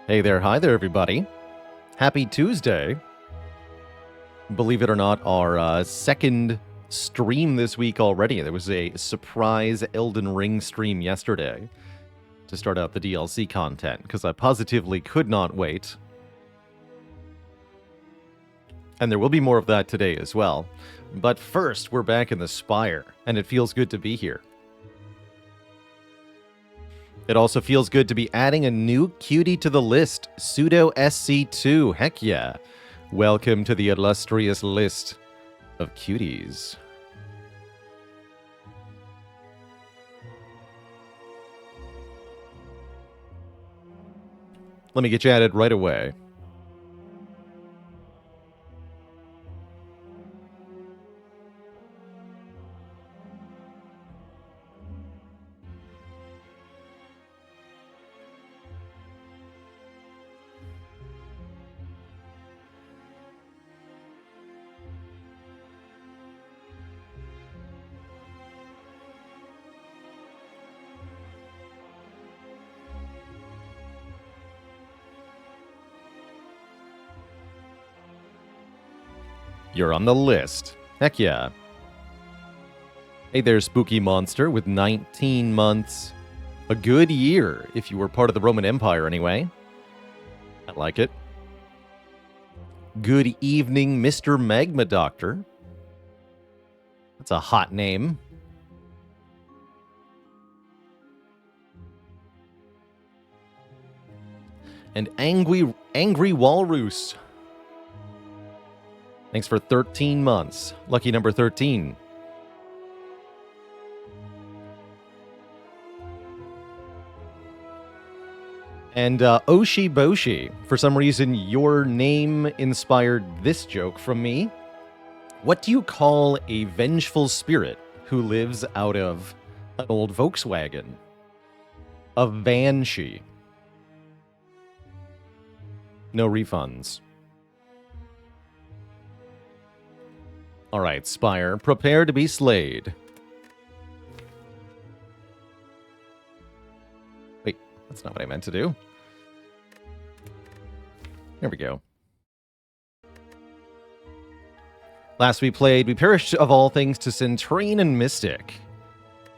Hey there, hi there, everybody. Happy Tuesday. Believe it or not, our second stream this week already. There was a surprise Elden Ring stream yesterday to start out the DLC content, because I positively could not wait. And there will be more of that today as well. But first, we're back in the Spire, and it feels good to be here. It also feels good to be adding a new cutie to the list, Pseudo SC2. Heck yeah. Welcome to the illustrious list of cuties. Let me get you added right away. You're on the list. Heck yeah. Hey there, Spooky Monster, with 19 months. A good year, if you were part of the Roman Empire anyway. I like it. Good evening, Mr. Magma Doctor. That's a hot name. And Angry Walrus. Thanks for 13 months. Lucky number 13. And Oshi Boshi, for some reason your name inspired this joke from me. What do you call a vengeful spirit who lives out of an old Volkswagen? A Banshee. No refunds. Alright, Spire, prepare to be slayed. Wait, that's not what I meant to do. There we go. Last we played, we perished of all things to Centurion and Mystic.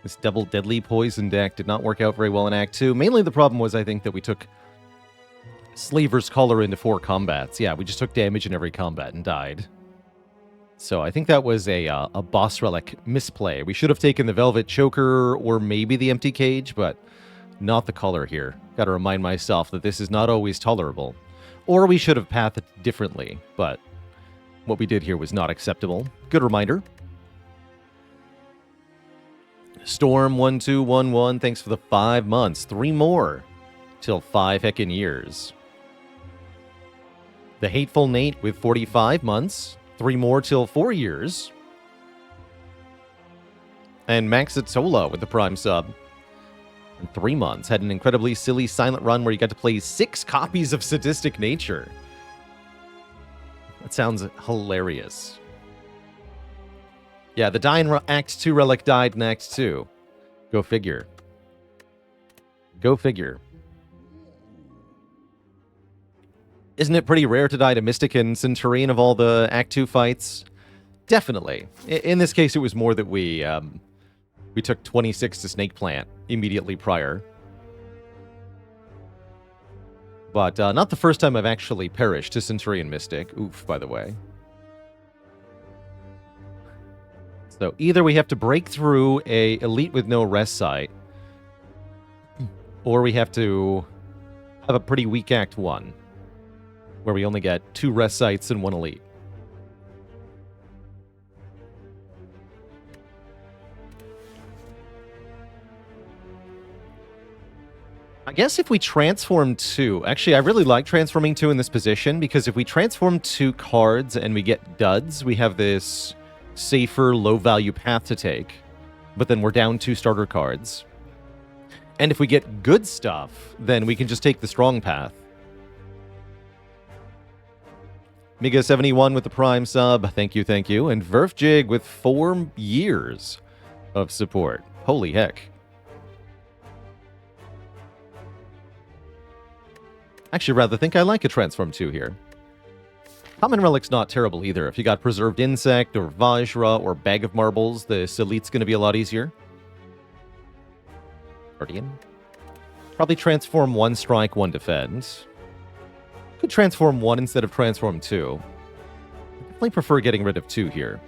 This double deadly poison deck did not work out very well in Act 2. Mainly the problem was, I think, that we took Slaver's Collar into 4 combats. Yeah, we just took damage in every combat and died. So I think that was a boss relic misplay. We should have taken the Velvet Choker or maybe the Empty Cage, but not the Collar here. Gotta remind myself that this is not always tolerable. Or we should have pathed it differently, but what we did here was not acceptable. Good reminder. Storm1211, thanks for the 5 months. 3 more till 5 heckin' years. The Hateful Nate with 45 months. 3 more till 4 years. And Maxitola with the Prime sub. In 3 months. Had an incredibly silly silent run where you got to play 6 copies of Sadistic Nature. That sounds hilarious. Yeah, the Dying Act 2 relic died in Act 2. Go figure. Go figure. Isn't it pretty rare to die to Mystic and Centurion of all the Act 2 fights? Definitely. In this case, it was more that we took 26 to Snake Plant immediately prior. But not the first time I've actually perished to Centurion Mystic. Oof, by the way. So either we have to break through a elite with no rest site, or we have to have a pretty weak Act 1. Where we only get 2 rest sites and 1 elite. I guess if we transform 2... Actually, I really like transforming 2 in this position, because if we transform 2 cards and we get duds, we have this safer, low-value path to take. But then we're down 2 starter cards. And if we get good stuff, then we can just take the strong path. Miga71 with the Prime sub. Thank you, thank you. And Verfjig with 4 years of support. Holy heck. Actually, rather think I like a Transform 2 here. Common Relic's not terrible either. If you got Preserved Insect, or Vajra, or Bag of Marbles, this Elite's going to be a lot easier. Guardian. Probably Transform 1 Strike, 1 Defend. Could Transform 1 instead of Transform 2. I definitely prefer getting rid of 2 here.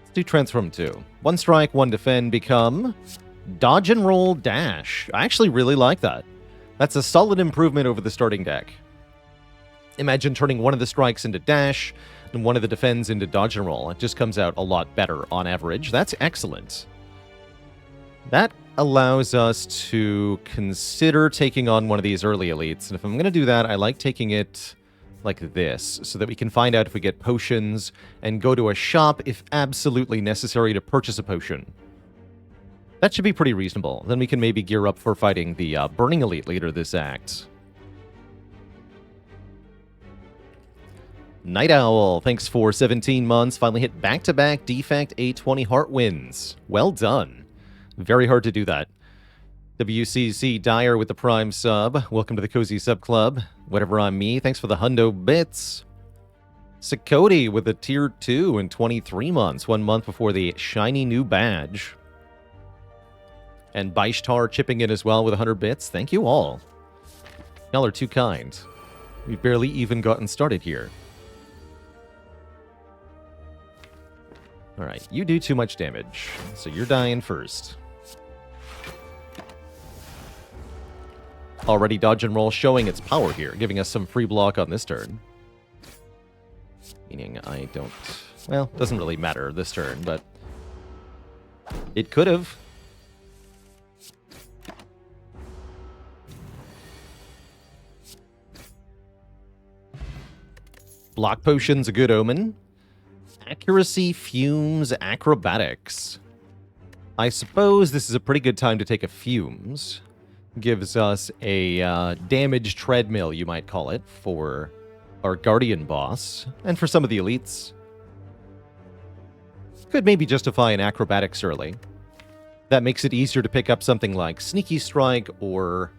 Let's do Transform 2. 1 Strike, 1 Defend become Dodge and Roll Dash. I actually really like that. That's a solid improvement over the starting deck. Imagine turning one of the strikes into dash and one of the defends into dodge and roll. It just comes out a lot better on average. That's excellent. That allows us to consider taking on one of these early elites. And if I'm going to do that, I like taking it like this, so that we can find out if we get potions and go to a shop if absolutely necessary to purchase a potion. That should be pretty reasonable. Then we can maybe gear up for fighting the Burning Elite later this act. Night Owl, thanks for 17 months. Finally hit back-to-back Defect A20 Heart wins. Well done. Very hard to do that. WCC Dyer with the Prime sub. Welcome to the Cozy Sub Club. Whatever I'm me, thanks for the hundo bits. Sakoti with a Tier 2 in 23 months. 1 month before the shiny new badge. And Baishtar chipping in as well with 100 bits. Thank you all. Y'all are too kind. We've barely even gotten started here. Alright, you do too much damage, so you're dying first. Already Dodge and Roll showing its power here, giving us some free block on this turn. Meaning I don't... Well, doesn't really matter this turn, but... It could have. Block Potion's a good omen. Accuracy, Fumes, Acrobatics. I suppose this is a pretty good time to take a Fumes. Gives us a damage treadmill, you might call it, for our Guardian boss, and for some of the elites. Could maybe justify an Acrobatics early. That makes it easier to pick up something like Sneaky Strike or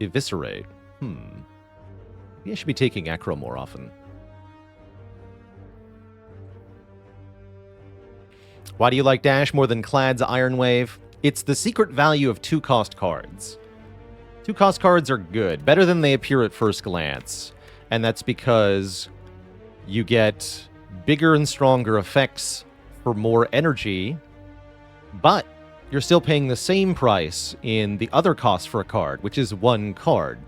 Eviscerate. Maybe I should be taking Acro more often. Why do you like Dash more than Clad's Iron Wave? It's the secret value of 2-cost cards. 2-cost cards are good, better than they appear at first glance. And that's because you get bigger and stronger effects for more energy, but you're still paying the same price in the other cost for a card, which is 1 card.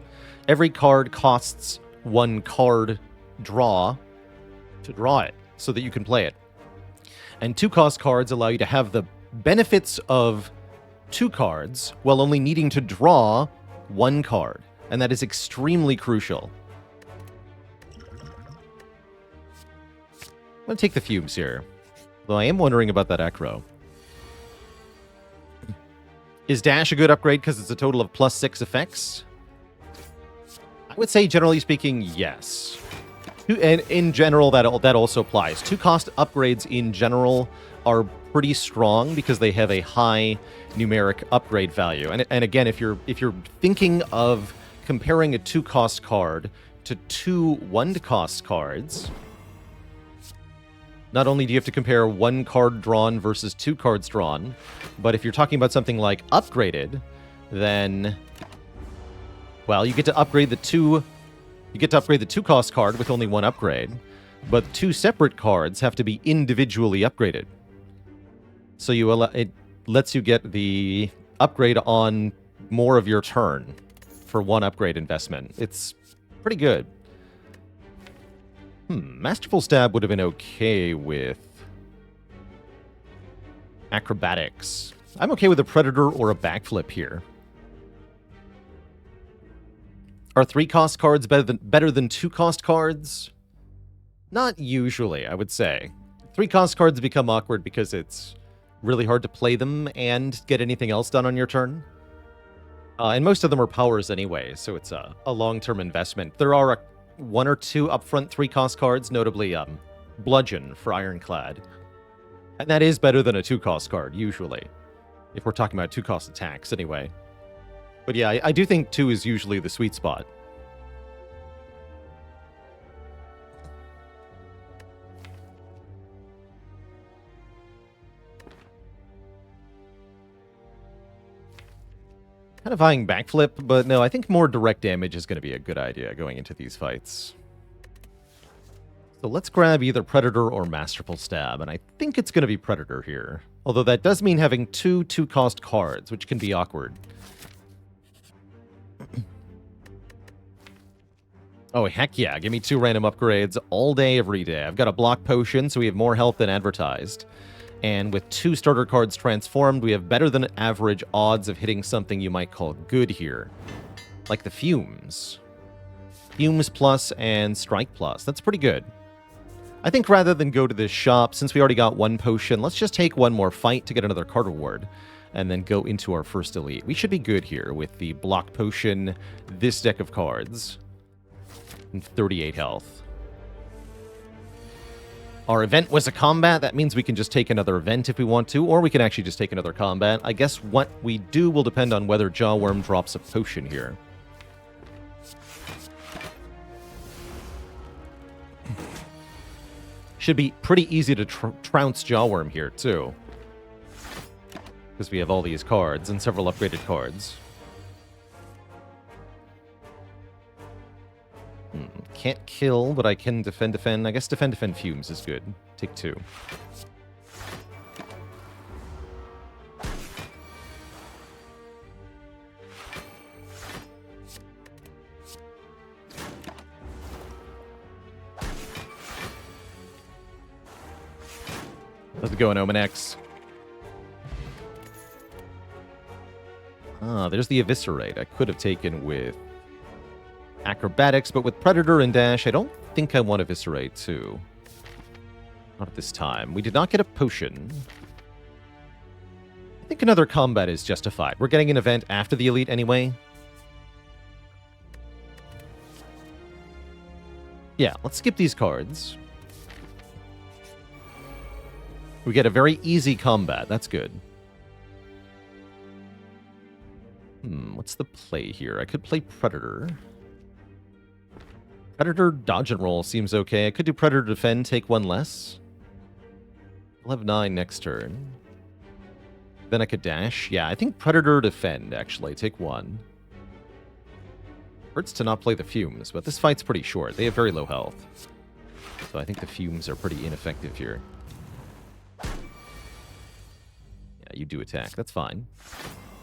Every card costs 1 card draw to draw it, so that you can play it. And 2-cost cards allow you to have the benefits of 2 cards while only needing to draw 1 card. And that is extremely crucial. I'm going to take the Fumes here. Though I am wondering about that Acro. Is Dash a good upgrade because it's a total of +6 effects? I would say, generally speaking, yes. And in general, that also applies. 2-cost upgrades in general are pretty strong because they have a high numeric upgrade value. And again, if you're thinking of comparing a 2-cost card to 2 1-cost cards, not only do you have to compare 1 card drawn versus 2 cards drawn, but if you're talking about something like upgraded, then, well, you get to upgrade the 2-cost card with only 1 upgrade, but 2 separate cards have to be individually upgraded. So it lets you get the upgrade on more of your turn for 1 upgrade investment. It's pretty good. Masterful Stab would have been okay with Acrobatics. I'm okay with a Predator or a Backflip here. Are 3-cost cards better than 2-cost cards? Not usually, I would say. 3-cost cards become awkward because it's really hard to play them and get anything else done on your turn. And most of them are powers anyway, so it's a long-term investment. There are 1 or 2 upfront 3-cost cards, notably Bludgeon for Ironclad. And that is better than a 2-cost card, usually. If we're talking about 2-cost attacks, anyway. But yeah, I do think 2 is usually the sweet spot. Kind of eyeing backflip, but no, I think more direct damage is going to be a good idea going into these fights. So let's grab either Predator or Masterful Stab, and I think it's going to be Predator here. Although that does mean having 2 2-cost cards, which can be awkward. Oh, heck yeah, give me 2 random upgrades all day, every day. I've got a block potion, so we have more health than advertised. And with 2 starter cards transformed, we have better than average odds of hitting something you might call good here. Like the Fumes. Fumes Plus and Strike Plus. That's pretty good. I think rather than go to this shop, since we already got 1 potion, let's just take 1 more fight to get another card reward. And then go into our first elite. We should be good here with the block potion, this deck of cards. And 38 health. Our event was a combat. That means we can just take another event if we want to, or we can actually just take another combat. I guess what we do will depend on whether Jawworm drops a potion here. Should be pretty easy to trounce Jawworm here, too. Because we have all these cards and several upgraded cards. Can't kill, but I can defend. I guess defend Fumes is good. Take 2. Let's go in Omen X. Ah, there's the Eviscerate. I could have taken with Acrobatics, but with Predator and Dash, I don't think I want Eviscerate, too. Not at this time. We did not get a potion. I think another combat is justified. We're getting an event after the Elite anyway. Yeah, let's skip these cards. We get a very easy combat. That's good. What's the play here? I could play Predator. Predator dodge and roll seems okay. I could do Predator defend, take 1 less. We'll have 9 next turn. Then I could dash. Yeah, I think Predator defend, actually. Take 1. Hurts to not play the Fumes, but this fight's pretty short. They have very low health. So I think the Fumes are pretty ineffective here. Yeah, you do attack. That's fine.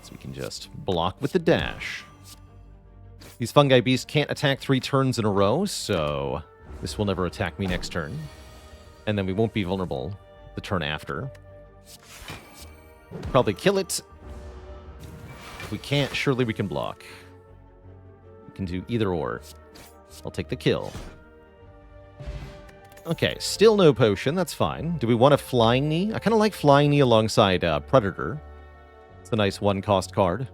So we can just block with the dash. These Fungi Beasts can't attack 3 turns in a row, so this will never attack me next turn. And then we won't be vulnerable the turn after. Probably kill it. If we can't, surely we can block. We can do either or. I'll take the kill. Okay, still no potion. That's fine. Do we want a Flying Knee? I kind of like Flying Knee alongside Predator. It's a nice 1-cost card.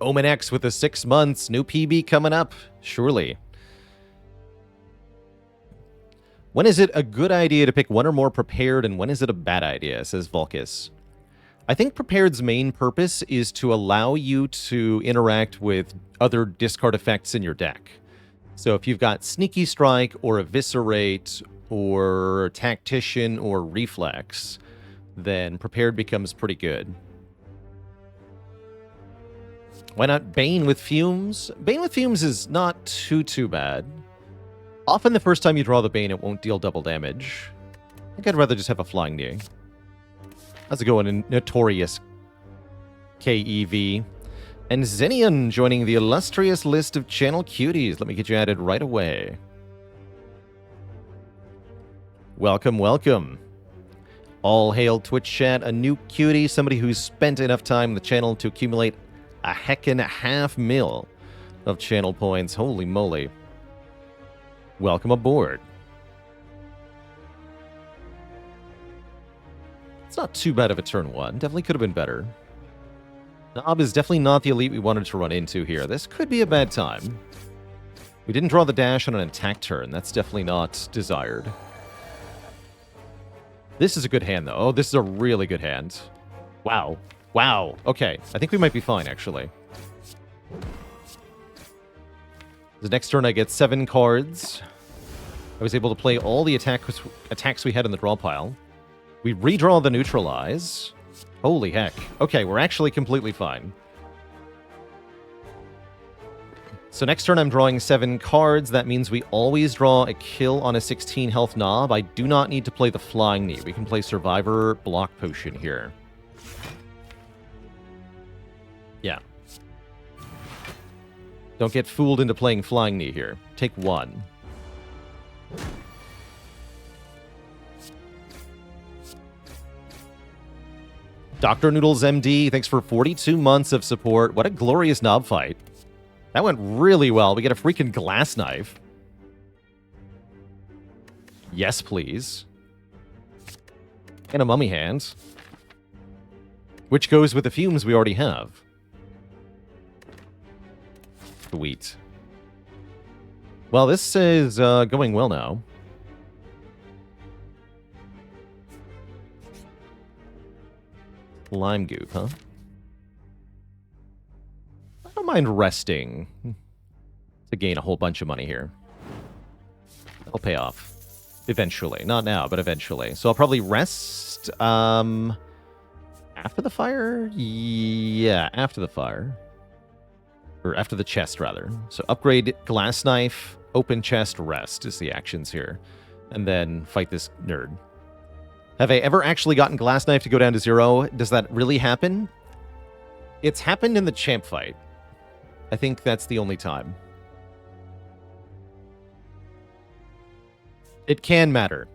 Omen X with the 6 months. New PB coming up. Surely. When is it a good idea to pick 1 or more Prepared, and when is it a bad idea, says Volkis. I think Prepared's main purpose is to allow you to interact with other discard effects in your deck. So if you've got Sneaky Strike, or Eviscerate, or Tactician, or Reflex, then Prepared becomes pretty good. Why not Bane with Fumes? Bane with Fumes is not too bad. Often the first time you draw the Bane, it won't deal double damage. I think I'd rather just have a Flying Knee. How's it going in Notorious KEV? And Xenion joining the illustrious list of channel cuties. Let me get you added right away. Welcome, welcome. All hail Twitch chat, a new cutie, somebody who's spent enough time on the channel to accumulate a heckin' 500,000 of channel points. Holy moly. Welcome aboard. It's not too bad of a turn 1. Definitely could have been better. Nob is definitely not the elite we wanted to run into here. This could be a bad time. We didn't draw the dash on an attack turn. That's definitely not desired. This is a good hand, though. Oh, this is a really good hand. Wow. Wow. Okay. I think we might be fine, actually. The next turn I get 7 cards. I was able to play all the attacks we had in the draw pile. We redraw the neutralize. Holy heck. Okay, we're actually completely fine. So next turn I'm drawing 7 cards. That means we always draw a kill on a 16 health knob. I do not need to play the Flying Knee. We can play Survivor Block Potion here. Yeah. Don't get fooled into playing Flying Knee here. Take 1. Dr. Noodles MD, thanks for 42 months of support. What a glorious knob fight. That went really well. We get a freaking glass knife. Yes, please. And a mummy hand. Which goes with the fumes we already have. Sweet. Well, this is going well now. Lime goop, huh? I don't mind resting to gain a whole bunch of money here. That'll pay off. Eventually. Not now, but eventually. So I'll probably rest after the fire? Yeah, after the fire. Or after the chest, rather. So upgrade glass knife, open chest, rest is the actions here. And then fight this nerd. Have I ever actually gotten glass knife to go down to 0? Does that really happen? It's happened in the champ fight. I think that's the only time. It can matter.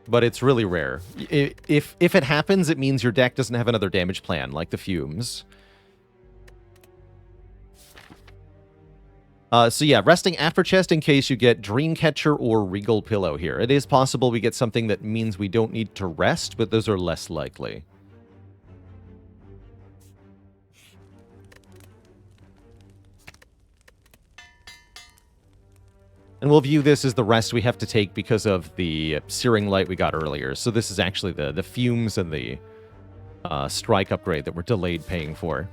But it's really rare. If it happens, it means your deck doesn't have another damage plan, like the fumes. So yeah, resting after chest in case you get Dreamcatcher or Regal Pillow here. It is possible we get something that means we don't need to rest, but those are less likely. And we'll view this as the rest we have to take because of the Searing Light we got earlier. So this is actually the fumes and the strike upgrade that we're delayed paying for.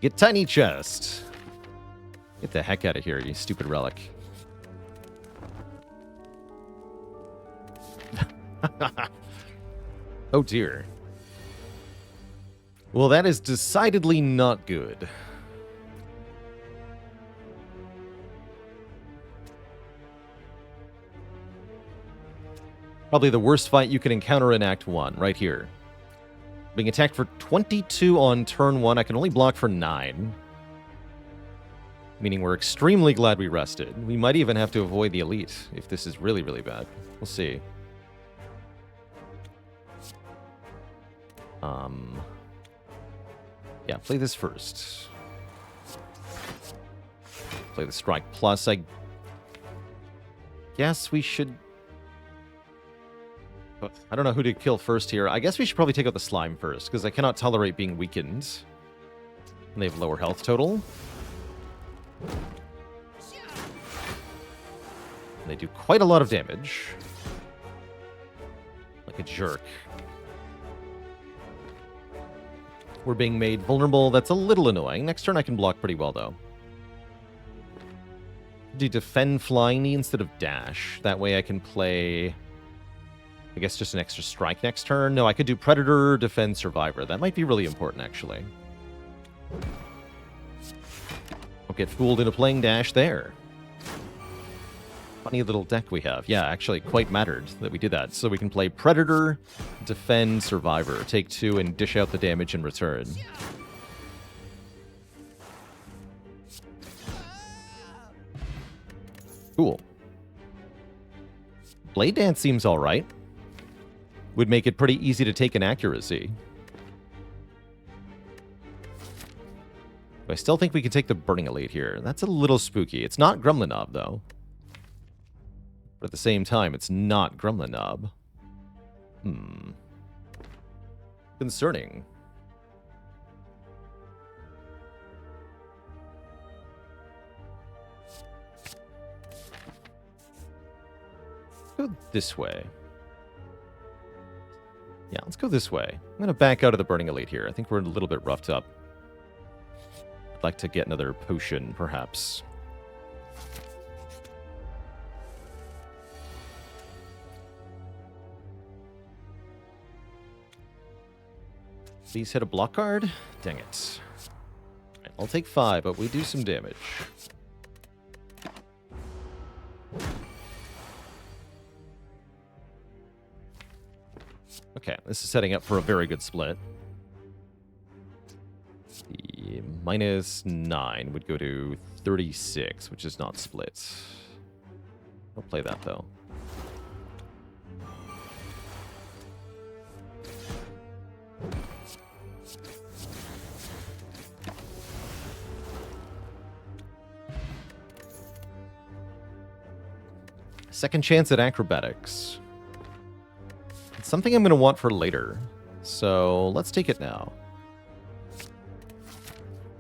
Get Tiny Chest. Get the heck out of here, you stupid relic. Oh dear. Well, that is decidedly not good. Probably the worst fight you can encounter in Act 1, right here. Being attacked for 22 on turn 1, I can only block for 9. Meaning we're extremely glad we rested. We might even have to avoid the elite if this is really, really bad. We'll see. Yeah, play this first. Play the strike plus. I guess we should... I don't know who to kill first here. I guess we should probably take out the slime first, because I cannot tolerate being weakened. And they have lower health total. And they do quite a lot of damage. Like a jerk. We're being made vulnerable. That's a little annoying. Next turn I can block pretty well, though. Do defend Flying Knee instead of dash. That way I can play... I guess just an extra strike next turn. No, I could do Predator, Defend, Survivor. That might be really important, actually. Don't get fooled into playing dash there. Funny little deck we have. Yeah, actually quite mattered that we did that. So we can play Predator, Defend, Survivor. Take 2 and dish out the damage in return. Cool. Blade Dance seems alright. Would make it pretty easy to take an accuracy. I still think we can take the Burning Elite here. That's a little spooky. It's not Gremlin Knob, though. But at the same time, it's not Gremlin Knob. Concerning. Go this way. Yeah, let's go this way. I'm going to back out of the Burning Elite here. I think we're a little bit roughed up. I'd like to get another potion, perhaps. Please hit a block card? Dang it. Right, I'll take 5, but we do some damage. Okay, this is setting up for a very good split. The -9 would go to 36, which is not split. I'll play that, though. Second chance at acrobatics. It's something I'm going to want for later, so let's take it now.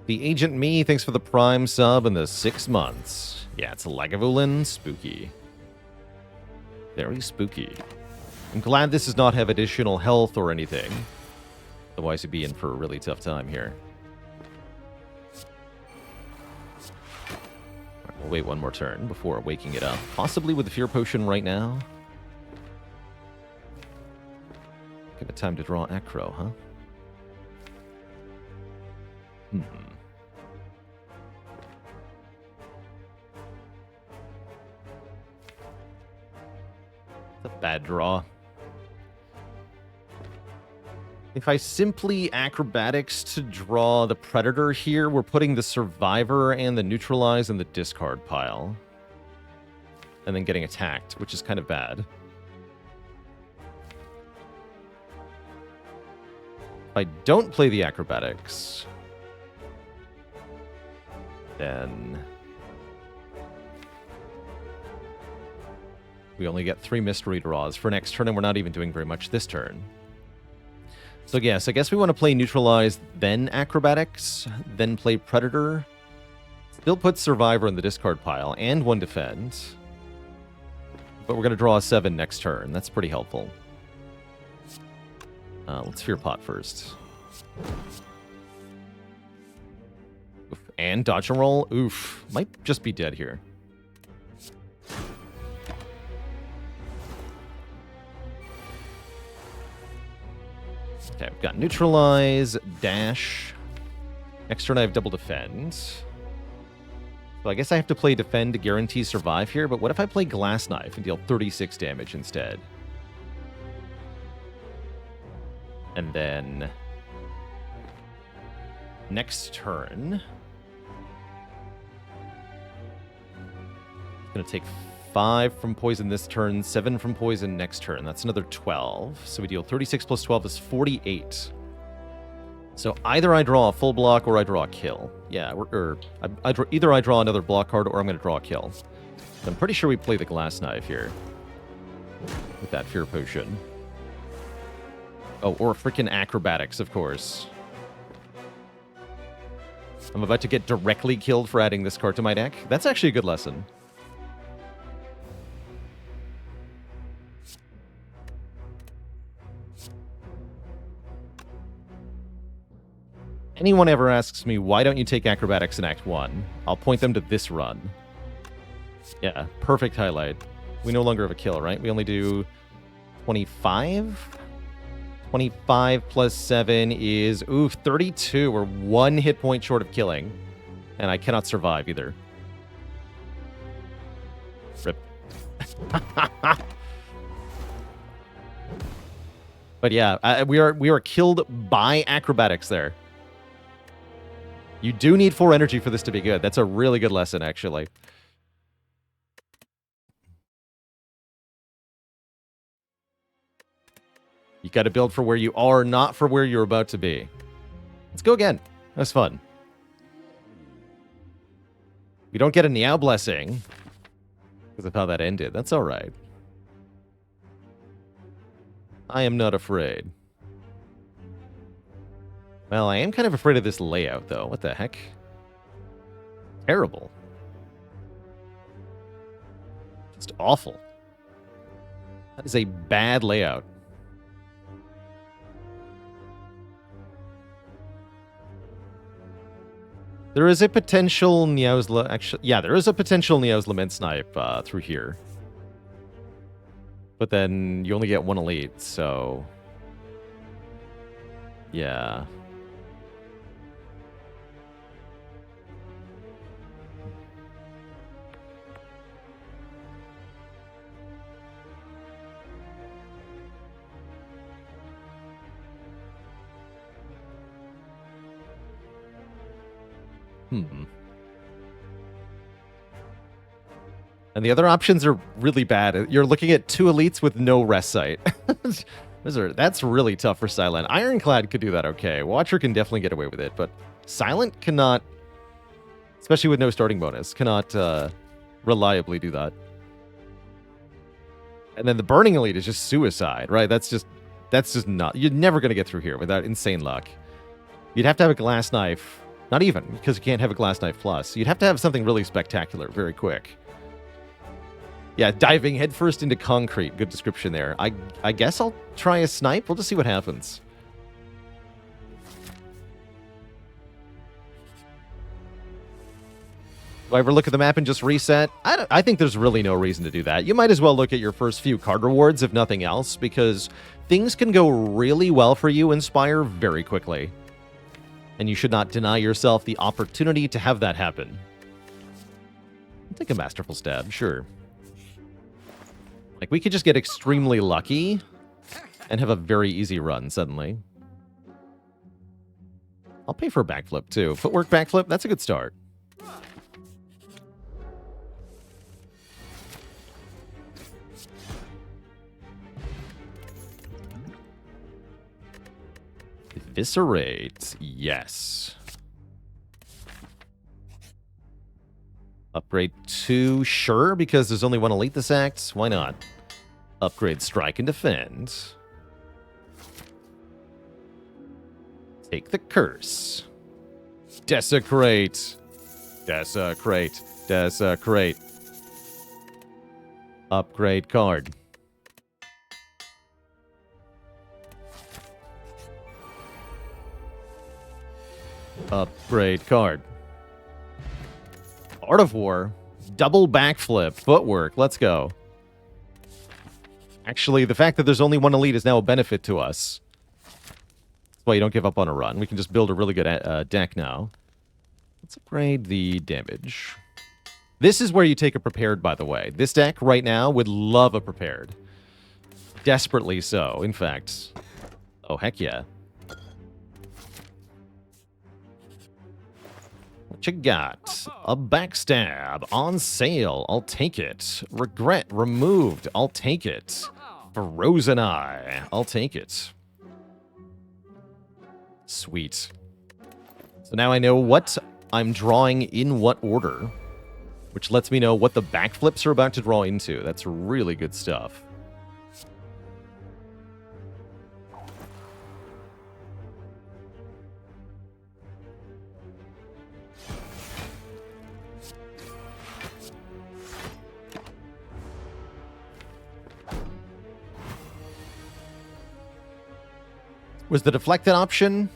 The Agent Me, thanks for the Prime sub and the 6 months. Yeah, it's Lagavulin. Spooky. Very spooky. I'm glad this does not have additional health or anything. Otherwise, you'd be in for a really tough time here. Right, we'll wait one more turn before waking it up. Possibly with the Fear Potion right now. Give it time to draw Acro, huh? It's a bad draw. If I simply acrobatics to draw the Predator here, we're putting the Survivor and the Neutralize in the discard pile. And then getting attacked, which is kind of bad. If I don't play the acrobatics, then we only get 3 mystery draws for next turn, and we're not even doing very much this turn. So yes, I guess we want to play Neutralize, then Acrobatics, then play Predator. Still put Survivor in the discard pile, and 1 Defend. But we're going to draw a 7 next turn. That's pretty helpful. Let's Fear Pot first. Oof. And Dodge and Roll. Oof. Might just be dead here. Okay, we've got Neutralize, Dash. Next turn I have Double Defend. So I guess I have to play Defend to guarantee Survive here, but what if I play Glass Knife and deal 36 damage instead? And then next turn, it's going to take 5 from poison this turn, 7 from poison next turn. That's another 12. So we deal 36 plus 12 is 48. So either I draw a full block or I draw a kill. Yeah, either I draw another block card or I'm going to draw a kill. So I'm pretty sure we play the Glass Knife here with that Fear Potion. Oh, or freaking Acrobatics, of course. I'm about to get directly killed for adding this card to my deck. That's actually a good lesson. Anyone ever asks me, why don't you take Acrobatics in Act 1? I'll point them to this run. Yeah, perfect highlight. We no longer have a kill, right? We only do 25? 25 plus 7 is, 32. We're 1 hit point short of killing. And I cannot survive either. Rip. But yeah, we are killed by Acrobatics there. You do need 4 energy for this to be good. That's a really good lesson, actually. You got to build for where you are, not for where you're about to be. Let's go again. That was fun. We don't get a Niao Blessing because of how that ended. That's all right. I am not afraid. Well, I am kind of afraid of this layout, though. What the heck? Terrible. Just awful. That is a bad layout. There is a potential Neosla... Actually, yeah, there is a potential Neos Lament Snipe through here. But then you only get one elite, so... Yeah. And the other options are really bad. You're looking at 2 elites with no rest sight. That's really tough for Silent. Ironclad could do that okay. Watcher can definitely get away with it, but Silent cannot, especially with no starting bonus, cannot reliably do that. And then the Burning Elite is just suicide, right? That's just not... You're never going to get through here without insane luck. You'd have to have a Glass Knife. Not even, because you can't have a Glass Knife Plus. You'd have to have something really spectacular very quick. Yeah, diving headfirst into concrete. Good description there. I guess I'll try a snipe. We'll just see what happens. Do I ever look at the map and just reset? I think there's really no reason to do that. You might as well look at your first few card rewards, if nothing else, because things can go really well for you in Spire very quickly. And you should not deny yourself the opportunity to have that happen. I'll take a Masterful Stab, sure. Like, we could just get extremely lucky and have a very easy run suddenly. I'll pay for a backflip, too. Footwork backflip, that's a good start. Eviscerate, yes. Upgrade 2, sure, because there's only one elite this act. Why not? Upgrade Strike and Defend. Take the Curse. Desecrate. Desecrate. Desecrate. Upgrade card. Upgrade card. Art of War. Double backflip. Footwork. Let's go. Actually, the fact that there's only one elite is now a benefit to us. That's why you don't give up on a run. We can just build a really good deck now. Let's upgrade the damage. This is where you take a prepared, by the way. This deck right now would love a prepared. Desperately so, in fact. Oh, heck yeah. What you got? A backstab on sale. I'll take it. Regret removed. I'll take it. Frozen Eye. I'll take it. Sweet. So now I know what I'm drawing in what order, which lets me know what the backflips are about to draw into. That's really good stuff. Was the deflect an option?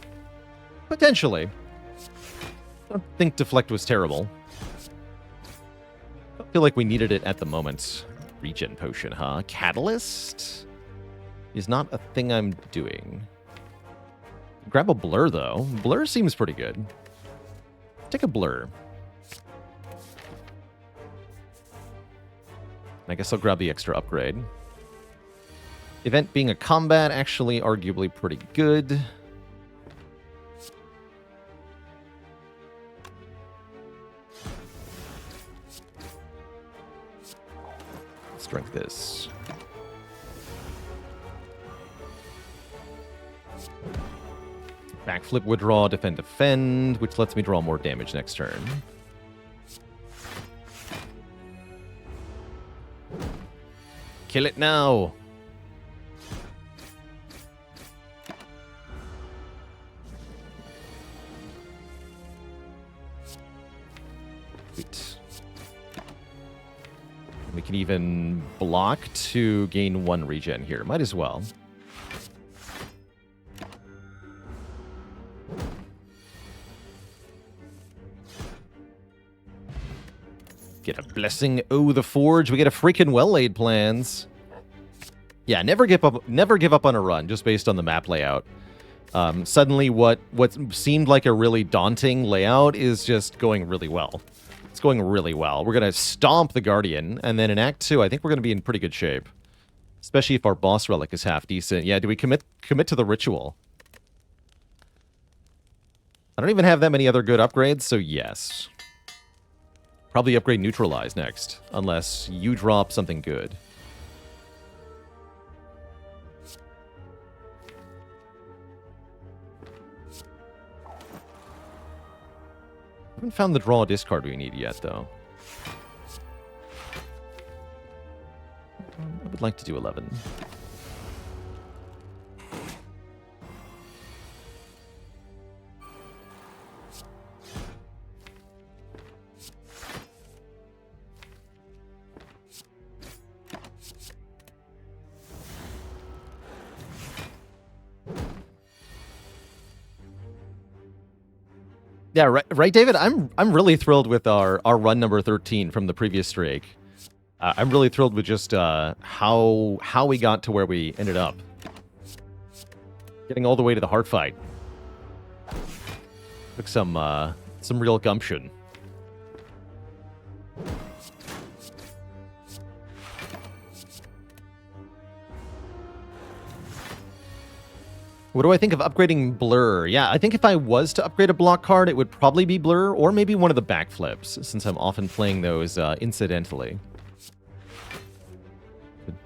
Potentially. I don't think deflect was terrible. I don't feel like we needed it at the moment. Regen potion, huh? Catalyst is not a thing I'm doing. Grab a blur, though. Blur seems pretty good. Take a blur. I guess I'll grab the extra upgrade. Event being a combat, actually arguably pretty good. Let's drink this. Backflip would draw defend, defend, which lets me draw more damage next turn. Kill it now. We can even block to gain 1 regen here. Might as well. Get a blessing. Oh, the forge. We get a freaking well-laid plans. Yeah, never give up on a run just based on the map layout. Suddenly what seemed like a really daunting layout is just going really well. It's going really well. We're going to stomp the Guardian, and then in Act 2, I think we're going to be in pretty good shape. Especially if our boss relic is half decent. Yeah, do we commit to the ritual? I don't even have that many other good upgrades, so yes. Probably upgrade Neutralize next, unless you drop something good. Haven't found the draw discard we need yet, though. I would like to do 11. Yeah, right, David. I'm really thrilled with our run number 13 from the previous streak. I'm really thrilled with just how we got to where we ended up, getting all the way to the heart fight. Took some real gumption. What do I think of upgrading Blur? Yeah, I think if I was to upgrade a block card, it would probably be Blur, or maybe one of the backflips, since I'm often playing those incidentally.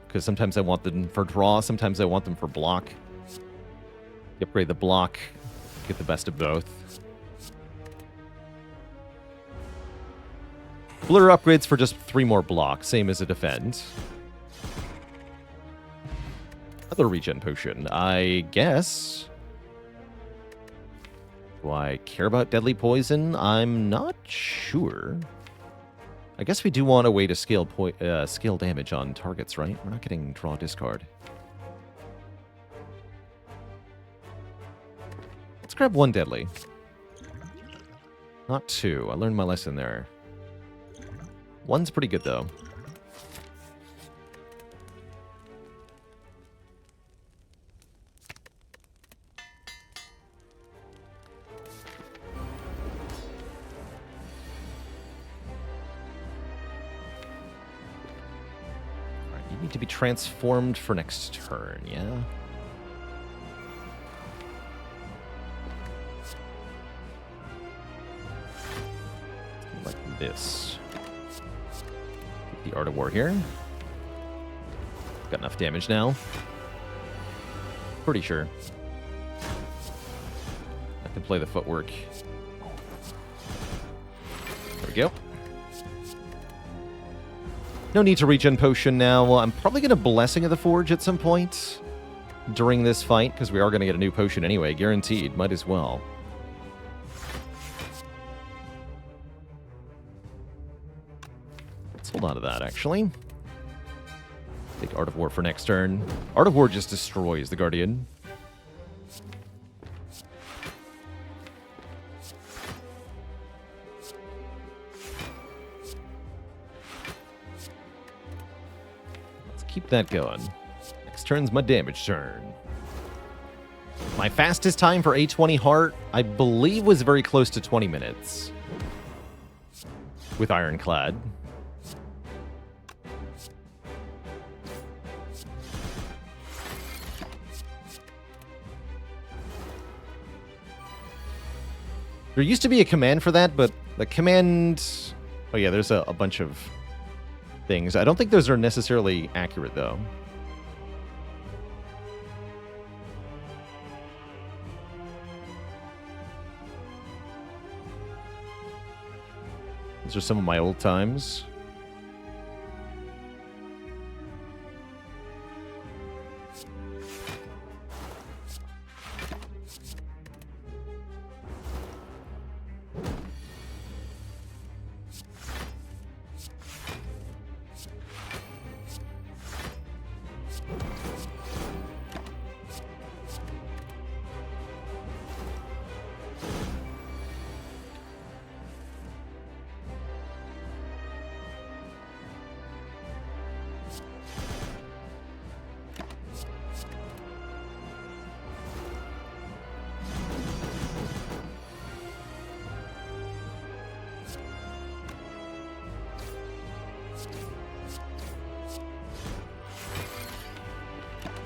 Because sometimes I want them for draw, sometimes I want them for block. You upgrade the block, get the best of both. Blur upgrades for just 3 more blocks, same as a defend. Another regen potion, I guess. Do I care about deadly poison? I'm not sure. I guess we do want a way to scale damage on targets, right? We're not getting draw discard. Let's grab 1 deadly. Not 2. I learned my lesson there. 1's pretty good, though. Need to be transformed for next turn, yeah? Like this. Get the Art of War here. Got enough damage now. Pretty sure. I can play the footwork. There we go. No need to regen potion now. Well, I'm probably going to Blessing of the Forge at some point during this fight, because we are going to get a new potion anyway. Guaranteed. Might as well. Let's hold on to that, actually. Take Art of War for next turn. Art of War just destroys the Guardian. Keep that going. Next turn's my damage turn. My fastest time for A20 Heart, I believe, was very close to 20 minutes. With Ironclad. There used to be a command for that, but the command... Oh yeah, there's a bunch of things. I don't think those are necessarily accurate, though. These are some of my old times.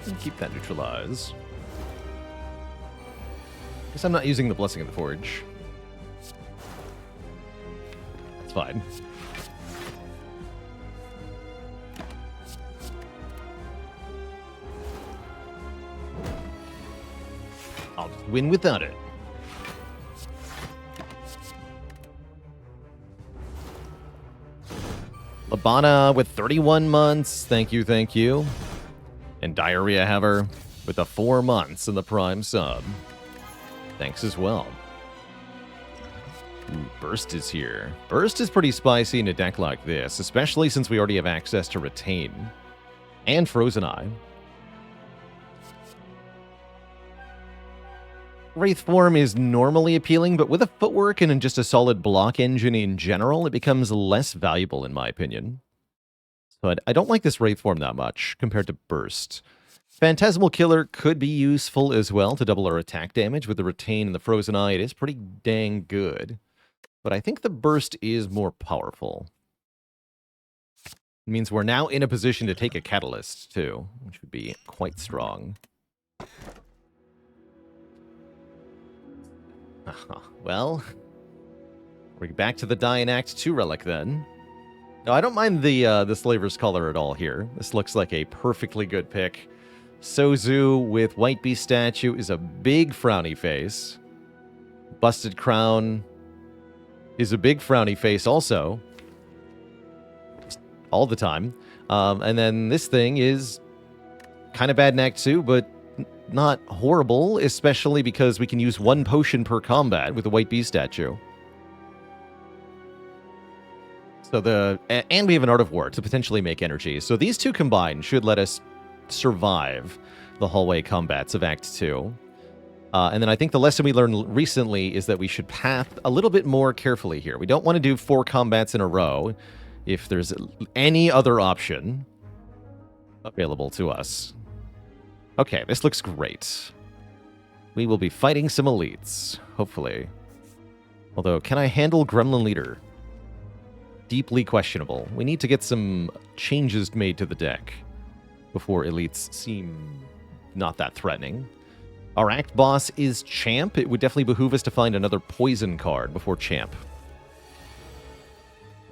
And keep that neutralized. Guess I'm not using the Blessing of the Forge. That's fine. I'll just win without it. Labana with 31 months. Thank you, thank you. And Diarrhea Haver with the 4 months in the Prime sub. Thanks as well. Ooh, Burst is here. Burst is pretty spicy in a deck like this, especially since we already have access to Retain and Frozen Eye. Wraith form is normally appealing, but with a footwork and just a solid block engine in general, it becomes less valuable in my opinion. So I don't like this Wraith form that much compared to Burst. Phantasmal Killer could be useful as well to double our attack damage with the Retain and the Frozen Eye. It is pretty dang good. But I think the Burst is more powerful. It means we're now in a position to take a Catalyst too, which would be quite strong. Well, we're back to the Die in Act 2 relic then. No, I don't mind the Slaver's Color at all here. This looks like a perfectly good pick. Sozu with White Beast statue is a big frowny face. Busted Crown is a big frowny face also. All the time. And then this thing is kind of bad in Act 2, but not horrible, especially because we can use 1 potion per combat with the White Beast statue. So and we have an Art of War to potentially make energy. So these two combined should let us survive the hallway combats of Act 2. And then I think the lesson we learned recently is that we should path a little bit more carefully here. We don't want to do 4 combats in a row if there's any other option available to us. Okay, this looks great. We will be fighting some elites, hopefully. Although, can I handle Gremlin Leader? Deeply questionable. We need to get some changes made to the deck before elites seem not that threatening. Our Act boss is Champ. It would definitely behoove us to find another poison card before Champ.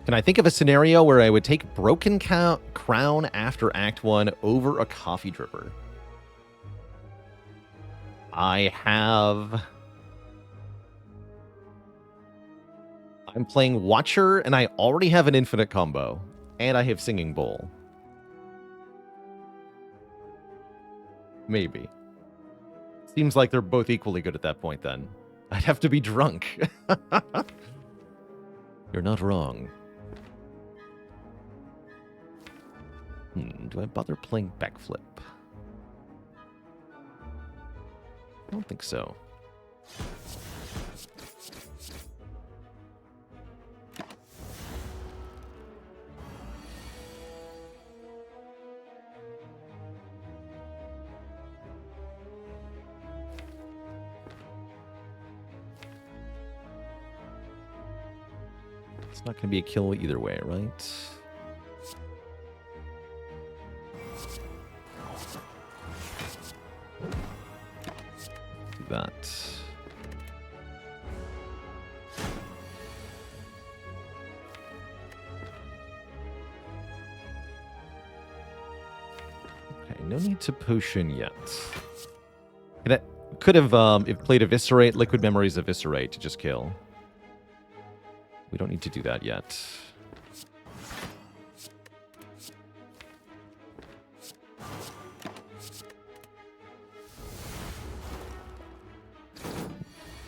Can I think of a scenario where I would take Broken Crown after Act 1 over a Coffee Dripper? I'm playing Watcher, and I already have an infinite combo. And I have Singing Bowl. Maybe. Seems like they're both equally good at that point, then. I'd have to be drunk. You're not wrong. Do I bother playing Backflip? I don't think so. It's not going to be a kill either way, right? Do that. Okay, no need to potion yet. Could have played Eviscerate, Liquid Memories Eviscerate to just kill. We don't need to do that yet.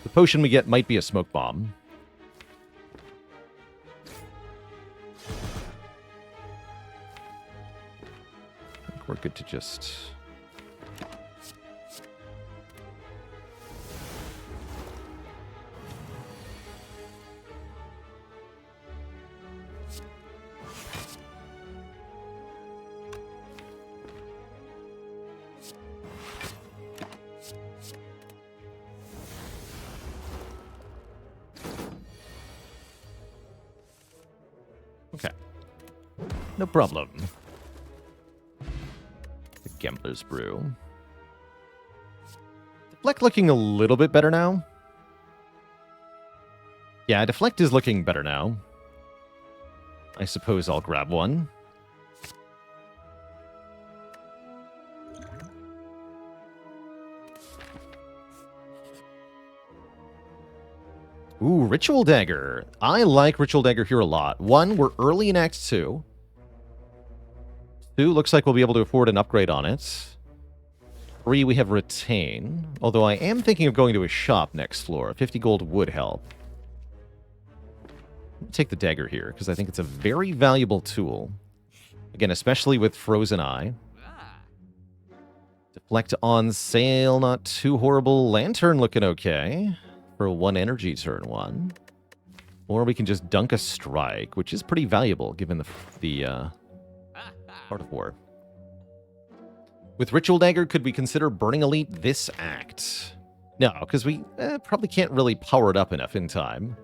The potion we get might be a Smoke Bomb. I think we're good to just... No problem. Gambler's Brew. Deflect looking a little bit better now. Yeah, Deflect is looking better now. I suppose I'll grab one. Ooh, Ritual Dagger. I like Ritual Dagger here a lot. 1, we're early in Act 2. 2, looks like we'll be able to afford an upgrade on it. 3, we have Retain. Although I am thinking of going to a shop next floor. 50 gold would help. Take the dagger here, because I think it's a very valuable tool. Again, especially with Frozen Eye. Deflect on sale, not too horrible. Lantern looking okay. For 1 energy turn 1. Or we can just dunk a strike, which is pretty valuable given the Art of War. With Ritual Dagger, could we consider Burning Elite this act? No, because we probably can't really power it up enough in time.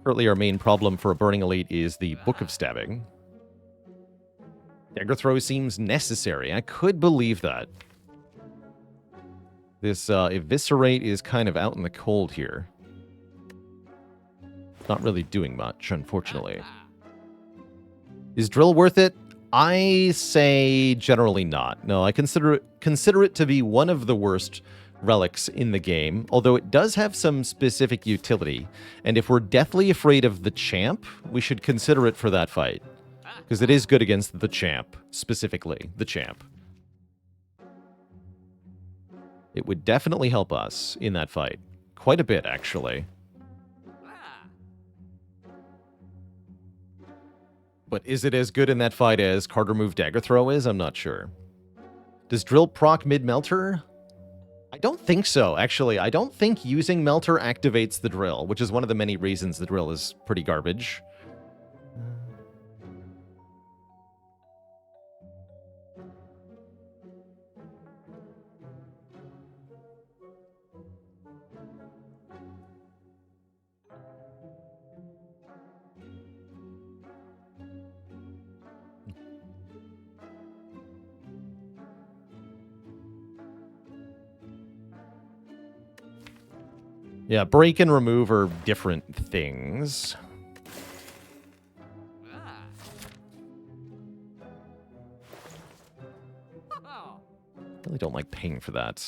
Currently, our main problem for a Burning Elite is the Book of Stabbing. Dagger Throw seems necessary. I could believe that. This Eviscerate is kind of out in the cold here. Not really doing much, unfortunately. Is Drill worth it? I say generally not. No, I consider it to be one of the worst relics in the game, although it does have some specific utility. And if we're deathly afraid of the champ, we should consider it for that fight. Because it is good against the champ, specifically the champ. It would definitely help us in that fight. Quite a bit, actually. But is it as good in that fight as Card Remove Dagger Throw is? I'm not sure. Does Drill proc mid-Melter? I don't think so, actually. I don't think using Melter activates the Drill, which is one of the many reasons the Drill is pretty garbage. Yeah, break and remove are different things. Really don't like paying for that.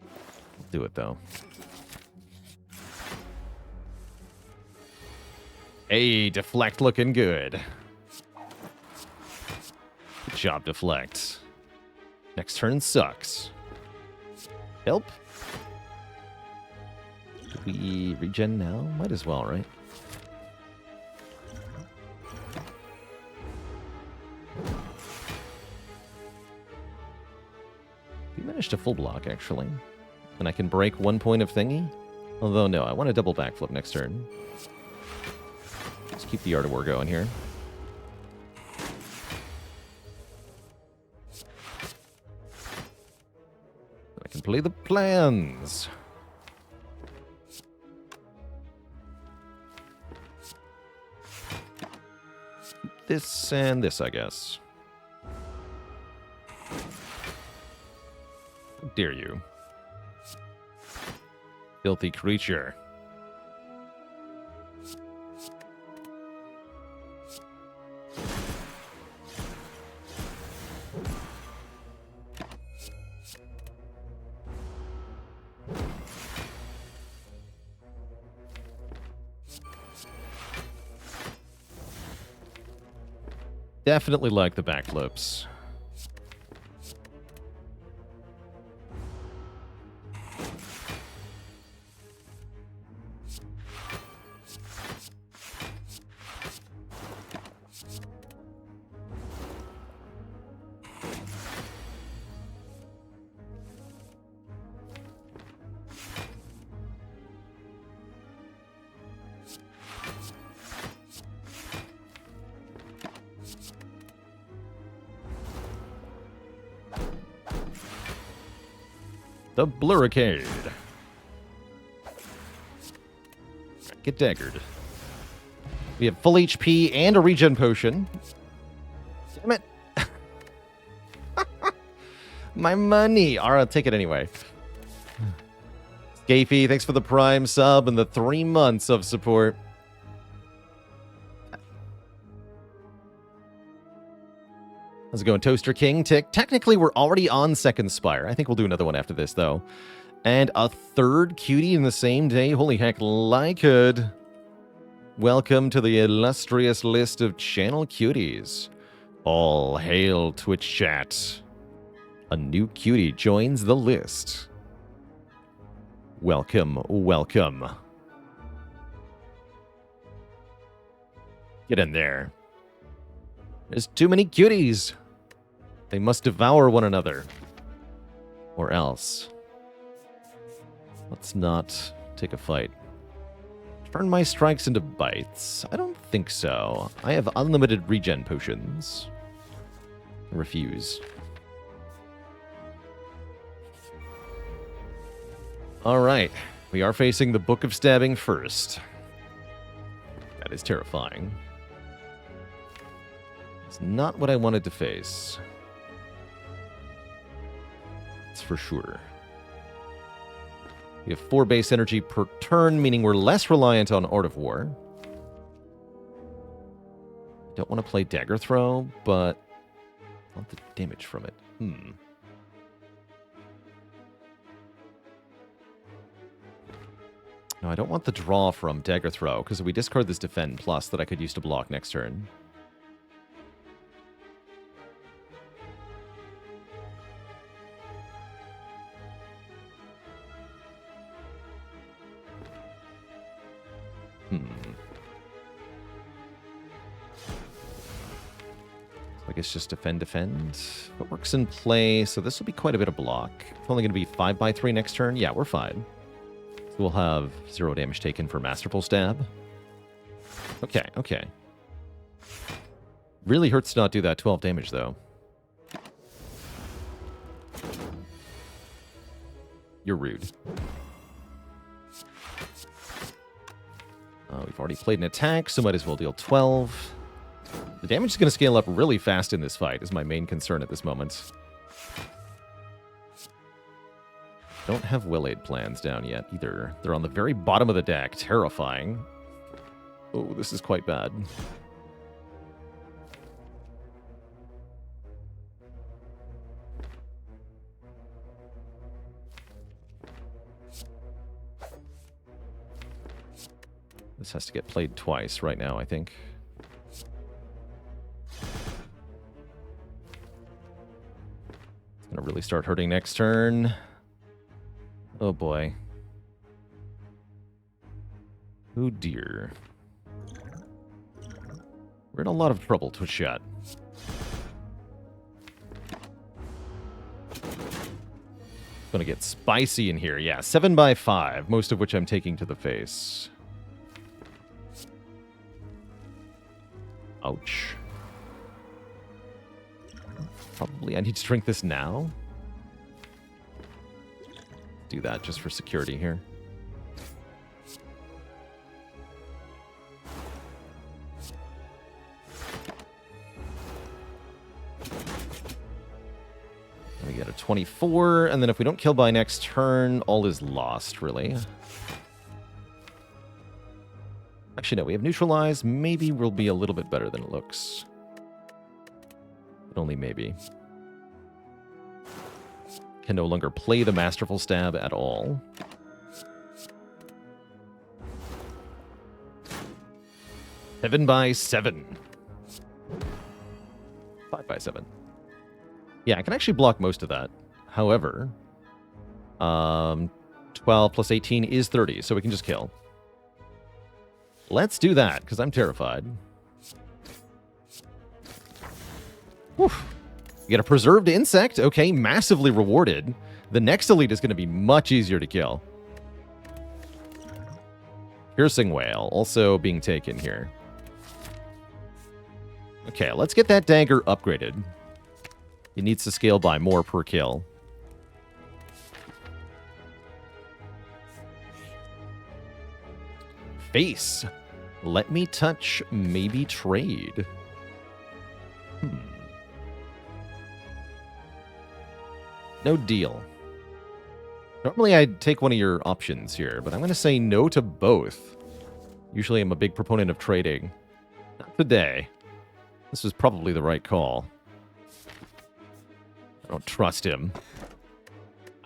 I'll do it, though. Hey, Deflect looking good. Good job, Deflect. Next turn sucks. Help? Do we regen now? Might as well, right? We managed to full block, actually. And I can break 1 point of thingy? Although, no, I want a double backflip next turn. Let's keep the Art of War going here. I can play the plans. This and this, I guess. How dare you? Filthy creature. Definitely like the backflips. The Blurricade. Get daggered. We have full HP and a regen potion. Damn it. My money. All right, I'll take it anyway. Scafey, thanks for the Prime sub and the 3 months of support. How's it going, Toaster King? Technically, we're already on second Spire. I think we'll do another one after this, though. And a third cutie in the same day? Holy heck, Lycould. Welcome to the illustrious list of channel cuties. All hail Twitch chat. A new cutie joins the list. Welcome, welcome. Get in there. There's too many cuties. They must devour one another. Or else. Let's not take a fight. Turn my strikes into bites. I don't think so. I have unlimited regen potions. I refuse. Alright. We are facing the Book of Stabbing first. That is terrifying. It's not what I wanted to face. It's for sure. We have 4 base energy per turn, meaning we're less reliant on Art of War. Don't want to play Dagger Throw, but I want the damage from it. No, I don't want the draw from Dagger Throw, because if we discard this Defend Plus that I could use to block next turn. I guess just defend. It works in play, so this will be quite a bit of block. It's only going to be 5/3 next turn. Yeah, we're fine. So we'll have 0 damage taken for Masterful Stab. Okay. Really hurts to not do that 12 damage, though. You're rude. We've already played an attack, so might as well deal 12. The damage is going to scale up really fast in this fight, is my main concern at this moment. Don't have Well-Aid plans down yet, either. They're on the very bottom of the deck. Terrifying. Oh, this is quite bad. This has to get played twice right now, I think. Gonna really start hurting next turn. Oh boy. Oh dear. We're in a lot of trouble, Twitch chat. Gonna get spicy in here. Yeah, 7/5, most of which I'm taking to the face. Ouch. Probably I need to drink this now. Do that just for security here. We get a 24, and then if we don't kill by next turn, all is lost, really. Actually, no, we have neutralized. Maybe we'll be a little bit better than it looks. But only maybe. Can no longer play the Masterful Stab at all. Seven by 7. 5/7. Yeah, I can actually block most of that. However, 12 plus 18 is 30, so we can just kill. Let's do that, because I'm terrified. Whew. You get a preserved insect. Okay, massively rewarded. The next elite is going to be much easier to kill. Piercing Whale also being taken here. Okay, let's get that dagger upgraded. It needs to scale by more per kill. Face. Let me touch, maybe trade. No deal. Normally I'd take one of your options here, but I'm going to say no to both. Usually I'm a big proponent of trading. Not today. This was probably the right call. I don't trust him.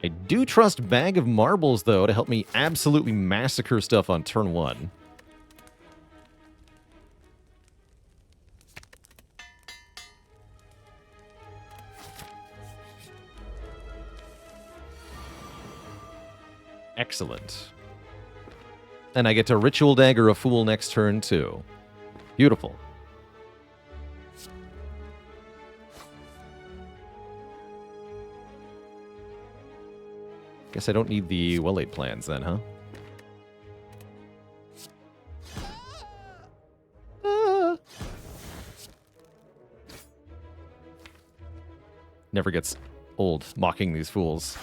I do trust Bag of Marbles, though, to help me absolutely massacre stuff on turn 1. Excellent. And I get to Ritual Dagger a Fool next turn, too. Beautiful. Guess I don't need the well-laid plans then, huh? Never gets old mocking these fools.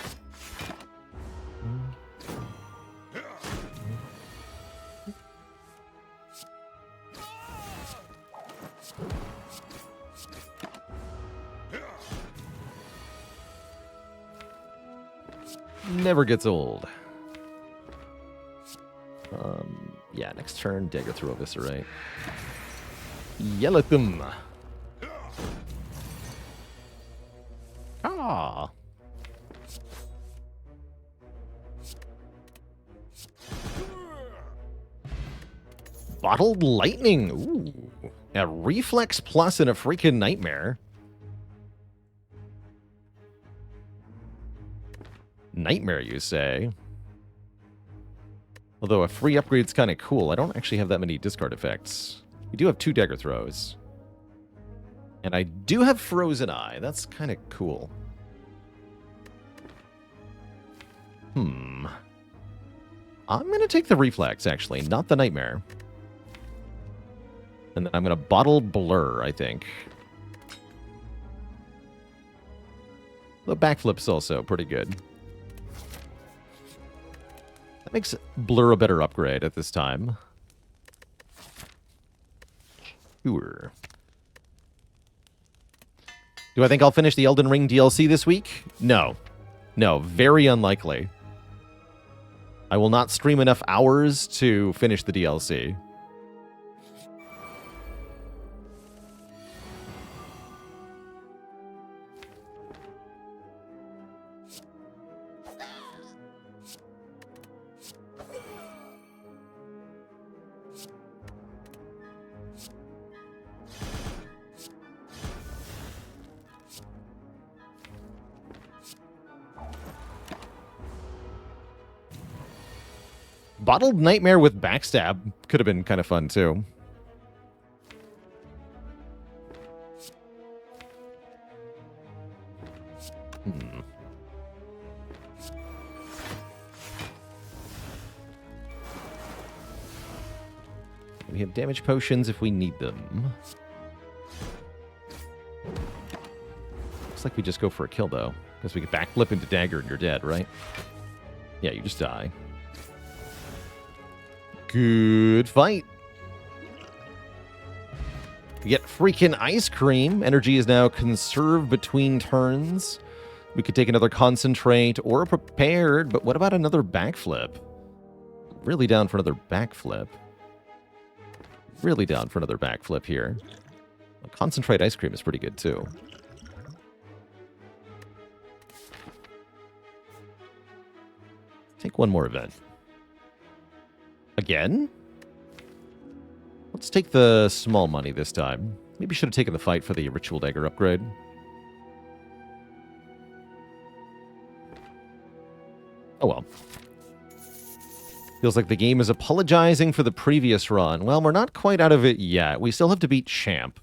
Never gets old. Yeah, next turn, Dagger through Eviscerate. Yell at them. Ah. Bottled Lightning. Ooh. A Reflex Plus and a freaking Nightmare. Nightmare, you say? Although a free upgrade's kind of cool. I don't actually have that many discard effects. We do have 2 Dagger Throws. And I do have Frozen Eye. That's kind of cool. I'm going to take the Reflex, actually, not the Nightmare. And then I'm going to Bottle Blur, I think. The backflip's also pretty good. That makes Blur a better upgrade at this time. Sure. Do I think I'll finish the Elden Ring DLC this week? No. No, very unlikely. I will not stream enough hours to finish the DLC. Bottled Nightmare with Backstab could have been kind of fun, too. We have damage potions if we need them. Looks like we just go for a kill, though. Because we can backflip into Dagger and you're dead, right? Yeah, you just die. Good fight. We get freaking Ice Cream. Energy is now conserved between turns. We could take another Concentrate or a Prepared, but what about another Backflip? Really down for another Backflip. Really down for another Backflip here. A Concentrate Ice Cream is pretty good, too. Take one more event. Again? Let's take the small money this time. Maybe should have taken the fight for the Ritual Dagger upgrade. Oh well. Feels like the game is apologizing for the previous run. Well, we're not quite out of it yet. We still have to beat Champ.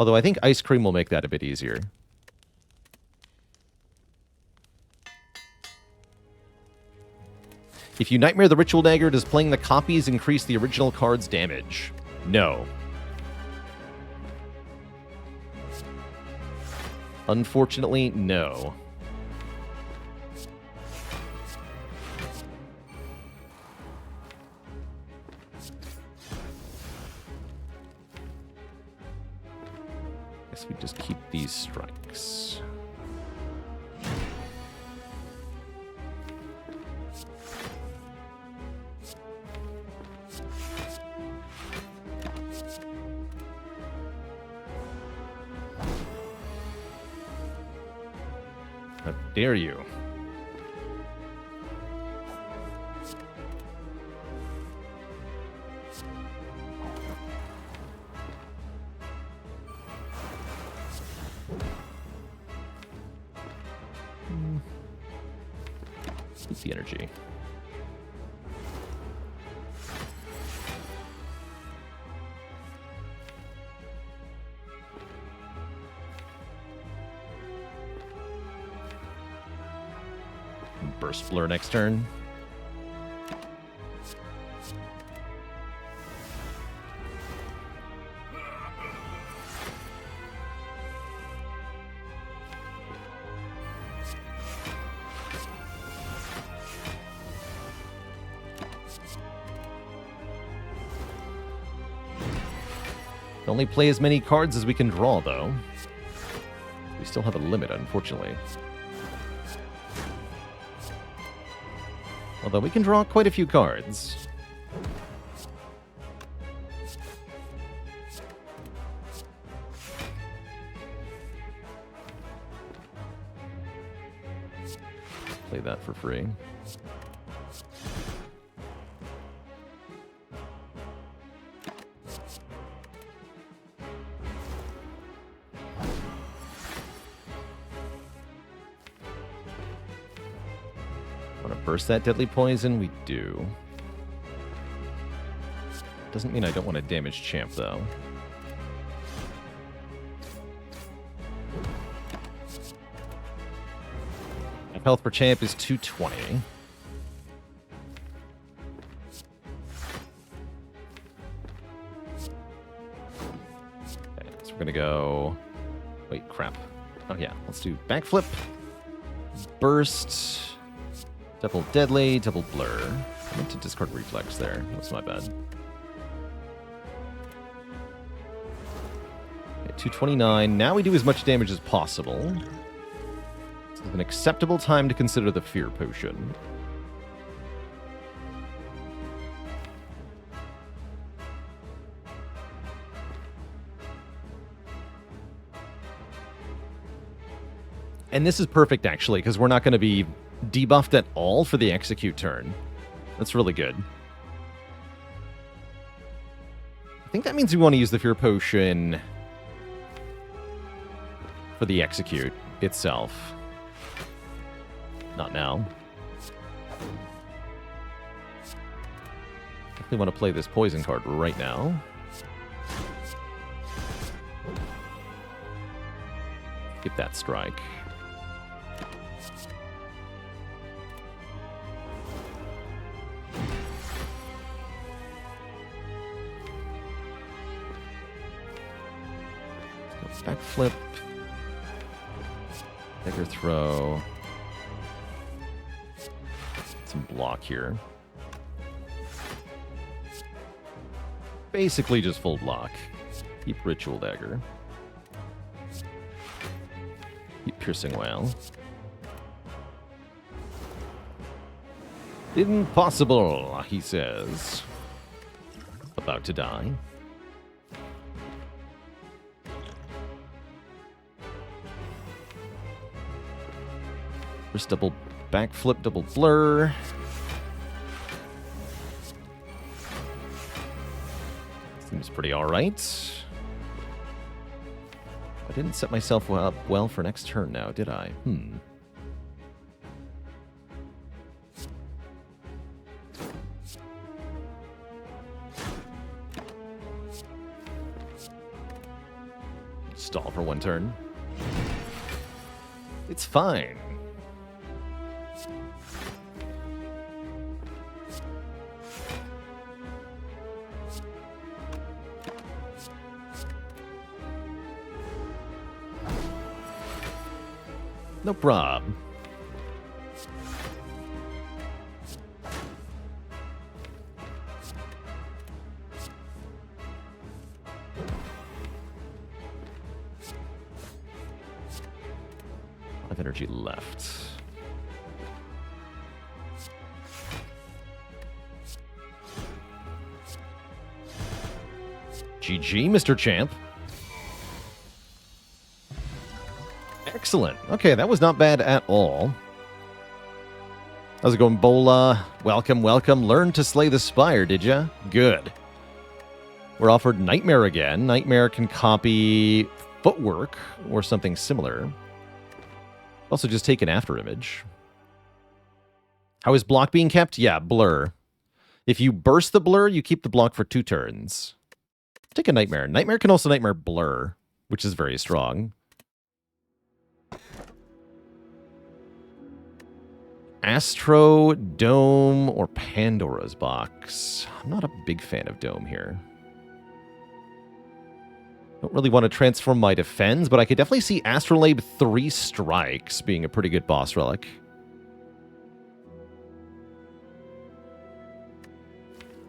Although I think Ice Cream will make that a bit easier. If you Nightmare the Ritual Dagger, does playing the copies increase the original card's damage? No. Unfortunately, no. Guess we just keep these strikes. How dare you? Keep the energy. Burst Blur next turn. Only play as many cards as we can draw, though. We still have a limit, unfortunately. Although we can draw quite a few cards. Play that for free. Burst that deadly poison? We do. Doesn't mean I don't want to damage champ, though. Health per champ is 220. Okay, so we're going to go... Wait, crap. Oh, yeah. Let's do backflip. Burst... Double Deadly, double Blur. I meant to discard Reflex there. That's my bad. Okay, 229. Now we do as much damage as possible. This is an acceptable time to consider the Fear Potion. And this is perfect, actually, because we're not going to be debuffed at all for the execute turn. That's really good. I think that means we want to use the Fear Potion for the execute itself. Not now. Definitely want to play this poison card right now. Get that strike. Backflip. Dagger throw. Some block here. Basically just full block. Keep Ritual Dagger. Keep Piercing Wail. Impossible, he says. About to die. First double backflip, double blur. Seems pretty alright. I didn't set myself up well for next turn now, did I? Stall for one turn. It's fine. No prob. energy left. GG, Mr. Champ. Excellent. Okay, that was not bad at all. How's it going, Bola? Welcome, welcome. Learn to slay the Spire, did ya? Good. We're offered Nightmare again. Nightmare can copy Footwork or something similar. Also just take an after image. How is block being kept? Yeah, blur. If you burst the blur, you keep the block for 2 turns. Take a Nightmare. Nightmare can also Nightmare blur, which is very strong. Astro, Dome, or Pandora's Box. I'm not a big fan of Dome here. Don't really want to transform my defense, but I could definitely see Astrolabe 3 Strikes being a pretty good boss relic.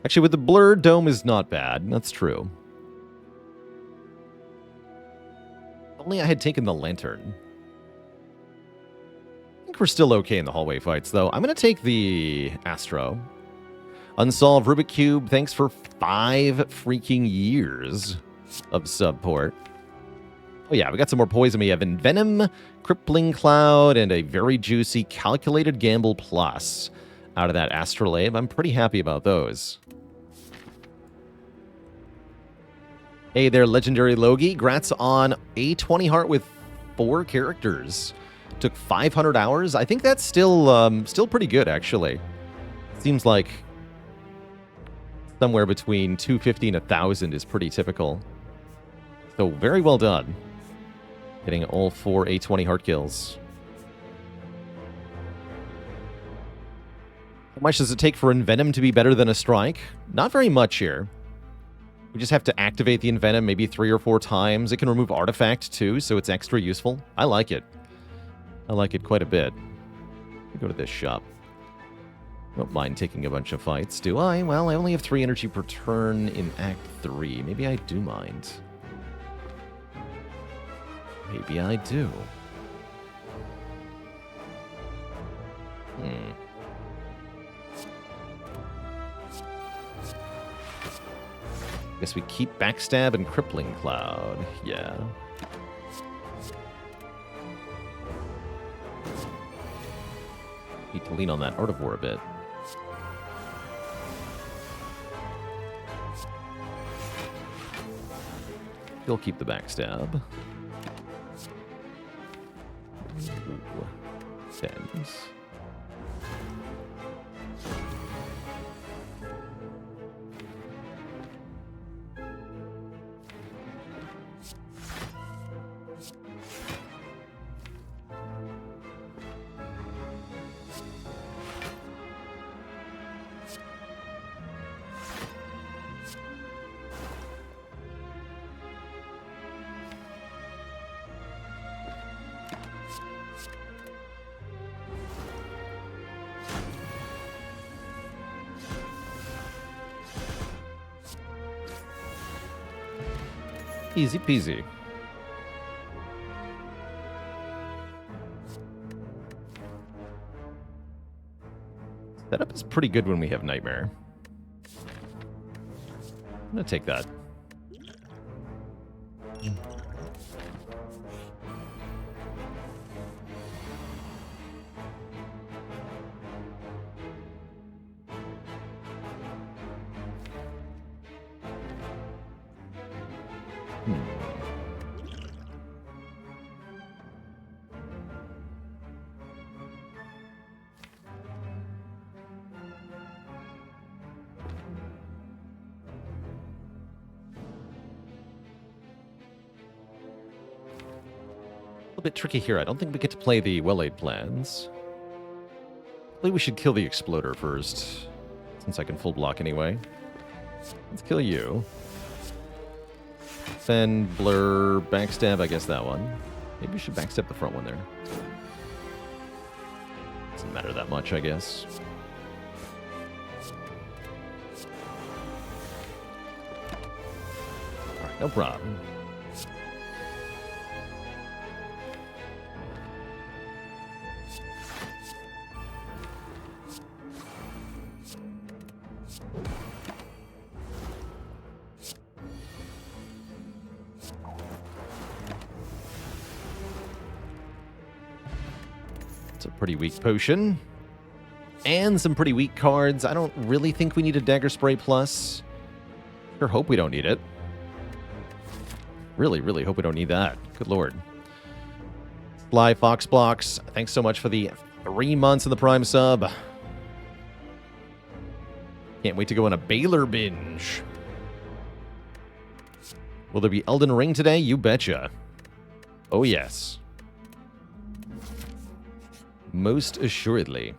Actually, with the blur, Dome is not bad. That's true. Only I had taken the Lantern. I think we're still okay in the hallway fights, though. I'm going to take the Astro. Unsolved Rubik Cube, thanks for 5 freaking years of support. Oh yeah, we got some more poison. We have Envenom, Crippling Cloud, and a very juicy Calculated Gamble Plus out of that Astrolabe. I'm pretty happy about those. Hey there, Legendary Logie. Grats on a 20 heart with 4 characters. Took 500 hours. I think that's still pretty good, actually. Seems like somewhere between 250 and 1,000 is pretty typical. So very well done. Getting all 4 A20 heart kills. How much does it take for Envenom to be better than a Strike? Not very much here. We just have to activate the Envenom maybe 3 or 4 times. It can remove Artifact too, so it's extra useful. I like it. I like it quite a bit. Let me go to this shop. Don't mind taking a bunch of fights, do I? Well, I only have 3 energy per turn in Act 3. Maybe I do mind. Maybe I do. Guess we keep Backstab and Crippling Cloud. Yeah. Need to lean on that Artivore a bit. Still keep the Backstab. Ooh. Sends. Easy peasy. Setup is pretty good when we have Nightmare. I'm gonna take that. Bit tricky here. I don't think we get to play the well-laid plans. Maybe we should kill the Exploder first, since I can full block anyway. Let's kill you. Then blur, backstab, I guess that one. Maybe we should backstab the front one there. Doesn't matter that much, I guess. Alright, no problem. It's a pretty weak potion. And some pretty weak cards. I don't really think we need a Dagger Spray Plus. Sure hope we don't need it. Really, really hope we don't need that. Good lord. Sly Fox Blocks, thanks so much for the 3 months in the Prime sub. Can't wait to go on a Baylor binge. Will there be Elden Ring today? You betcha. Oh, yes. Most assuredly.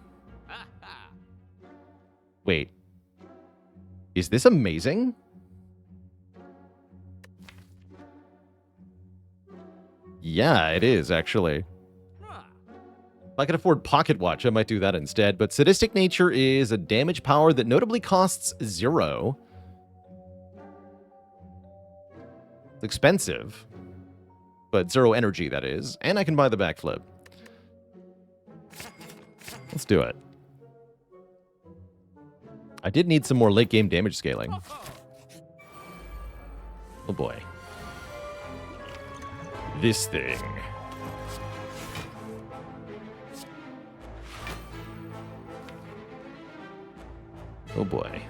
Wait. Is this amazing? Yeah, it is, actually. If I could afford Pocket Watch, I might do that instead. But Sadistic Nature is a damage power that notably costs 0. It's expensive. But 0 energy, that is. And I can buy the backflip. Let's do it. I did need some more late game damage scaling. Oh boy. This thing. Oh boy.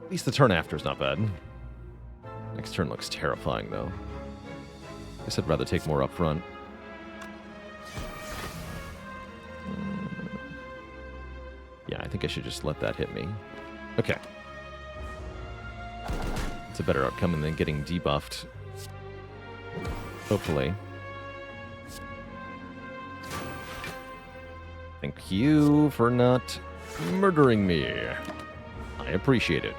At least the turn after is not bad. Next turn looks terrifying, though. Guess I'd rather take more up front. Yeah, I think I should just let that hit me. Okay. It's a better outcome than getting debuffed. Hopefully. Thank you for not murdering me. I appreciate it.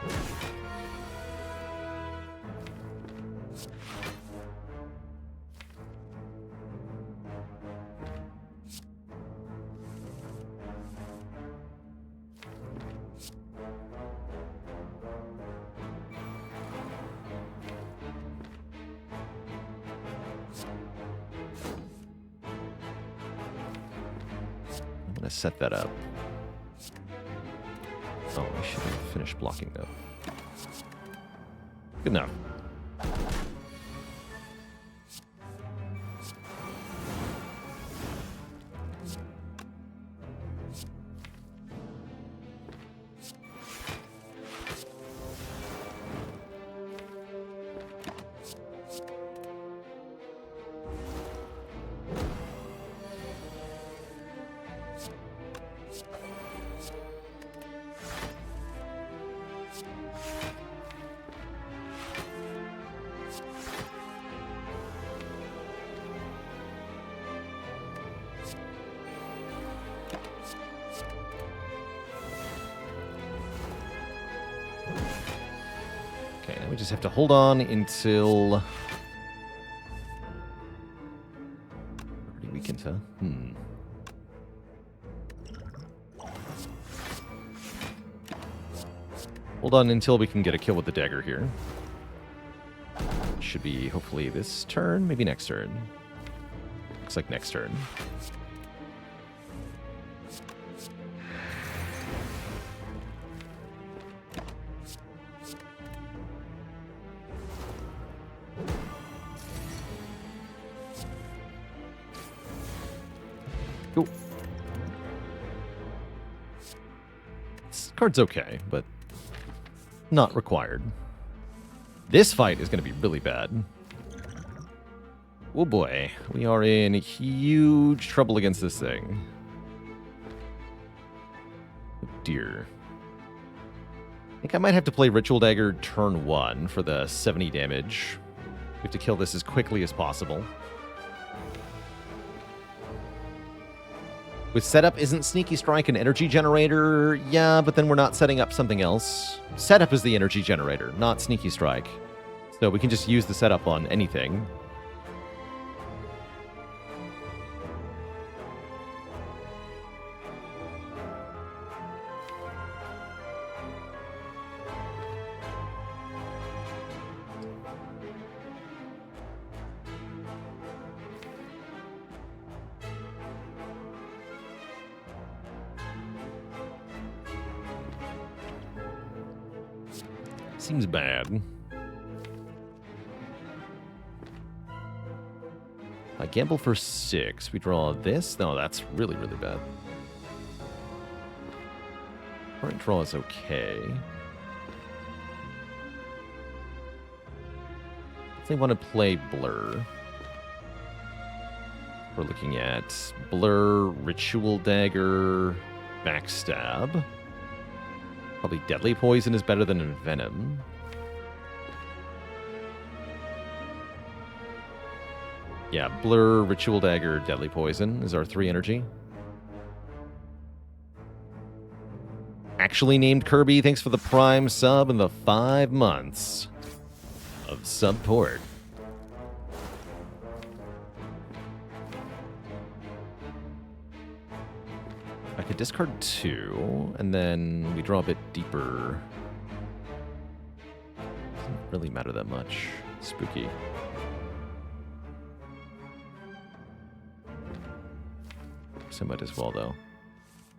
I'm going to set that up. Oh, I should have finished blocking, though. Good enough. Okay, now we just have to hold on until... Pretty weakened, huh? Hold on until we can get a kill with the dagger here. Should be, hopefully, this turn, maybe next turn. Looks like next turn. Cool. This card's okay, but not required. This fight is going to be really bad. Oh boy, we are in huge trouble against this thing. Oh dear. I think I might have to play Ritual Dagger turn 1 for the 70 damage. We have to kill this as quickly as possible. With setup, isn't Sneaky Strike an energy generator? Yeah, but then we're not setting up something else. Setup is the energy generator, not Sneaky Strike. So we can just use the setup on anything. Seems bad. I gamble for 6. We draw this. No, that's really, really bad. Current draw is okay. If they want to play Blur, we're looking at Blur, Ritual Dagger, Backstab. Probably Deadly Poison is better than Venom. Yeah, Blur, Ritual Dagger, Deadly Poison is our 3 energy. Actually named Kirby, thanks for the Prime sub and the 5 months of support. I could discard 2, and then we draw a bit deeper. Doesn't really matter that much. Spooky. So might as well, though.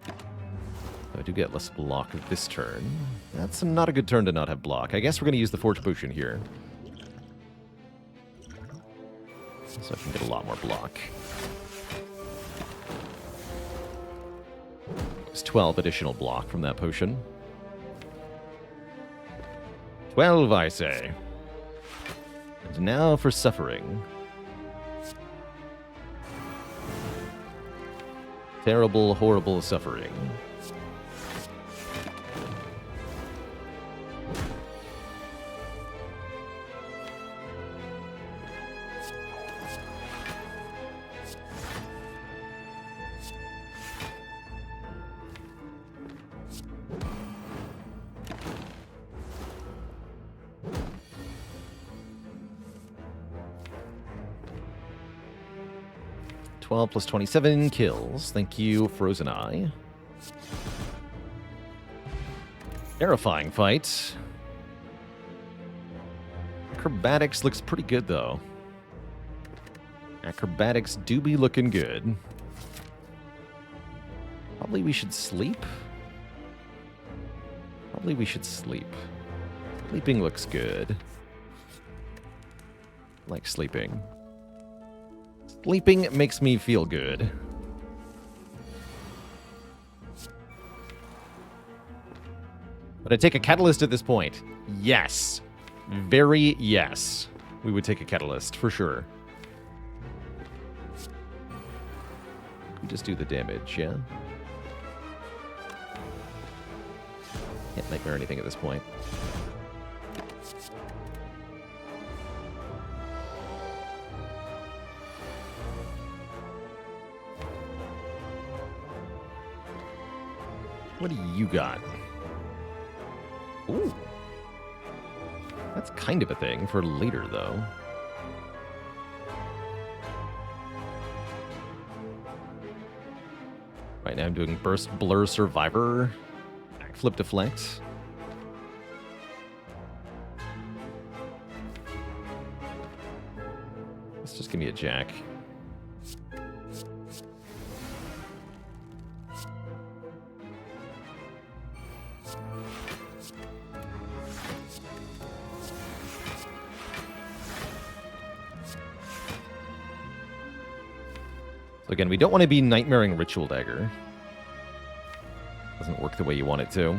I do get less block this turn. That's not a good turn to not have block. I guess we're going to use the Forge Potion here. So I can get a lot more block. It's 12 additional block from that potion. 12, I say. And now for Suffering. Terrible, horrible suffering. Plus 27 kills. Thank you, Frozen Eye. Terrifying fight. Acrobatics looks pretty good, though. Acrobatics do be looking good. Probably we should sleep. Probably we should sleep. Sleeping looks good. I like sleeping. Sleeping makes me feel good. Would I take a catalyst at this point? Yes. Very yes. We would take a catalyst, for sure. We just do the damage, yeah? Can't nightmare anything at this point. What do you got? Ooh. That's kind of a thing for later, though. Right now I'm doing Burst, Blur, Survivor, Backflip, Deflect. Let's just give me a Jack. Again, we don't want to be nightmaring Ritual Dagger. Doesn't work the way you want it to.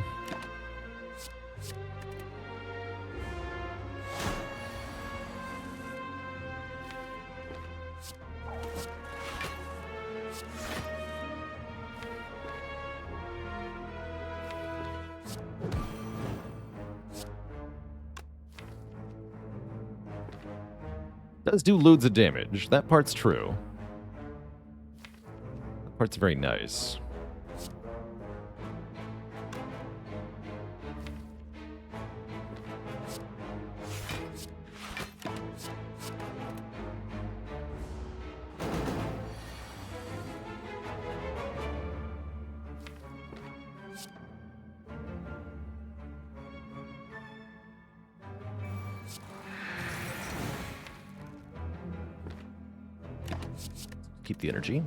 Does do loads of damage. That part's true. Part's very nice. Keep the energy.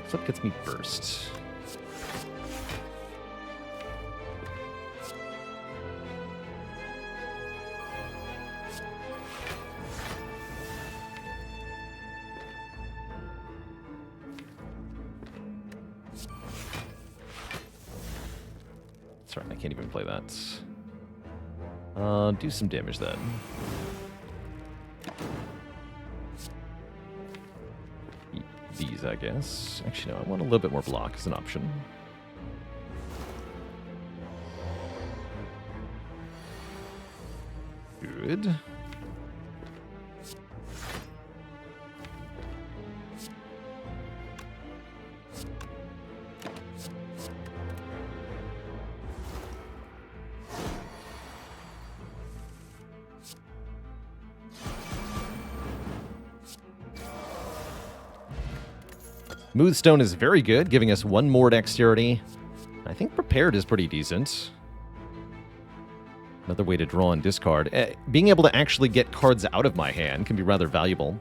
Flip gets me first. That's right, I can't even play that. Do some damage then. These, I guess. Actually, no, I want a little bit more block as an option. Good. Smoothstone is very good, giving us 1 more dexterity. I think Prepared is pretty decent. Another way to draw and discard. Being able to actually get cards out of my hand can be rather valuable.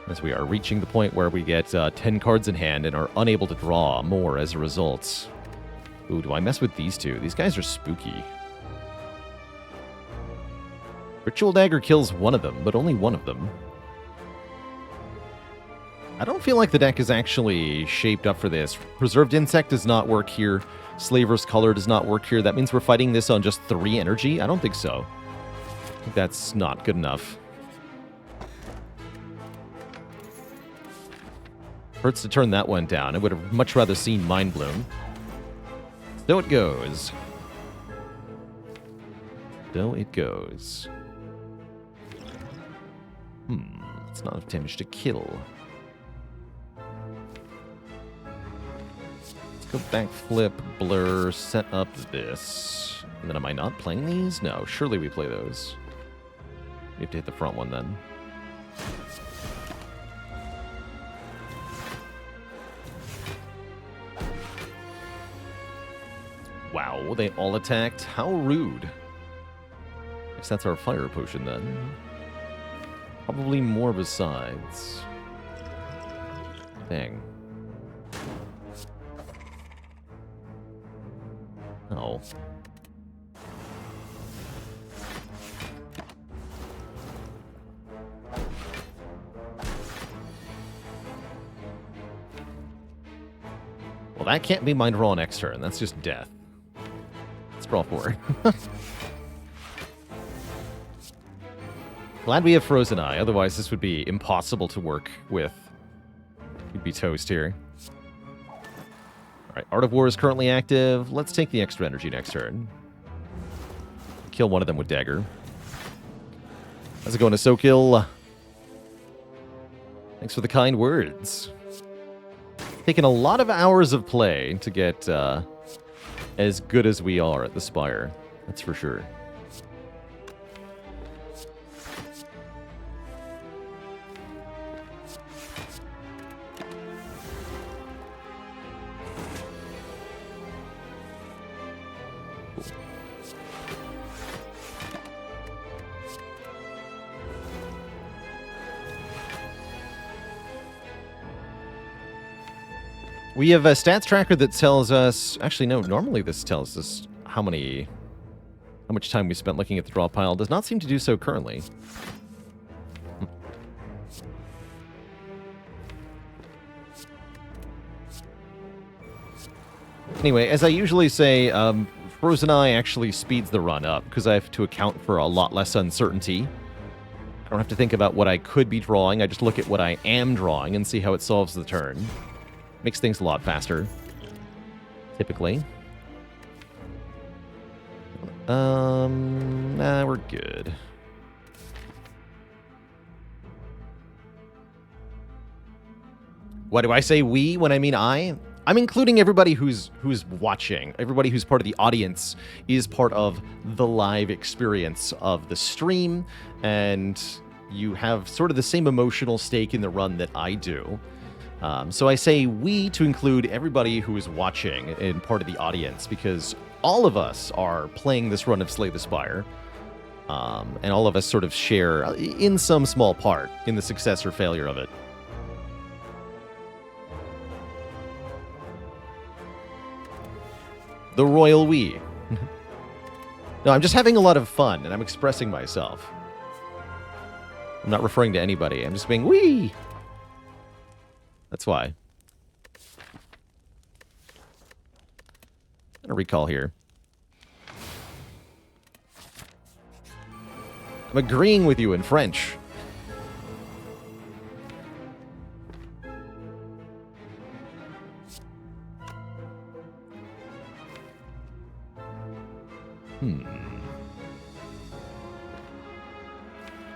As we are reaching the point where we get 10 cards in hand and are unable to draw more as a result. Ooh, do I mess with these two? These guys are spooky. Ritual Dagger kills one of them, but only one of them. I don't feel like the deck is actually shaped up for this. Preserved Insect does not work here. Slaver's Color does not work here. That means we're fighting this on just 3 energy? I don't think so. I think that's not good enough. Hurts to turn that one down. I would have much rather seen Mind Bloom. So it goes. So it goes. It's not enough damage to kill. Go back, flip, blur, set up this. And then am I not playing these? No, surely we play those. We have to hit the front one then. Wow, they all attacked? How rude. I guess that's our fire potion then. Probably more besides. Dang. Oh. Well, that can't be my draw next turn. That's just death. Let's draw 4. Glad we have Frozen Eye. Otherwise, this would be impossible to work with. We'd be toast here. Alright, Art of War is currently active. Let's take the extra energy next turn. Kill one of them with Dagger. How's it going to Sokill? Thanks for the kind words. Taken a lot of hours of play to get as good as we are at the Spire. That's for sure. We have a stats tracker that tells us... Actually, no, normally this tells us how much time we spent looking at the draw pile. Does not seem to do so currently. Anyway, as I usually say, Frozen Eye actually speeds the run up because I have to account for a lot less uncertainty. I don't have to think about what I could be drawing. I just look at what I am drawing and see how it solves the turn. Makes things a lot faster, typically. Nah, we're good. What do I say we when I mean I? I'm including everybody who's watching. Everybody who's part of the audience is part of the live experience of the stream, and you have sort of the same emotional stake in the run that I do. So I say we to include everybody who is watching and part of the audience, because all of us are playing this run of Slay the Spire, and all of us sort of share in some small part in the success or failure of it. The royal we. No, I'm just having a lot of fun, and I'm expressing myself. I'm not referring to anybody. I'm just being wee. That's why. I'm gonna recall here. I'm agreeing with you in French.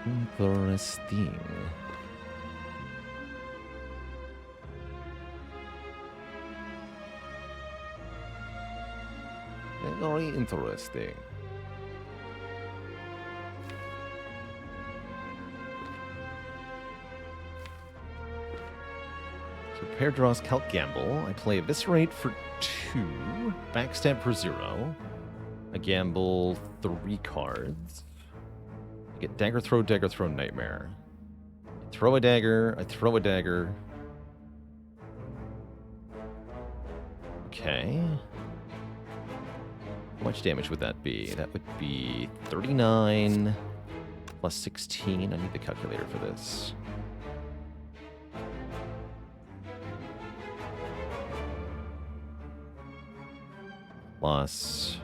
Interesting. Very interesting. So pair draws Calc Gamble. I play Eviscerate for 2. Backstab for 0. I gamble 3 cards. I get Dagger Throw, Nightmare. I throw a dagger, I throw a dagger. Okay. How much damage would that be? That would be 39 plus 16. I need the calculator for this. Plus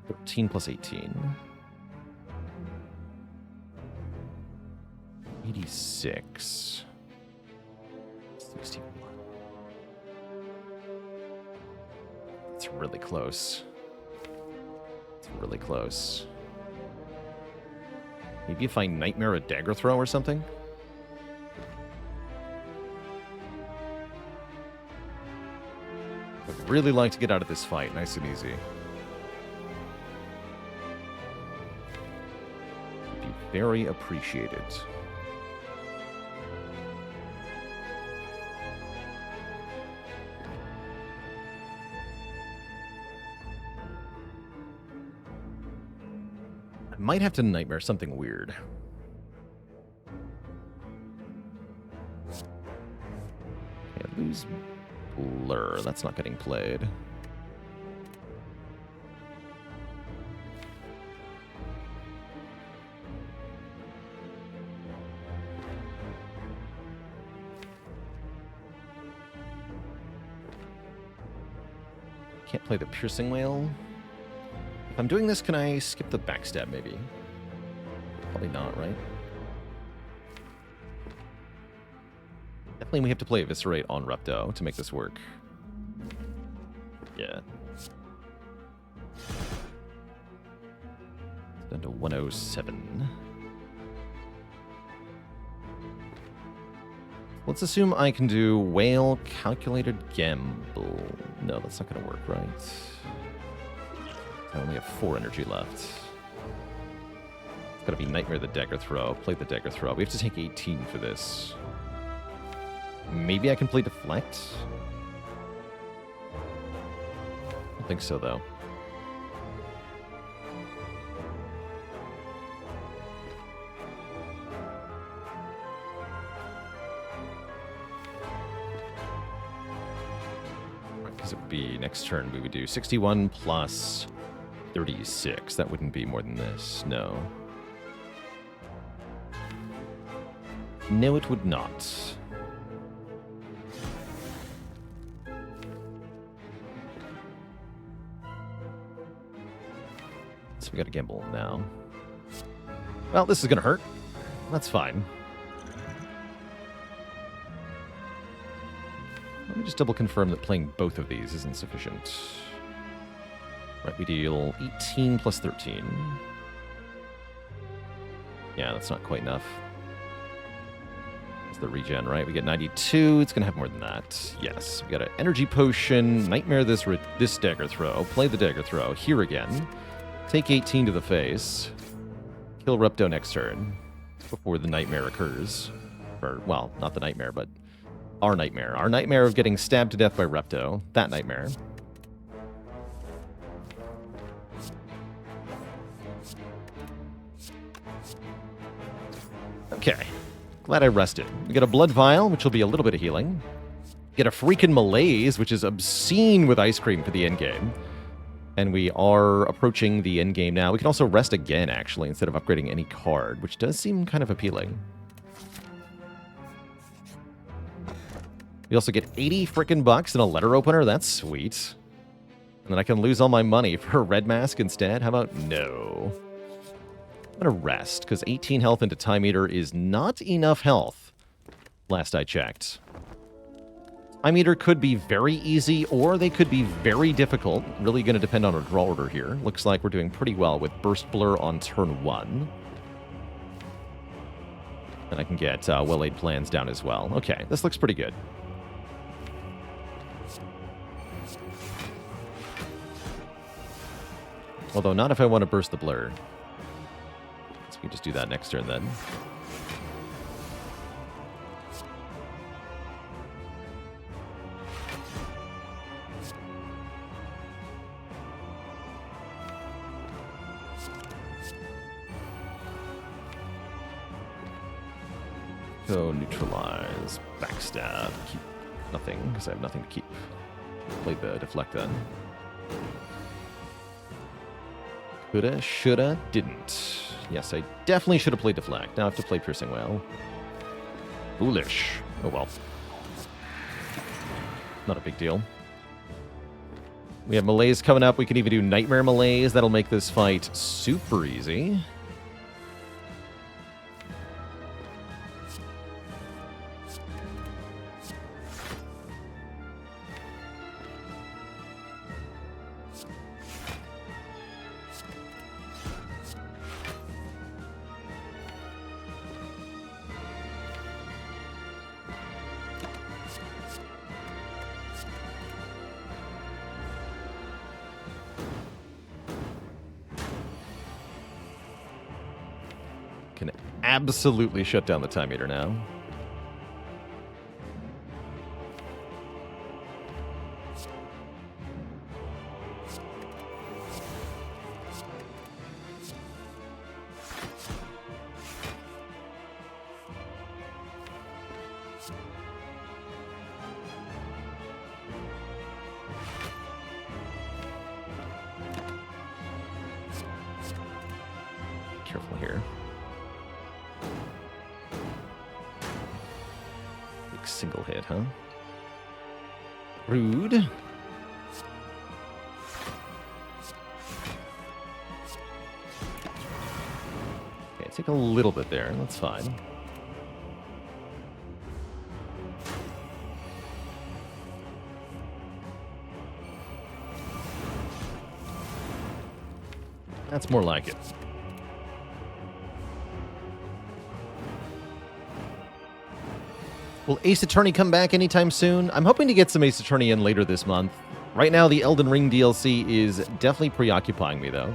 13 plus 18. 86. 61. It's really close. It's really close. Maybe if I Nightmare a Dagger Throw or something? I'd really like to get out of this fight, nice and easy. Would be very appreciated. I might have to Nightmare something weird. Can't lose Blur. That's not getting played. Can't play the Piercing Whale. If I'm doing this, can I skip the backstab, maybe? Probably not, right? Definitely we have to play Eviscerate on Rupto to make this work. Yeah. It's down to 107. Let's assume I can do Whale Calculated Gamble. No, that's not going to work, right? I only have 4 energy left. It's got to be Nightmare the Dagger Throw. Play the Dagger Throw. We have to take 18 for this. Maybe I can play Deflect? I don't think so, though. Because it would be next turn we would do 61 plus 36. That wouldn't be more than this. No. No, it would not. So we got to gamble now. Well, this is going to hurt. That's fine. Let me just double confirm that playing both of these isn't sufficient. Right, we deal 18 plus 13. Yeah, that's not quite enough. It's the regen, right? We get 92. It's going to have more than that. Yes. We got an energy potion. Nightmare this dagger throw. Play the dagger throw. Here again. Take 18 to the face. Kill Rupto next turn. Before the nightmare occurs. Or, well, not the nightmare, but our nightmare. Our nightmare of getting stabbed to death by Rupto. That nightmare. Okay. Glad I rested. We get a blood vial, which will be a little bit of healing. Get a freaking malaise, which is obscene with ice cream for the end game. And we are approaching the end game now. We can also rest again, actually, instead of upgrading any card, which does seem kind of appealing. We also get 80 frickin' bucks and a letter opener. That's sweet. And then I can lose all my money for a red mask instead. How about no? I'm gonna rest, because 18 health into Time Meter is not enough health, last I checked. Time Meter could be very easy, or they could be very difficult. Really going to depend on our draw order here. Looks like we're doing pretty well with Burst Blur on turn 1. And I can get Well-Laid Plans down as well. Okay, this looks pretty good. Although not if I want to burst the blur. So we can just do that next turn then. Go neutralize, backstab, keep nothing, because I have nothing to keep. Play the deflect then. Coulda, shoulda, didn't. Yes, I definitely should have played deflect. Now I have to play piercing well. Foolish. Oh well. Not a big deal. We have Malaise coming up. We can even do Nightmare Malaise. That'll make this fight super easy. Can absolutely shut down the Time Meter now. Careful here. Single hit, huh? Rude. Okay, take a little bit there. That's fine. That's more like it. Will Ace Attorney come back anytime soon? I'm hoping to get some Ace Attorney in later this month. Right now, the Elden Ring DLC is definitely preoccupying me, though.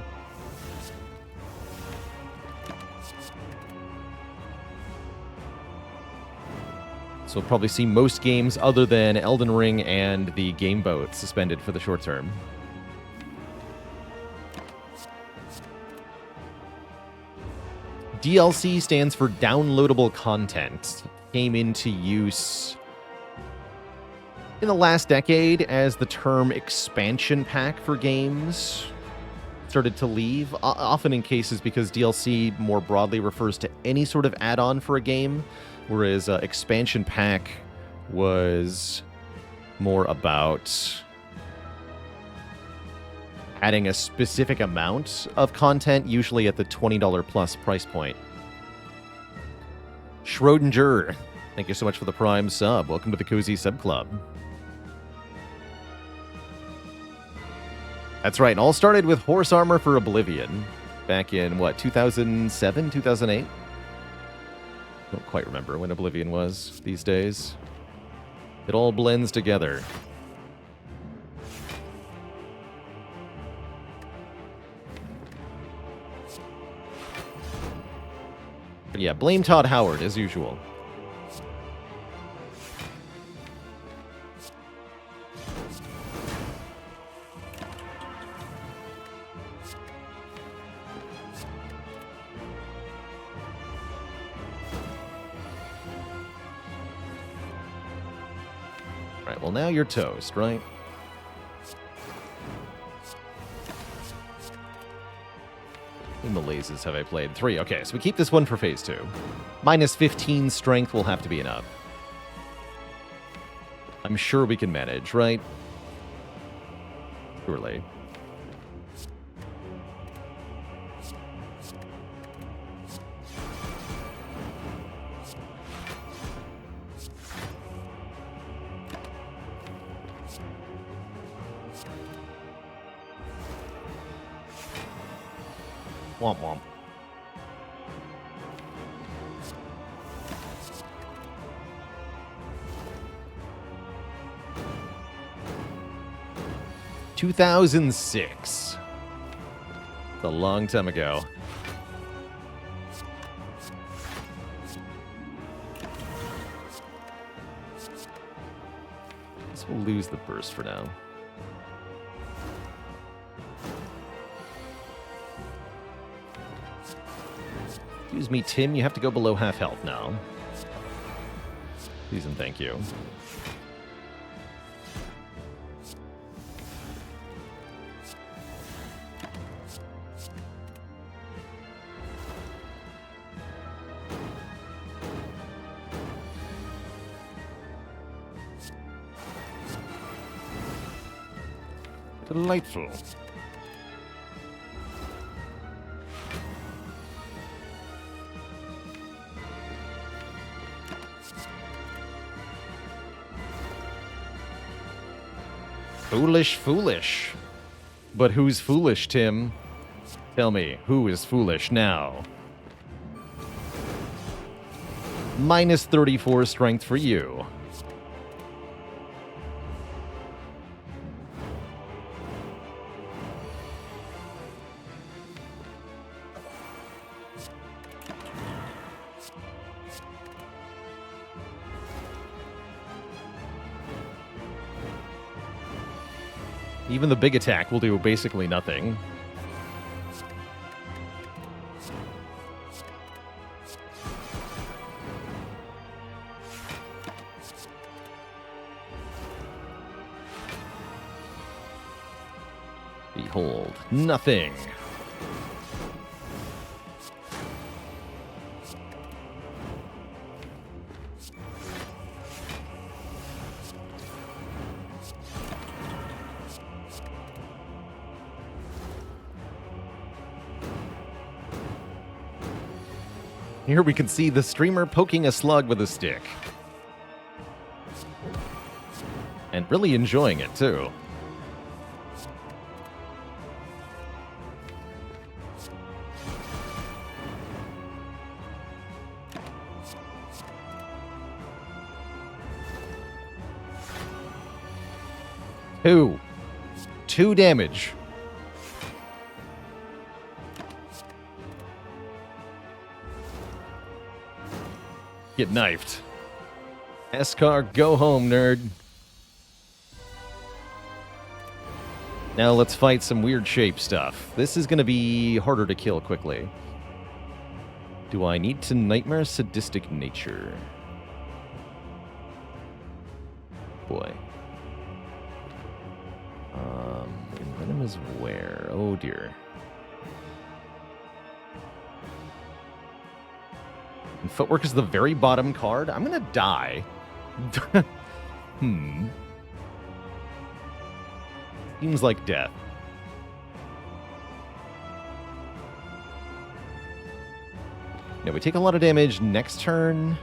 So we'll probably see most games other than Elden Ring and the Game Boat suspended for the short term. DLC stands for downloadable content. Came into use in the last decade as the term expansion pack for games started to leave, often in cases because DLC more broadly refers to any sort of add-on for a game, whereas expansion pack was more about adding a specific amount of content, usually at the $20 plus price point. Schrodinger, thank you so much for the Prime sub. Welcome to the Cozy Sub Club. That's right, it all started with Horse Armor for Oblivion back in, what, 2007, 2008? Don't quite remember when Oblivion was these days. It all blends together. But yeah, blame Todd Howard, as usual. Right, well, now you're toast, right? How many Malaises have I played? 3. Okay, so we keep this one for phase 2. Minus 15 strength will have to be enough. I'm sure we can manage, right? Surely. Womp womp. "2006. A long time ago. Guess we'll lose the burst for now. Excuse me, Tim, you have to go below half health now. Please and thank you. Delightful. Foolish, foolish. But who's foolish, Tim? Tell me, who is foolish now? Minus 34 strength for you. Even the big attack will do basically nothing. Behold, nothing. Here we can see the streamer poking a slug with a stick. And really enjoying it, too. Two damage. Get knifed. Eskar, go home, nerd. Now let's fight some weird shape stuff. This is going to be harder to kill quickly. Do I need to nightmare sadistic nature? Boy. Venom is where? Oh dear. And footwork is the very bottom card. I'm gonna die. Seems like death. Yeah, we take a lot of damage next turn.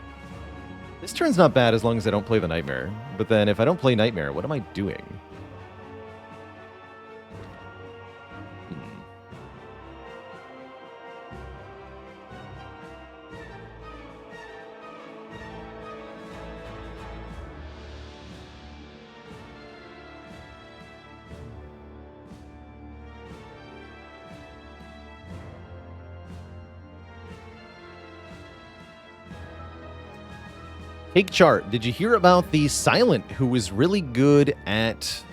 This turn's not bad as long as I don't play the Nightmare. But then if I don't play Nightmare, what am I doing? Cake chart. Did you hear about the Silent who was really good at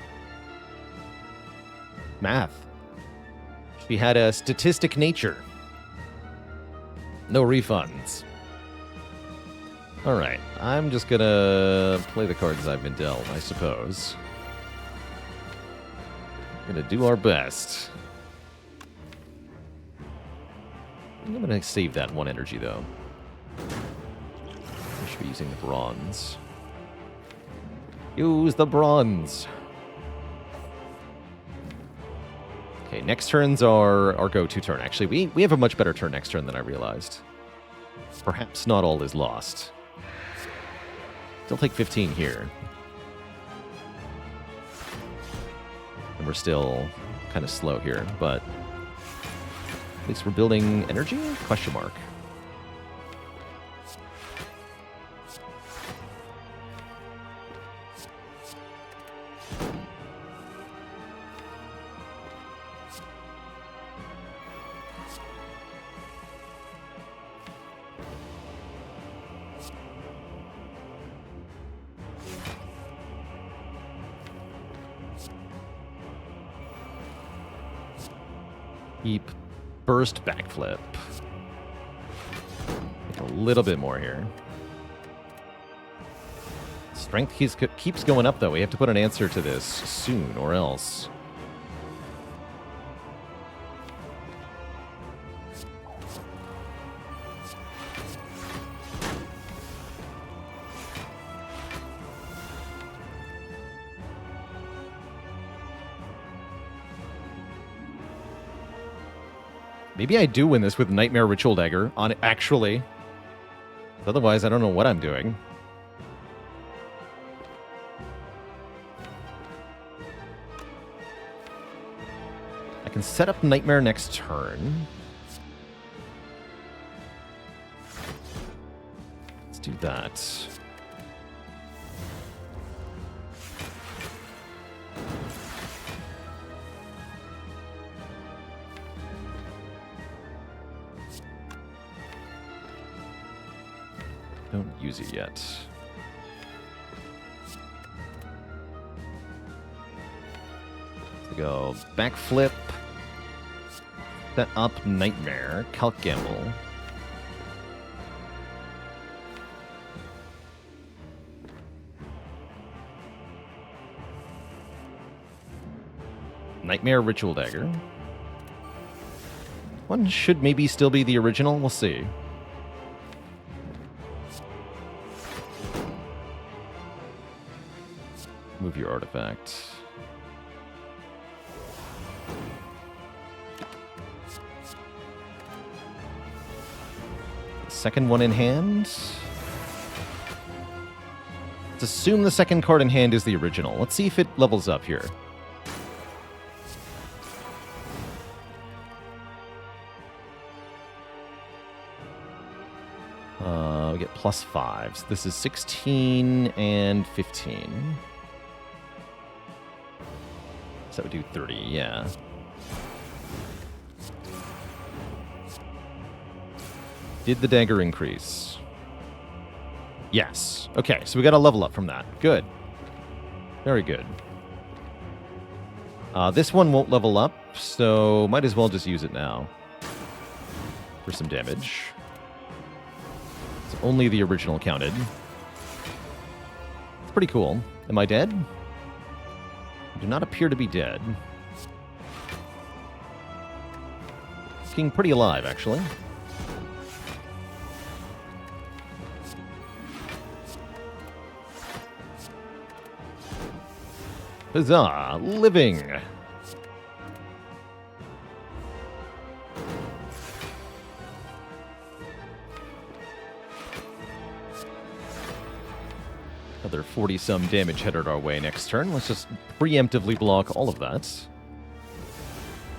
math? She had a statistic nature. No refunds. Alright, I'm just gonna play the cards I've been dealt, I suppose. Gonna do our best. I'm gonna save that 1 energy, though. I should be using the bronze. Use the bronze! Okay, next turn's our go-to turn. Actually, we have a much better turn next turn than I realized. Perhaps not all is lost. Still take 15 here. And we're still kind of slow here, but at least we're building energy? Question mark. Keep burst backflip. Make a little bit more here. Strength keeps going up, though. We have to put an answer to this soon, or else. Maybe I do win this with Nightmare Ritual Dagger on it, actually. Otherwise, I don't know what I'm doing. I can set up Nightmare next turn. Let's do that. Don't use it yet. So go backflip. Set up Nightmare. Calc Gamble. Nightmare Ritual Dagger. One should maybe still be the original. We'll see. Move your artifact. Second one in hand. Let's assume the second card in hand is the original. Let's see if it levels up here. We get +5. So this is 16 and 15. So that would do 30, yeah. Did the dagger increase? Yes. Okay, so we got a level up from that. Good. Very good. This one won't level up, so might as well just use it now for some damage. So only the original counted. It's pretty cool. Am I dead? I do not appear to be dead. Looking pretty alive, actually. Huzzah! Living! Another 40-some damage headed our way next turn. Let's just preemptively block all of that.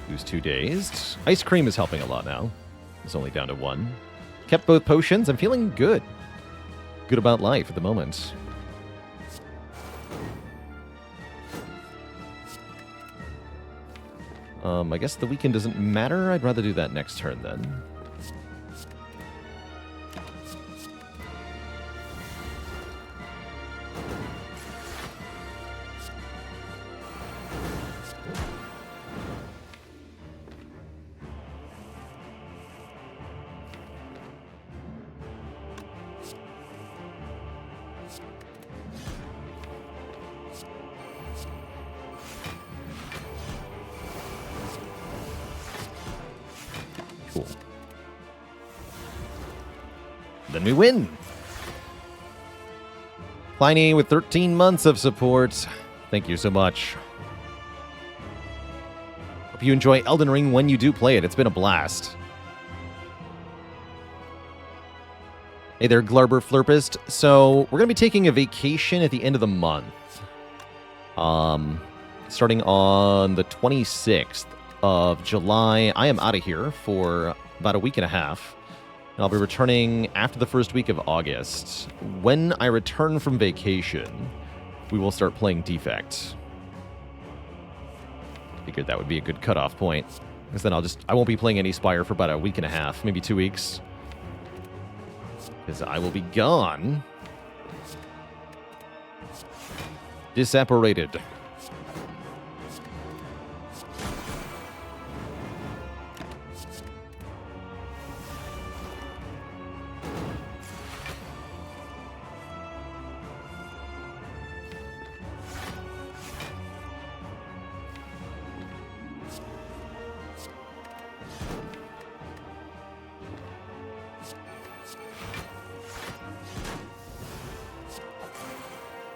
Use 2 dazed. Ice Cream is helping a lot now. It's only down to 1. Kept both potions. I'm feeling good. Good about life at the moment. I guess the weekend doesn't matter. I'd rather do that next turn then. Then we win. Pliny with 13 months of support. Thank you so much. Hope you enjoy Elden Ring when you do play it. It's been a blast. Hey there, Glarber Flurpist. So, we're going to be taking a vacation at the end of the month. Starting on the 26th of July. I am out of here for about a week and a half. And I'll be returning after the first week of August. When I return from vacation, we will start playing Defect. Figured that would be a good cutoff point. Because then I won't be playing any Spire for about a week and a half, maybe 2 weeks. Because I will be gone. Disapparated.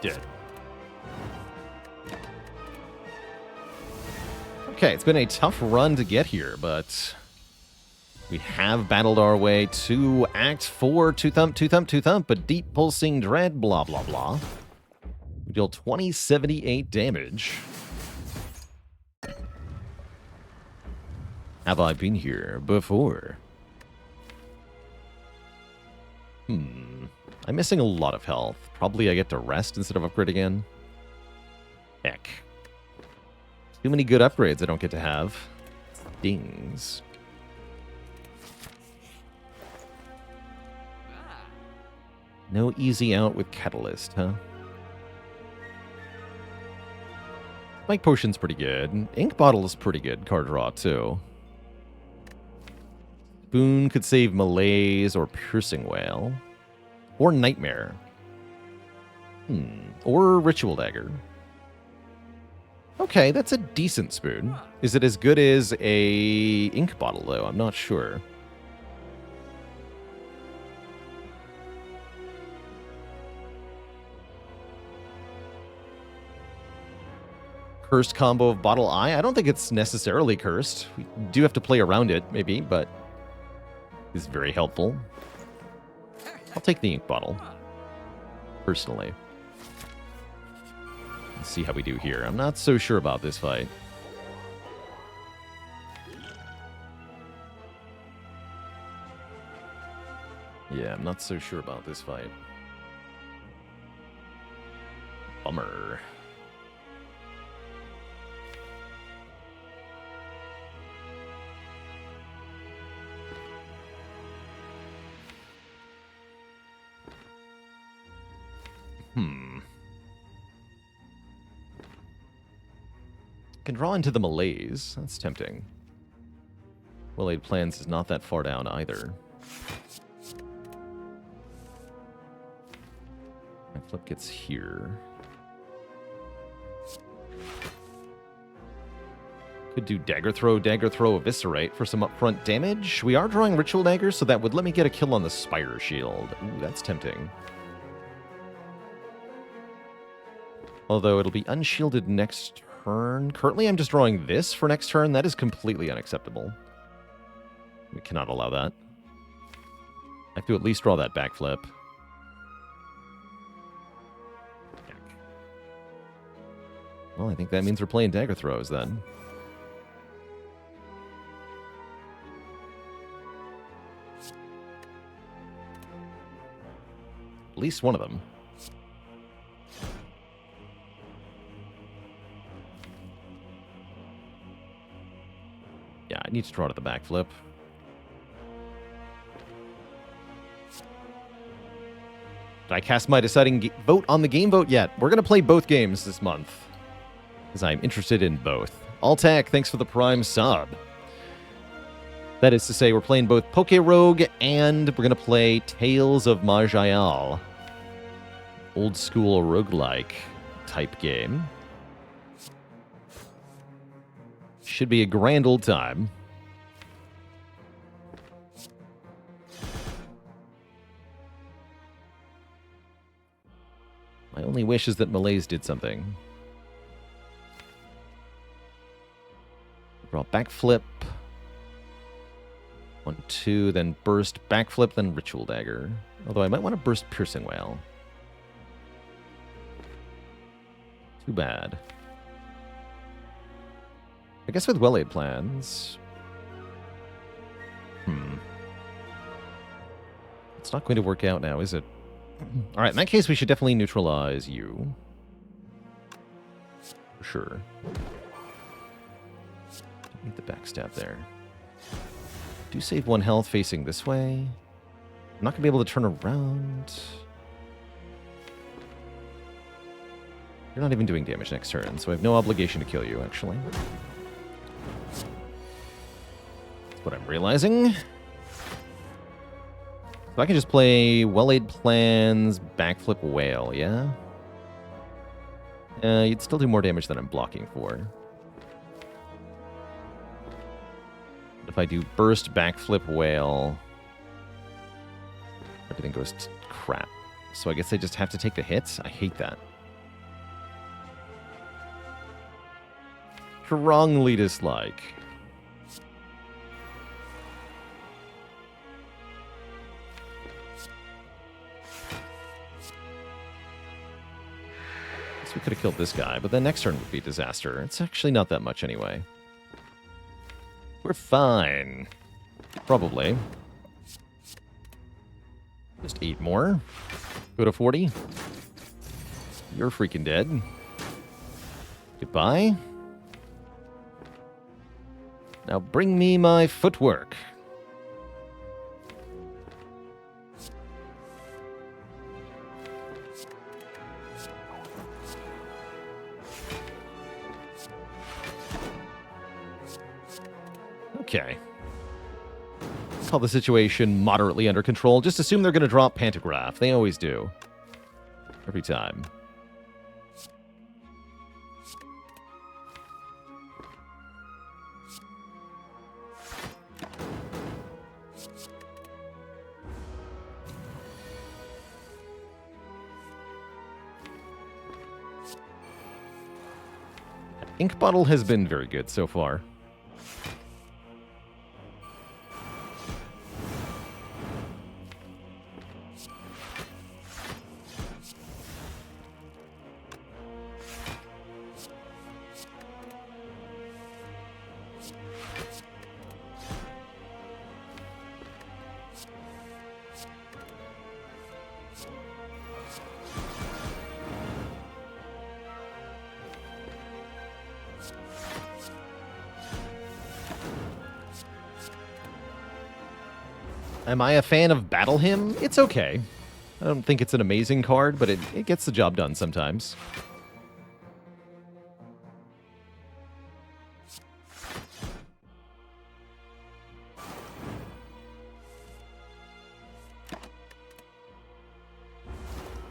Dead. Okay, it's been a tough run to get here, but we have battled our way to Act 4, 2 thump, 2 thump, 2 thump, a deep pulsing dread, blah, blah, blah. We deal 2078 damage. Have I been here before? I'm missing a lot of health. Probably I get to rest instead of upgrade again. Heck. Too many good upgrades I don't get to have. Stings. No easy out with Catalyst, huh? Spike Potion's pretty good. Ink Bottle is pretty good card draw, too. Boon could save Malaise or Piercing Wail. Or Nightmare. Or Ritual Dagger. Okay, that's a decent spoon. Is it as good as a ink bottle, though? I'm not sure. Cursed combo of Bottle Eye? I don't think it's necessarily cursed. We do have to play around it, maybe, but it's very helpful. I'll take the ink bottle, personally. Let's see how we do here. I'm not so sure about this fight. Yeah, I'm not so sure about this fight. Bummer. Can draw into the Malaise. That's tempting. Well-Laid Plans is not that far down either. My flip gets here. Could do Dagger Throw, Eviscerate for some upfront damage. We are drawing Ritual Dagger, so that would let me get a kill on the Spire Shield. Ooh, that's tempting. Although it'll be unshielded next turn. Currently, I'm just drawing this for next turn. That is completely unacceptable. We cannot allow that. I have to at least draw that backflip. Well, I think that means we're playing Dagger Throws then. At least one of them. Yeah, I need to draw to the backflip. Did I cast my deciding vote on the game vote yet? We're going to play both games this month, because I'm interested in both. Altac, thanks for the Prime sub. That is to say, we're playing both Poke Rogue and we're going to play Tales of Maj'Eyal. Old school roguelike type game. Should be a grand old time. wish is that Malaise did something. Draw backflip. 1, 2, then burst backflip, then ritual dagger. Although I might want to burst piercing wail. Too bad. I guess with well-laid plans. It's not going to work out now, is it? Alright, in that case, we should definitely neutralize you. For sure. Don't need the backstab there. Do save 1 health facing this way. I'm not going to be able to turn around. You're not even doing damage next turn, so I have no obligation to kill you, actually. That's what I'm realizing. So I can just play well-laid plans, backflip whale, yeah? You'd still do more damage than I'm blocking for. If I do burst, backflip, whale, everything goes to crap. So I guess I just have to take the hits? I hate that. Strongly dislike. Guess we could have killed this guy, but then next turn would be disaster. It's actually not that much anyway. We're fine. Probably. Just 8 more. Go to 40. You're freaking dead. Goodbye. Now bring me my footwork. Okay. Let's call the situation moderately under control. Just assume they're going to drop Pantograph. They always do. Every time. Ink Bottle has been very good so far. Am I a fan of Battle Hymn? It's okay. I don't think it's an amazing card, but it gets the job done sometimes.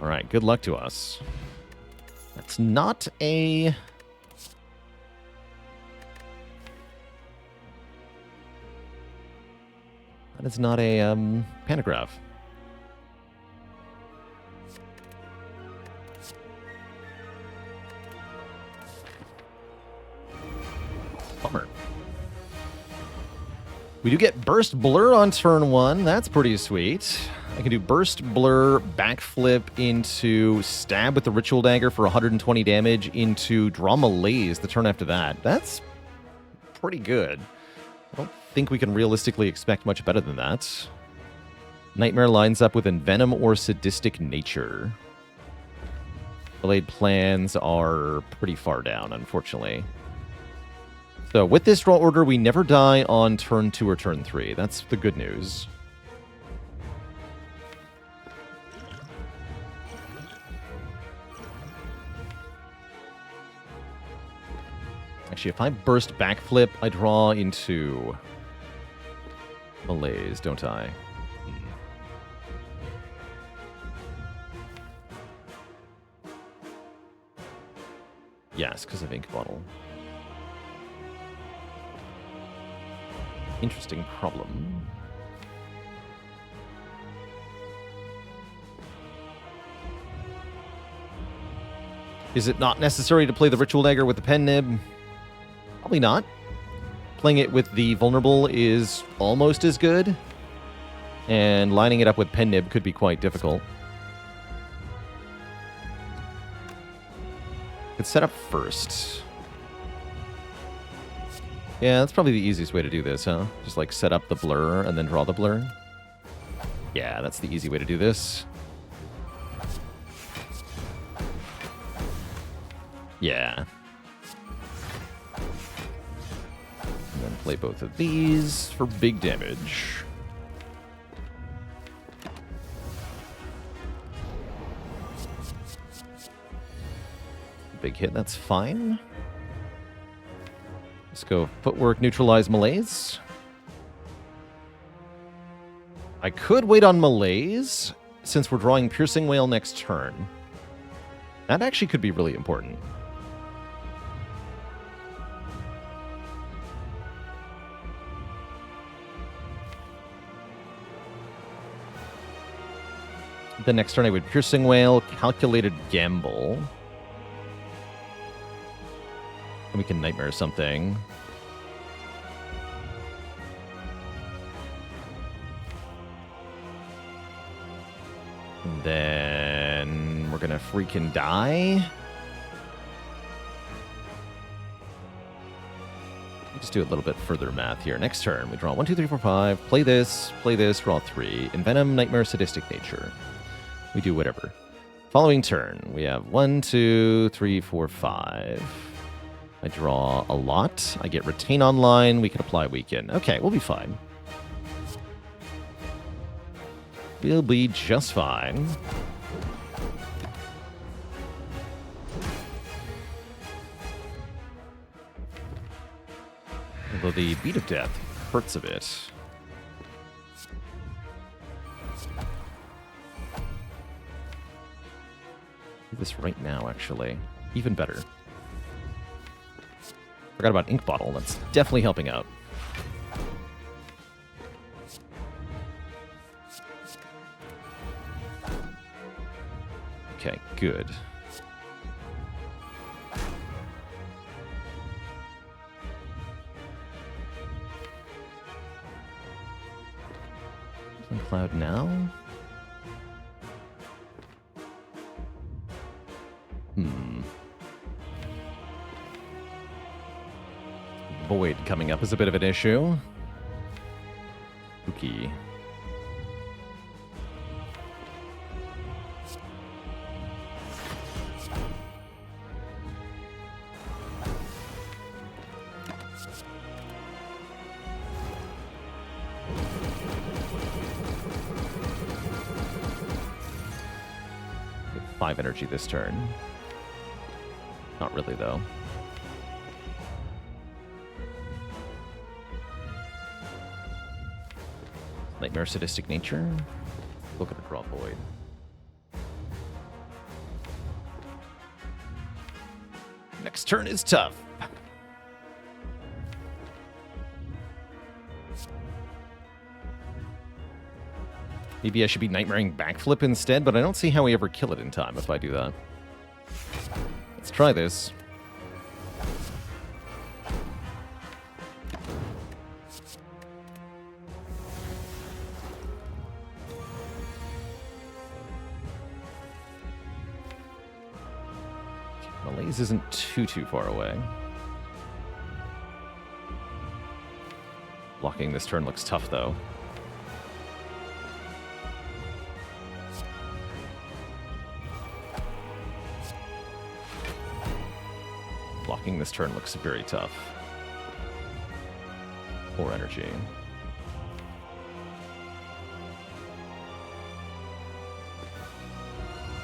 All right, good luck to us. That's not a... That is not a pantograph. Bummer. We do get Burst Blur on turn 1. That's pretty sweet. I can do Burst Blur, backflip into Stab with the Ritual Dagger for 120 damage into Draw Malaise the turn after that. That's pretty good. I don't think we can realistically expect much better than that. Nightmare lines up with Envenom or Sadistic Nature. Delayed plans are pretty far down, unfortunately. So with this draw order, we never die on turn 2 or turn 3. That's the good news. Actually, if I burst backflip, I draw into Malaise, don't I? Yes, because of Ink Bottle. Interesting problem. Is it not necessary to play the Ritual Dagger with the Pen Nib? Probably not. Playing it with the Vulnerable is almost as good. And lining it up with Pen Nib could be quite difficult. Let's set up first. Yeah, that's probably the easiest way to do this, huh? Just like set up the blur and then draw the blur. Yeah, that's the easy way to do this. Yeah. And then play both of these for big damage. Big hit, that's fine. Let's go footwork, neutralize malaise. I could wait on malaise since we're drawing Piercing Wail next turn. That actually could be really important. The next turn I would Piercing Wail, Calculated Gamble. And we can Nightmare something. And then we're gonna freaking die. Just do a little bit further math here. Next turn, we draw 1, 2, 3, 4, 5. Play this, draw 3. Envenom, Nightmare, Sadistic Nature. We do whatever. Following turn, we have 1, 2, 3, 4, 5. I draw a lot. I get Retain Online. We can apply Weaken. Okay, we'll be fine. We'll be just fine. Although the Beat of Death hurts a bit. Do this right now, actually. Even better. Forgot about Ink Bottle. That's definitely helping out. Okay, good. Cloud now? Void coming up is a bit of an issue. Spooky. Get 5 energy this turn. Not really, though. Nightmare, Sadistic Nature. Look at the draw Void. Next turn is tough. Maybe I should be Nightmaring Backflip instead, but I don't see how we ever kill it in time if I do that. Let's try this. Malaise isn't too far away. Blocking this turn looks tough, though. Blocking this turn looks very tough. 4 energy.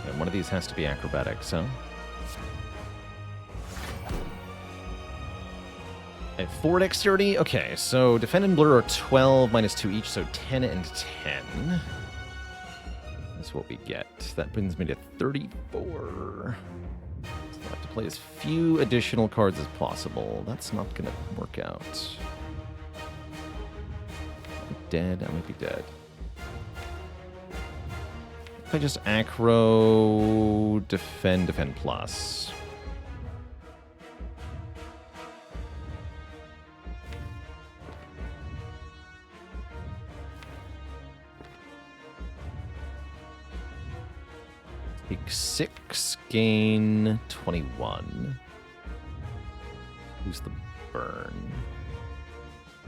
And one of these has to be acrobatics, huh? I have 4 dexterity. Okay, so defend and blur are 12 minus 2 each, so 10 and 10. That's what we get. That brings me to 34. So I have to play as few additional cards as possible. That's not going to work out. I'm dead. I might be dead. If I just acro, defend plus. Take 6, gain 21. Who's the burn?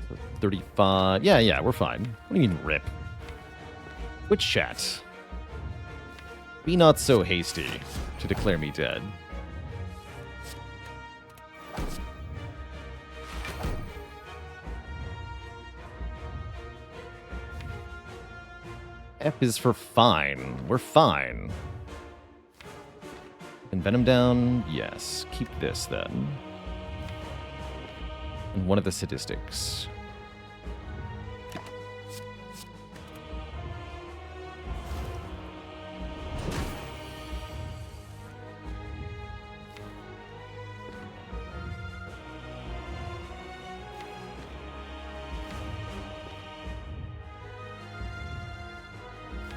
So 35. Yeah, we're fine. What do you mean, rip? Which chat? Be not so hasty to declare me dead. F is for fine. We're fine. And Venom down? Yes. Keep this, then. And one of the statistics.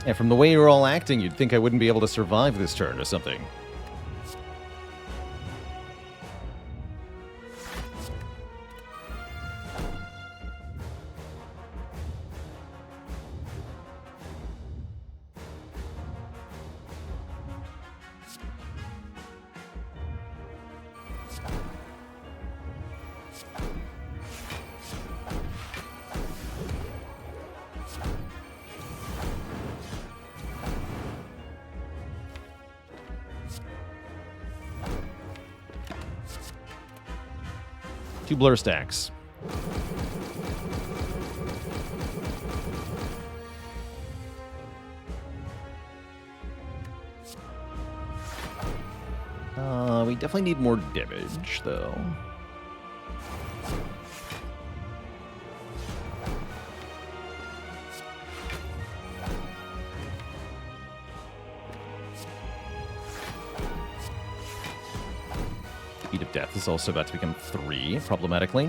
Yeah, from the way you're all acting, you'd think I wouldn't be able to survive this turn or something. Two blur stacks. We definitely need more damage, though. Speed of Death is also about to become 3, problematically.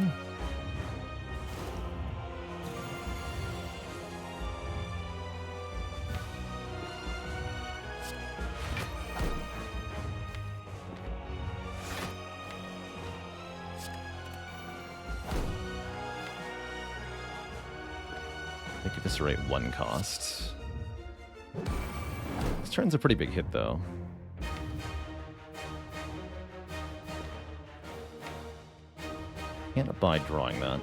Make Eviscerate 1 cost. This turn's a pretty big hit, though. Can't abide drawing that.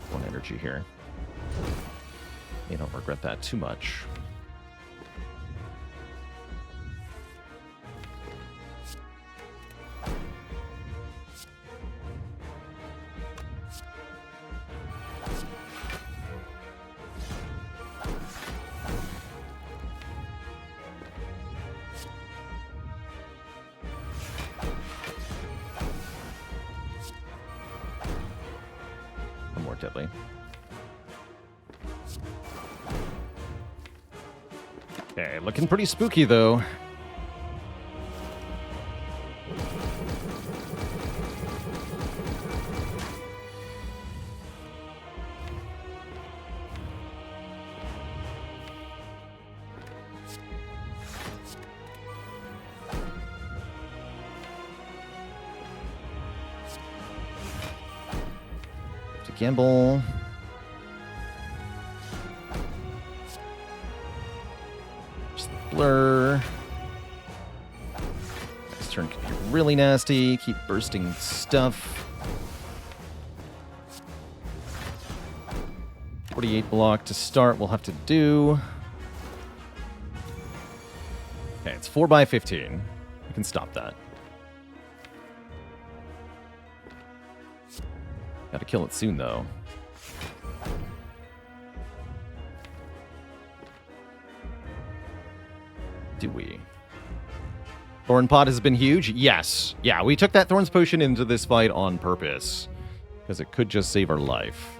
One energy here. You don't regret that too much. More deadly. Okay, looking pretty spooky though. Gamble. Just blur. Next turn could be really nasty. Keep bursting stuff. 48 block to start. We'll have to do. Okay, it's 4/15. We can stop that. Gotta kill it soon, though. Do we? Thorn Pot has been huge? Yes. Yeah, we took that Thorns Potion into this fight on purpose. Because it could just save our life.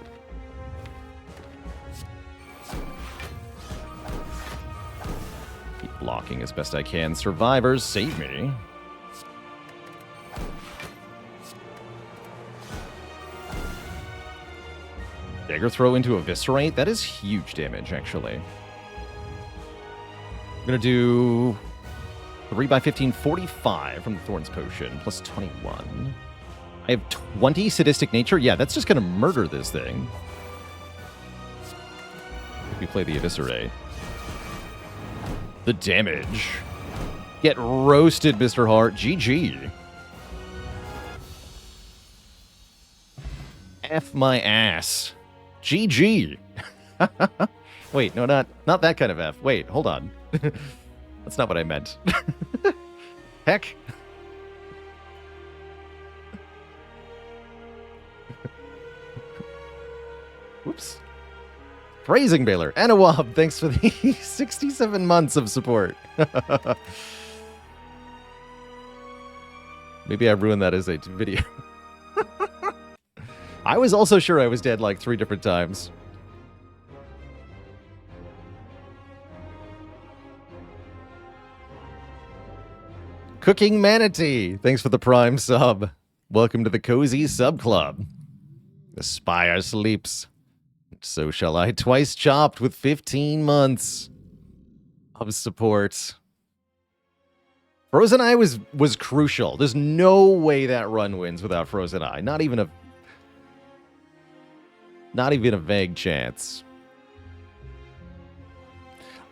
Keep blocking as best I can. Survivors, save me. Dagger throw into Eviscerate? That is huge damage, actually. I'm going to do 3 by 15, 45 from the Thorns Potion, plus 21. I have 20 Sadistic Nature. Yeah, that's just going to murder this thing. If we play the Eviscerate. The damage. Get roasted, Mr. Hart. GG. F my ass. GG. Wait, no, not that kind of F. Wait, hold on. That's not what I meant. Heck. Whoops. Phrasing Baylor. Anawab, thanks for the 67 months of support. Maybe I ruined that as a video. I was also sure I was dead like 3 different times. Cooking Manatee, thanks for the Prime sub. Welcome to the Cozy Sub Club. The Spire sleeps. So shall I, twice chopped with 15 months of support. Frozen Eye was crucial. There's no way that run wins without Frozen Eye. Not even a vague chance.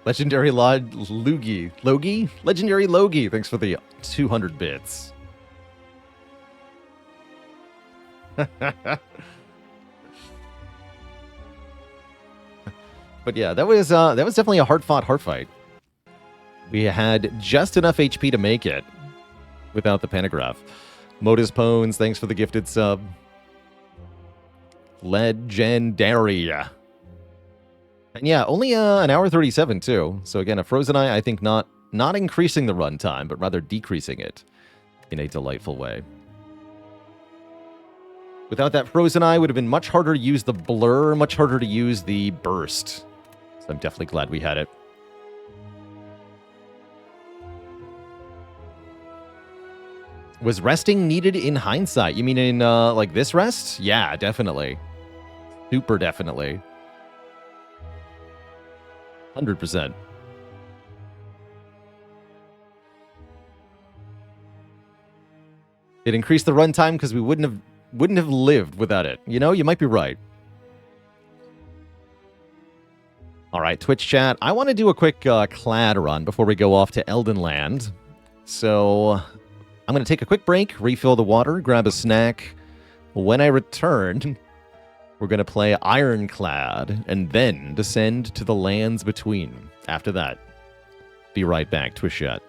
Legendary Logie? Legendary Logie, thanks for the 200 bits. But yeah, that was definitely a hard-fought heart fight. We had just enough HP to make it without the Pantograph. Modus Pones, thanks for the gifted sub. Legendary. And yeah, only an hour 37 too. So again, a Frozen Eye, I think not increasing the runtime, but rather decreasing it in a delightful way. Without that Frozen Eye, it would have been much harder to use the blur, much harder to use the burst. So I'm definitely glad we had it. Was resting needed in hindsight? You mean in, like, this rest? Yeah, definitely. Super definitely. 100%. It increased the runtime because we wouldn't have lived without it. You know, you might be right. All right, Twitch chat. I want to do a quick clad run before we go off to Elden Land. So I'm going to take a quick break, refill the water, grab a snack. When I return, we're going to play Ironclad and then descend to the lands between. After that, be right back. Twitch chat.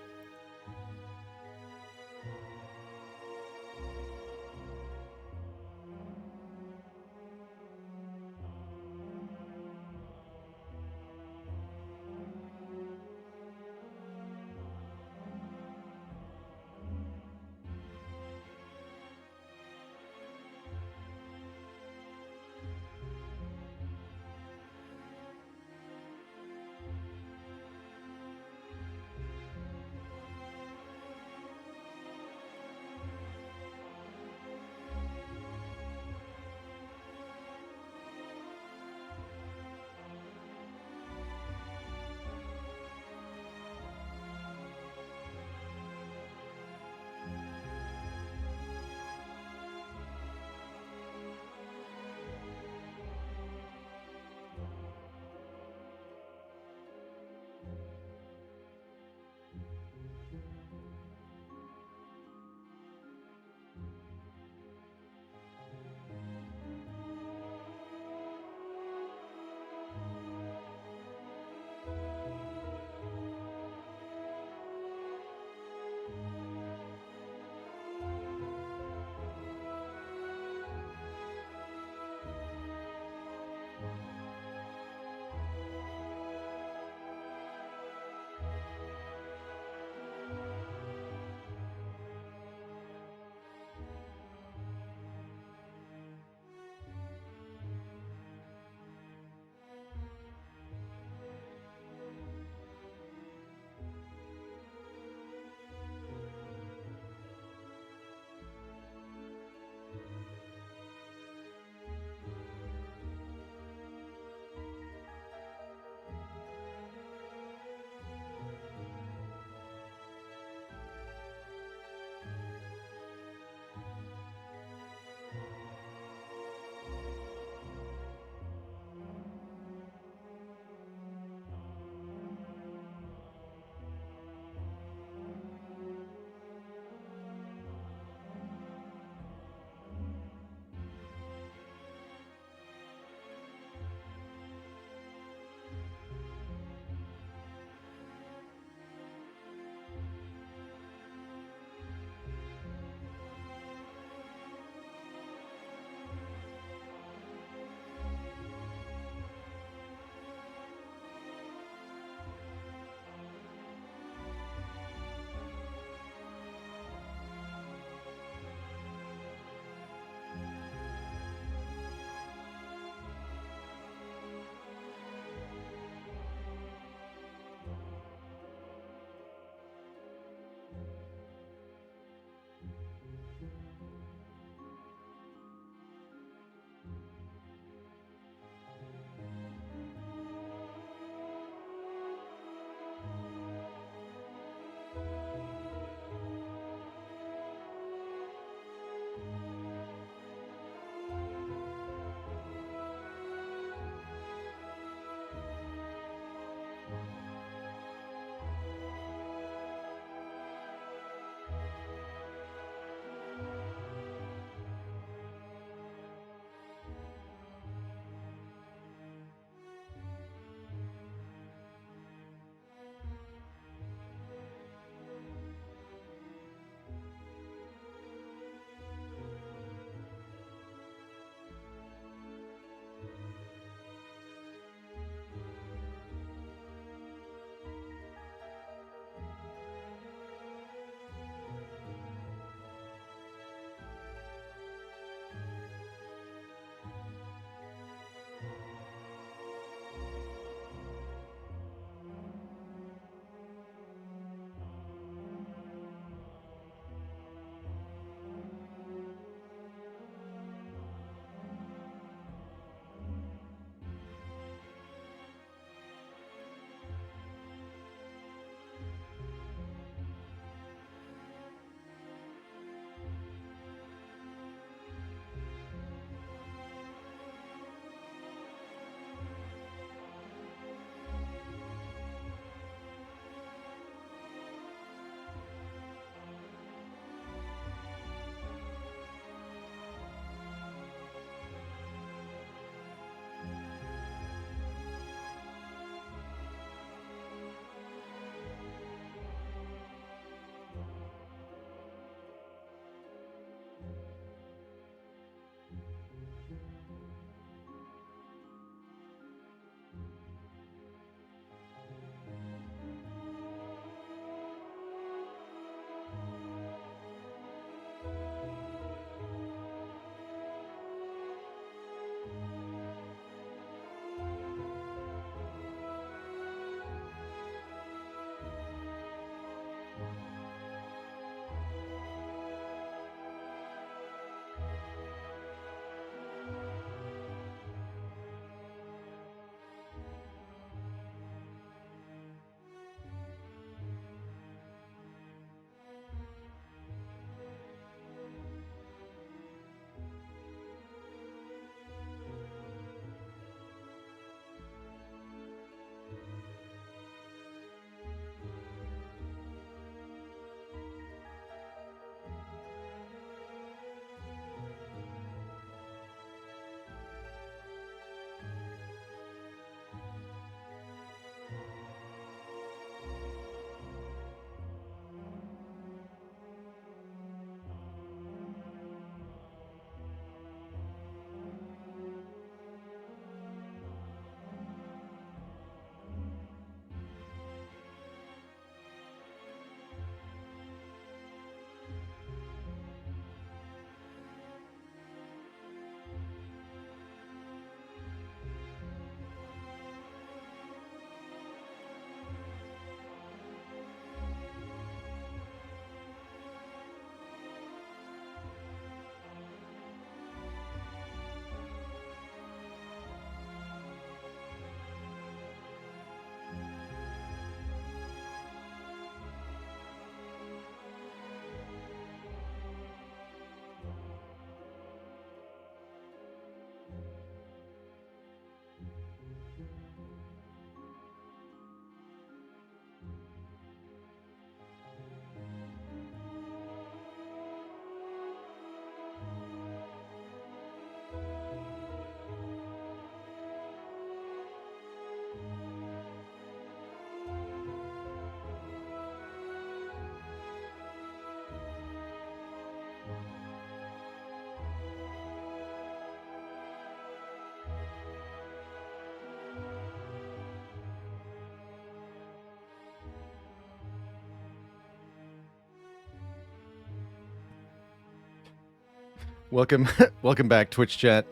Welcome, welcome back, Twitch chat.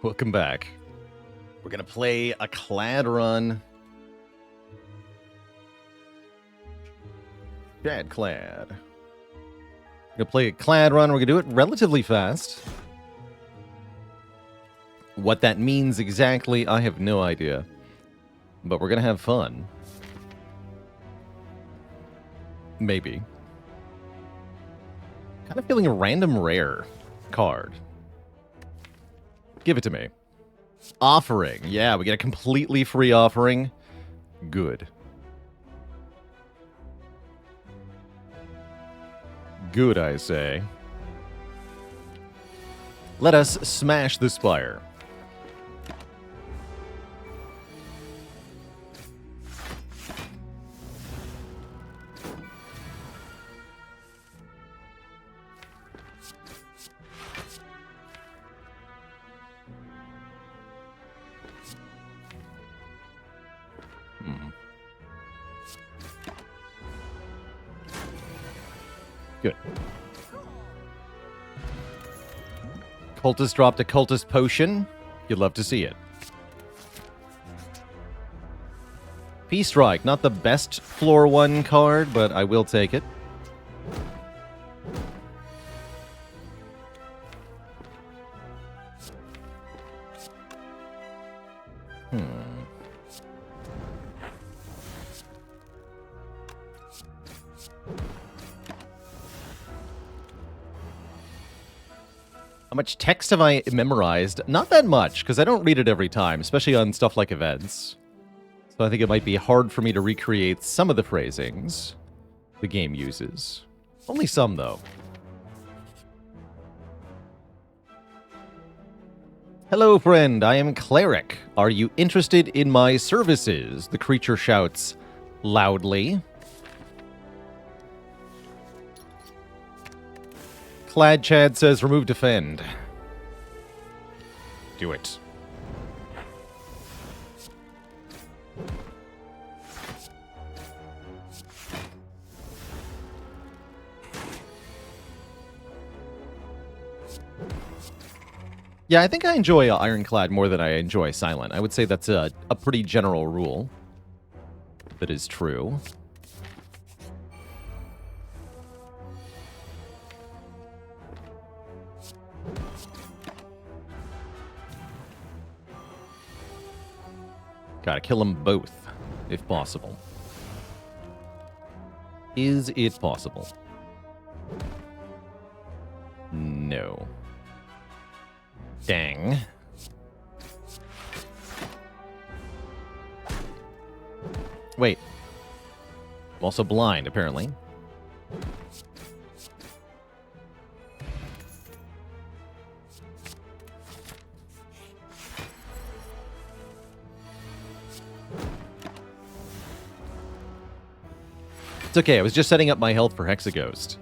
Welcome back. We're gonna play a Clad run. Bad Clad. We're gonna play a Clad run. We're gonna do it relatively fast. What that means exactly, I have no idea. But we're gonna have fun. Maybe. Kind of feeling a random rare card. Give it to me. Offering. Yeah, we get a completely free offering. Good. Good, I say. Let us smash the Spire. Good. Cultist dropped a Cultist Potion. You'd love to see it. Peace Strike, not the best floor 1 card, but I will take it. How much text have I memorized? Not that much, because I don't read it every time, especially on stuff like events. So I think it might be hard for me to recreate some of the phrasings the game uses. Only some, though. Hello, friend. I am Cleric. Are you interested in my services? The creature shouts loudly. Clad Chad says, remove defend. Do it. Yeah, I think I enjoy Ironclad more than I enjoy Silent. I would say that's a pretty general rule. That is true. Gotta kill them both, if possible. Is it possible? No. Dang. Wait. I'm also blind, apparently. It's okay, I was just setting up my health for Hexaghost.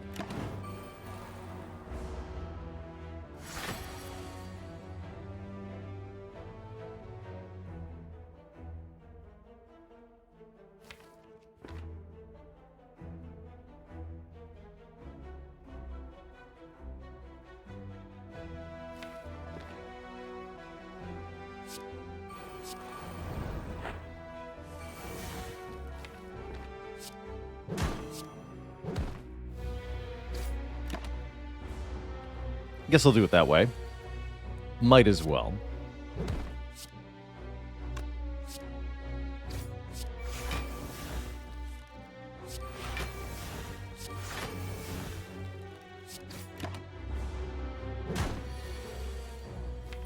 Guess I'll do it that way. Might as well.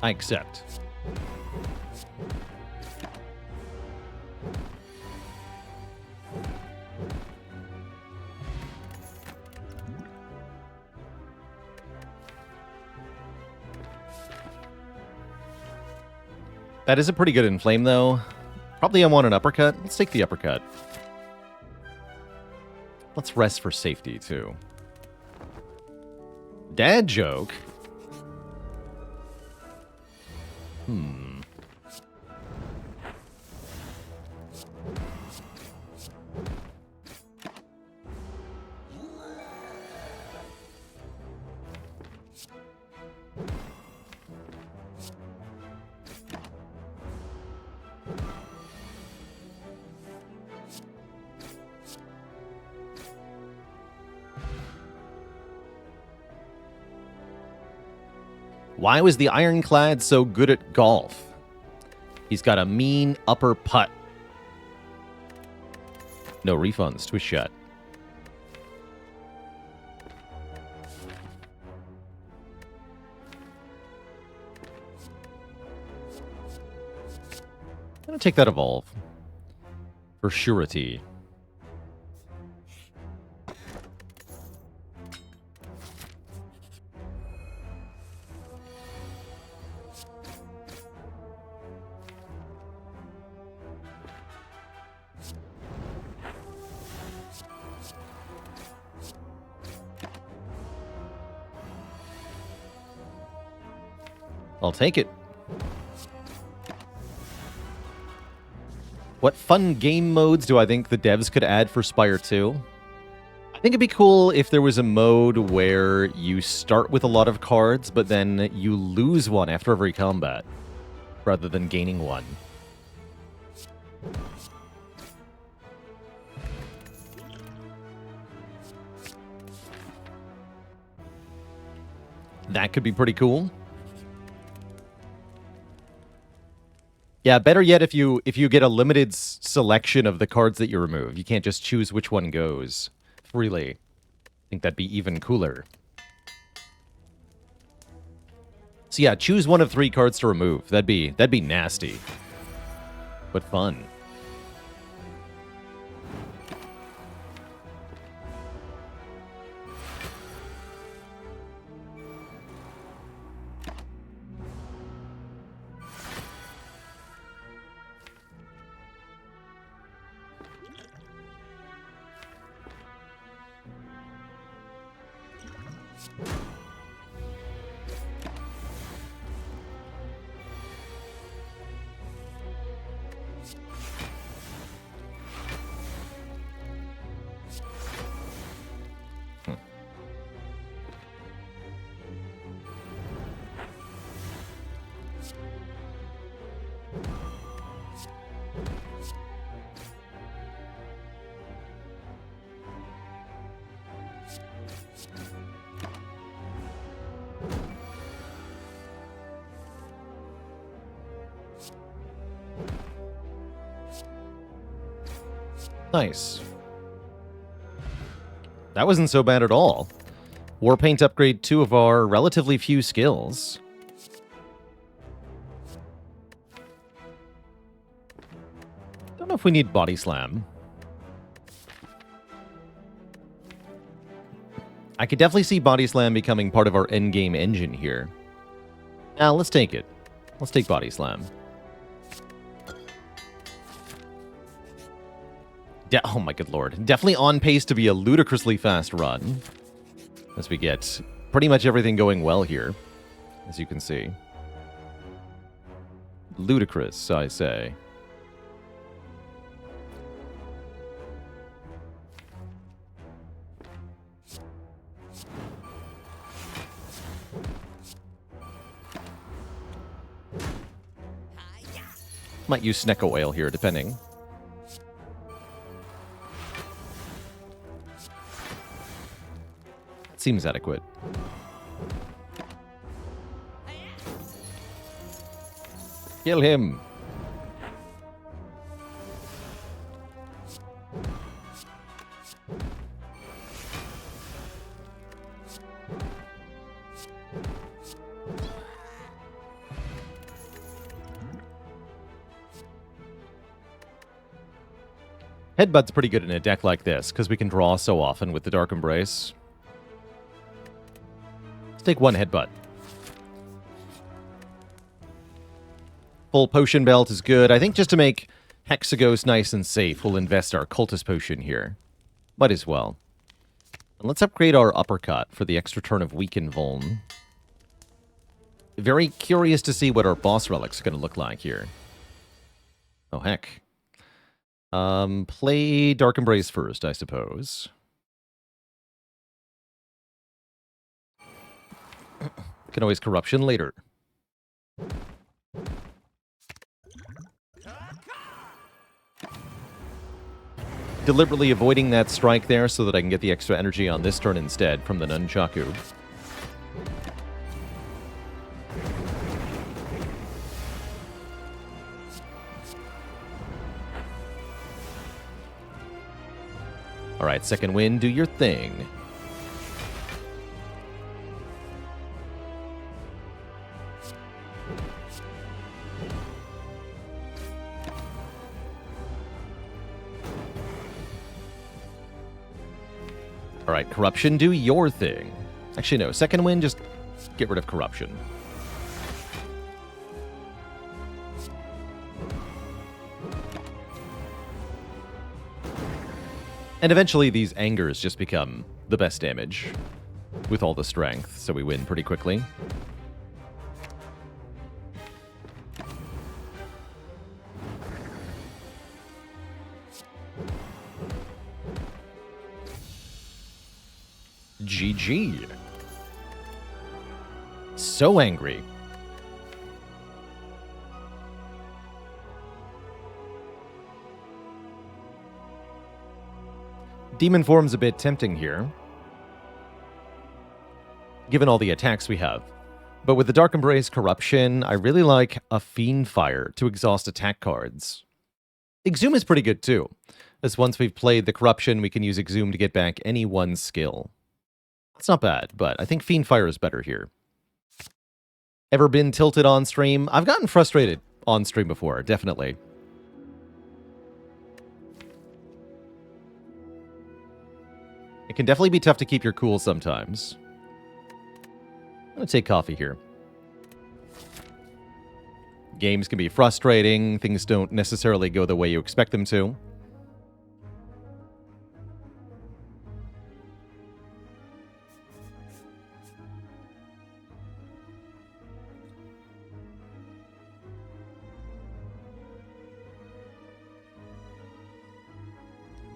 I accept. That is a pretty good inflame, though. Probably I want an uppercut. Let's take the uppercut. Let's rest for safety, too. Dad joke? Why was the Ironclad so good at golf? He's got a mean upper putt. No refunds. Twist shot. I'm going to take that evolve. For surety. I'll take it. What fun game modes do I think the devs could add for Spire 2? I think it'd be cool if there was a mode where you start with a lot of cards, but then you lose one after every combat, rather than gaining one. That could be pretty cool. Yeah, better yet if you get a limited selection of the cards that you remove. You can't just choose which one goes freely. I think that'd be even cooler. So yeah, choose one of 3 cards to remove. That'd be nasty. But fun. Nice. That wasn't so bad at all. Warpaint upgrade 2 of our relatively few skills. Don't know if we need Body Slam. I could definitely see Body Slam becoming part of our endgame engine here. Now, let's take it. Let's take Body Slam. Oh my good lord. Definitely on pace to be a ludicrously fast run. As we get pretty much everything going well here, as you can see. Ludicrous, I say. Might use Snecko Oil here, depending. Seems adequate. Kill him. Headbutt's pretty good in a deck like this, because we can draw so often with the Dark Embrace. Let's take 1 Headbutt. Full Potion Belt is good. I think just to make Hexagos nice and safe, we'll invest our Cultist Potion here. Might as well. And let's upgrade our Uppercut for the extra turn of Weaken Vuln. Very curious to see what our Boss Relic's going to look like here. Oh, heck. Play Dark Embrace first, I suppose. Can always Corruption later. Deliberately avoiding that strike there so that I can get the extra energy on this turn instead from the Nunchaku. Alright, second wind, do your thing. Alright, corruption, do your thing. Actually, no. Second wind, just get rid of corruption. And eventually these angers just become the best damage with all the strength, so we win pretty quickly. GG. So angry. Demon form's a bit tempting here, given all the attacks we have. But with the Dark Embrace Corruption, I really like a Fiend Fire to exhaust attack cards. Exhume is pretty good too, as once we've played the Corruption, we can use Exhume to get back any one skill. It's not bad, but I think Fiend Fire is better here. Ever been tilted on stream? I've gotten frustrated on stream before, definitely. It can definitely be tough to keep your cool sometimes. I'm going to take coffee here. Games can be frustrating. Things don't necessarily go the way you expect them to.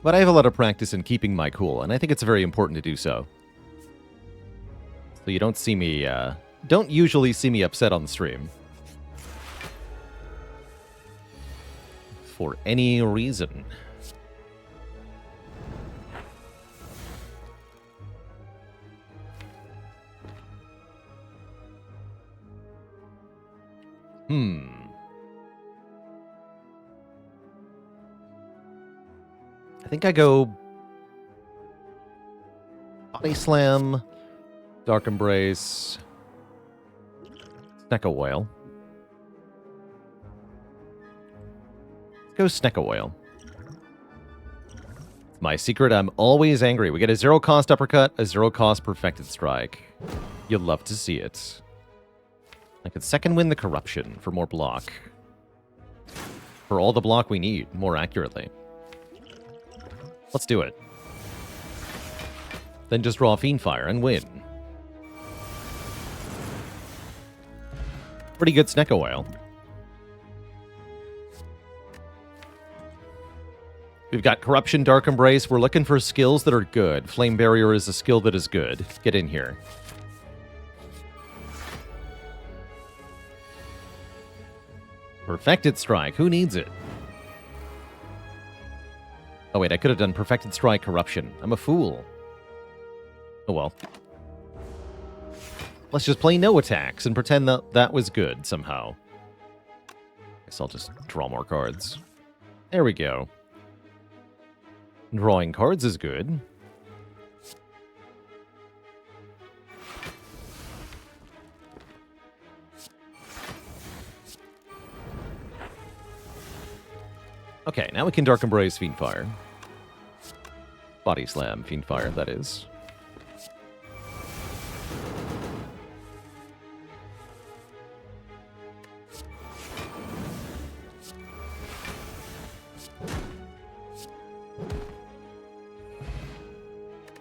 But I have a lot of practice in keeping my cool, and I think it's very important to do so. So you don't see me, don't usually see me upset on the stream. For any reason. I think I go Body Slam, Dark Embrace, Snecko Whale. Go Snecko Whale. My secret, I'm always angry. We get a 0-cost uppercut, a 0-cost perfected strike. You'll love to see it. I could second win the Corruption for more block. For all the block we need, more accurately. Let's do it. Then just draw Fiend Fire and win. Pretty good Snecko Whale. We've got Corruption, Dark Embrace. We're looking for skills that are good. Flame Barrier is a skill that is good. Get in here. Perfected Strike. Who needs it? Oh wait, I could have done Perfected Strike Corruption. I'm a fool. Oh well. Let's just play no attacks and pretend that that was good somehow. Guess I'll just draw more cards. There we go. Drawing cards is good. Okay, now we can Dark Embrace Fiend Fire. Body Slam Fiend Fire, that is.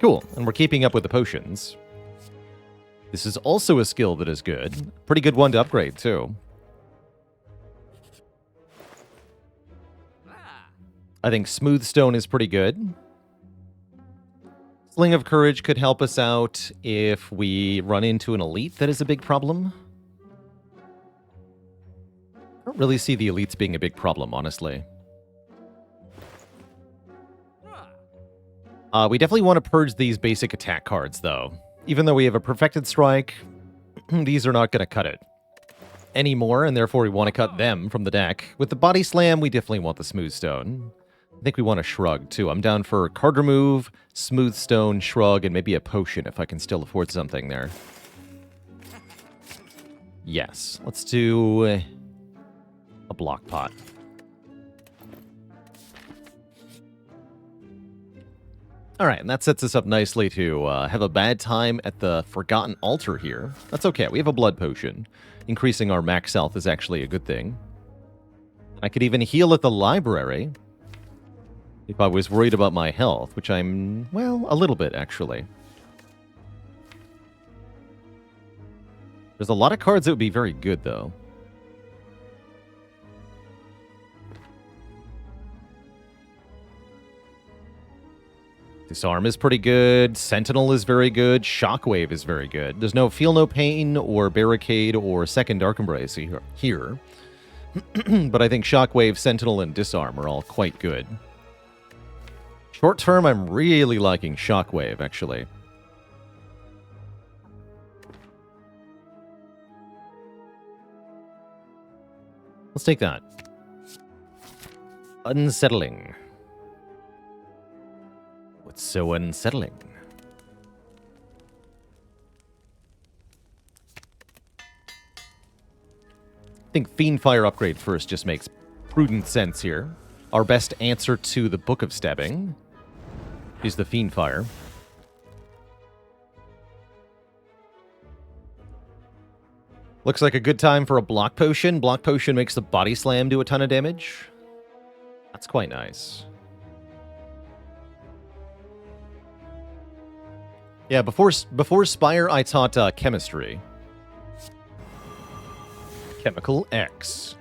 Cool, and we're keeping up with the potions. This is also a skill that is good. Pretty good one to upgrade, too. I think Smooth Stone is pretty good. Sling of Courage could help us out if we run into an elite that is a big problem. I don't really see the elites being a big problem, honestly. We definitely want to purge these basic attack cards, though. Even though we have a Perfected Strike, these are not going to cut it anymore, and therefore we want to cut them from the deck. With the Body Slam, we definitely want the Smooth Stone. I think we want a shrug, too. I'm down for card remove, smooth stone, shrug, and maybe a potion if I can still afford something there. Yes. Let's do a block pot. All right, and that sets us up nicely to have a bad time at the Forgotten Altar here. That's okay. We have a blood potion. Increasing our max health is actually a good thing. I could even heal at the library if I was worried about my health, which I'm, well, a little bit, actually. There's a lot of cards that would be very good, though. Disarm is pretty good. Sentinel is very good. Shockwave is very good. There's no Feel No Pain or Barricade or Second Dark Embrace here. But I think Shockwave, Sentinel, and Disarm are all quite good. Short term, I'm really liking Shockwave, actually. Let's take that. Unsettling. What's so unsettling? I think Fiendfire upgrade first just makes prudent sense here. Our best answer to the Book of Stabbing is the Fiendfire. Looks like a good time for a Block Potion. Block Potion makes the Body Slam do a ton of damage. That's quite nice. Yeah, before Spire, I taught chemistry. Chemical X.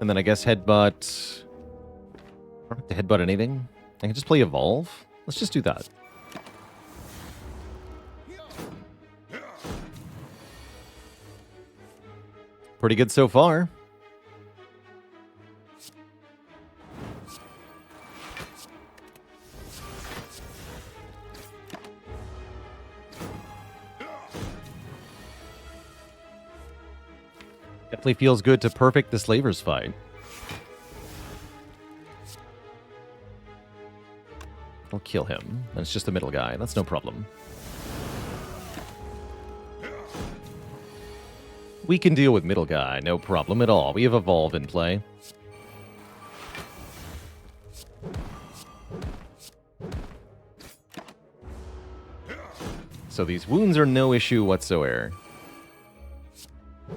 And then I guess headbutt. I don't have to headbutt anything. I can just play Evolve. Let's just do that. Pretty good so far. Definitely feels good to perfect the Slavers fight. I'll kill him. That's just a middle guy. That's no problem. We can deal with middle guy. No problem at all. We have Evolve in play. So these wounds are no issue whatsoever.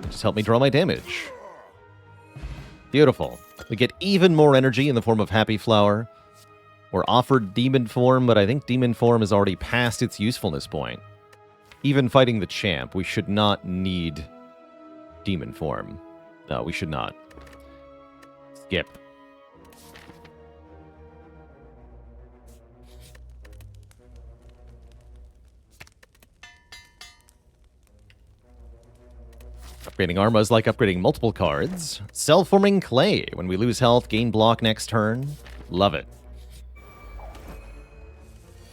Just help me draw my damage. Beautiful. We get even more energy in the form of Happy Flower. We're offered Demon Form, but I think Demon Form is already past its usefulness point. Even fighting the champ, we should not need Demon Form. No, we should not. Skip. Upgrading Arma is like upgrading multiple cards. Self-forming Clay. When we lose health, gain block next turn. Love it.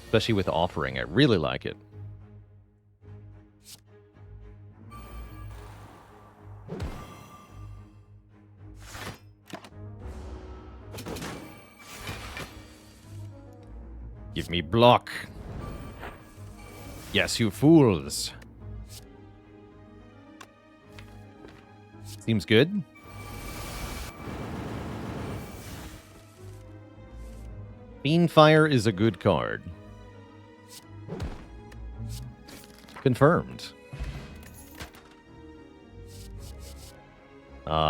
Especially with Offering. I really like it. Give me block. Yes, you fools. Seems good. Fiendfire is a good card. Confirmed.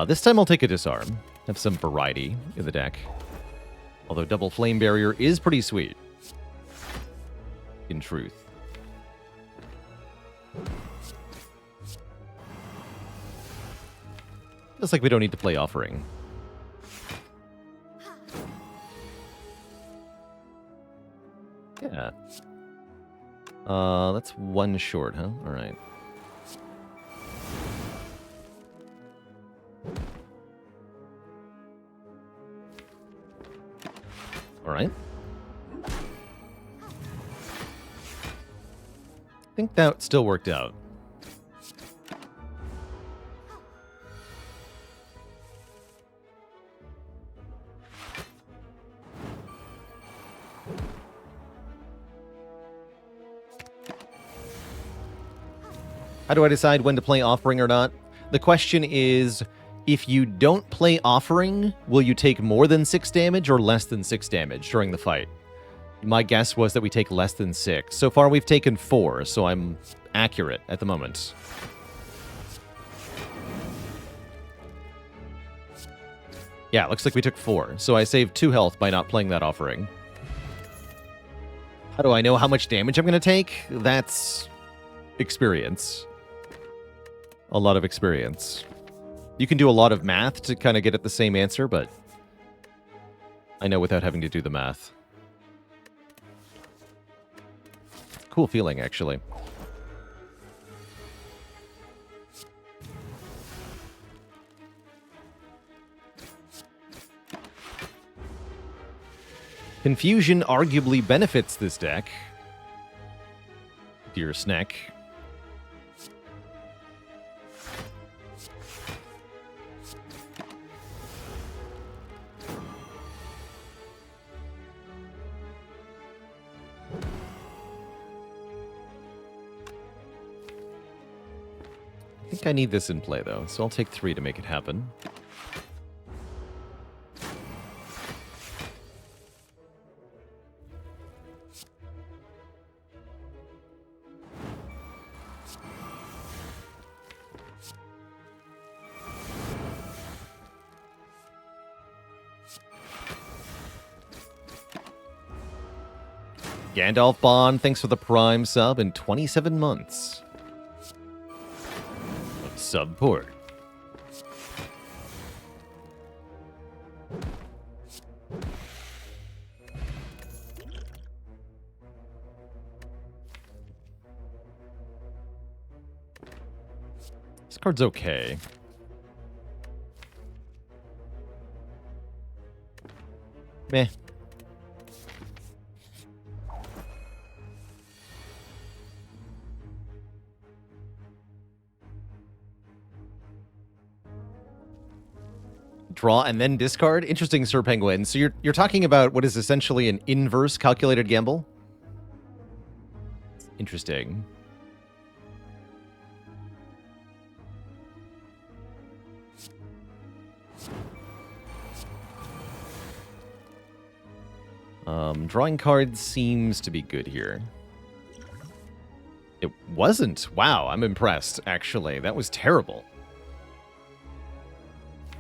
This time I'll take a Disarm. Have some variety in the deck. Although double Flame Barrier is pretty sweet. In truth. Feels like we don't need to play Offering. Yeah. That's one short, huh? Alright. All right. I think that still worked out. How do I decide when to play Offering or not? The question is, if you don't play Offering, will you take more than 6 damage or less than 6 damage during the fight? My guess was that we take less than 6. So far, we've taken 4, so I'm accurate at the moment. Yeah, looks like we took 4, so I saved 2 health by not playing that Offering. How do I know how much damage I'm going to take? That's experience. A lot of experience. You can do a lot of math to kind of get at the same answer, but I know without having to do the math. Cool feeling, actually. Confusion arguably benefits this deck. Dear Snack. I think I need this in play, though, so I'll take 3 to make it happen. Gandalf Bond, thanks for the Prime sub in 27 months. Support. This card's okay. Meh. Draw and then discard? Interesting, Sir Penguin. So you're talking about what is essentially an inverse calculated gamble? Interesting. Drawing cards seems to be good here. It wasn't. Wow, I'm impressed, actually. That was terrible.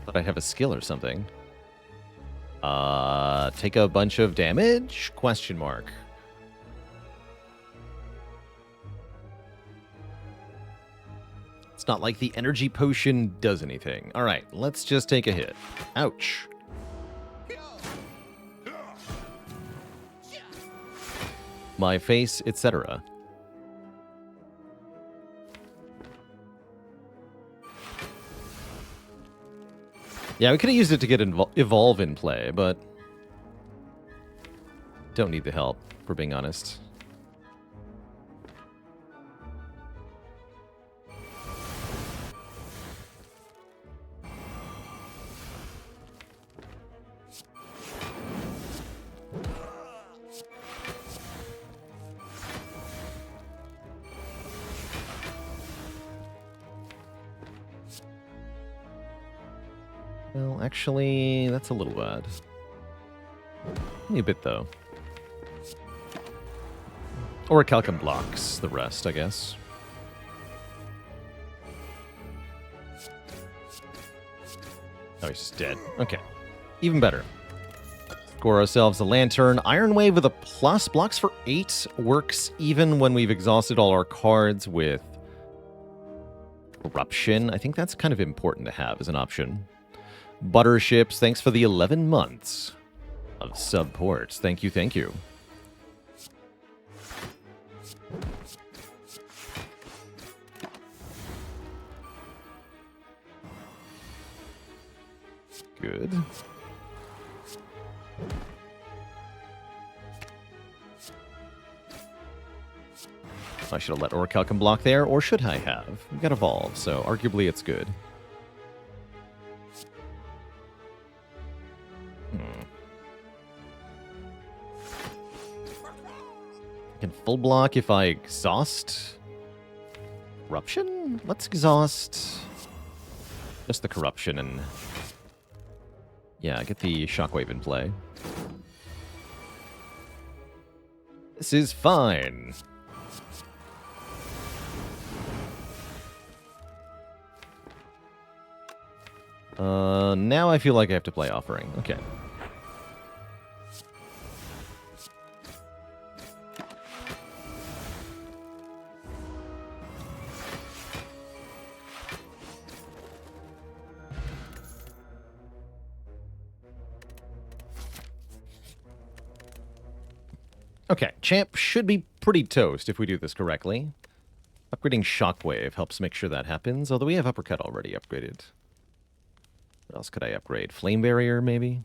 Thought I'd have a skill or something. Take a bunch of damage? Question mark. It's not like the energy potion does anything. All right, let's just take a hit. Ouch. My face, etc. Yeah, we could have used it to get Evolve in play, but don't need the help, for being honest. Well, actually, that's a little bad. Only a bit, though. Or a Calcum blocks the rest, I guess. Oh, he's just dead. Okay. Even better. Score ourselves a Lantern. Iron Wave with a plus. Blocks for 8. Works even when we've exhausted all our cards with Corruption. I think that's kind of important to have as an option. Butterships, thanks for the 11 months of support. Thank you, thank you. Good. I should have let Orichalcum block there, or should I have? We got Evolve, so arguably it's good. I can full block if I exhaust. Corruption? Let's exhaust just the Corruption and... yeah, get the Shockwave in play. This is fine. Now I feel like I have to play Offering. Okay. Okay, Champ should be pretty toast if we do this correctly. Upgrading Shockwave helps make sure that happens, although we have Uppercut already upgraded. What else could I upgrade? Flame Barrier, maybe?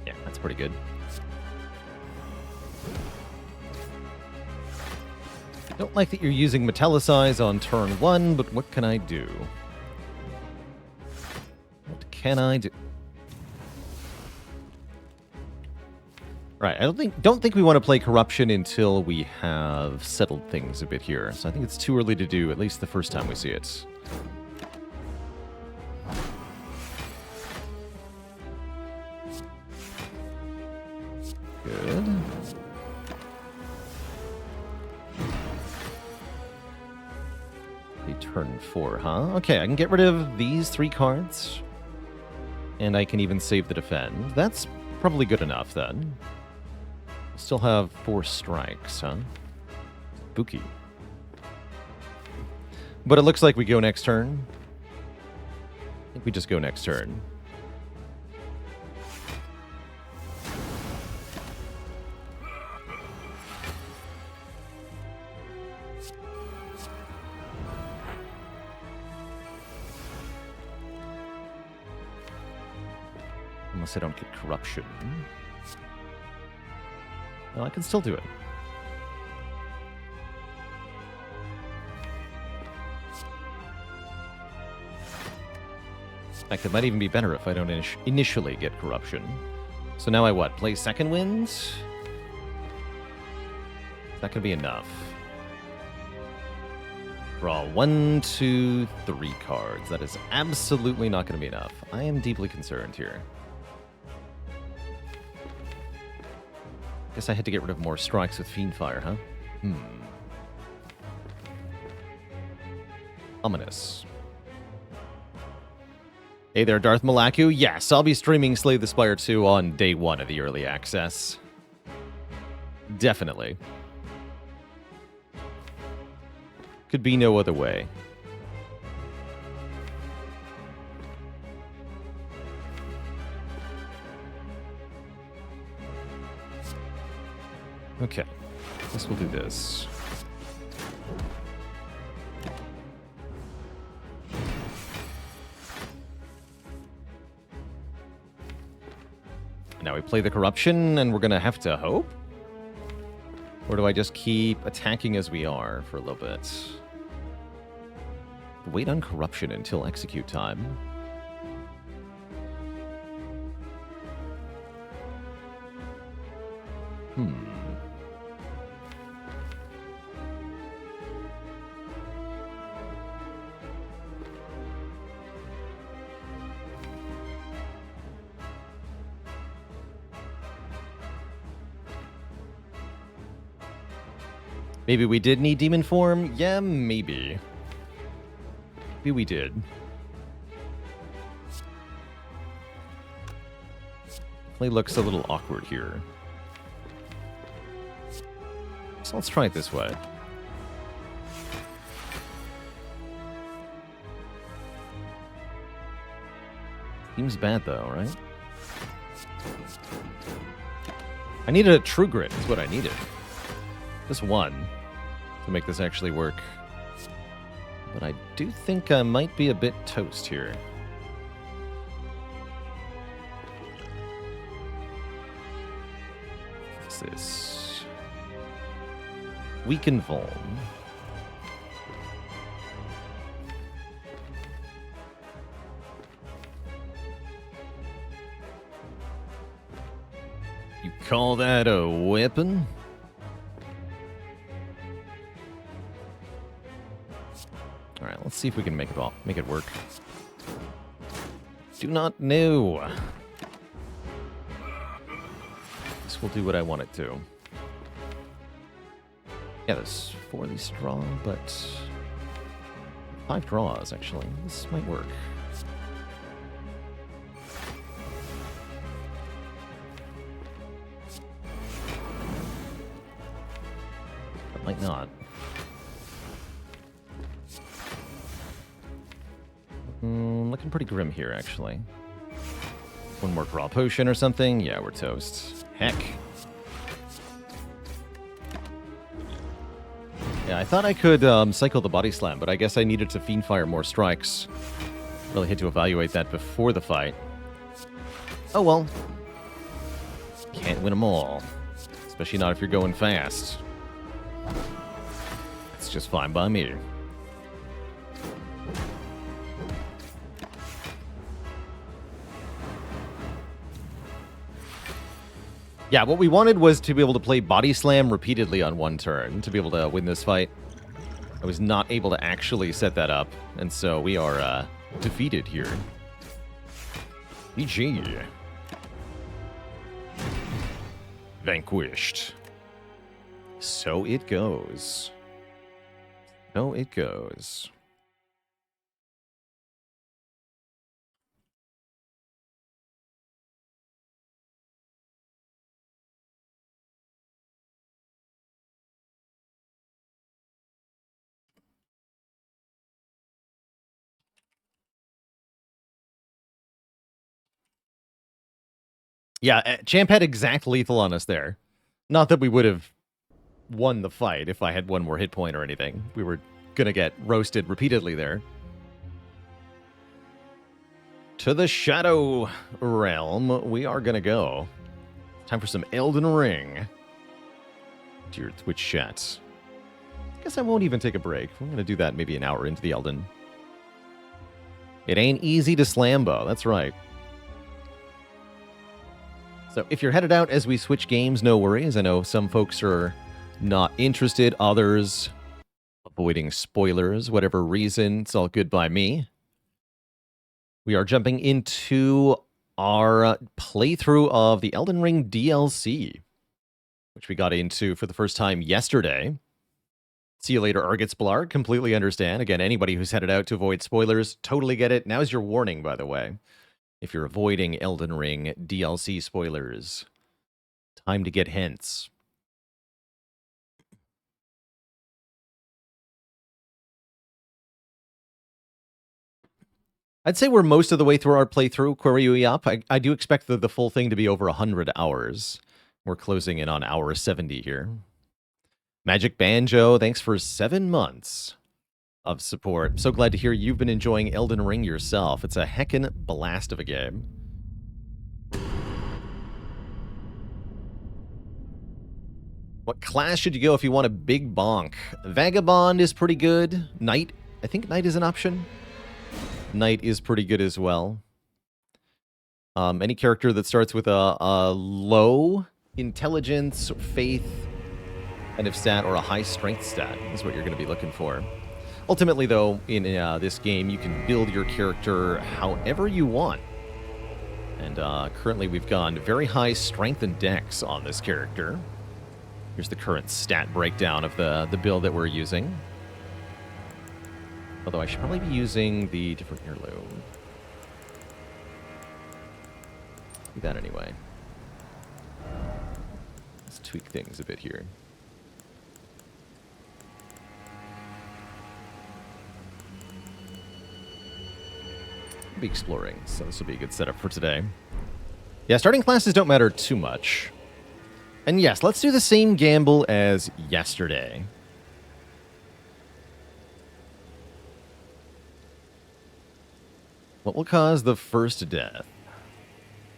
Yeah, that's pretty good. Don't like that you're using Metallicize on turn 1, but what can I do? What can I do? Right, I don't think we want to play Corruption until we have settled things a bit here. So I think it's too early to do, at least the first time we see it. Good. Turn 4, huh? Okay, I can get rid of these 3 cards. And I can even save the defend. That's probably good enough, then. Still have 4 strikes, huh? Spooky. But it looks like we go next turn. I think we just go next turn. Unless I don't get Corruption. No, I can still do it. In fact, it might even be better if I don't initially get Corruption. So now I what? Play Second Wind? Is that going to be enough? Draw 1, 2, 3 cards. That is absolutely not going to be enough. I am deeply concerned here. Guess I had to get rid of more strikes with Fiendfire, huh? Ominous. Hey there, Darth Malaku. Yes, I'll be streaming Slay the Spire 2 on day 1 of the early access. Definitely. Could be no other way. Okay, guess we'll do this. Now we play the Corruption, and we're gonna have to hope? Or do I just keep attacking as we are for a little bit? Wait on Corruption until execute time. Maybe we did need Demon Form? Yeah, maybe. Maybe we did. Play looks a little awkward here. So let's try it this way. Seems bad though, right? I needed a true grit, is what I needed. Just one to make this actually work. But I do think I might be a bit toast here. What's this? Weaken Vuln. You call that a weapon? All right, let's see if we can make it work. Do not know. This will do what I want it to. Yeah, there's 4 of these strong, but 5 draws, actually. This might work. That might not. Looking pretty grim here, actually. One more draw potion or something. Yeah, we're toast. Heck. Yeah, I thought I could cycle the body slam, but I guess I needed to fiend fire more strikes. Really had to evaluate that before the fight. Oh well. Can't win them all. Especially not if you're going fast. It's just fine by me. Yeah, what we wanted was to be able to play Body Slam repeatedly on one turn to be able to win this fight. I was not able to actually set that up, and so we are defeated here. GG. Vanquished. So it goes. So it goes. Yeah, Champ had exact lethal on us there. Not that we would have won the fight if I had one more hit point or anything. We were going to get roasted repeatedly there. To the Shadow Realm, we are going to go. Time for some Elden Ring. To your Twitch chat. I guess I won't even take a break. I'm going to do that maybe an hour into the Elden. It ain't easy to slambo, that's right. So if you're headed out as we switch games, no worries. I know some folks are not interested, others avoiding spoilers, whatever reason. It's all good by me. We are jumping into our playthrough of the Elden Ring DLC, which we got into for the first time yesterday. See you later, Argitsblar. Completely understand. Again, anybody who's headed out to avoid spoilers, totally get it. Now's your warning, by the way. If you're avoiding Elden Ring DLC spoilers, time to get hence. I'd say we're most of the way through our playthrough, Query Up. I do expect the full thing to be over 100 hours. We're closing in on hour 70 here. Magic Banjo, thanks for 7 months of support. I'm so glad to hear you've been enjoying Elden Ring yourself. It's a heckin' blast of a game. What class should you go if you want a big bonk? Vagabond is pretty good. Knight, I think Knight is an option. Knight is pretty good as well. Any character that starts with a low intelligence, faith, kind of stat, or a high strength stat is what you're going to be looking for. Ultimately, though, in this game, you can build your character however you want. And currently, we've gone very high strength and dex on this character. Here's the current stat breakdown of the build that we're using. Although I should probably be using the different heirloom. Do that anyway. Let's tweak things a bit here. Be exploring, so this will be a good setup for today. Yeah, starting classes don't matter too much. And yes, let's do the same gamble as yesterday. What will cause the first death?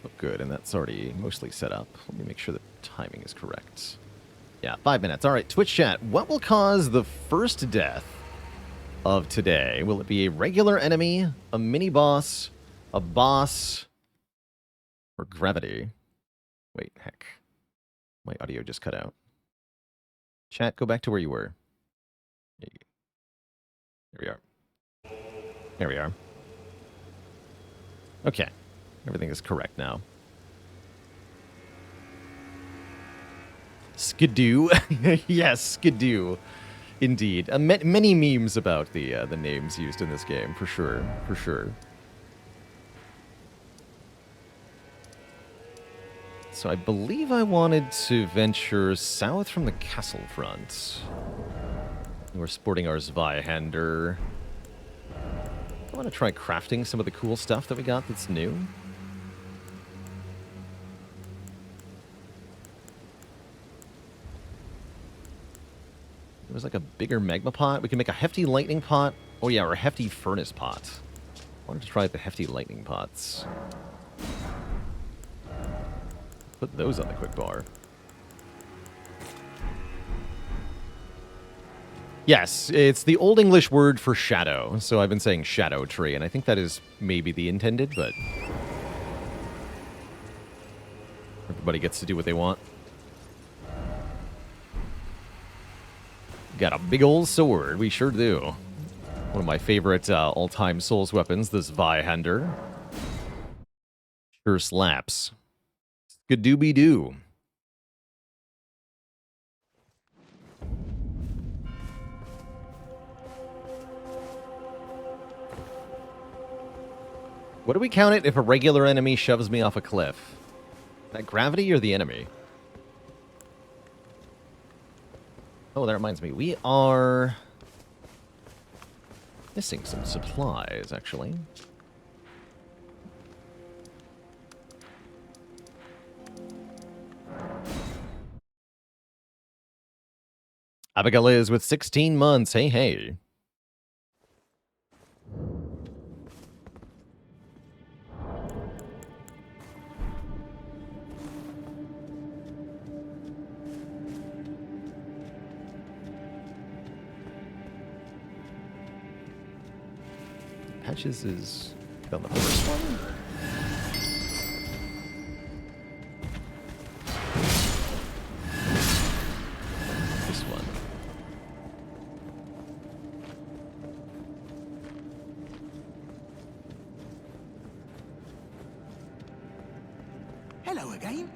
Oh, good, and that's already mostly set up. Let me make sure the timing is correct. Yeah, 5 minutes. All right, Twitch chat. What will cause the first death of today? Will it be a regular enemy, a mini-boss, a boss, or gravity? Wait, heck. My audio just cut out. Chat, go back to where you were. There we are. There we are. Okay. Everything is correct now. Skidoo. Yes, Skidoo. Indeed. Many memes about the names used in this game, for sure. For sure. So I believe I wanted to venture south from the castle front. We're sporting our Zweihander. I want to try crafting some of the cool stuff that we got that's new. There was like a bigger magma pot. We can make a hefty lightning pot. Oh yeah, or a hefty furnace pot. I wanted to try the hefty lightning pots. Put those on the quick bar. Yes, it's the Old English word for shadow. So I've been saying shadow tree, and I think that is maybe the intended, but everybody gets to do what they want. Got a big old sword. We sure do. One of my favorite all-time Souls weapons, the Zweihander. Sure slaps. Skadooby-doo. What do we count it if a regular enemy shoves me off a cliff? That gravity or the enemy? Oh, that reminds me. We are missing some supplies, actually. Abigail is with 16 months. Hey, hey. Patches is on the first one. This one. Hello again.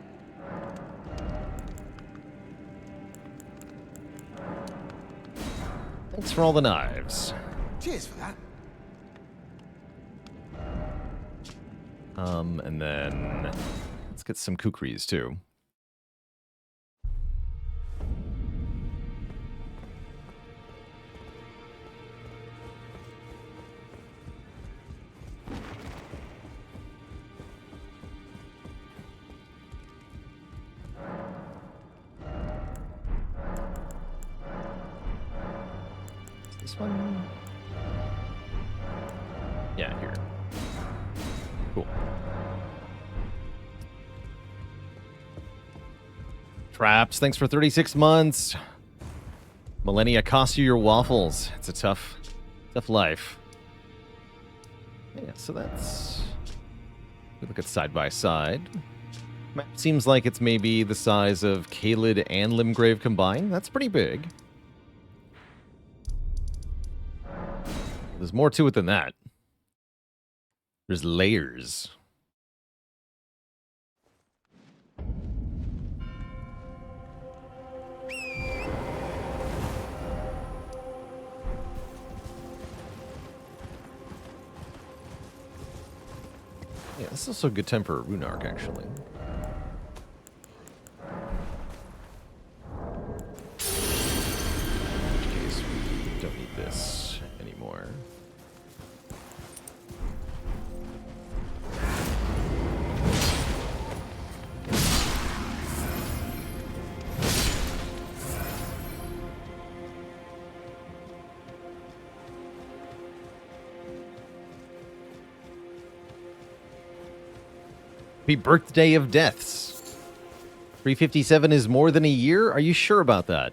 Thanks for all the knives. Cheers for that. And then let's get some kukris too. Is this one? Yeah, here. Cool. Traps, thanks for 36 months. Millennia cost you your waffles. It's a tough life. Yeah, so that's... We look at side by side. Map seems like it's maybe the size of Caelid and Limgrave combined. That's pretty big. There's more to it than that. There's layers. Yeah, this is also a good time for a rune arc, actually. In which case, we don't need this anymore. Happy birthday of deaths. 357 is more than a year? Are you sure about that?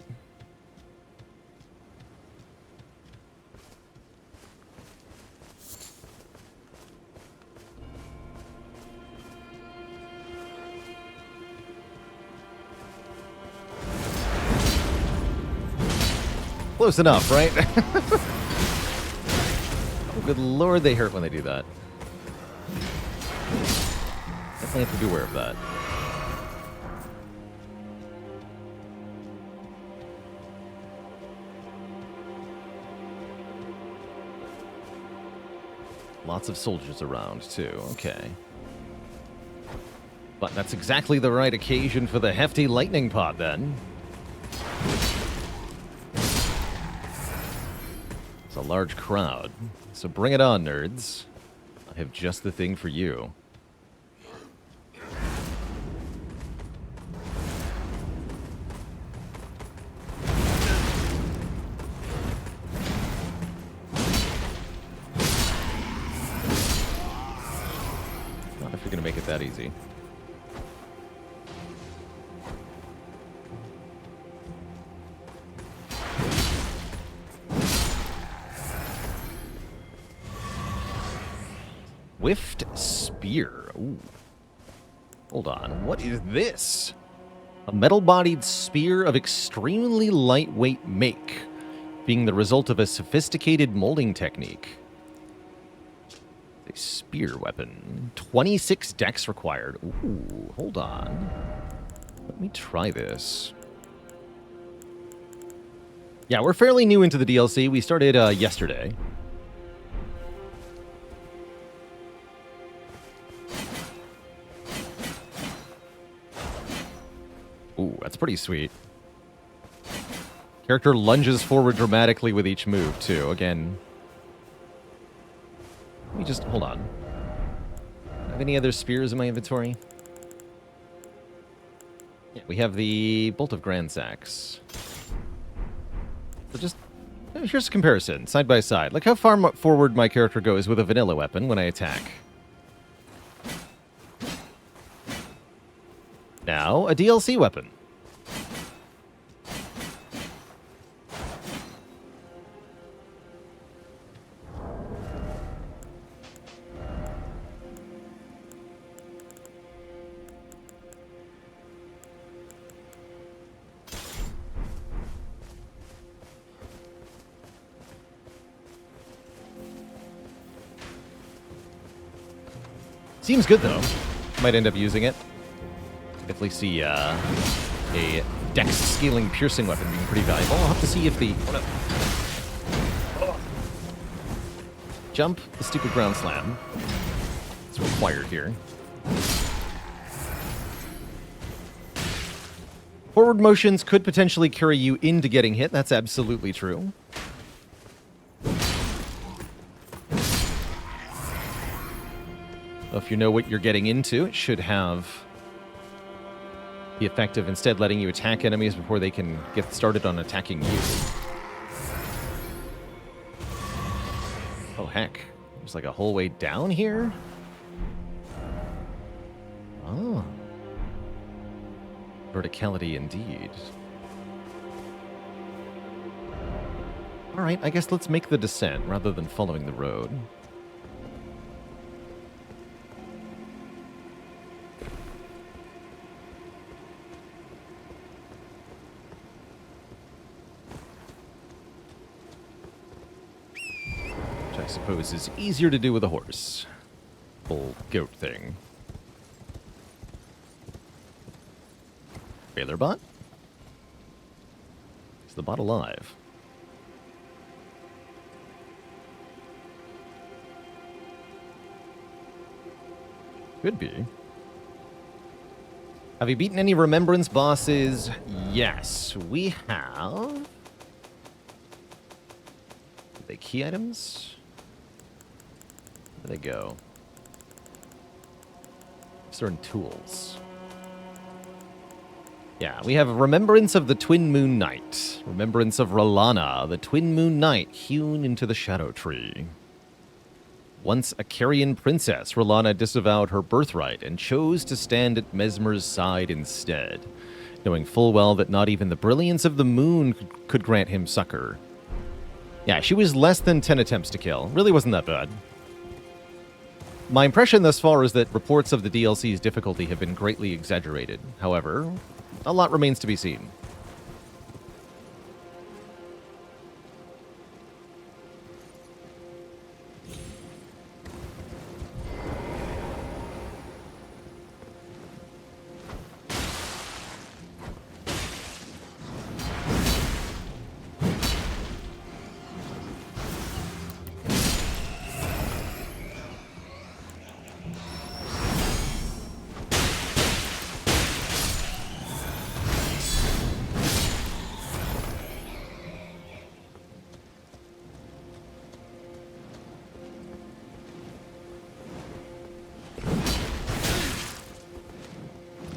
Close enough, right? Oh, good lord, they hurt when they do that. Definitely have to be aware of that. Lots of soldiers around, too. Okay. But that's exactly the right occasion for the hefty lightning pot, then. It's a large crowd. So bring it on, nerds. I have just the thing for you. Make it that easy. Whiffed Spear. Ooh. Hold on. What is this? A metal-bodied spear of extremely lightweight make, being the result of a sophisticated molding technique. A spear weapon. 26 dex required. Ooh, hold on. Let me try this. Yeah, we're fairly new into the DLC. We started yesterday. Ooh, that's pretty sweet. Character lunges forward dramatically with each move, too. Again... Let me just... Hold on. Have any other spears in my inventory? Yeah, we have the Bolt of Grandsax. So just... Here's a comparison, side by side. Look how far forward my character goes with a vanilla weapon when I attack. Now, a DLC weapon. Seems good, though. Might end up using it. Definitely see a dex-scaling piercing weapon being pretty valuable. I'll have to see if the... Oh, no. Jump, the stupid ground slam. It's required here. Forward motions could potentially carry you into getting hit. That's absolutely true. If you know what you're getting into, it should have the effect of instead letting you attack enemies before they can get started on attacking you. Oh, heck. There's like a whole way down here? Oh. Verticality indeed. Alright, I guess let's make the descent rather than following the road. I suppose is easier to do with a horse. Whole goat thing. Baylor bot? Is the bot alive? Could be. Have you beaten any Remembrance bosses? Yes, we have. Are they key items? Where do they go? Certain tools. Yeah, we have Remembrance of the Twin Moon Knight. Remembrance of Rolana, the Twin Moon Knight, hewn into the Shadow Tree. Once a Carian princess, R'hllana disavowed her birthright and chose to stand at Mesmer's side instead, knowing full well that not even the brilliance of the moon could grant him succor. Yeah, she was less than 10 attempts to kill. Really wasn't that bad. My impression thus far is that reports of the DLC's difficulty have been greatly exaggerated. However, a lot remains to be seen.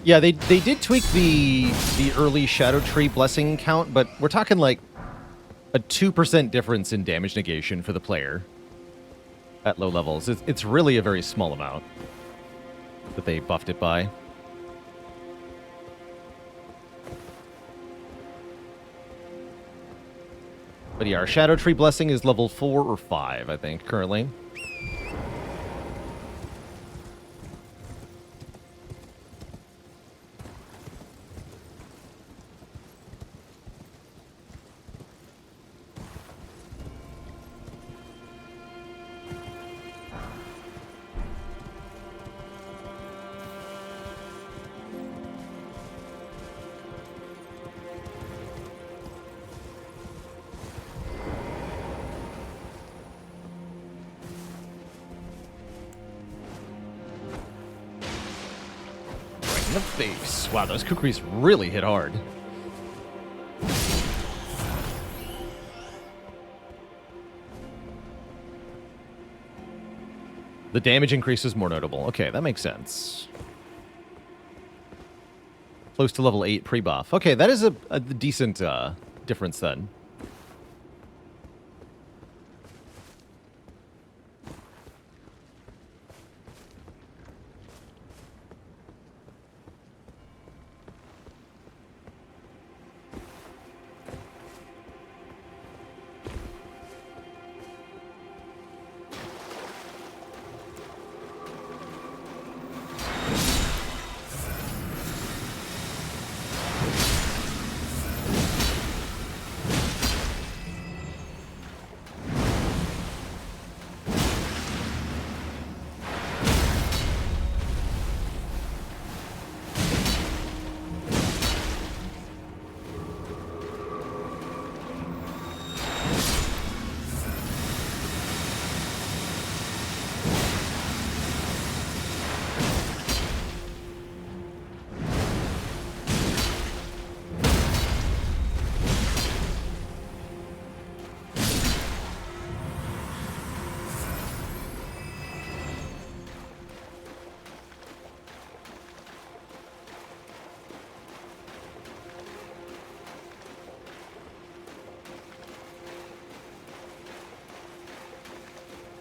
Yeah, they did tweak the early Shadow Tree blessing count, but we're talking like a 2% difference in damage negation for the player at low levels. It's really a very small amount that they buffed it by. But yeah, our Shadow Tree blessing is level 4 or 5, I think, currently. In the face. Wow, those kukris really hit hard. The damage increase is more notable. Okay, that makes sense. Close to level 8 pre-buff. Okay, that is a decent difference then.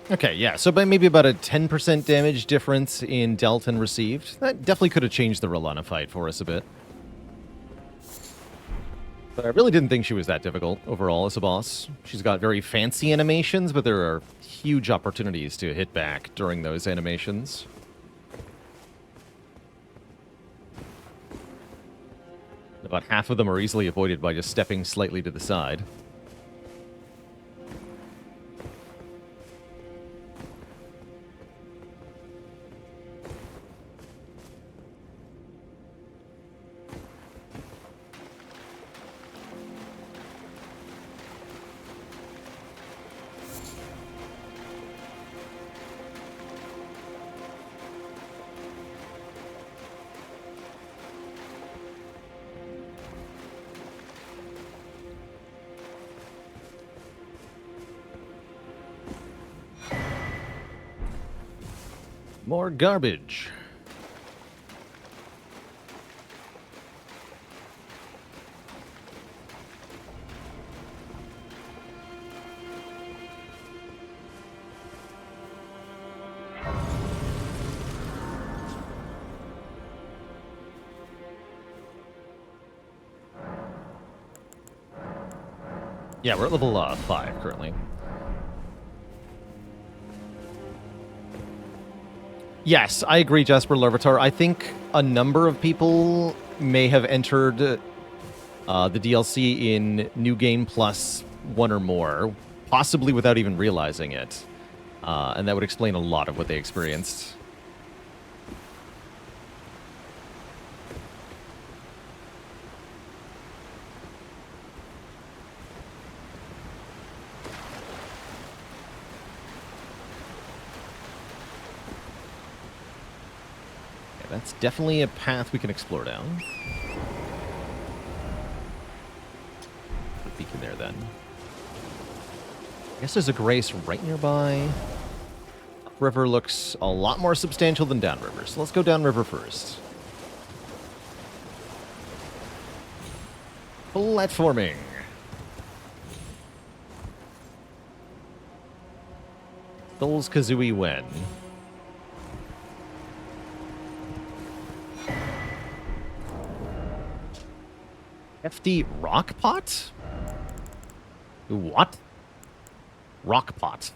Okay, yeah, so by maybe about a 10% damage difference in dealt and received. That definitely could have changed the R'hllana fight for us a bit. But I really didn't think she was that difficult overall as a boss. She's got very fancy animations, but there are huge opportunities to hit back during those animations. About half of them are easily avoided by just stepping slightly to the side. More garbage. Yeah, we're at level 5 currently. Yes, I agree, Jasper Larvitar. I think a number of people may have entered the DLC in New Game Plus 1 or more, possibly without even realizing it. And that would explain a lot of what they experienced. Okay, that's definitely a path we can explore down. Put a beacon there then. I guess there's a Grace right nearby. Upriver looks a lot more substantial than downriver, so let's go downriver first. Platforming. Souls Kazooie when? FD Rock Pot? What? Rock Pot.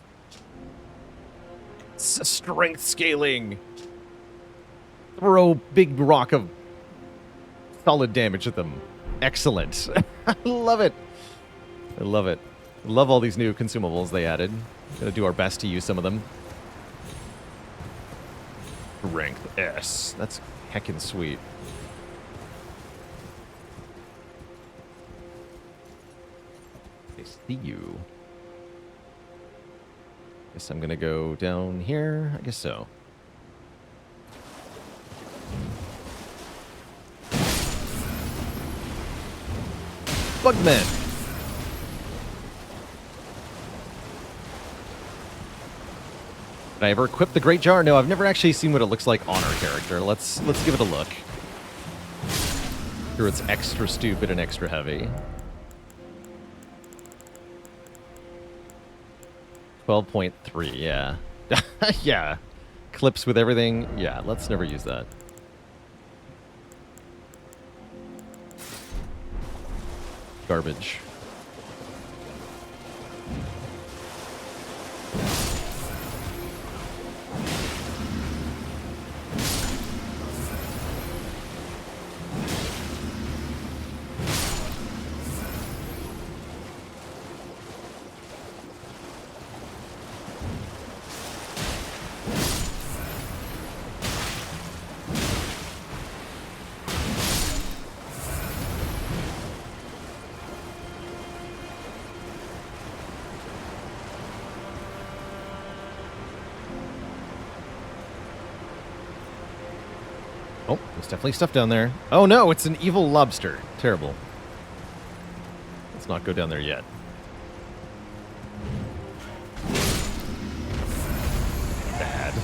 Strength scaling. Throw big rock of solid damage at them. Excellent. I love it. I love it. Love all these new consumables they added. Gonna do our best to use some of them. Strength S. That's heckin' sweet. I see you. Guess I'm gonna go down here. I guess so. Bugman. Did I ever equip the Great Jar? No, I've never actually seen what it looks like on our character. Let's give it a look. Sure, it's extra stupid and extra heavy. 12.3, yeah. Yeah. Clips with everything. Yeah, let's never use that. Garbage. Oh, there's definitely stuff down there. Oh no, it's an evil lobster. Terrible. Let's not go down there yet. Bad.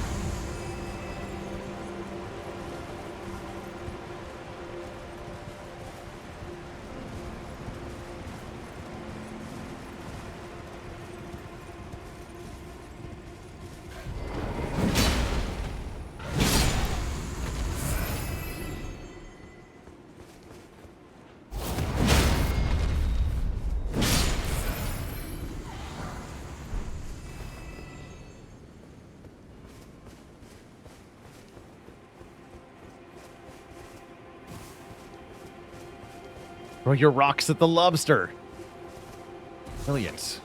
Throw your rocks at the lobster. Brilliant.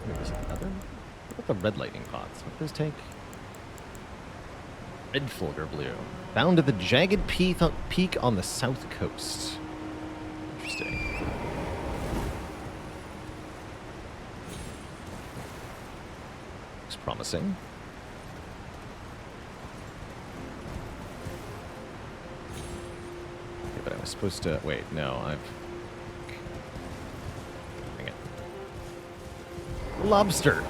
There's another. What about the red lightning pots? What does take? Red Fulgur Blue. Found at the jagged peak on the south coast. Interesting. Promising. Okay, but I was supposed to... Wait, no, I've... Dang it. Lobster!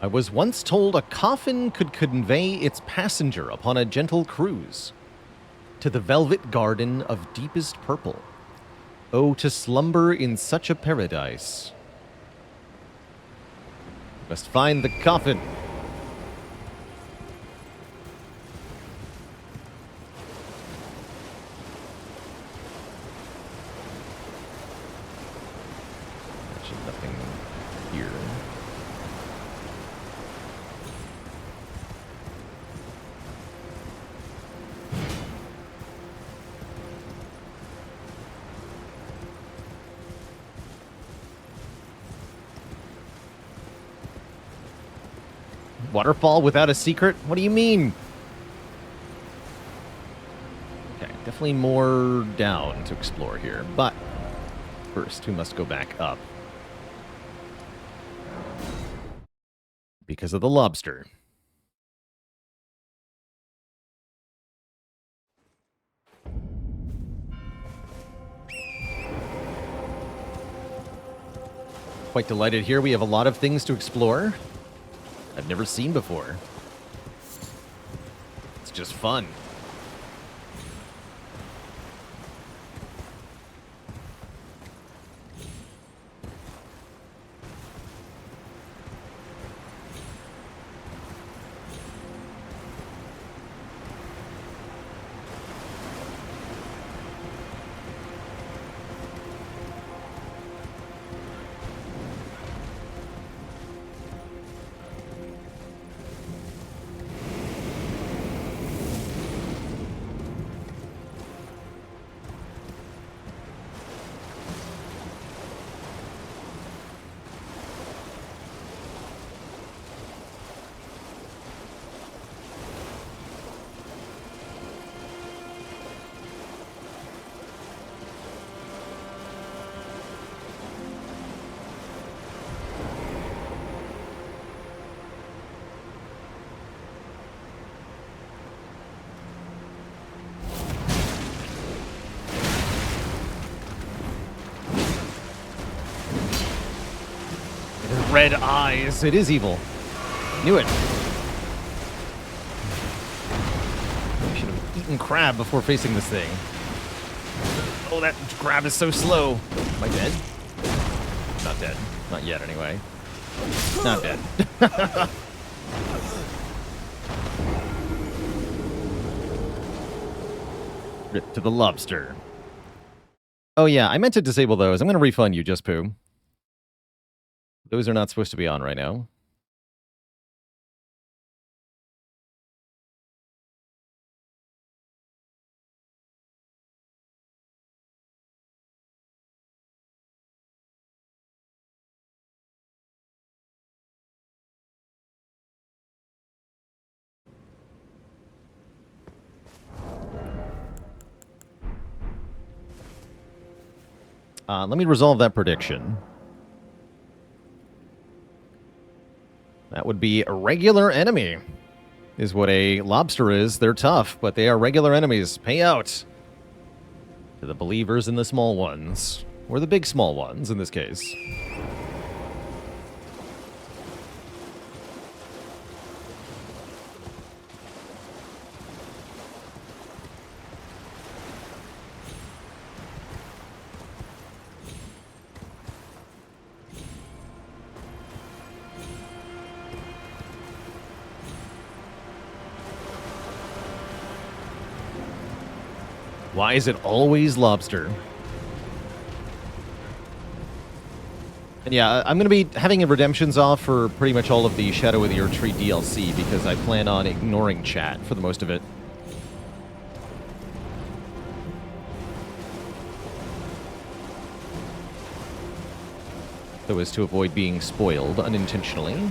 I was once told a coffin could convey its passenger upon a gentle cruise to the velvet garden of deepest purple, Oh, to slumber in such a paradise. Must find the coffin. Actually, nothing here. Waterfall without a secret? What do you mean? Okay, definitely more down to explore here, but first we must go back up. Because of the lobster. Quite delighted here. We have a lot of things to explore I've never seen before. It's just fun. Red eyes. It is evil. Knew it. Should have eaten crab before facing this thing. Oh, that crab is so slow. Am I dead? Not dead. Not yet, anyway. Not dead. Rip to the lobster. Oh, yeah. I meant to disable those. I'm going to refund you, Just Poo. Those are not supposed to be on right now. Let me resolve that prediction. That would be a regular enemy, is what a lobster is. They're tough, but they are regular enemies. Pay out to the believers in the small ones, or the big small ones in this case. Why is it always lobster? And yeah, I'm going to be having a redemptions off for pretty much all of the Shadow of the Erdtree DLC because I plan on ignoring chat for the most of it. So as to avoid being spoiled unintentionally.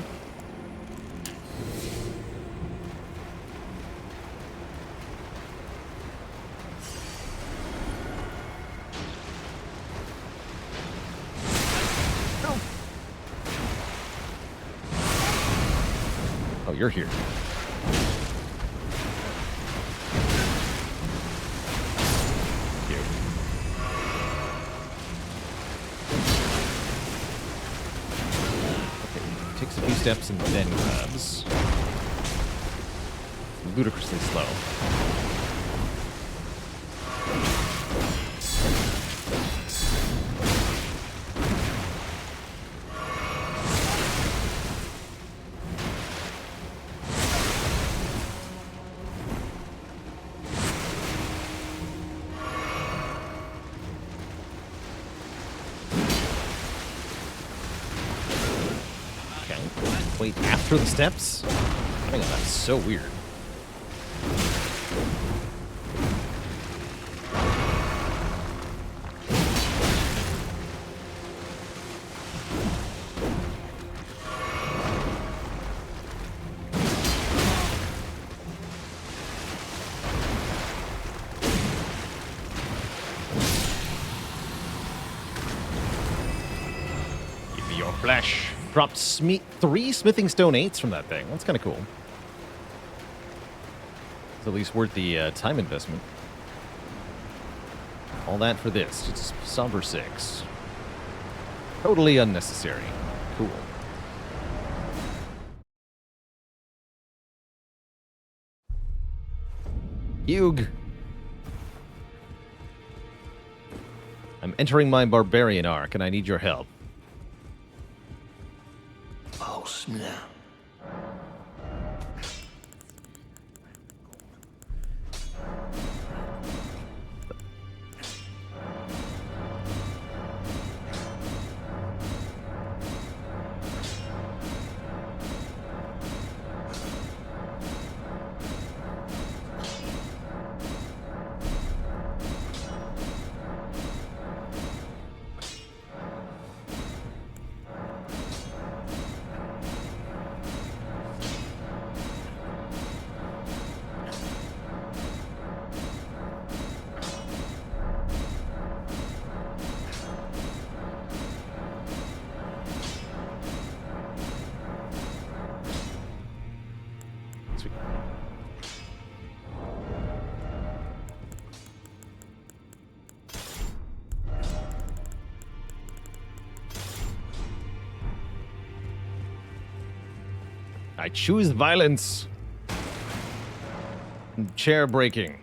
You're here. Thank you. Okay, takes a few steps and then grabs. Ludicrously slow. Through the steps? Hang on, that's so weird. Give me your flesh. Dropped 3 smithing stone 8s from that thing. That's kind of cool. It's at least worth the time investment. All that for this. It's somber 6. Totally unnecessary. Cool. Hugh. I'm entering my barbarian arc, and I need your help. Oh, snap. I choose violence. Chair breaking.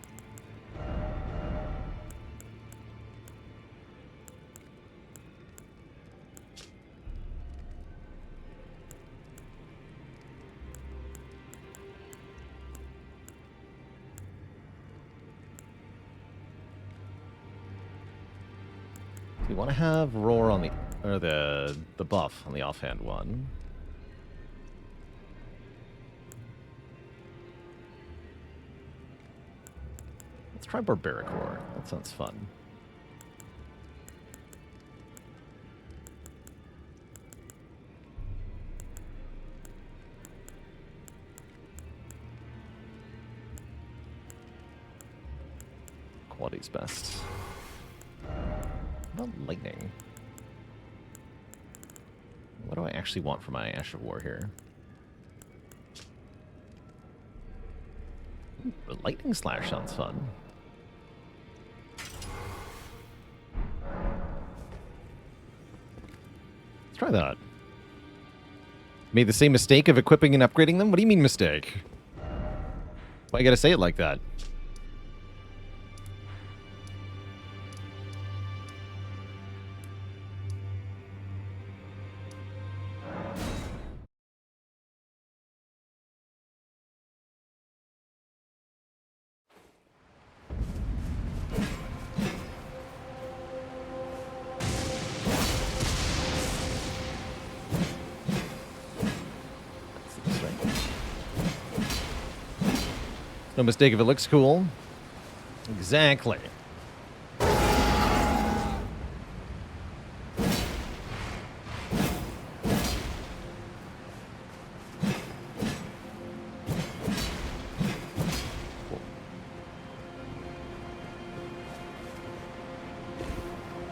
We want to have roar on the or the buff on the offhand one. Let's try barbaric roar. That sounds fun. Quality's best. What about lightning? What do I actually want for my Ash of War here? Ooh, the lightning slash sounds fun. Let's try that. Made the same mistake of equipping and upgrading them? What do you mean mistake? Why you gotta say it like that? No mistake if it looks cool. Exactly.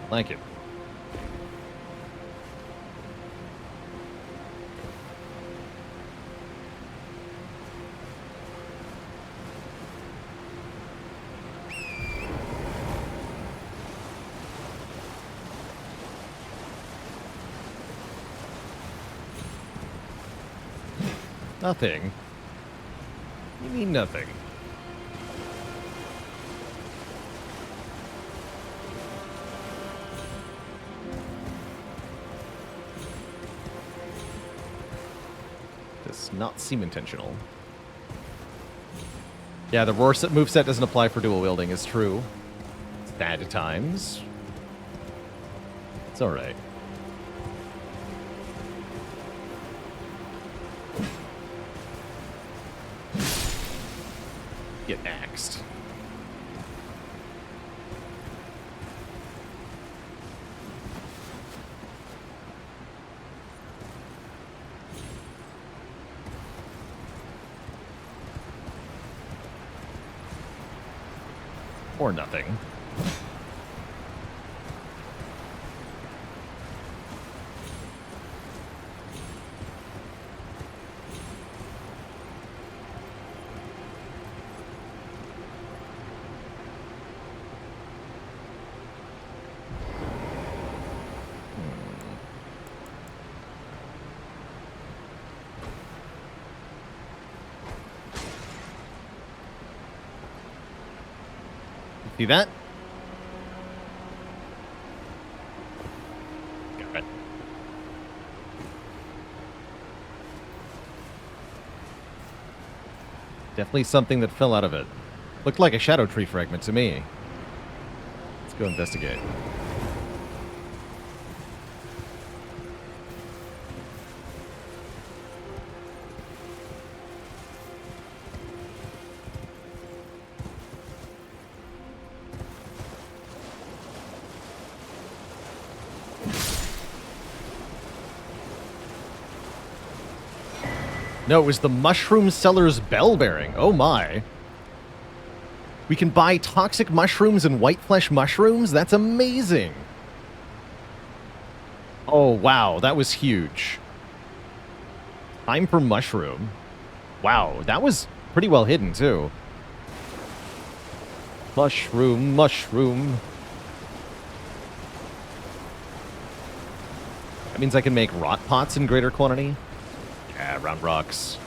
Like it. Nothing. You mean nothing? Does not seem intentional. Yeah, the roar moveset doesn't apply for dual wielding, is true. It's bad at times. It's alright. get axed. Or nothing. See that? Got it. Definitely something that fell out of it. Looked like a shadow tree fragment to me. Let's go investigate. No, it was the mushroom seller's bell bearing. Oh my. We can buy toxic mushrooms and white flesh mushrooms? That's amazing. Oh, wow. That was huge. Time for mushroom. Wow, that was pretty well hidden, too. Mushroom, mushroom. That means I can make rot pots in greater quantity. Yeah, round rocks.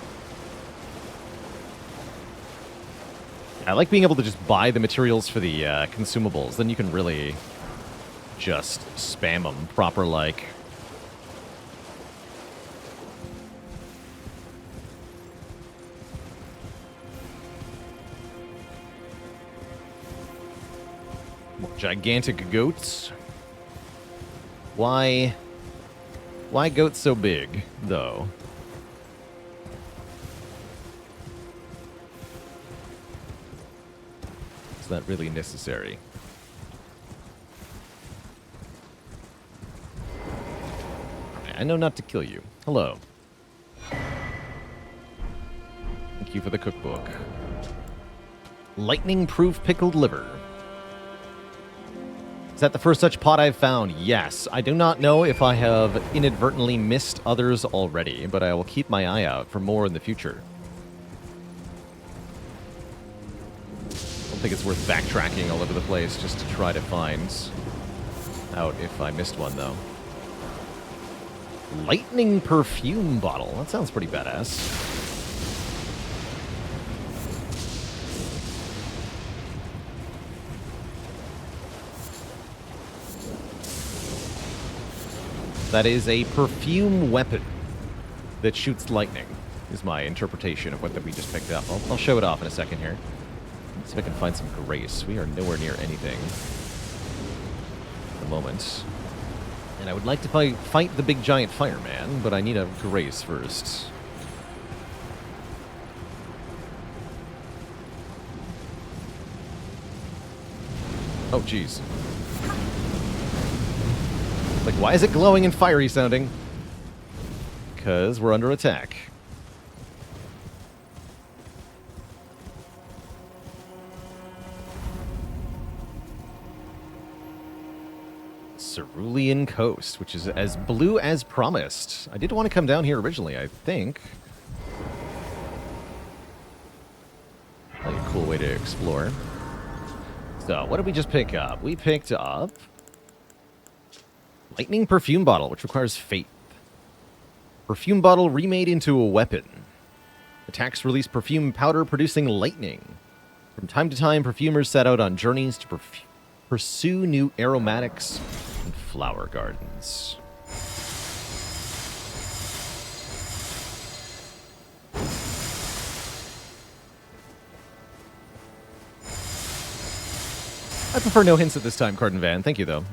I like being able to just buy the materials for the consumables. Then you can really just spam them proper like. More gigantic goats. Why goats so big, though? Is that really necessary? I know not to kill you. Hello. Thank you for the cookbook. Lightning-proof pickled liver. Is that the first such pot I've found? Yes. I do not know if I have inadvertently missed others already, but I will keep my eye out for more in the future. I think it's worth backtracking all over the place just to try to find out if I missed one, though. Lightning perfume bottle. That sounds pretty badass. That is a perfume weapon that shoots lightning, is my interpretation of what that we just picked up. I'll show it off in a second here. See if I can find some grace. We are nowhere near anything at the moment. And I would like to fight the big giant fireman, but I need a grace first. Oh, jeez. Like, why is it glowing and fiery sounding? Because we're under attack. Cerulean Coast, which is as blue as promised. I did want to come down here originally, I think. Like a cool way to explore. So, what did we just pick up? We picked up Lightning Perfume Bottle, which requires Faith. Perfume bottle remade into a weapon. Attacks release perfume powder producing lightning. From time to time, perfumers set out on journeys to pursue new aromatics and flower gardens. I prefer no hints at this time, Cardin Van. Thank you, though.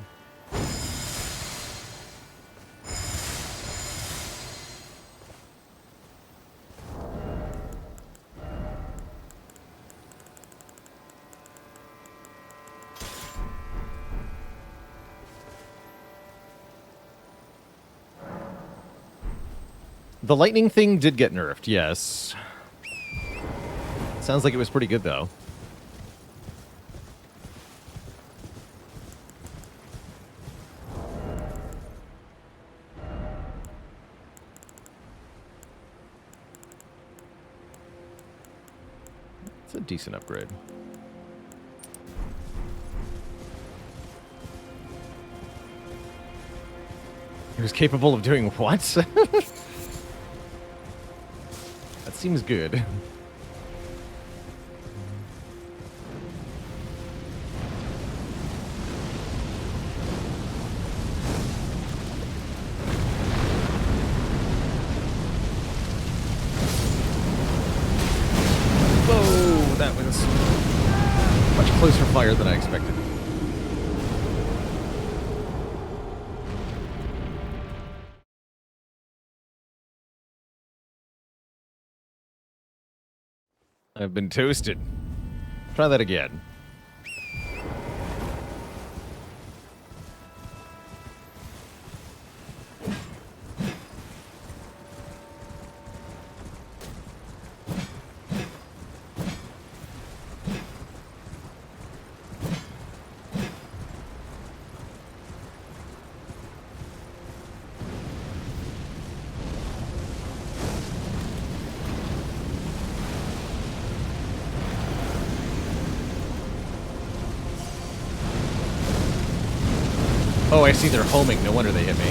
The lightning thing did get nerfed, yes. Sounds like it was pretty good, though. It's a decent upgrade. He was capable of doing what? That seems good. Whoa, that was much closer fire than I expected. I've been toasted. Try that again. Oh, I see they're homing. No wonder they hit me.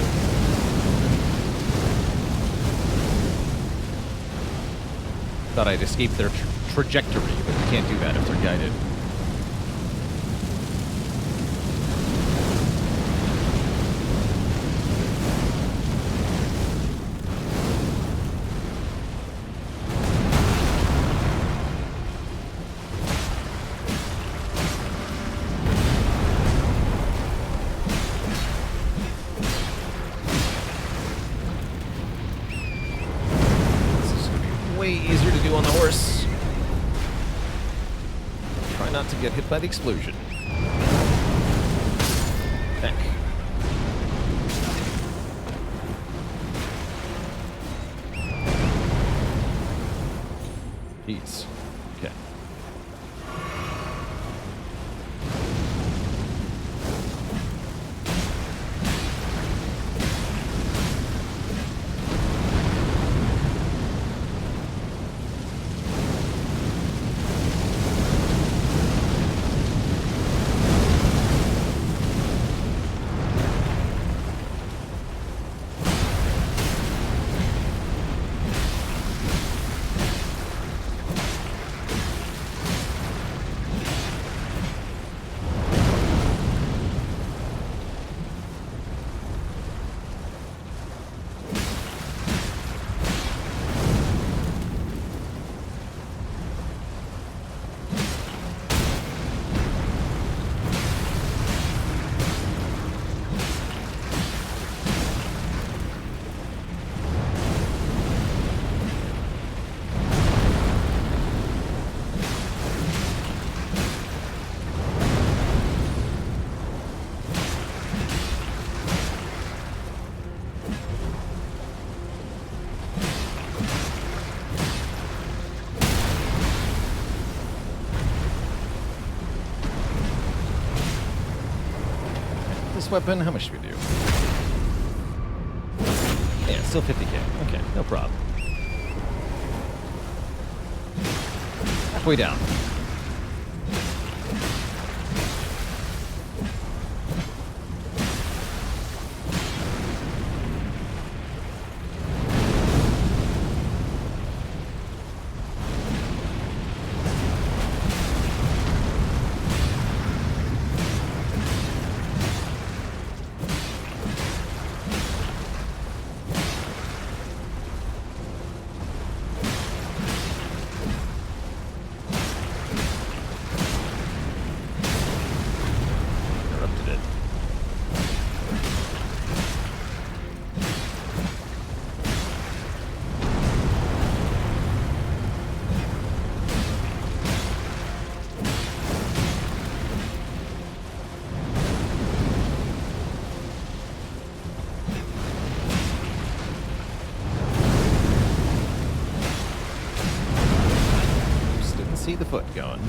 Thought I'd escape their trajectory, but you can't do that if they're guided. On the horse. Try not to get hit by the explosion. Heck. Jeez. Okay. Weapon, how much should we do? Yeah, still 50k. Okay, no problem. Halfway down. see the foot going.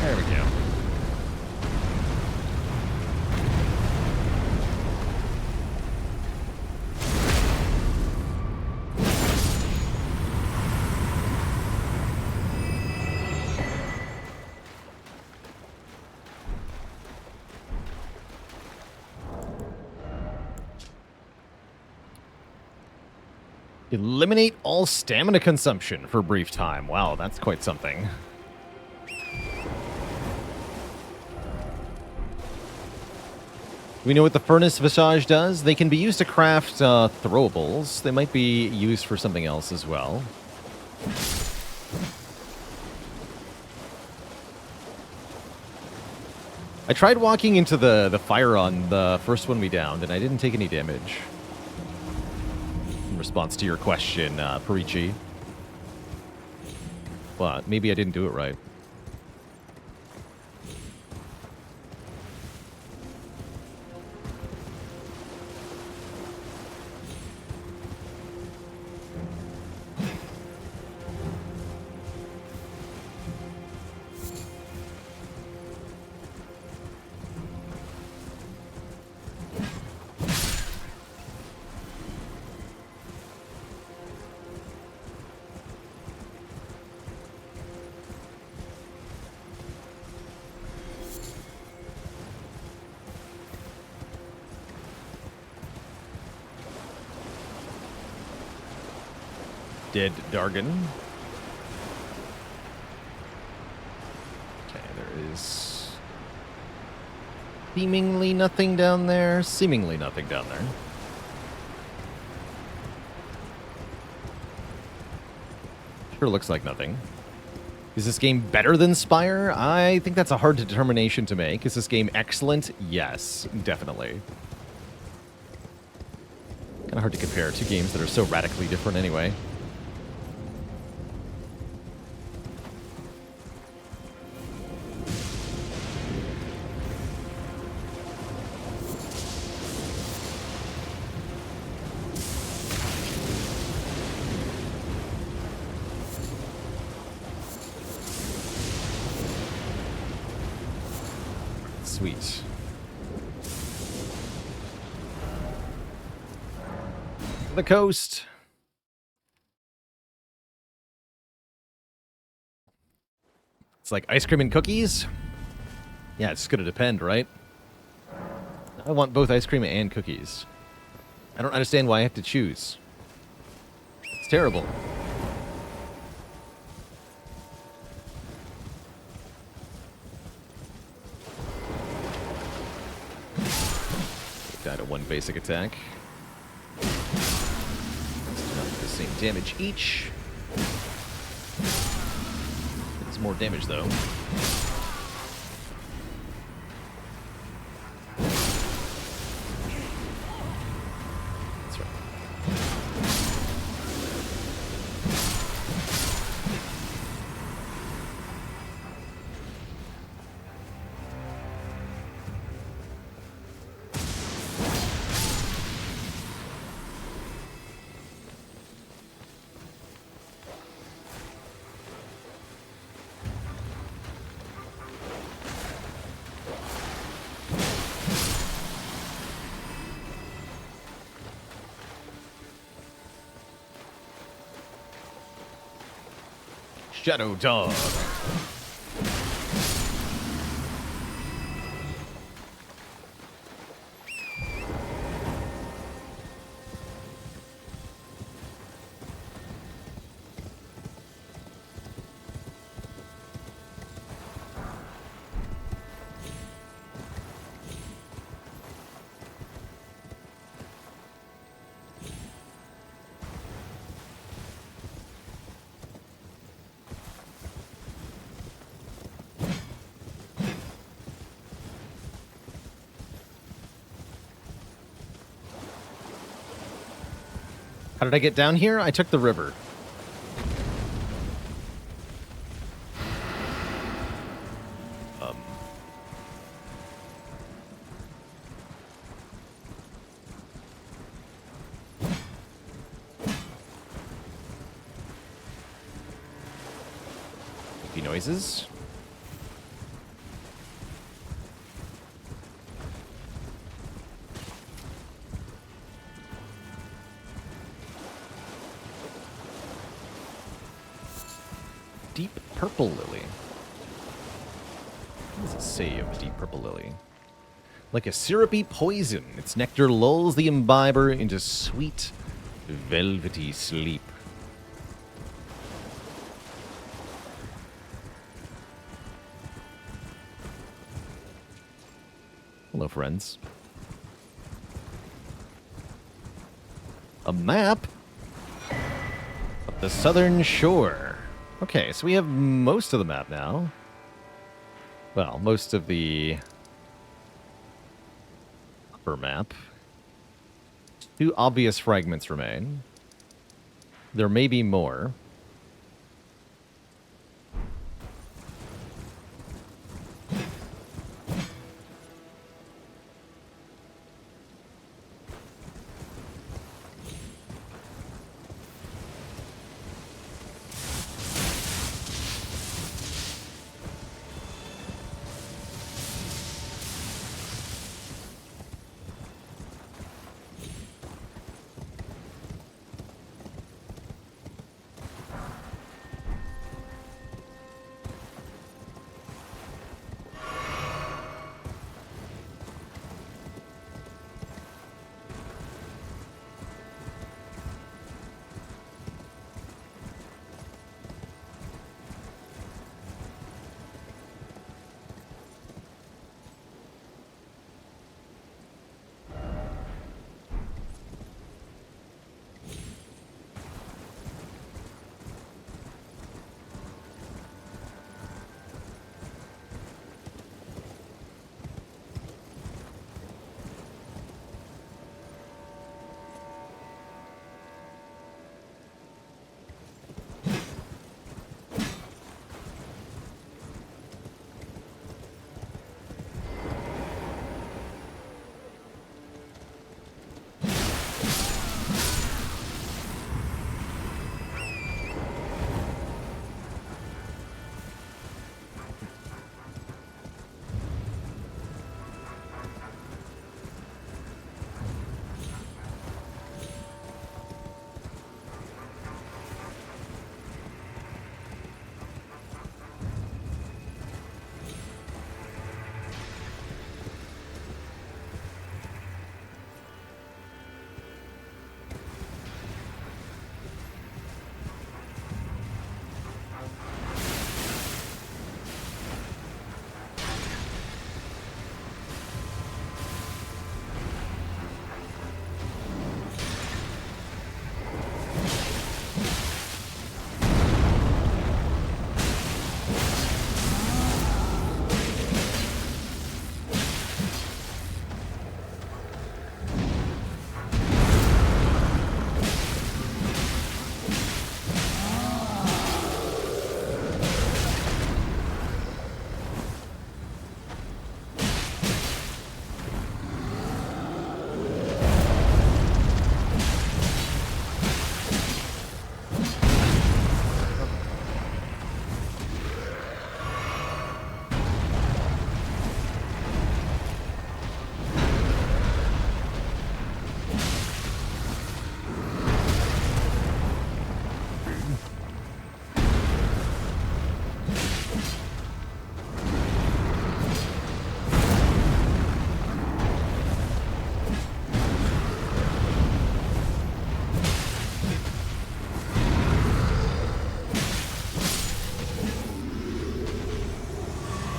There we go. Eliminate all stamina consumption for a brief time. Wow, that's quite something. We know what the furnace visage does. They can be used to craft throwables. They might be used for something else as well. I tried walking into the fire on the first one we downed, and I didn't take any damage. In response to your question, Parichi. But maybe I didn't do it right. Dead Dargon. Okay, there is seemingly nothing down there. Seemingly nothing down there. Sure looks like nothing. Is this game better than Spire? I think that's a hard determination to make. Is this game excellent? Yes, definitely. Kind of hard to compare two games that are so radically different anyway. Sweet. The coast. It's like ice cream and cookies? Yeah, it's gonna depend, right? I want both ice cream and cookies. I don't understand why I have to choose. It's terrible. Died to one basic attack. Not the same damage each. It's more damage though. That's right. Shadow Dog. How did I get down here? I took the river. Noises. Deep purple lily. What does it say of a deep purple lily? Like a syrupy poison, its nectar lulls the imbiber into sweet, velvety sleep. Hello, friends. A map of the southern shore. Okay, so we have most of the map now. Well, most of the upper map. 2 obvious fragments remain. There may be more.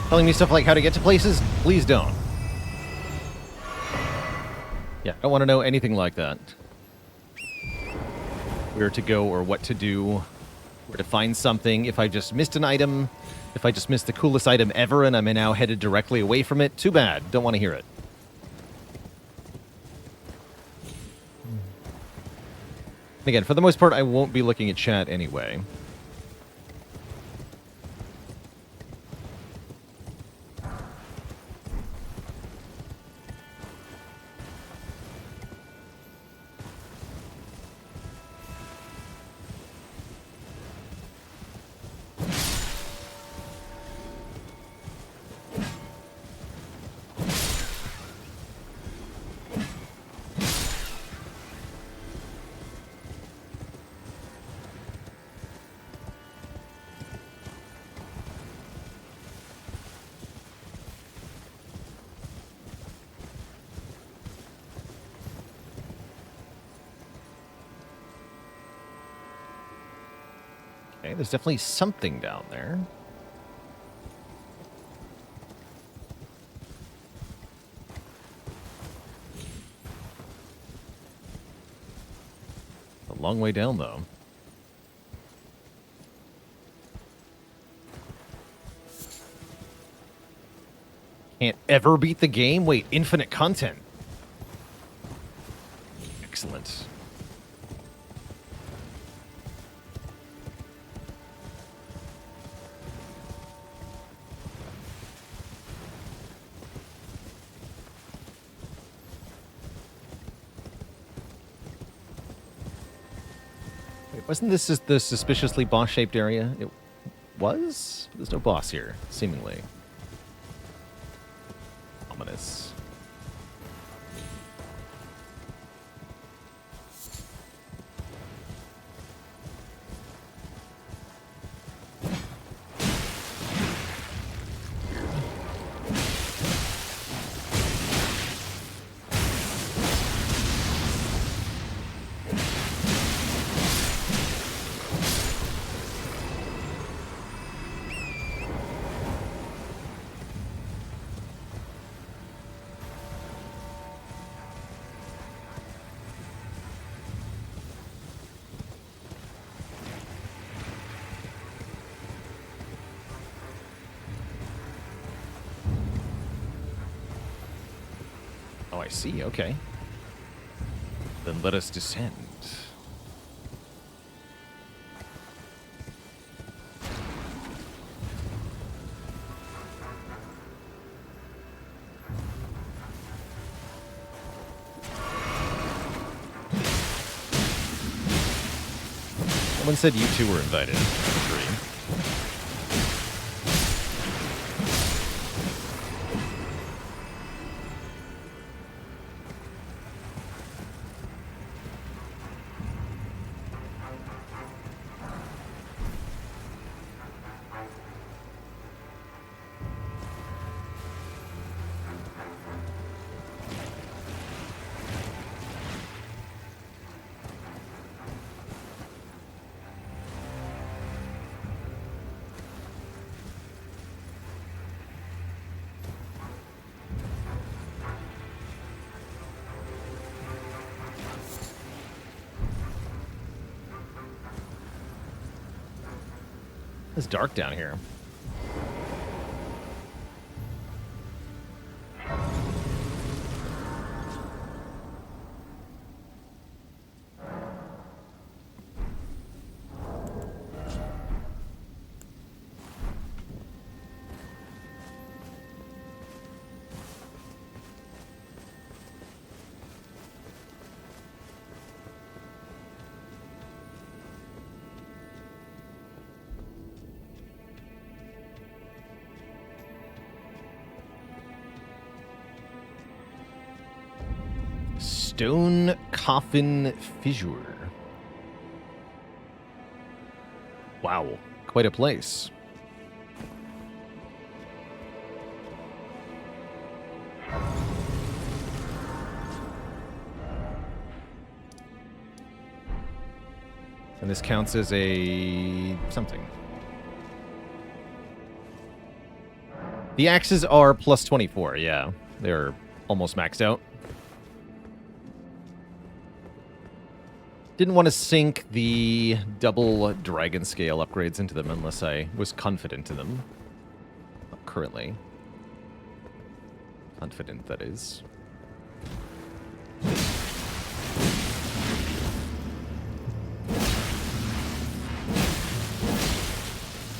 Telling me stuff like how to get to places? Please don't. Yeah, I don't want to know anything like that. Where to go or what to do, where to find something, if I just missed an item, if I just missed the coolest item ever and I'm now headed directly away from it. Too bad. Don't want to hear it. Again, for the most part, I won't be looking at chat anyway. Okay, there's definitely something down there. A long way down, though. Can't ever beat the game? Wait, infinite content. Excellent. Wait, wasn't this just the suspiciously boss-shaped area? It was? There's no boss here, seemingly. Ominous. Oh, I see. Okay. Then let us descend. Someone said you two were invited. Erdtree. It's dark down here. Stone Coffin Fissure. Wow, quite a place. And this counts as a something. The axes are plus 24, yeah. They're almost maxed out. Didn't want to sink the double dragon scale upgrades into them unless I was confident in them. Not currently. Confident, that is.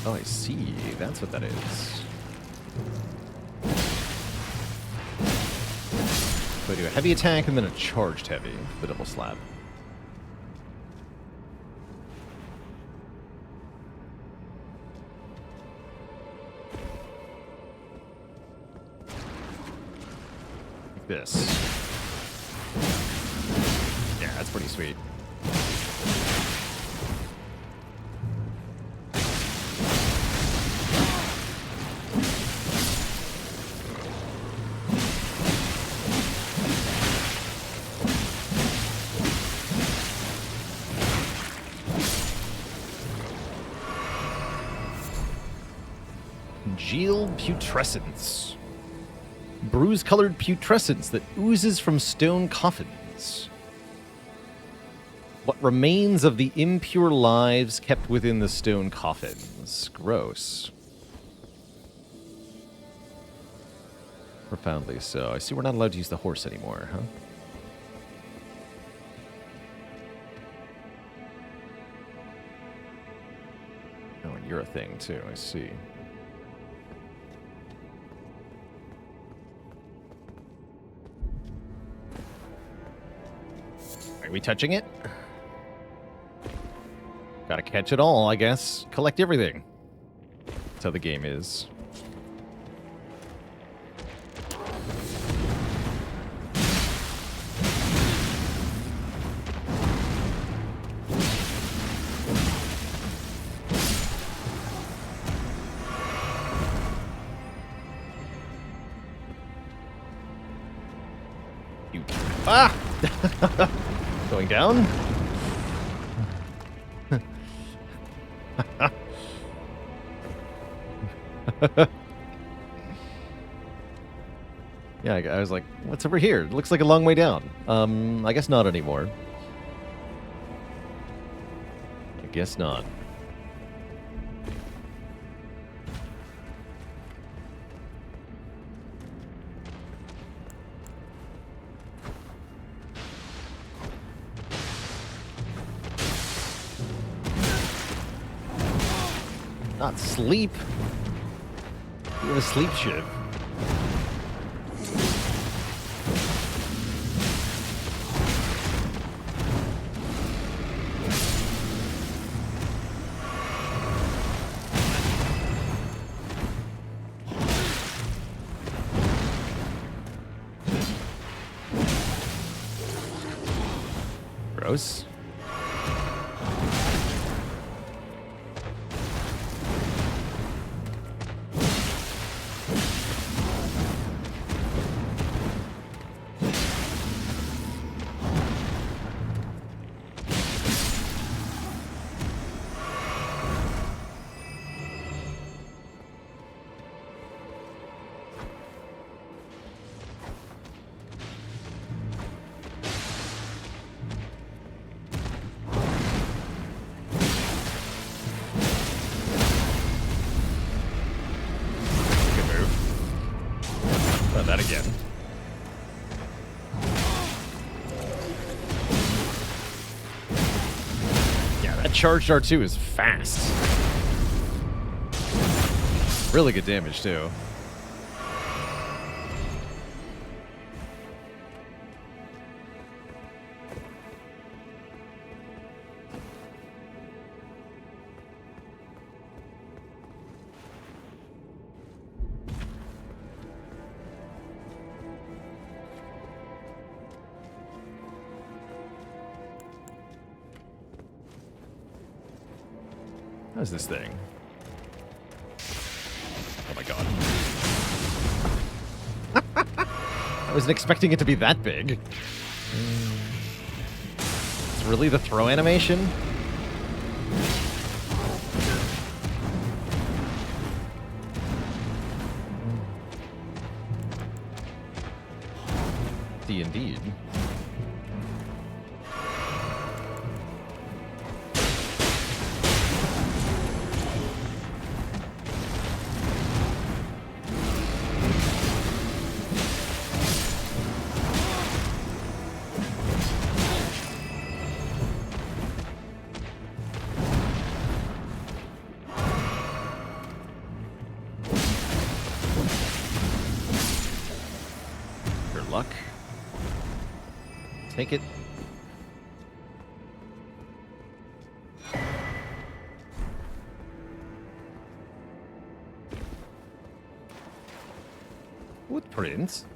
Oh, I see. That's what that is. So I do a heavy attack and then a charged heavy, the double slap. Like this. Yeah, that's pretty sweet. Congealed putrescence. Bruise-colored putrescence that oozes from stone coffins. What remains of the impure lives kept within the stone coffins. Gross. Profoundly so. I see we're not allowed to use the horse anymore, huh? Oh, and you're a thing, too. I see. Are we touching it? Gotta catch it all, I guess. Collect everything. That's how the game is. You... Ah! Going down? Yeah, I was like, what's over here? It looks like a long way down. I guess not anymore. I guess not. Not sleep. You have a sleep shiv. Gross. That again. Yeah, that charged R2 is fast. Really good damage, too. How's this thing? Oh my god. I wasn't expecting it to be that big. It's really the throw animation? Indeed. take it. Footprints?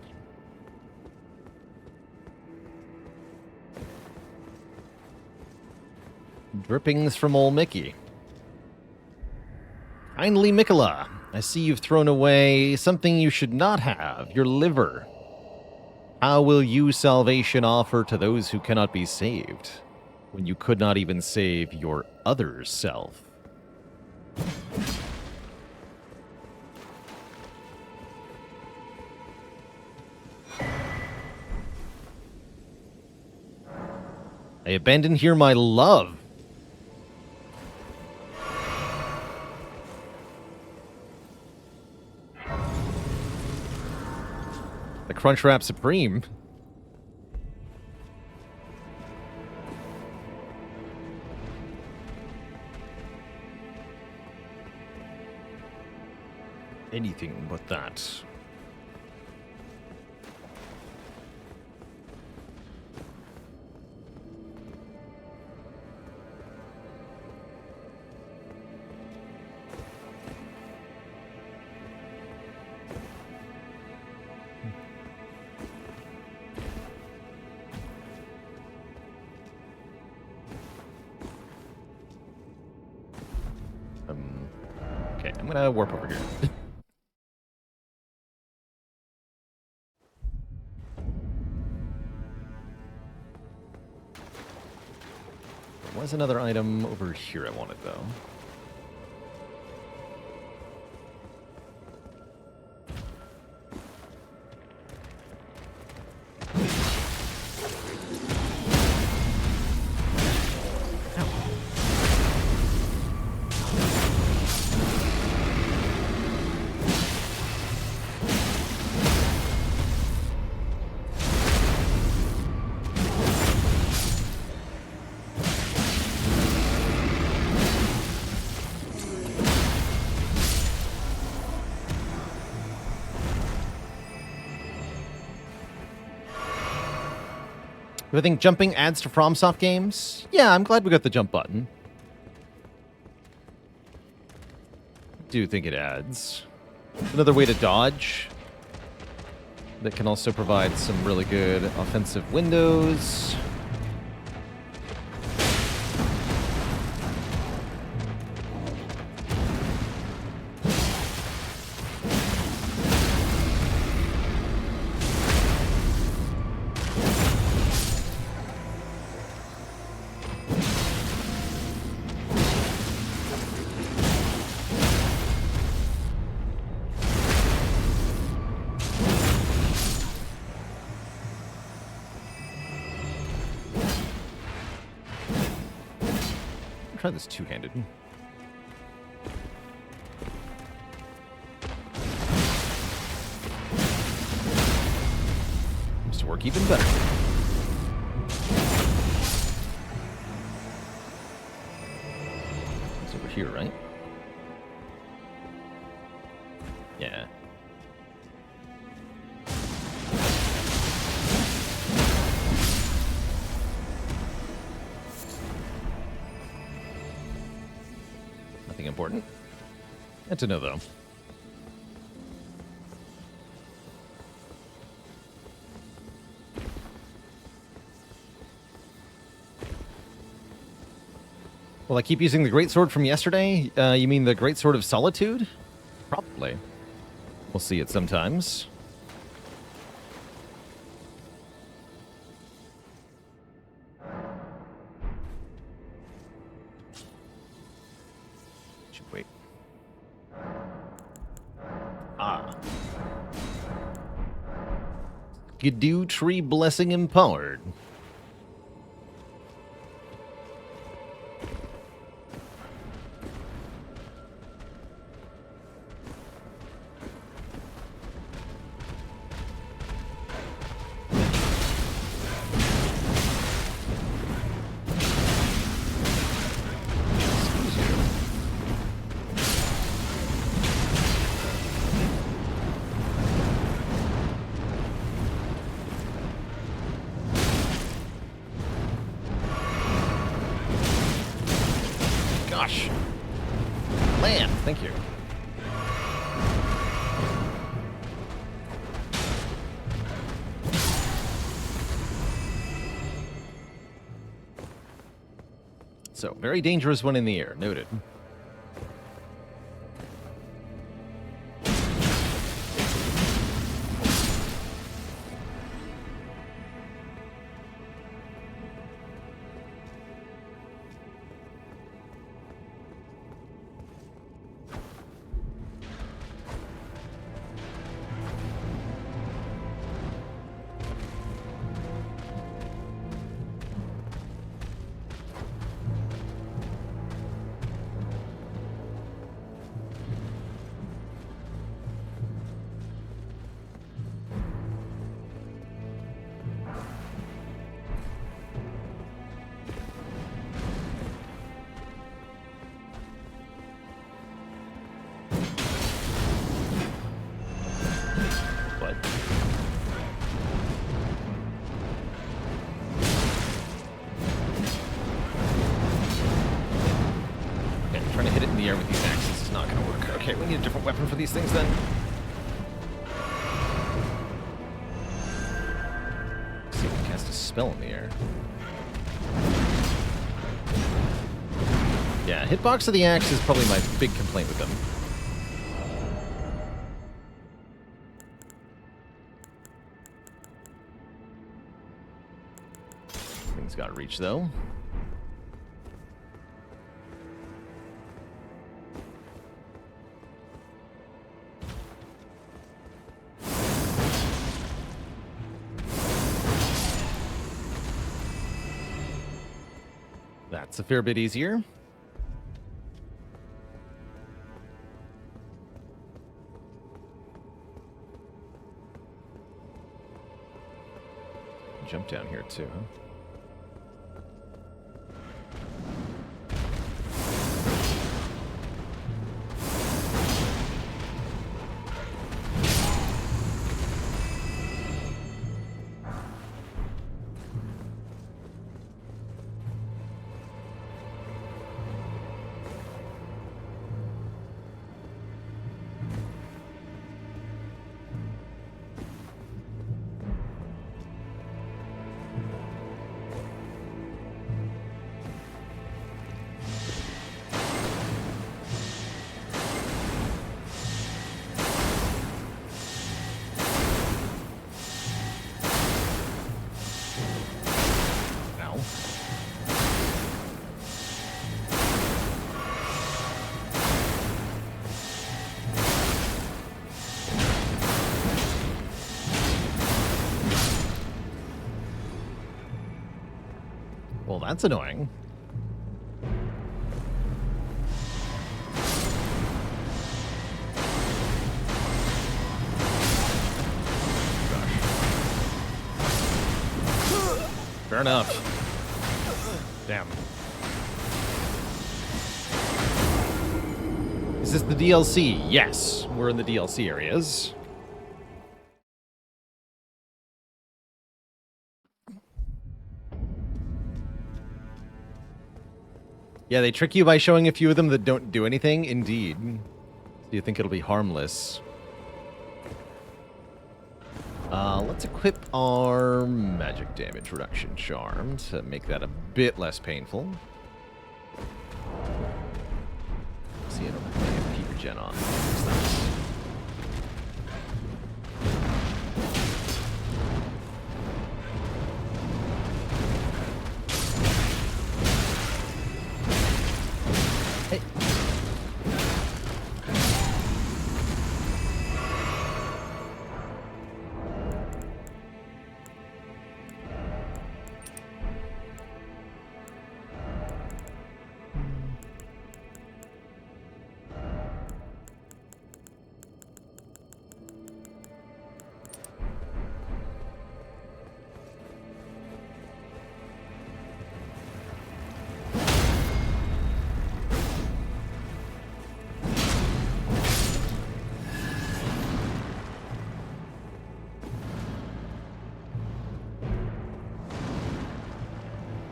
Drippings from old Mickey. Kindly Mikola, I see you've thrown away something you should not have, your liver. How will you salvation offer to those who cannot be saved, when you could not even save your other self? I abandon here my love. The Crunchwrap Supreme. Anything but that. Okay, I'm gonna warp over here. There was another item over here I wanted, though. Do I think jumping adds to FromSoft games? Yeah, I'm glad we got the jump button. Do think it adds. Another way to dodge. That can also provide some really good offensive windows. Try this two-handed. Seems to work even better. It's over here, right? Yeah. Nothing important. Good to know, though. Will I keep using the Greatsword from yesterday? You mean the Greatsword of Solitude? Probably. We'll see it sometimes. Wait. Erdtree Blessing Empowered. Gosh. Land. Thank you. So, very dangerous one in the air. Noted. With these axes is not going to work. Okay, we need a different weapon for these things then. Let's see if we can cast a spell in the air. Yeah, hitbox of the axe is probably my big complaint with them. Thing's got reach though. That's a fair bit easier. Jump down here too, huh? Well, that's annoying. Fair enough. Damn. Is this the DLC? Yes, we're in the DLC areas. Yeah, they trick you by showing a few of them that don't do anything. Indeed. Do you think it'll be harmless? Let's equip our magic damage reduction charm to make that a bit less painful. See, I don't have keep regen on. Hey.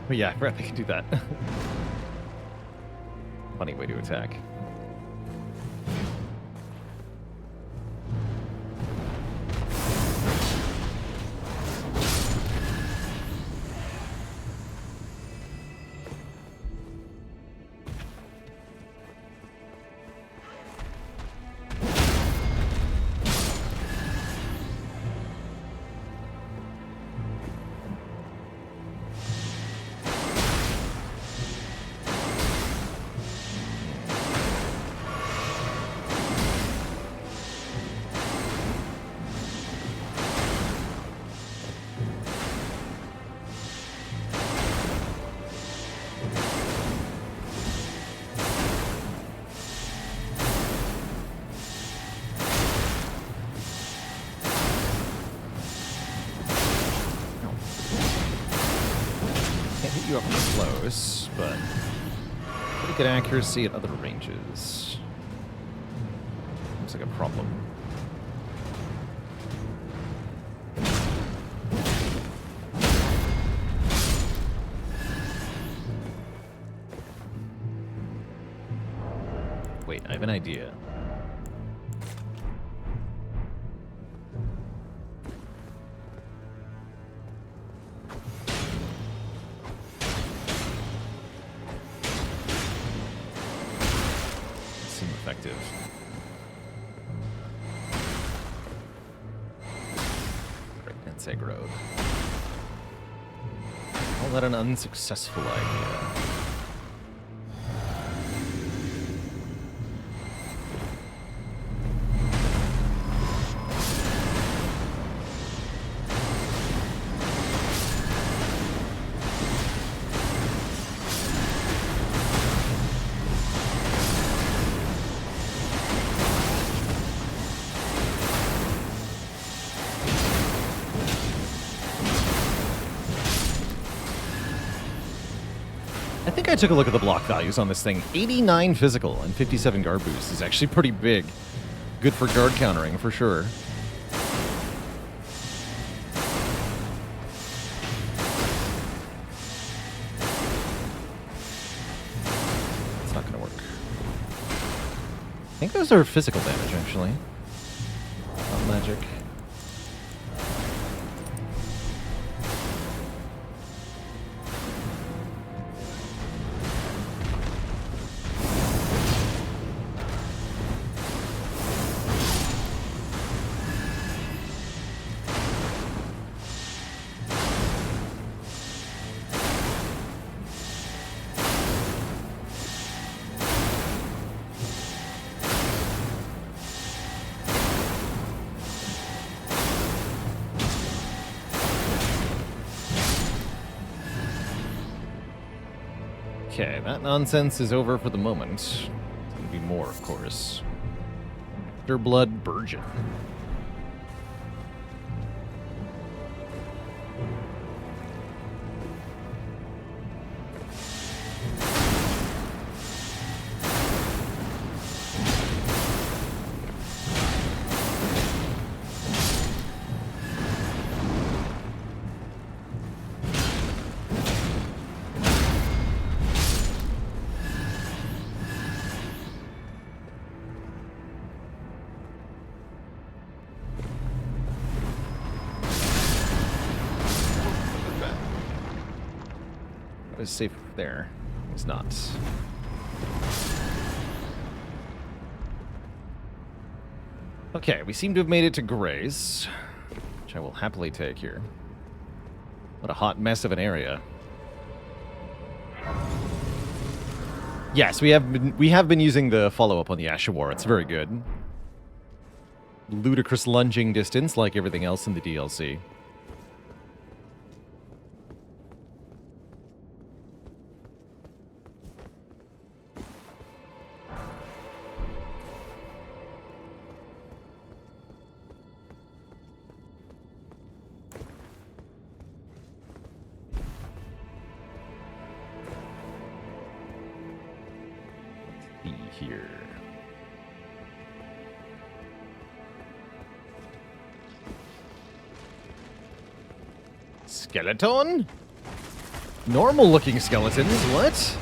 But yeah, I forgot they can do that. Funny way to attack. You up close, but pretty good accuracy at other ranges. Looks like a problem. Wait, I have an idea. Effective. Right, that's aggroed. Call that an unsuccessful idea. I think I took a look at the block values on this thing. 89 physical and 57 guard boost is actually pretty big. Good for guard countering, for sure. It's not going to work. I think those are physical damage, actually. Not magic. Okay, that nonsense is over for the moment. There's gonna be more, of course. Blood Burgeon. Is safe there. It's not. Okay, we seem to have made it to Grace, which I will happily take here. What a hot mess of an area. Yes, we have been using the follow-up on the Ashawar. It's very good. Ludicrous lunging distance, like everything else in the DLC. Here. Skeleton? Normal looking skeletons, what?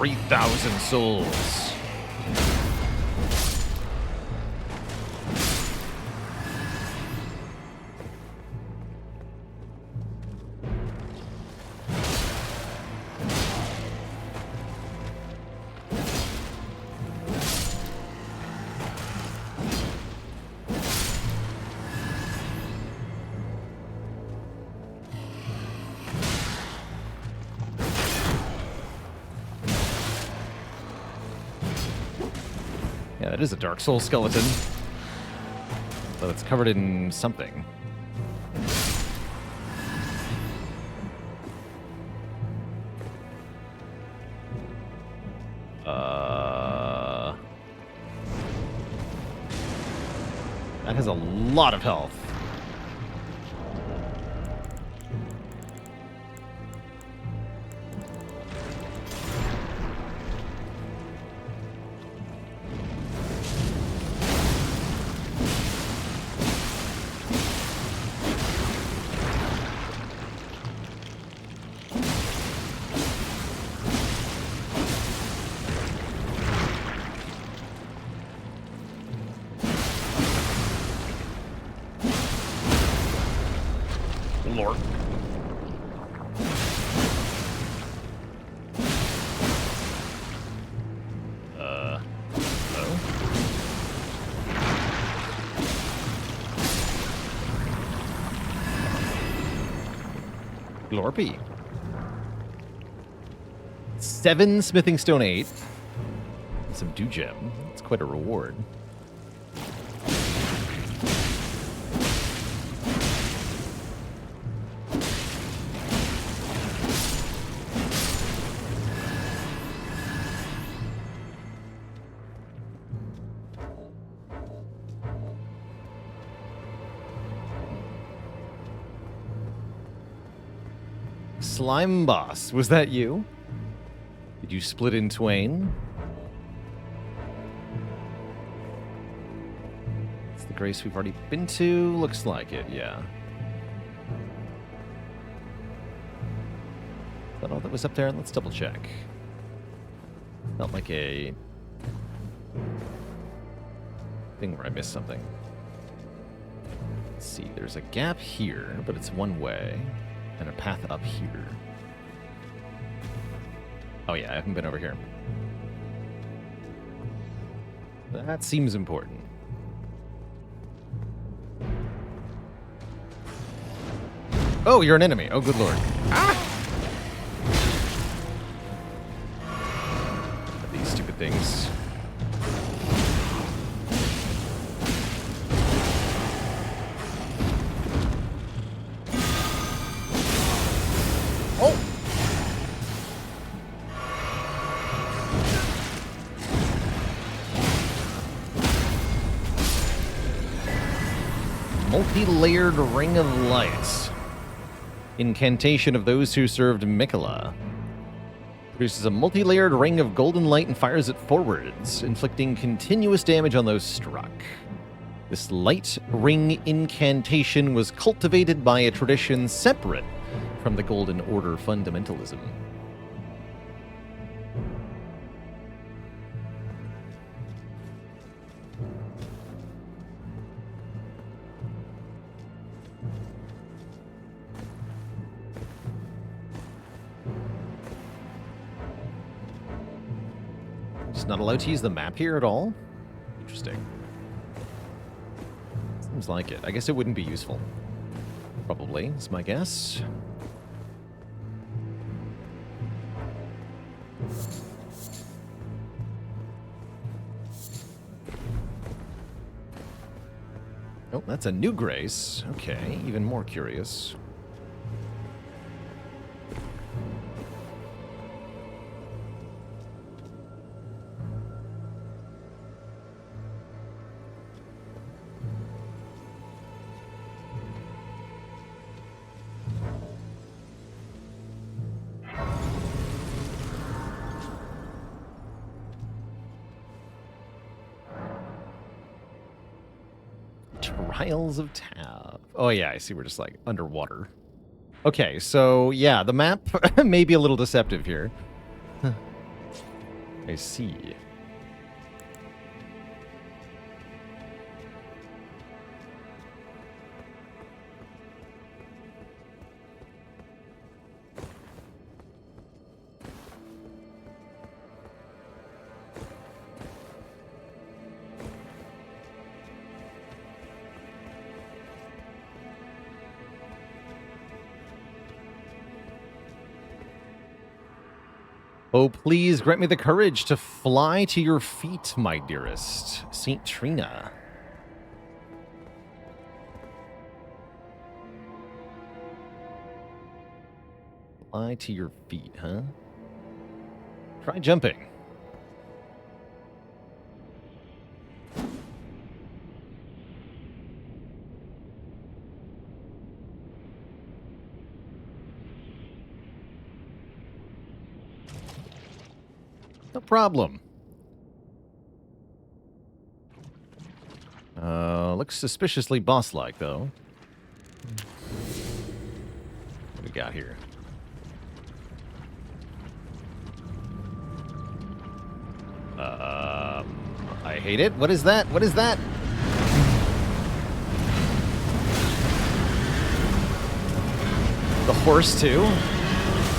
3,000 souls. Yeah, that is a Dark Soul skeleton. But it's covered in something. That has a lot of health. Lord. Hello? Glorpy. 7 smithing stone 8. And some dew gem. That's quite a reward. Slime boss, was that you? Did you split in twain? It's the grace we've already been to. Looks like it, yeah. Is that all that was up there? Let's double check. Felt like a thing where I missed something. Let's see, there's a gap here, but it's one way. And a path up here. Oh yeah, I haven't been over here. That seems important. Oh, you're an enemy. Oh, good lord. Ah! These stupid things. Multi-layered Ring of Light. Incantation of those who served Mikola. Produces a multi-layered ring of golden light and fires it forwards, inflicting continuous damage on those struck. This light ring incantation was cultivated by a tradition separate from the Golden Order fundamentalism. Just not allowed to use the map here at all? Interesting. Seems like it. I guess it wouldn't be useful. Probably, is my guess. Oh, that's a new grace. Okay, even more curious. Trials of Tab. Oh yeah, I see we're just like underwater. Okay, so yeah, the map may be a little deceptive here. I see. Oh, please grant me the courage to fly to your feet, my dearest. Saint Trina. Fly to your feet, huh? Try jumping. No problem. Looks suspiciously boss-like, though. What do we got here? I hate it. What is that? What is that? The horse, too?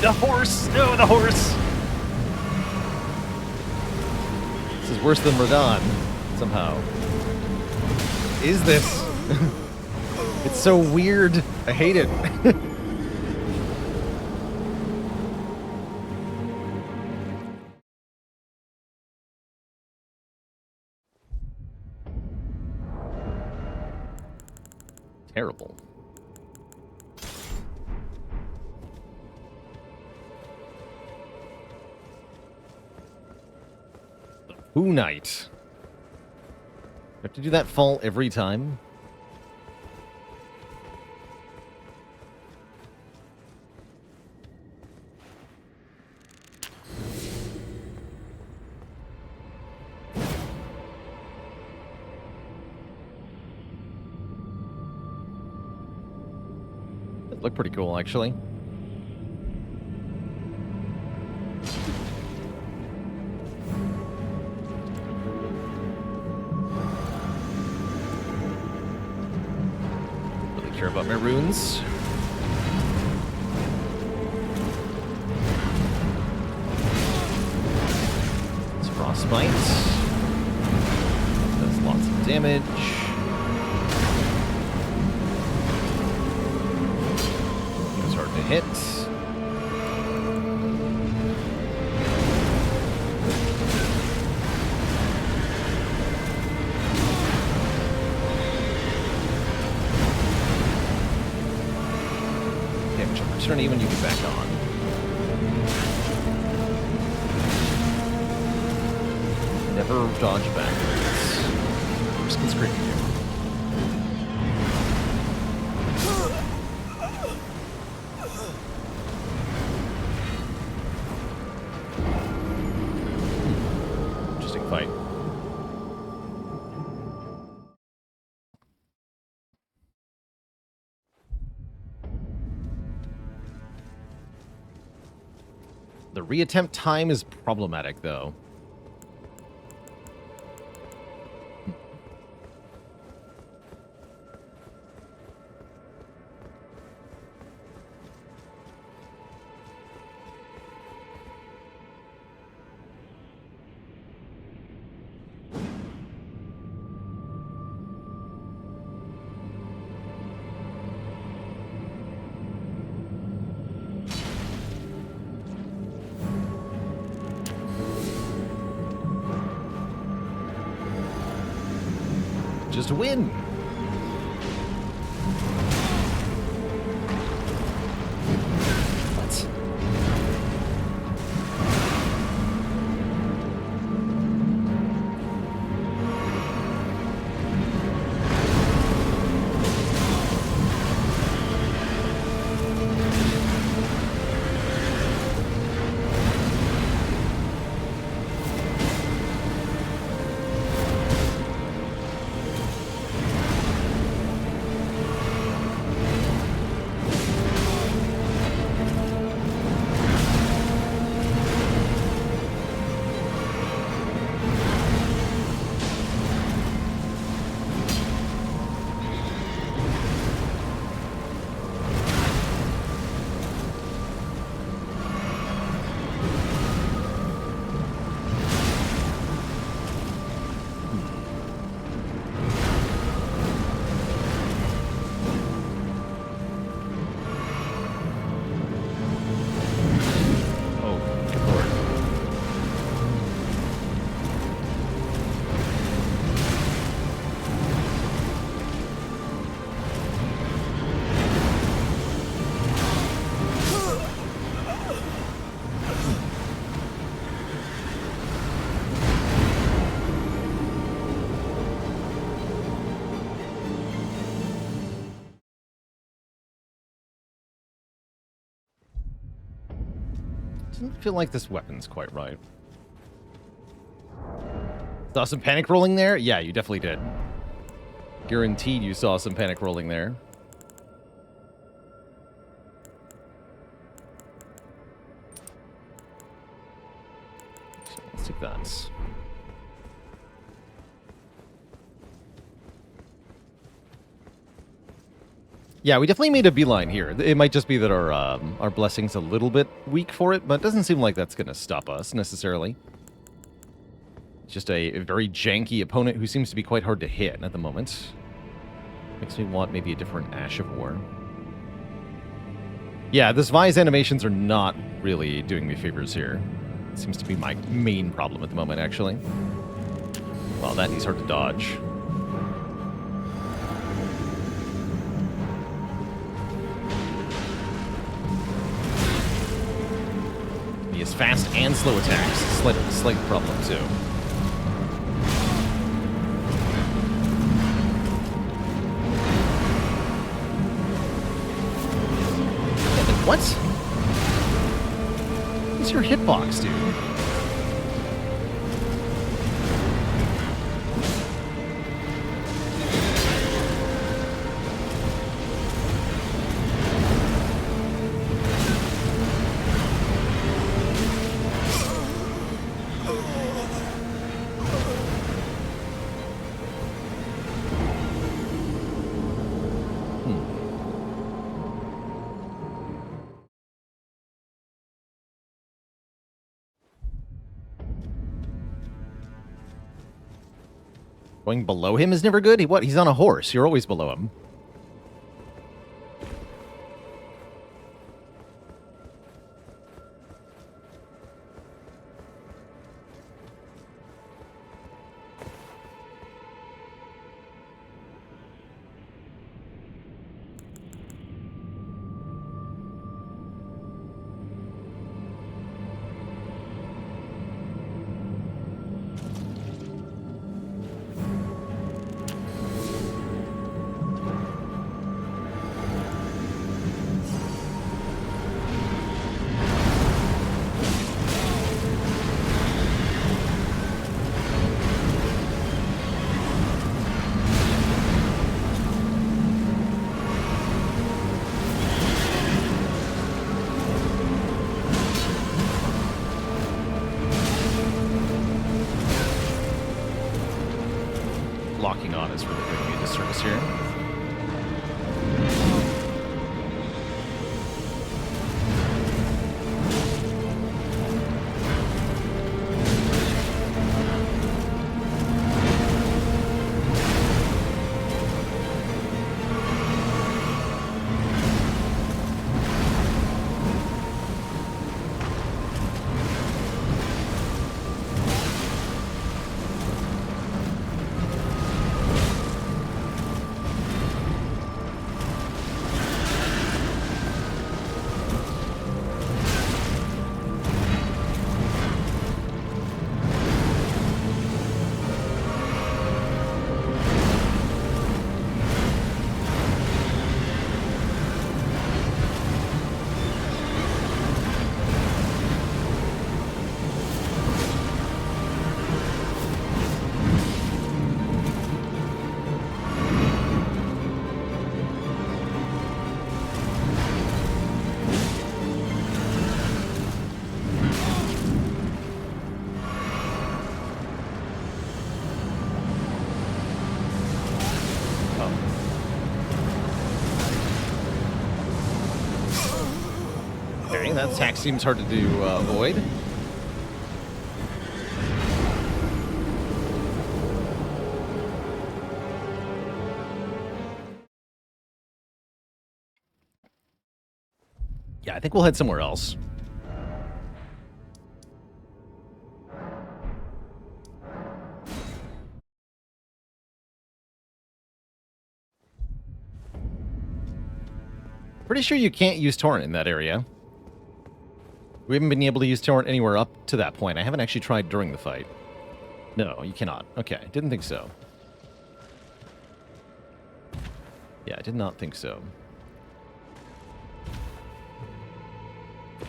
The horse! No, the horse! This is worse than Radon, somehow. Is this? It's so weird. I hate it. Terrible. Who Knight. Have to do that fall every time? It looked pretty cool, actually. Care about my runes. It's Frostbite. Does lots of damage. It's hard to hit. Turn even you get back on. Never dodge backwards. Worse can scream you. Interesting fight. The reattempt time is problematic, though. Just win. What? Doesn't feel like this weapon's quite right. Saw some panic rolling there? Yeah, you definitely did. Guaranteed you saw some panic rolling there. So let's take that. Yeah, we definitely made a beeline here. It might just be that our blessing's a little bit weak for it, but it doesn't seem like that's going to stop us necessarily. It's just a very janky opponent who seems to be quite hard to hit at the moment. Makes me want maybe a different Ash of War. Yeah, this Vi's animations are not really doing me favors here. It seems to be my main problem at the moment, actually. Well, that he's hard to dodge. He has fast and slow attacks. Slight problem, too. What? What's your hitbox, dude? Going below him is never good? He's on a horse. You're always below him. Locking on is really doing me a disservice here. That attack seems hard to avoid. Yeah, I think we'll head somewhere else. Pretty sure you can't use Torrent in that area. We haven't been able to use Torrent anywhere up to that point. I haven't actually tried during the fight. No, you cannot. Okay, didn't think so. Yeah, I did not think so. I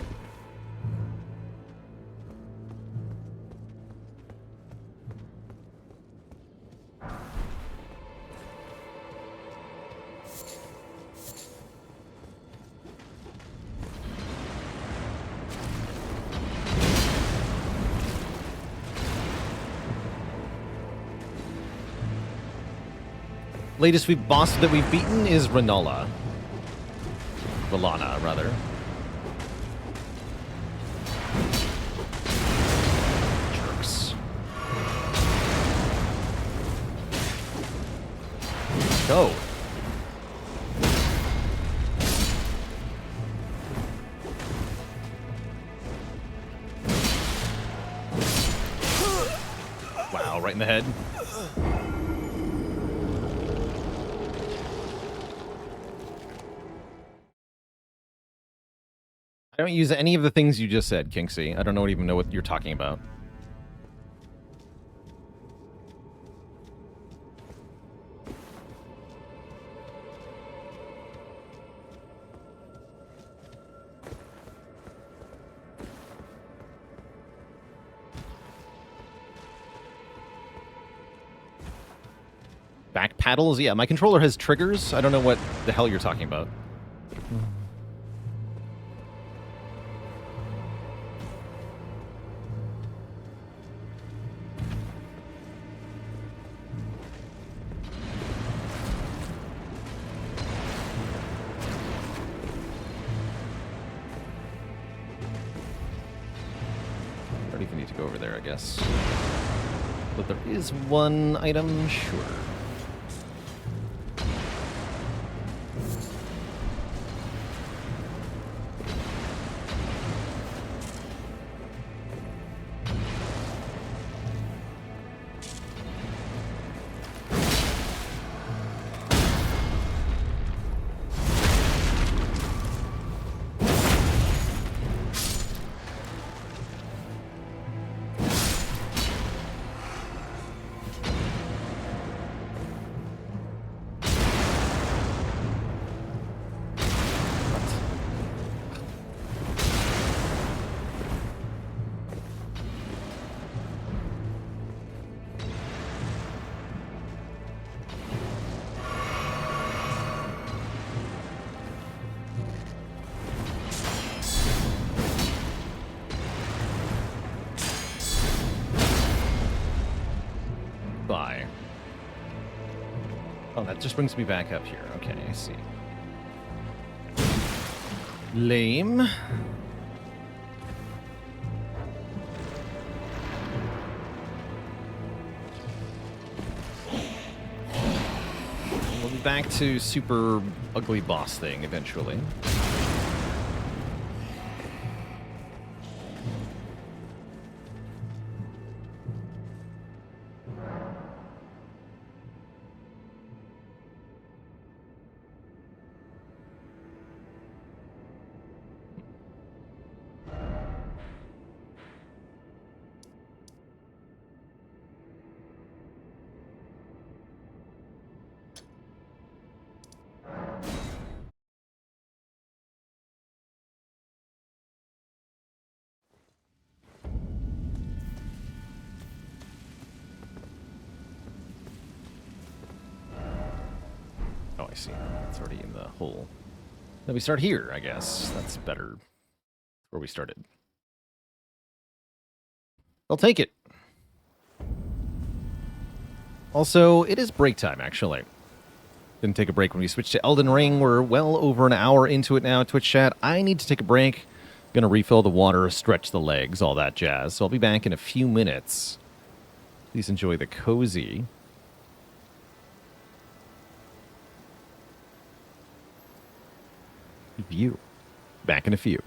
Latest boss that we've beaten is Rennala. Rellana, rather. Jerks. Go. Wow, right in the head. I don't use any of the things you just said, Kinksy. I don't even know what you're talking about. Back paddles? Yeah, my controller has triggers. I don't know what the hell you're talking about. Don't even need to go over there, I guess. But there is one item, sure. Bye. Oh, that just brings me back up here. Okay, I see. Lame. We'll be back to super ugly boss thing eventually. Oh, I see. It's already in the hole. Then we start here, I guess. That's better. Where we started. I'll take it. Also, it is break time, actually. Didn't take a break when we switched to Elden Ring. We're well over an hour into it now, Twitch chat. I need to take a break. Gonna refill the water, stretch the legs, all that jazz. So I'll be back in a few minutes. Please enjoy the cozy. View. Back in a few.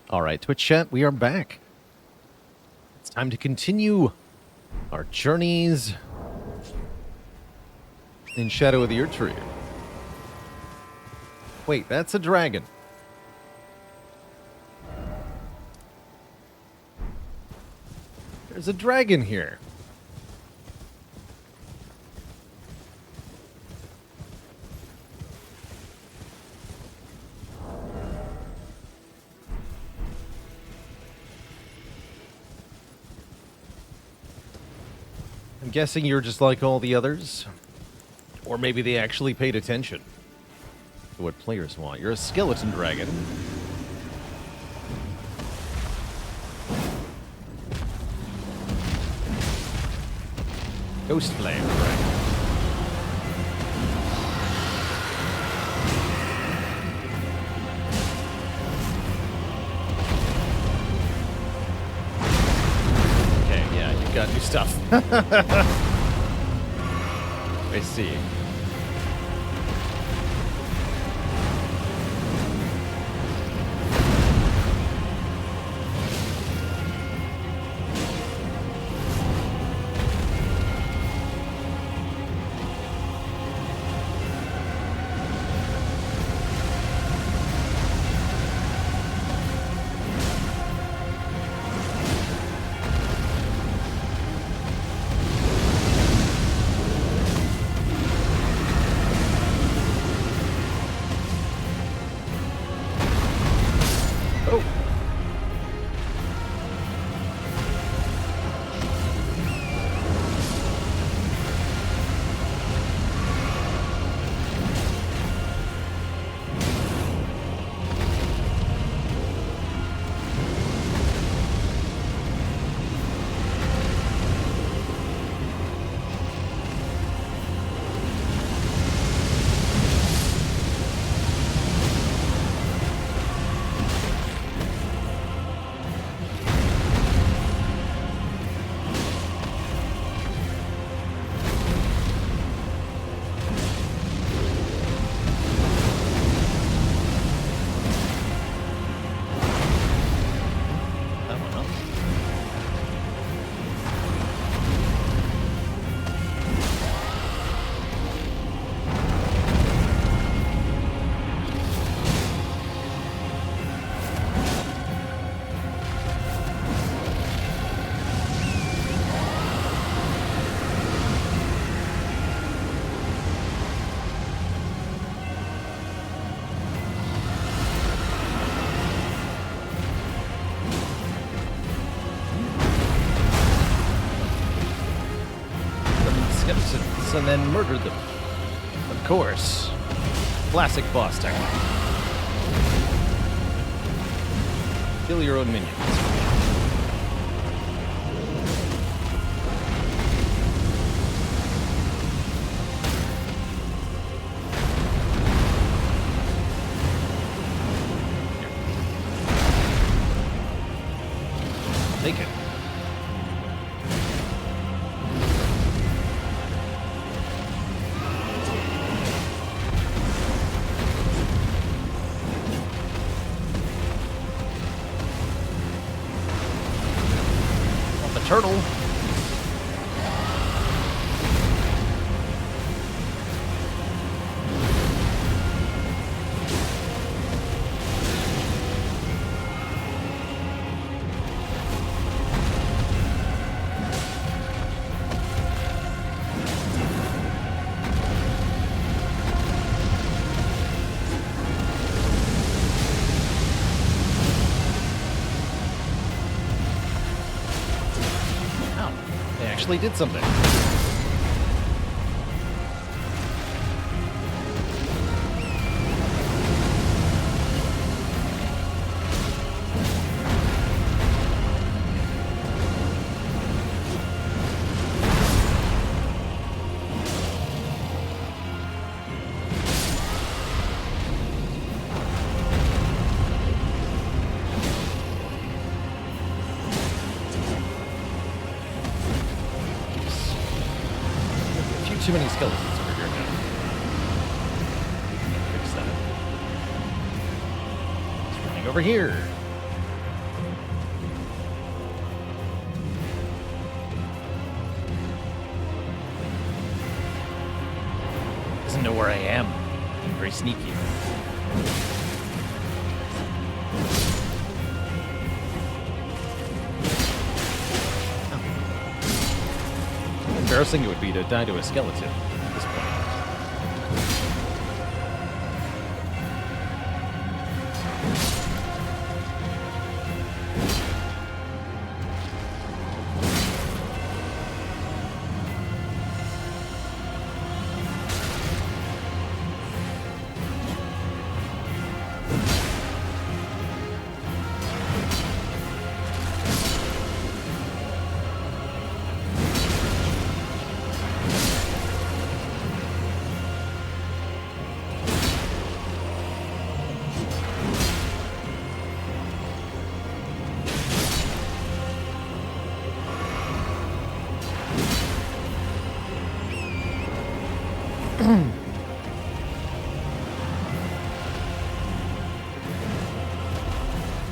All right, Twitch chat, we are back. It's time to continue our journeys in Shadow of the Erdtree. Wait, that's a dragon. There's a dragon here. I'm guessing you're just like all the others. Or maybe they actually paid attention to what players want. You're a skeleton dragon. Ghost flame dragon. Okay, yeah, you've got new stuff. I see. And then murdered them. Of course. Classic boss technique. Kill your own minions. Take it. Turtle. Actually did something. Too many skeletons over here now. Fix that. It's running over here. doesn't know where I am. I'm very sneaky. How embarrassing it would be to die to a skeleton at this point.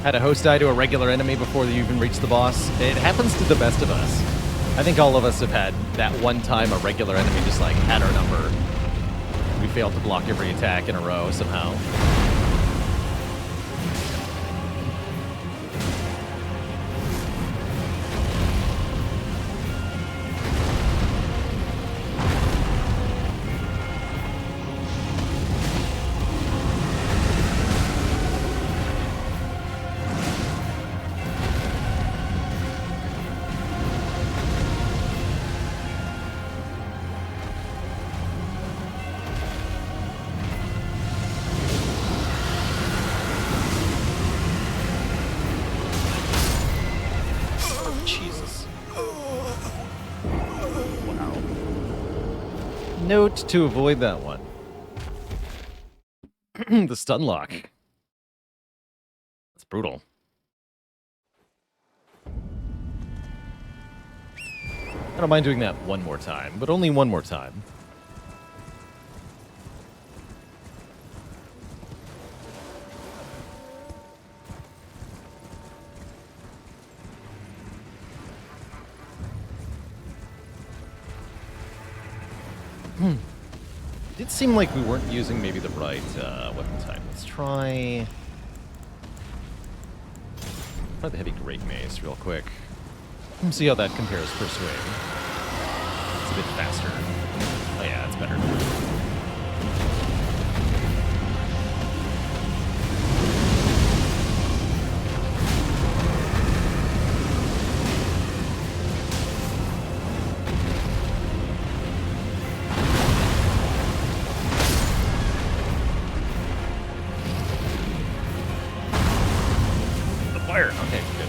Had a host die to a regular enemy before you even reach the boss. It happens to the best of us. I think all of us have had that one time a regular enemy just like had our number. We failed to block every attack in a row somehow. Note to avoid that one. The stun lock. That's brutal. I don't mind doing that one more time, but only one more time. It did seem like we weren't using maybe the right weapon type. Let's try the heavy great mace real quick. Let's see how that compares per swing. It's a bit faster. Oh yeah, it's better. Okay, good.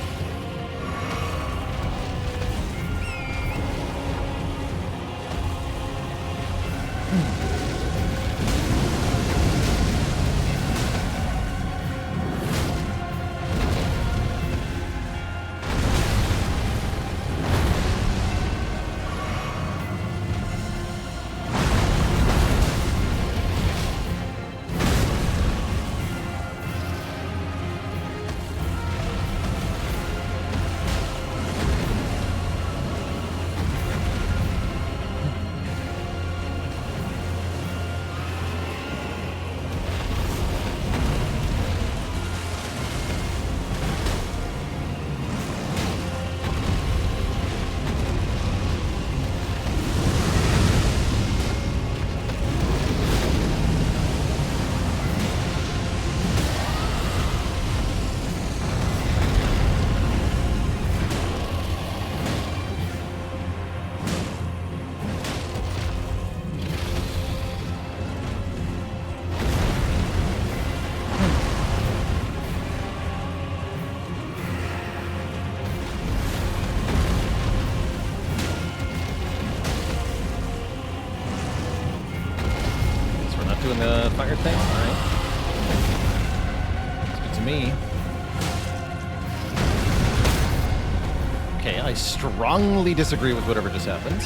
Doing the fire thing? Alright. It's good to me. Okay, I strongly disagree with whatever just happened.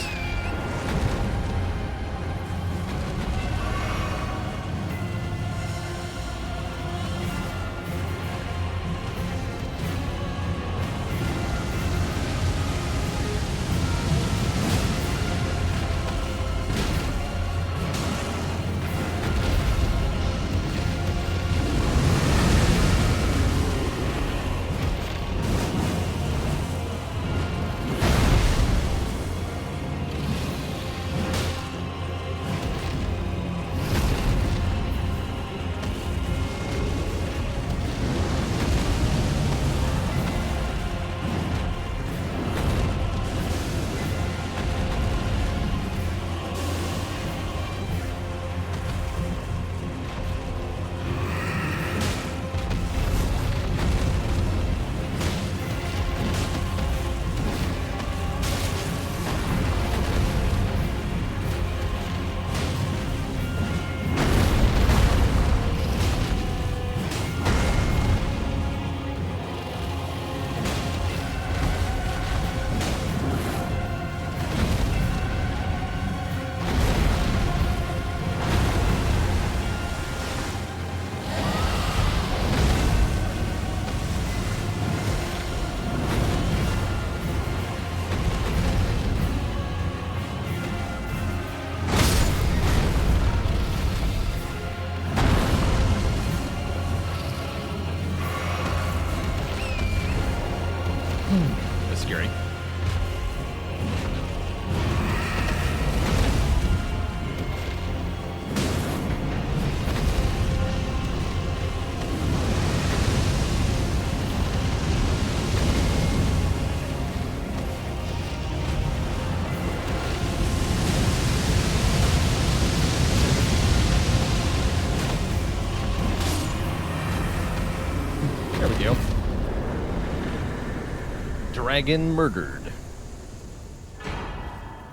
dragon murdered.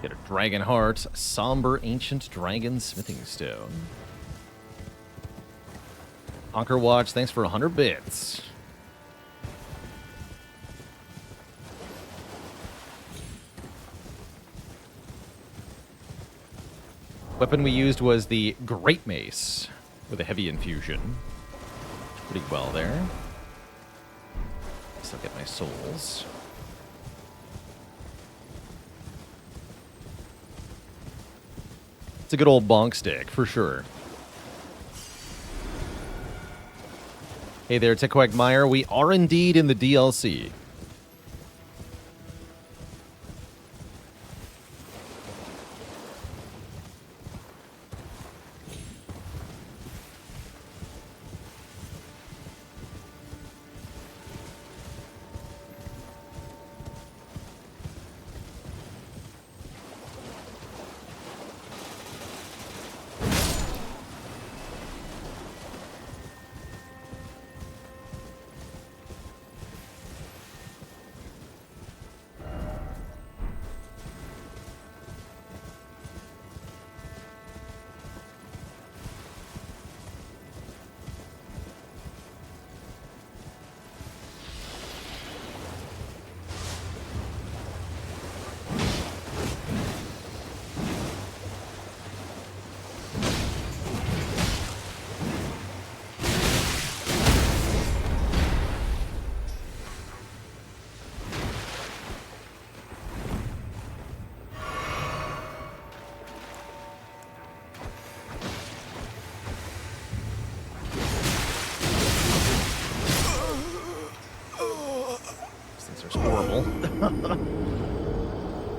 Get a dragon heart, somber ancient dragon smithing stone. Anchor Watch, thanks for 100 bits. Weapon we used was the Great Mace with a heavy infusion. Pretty well there. Still get my souls. It's a good old bonk stick, for sure. Hey there, Quagmire. We are indeed in the DLC.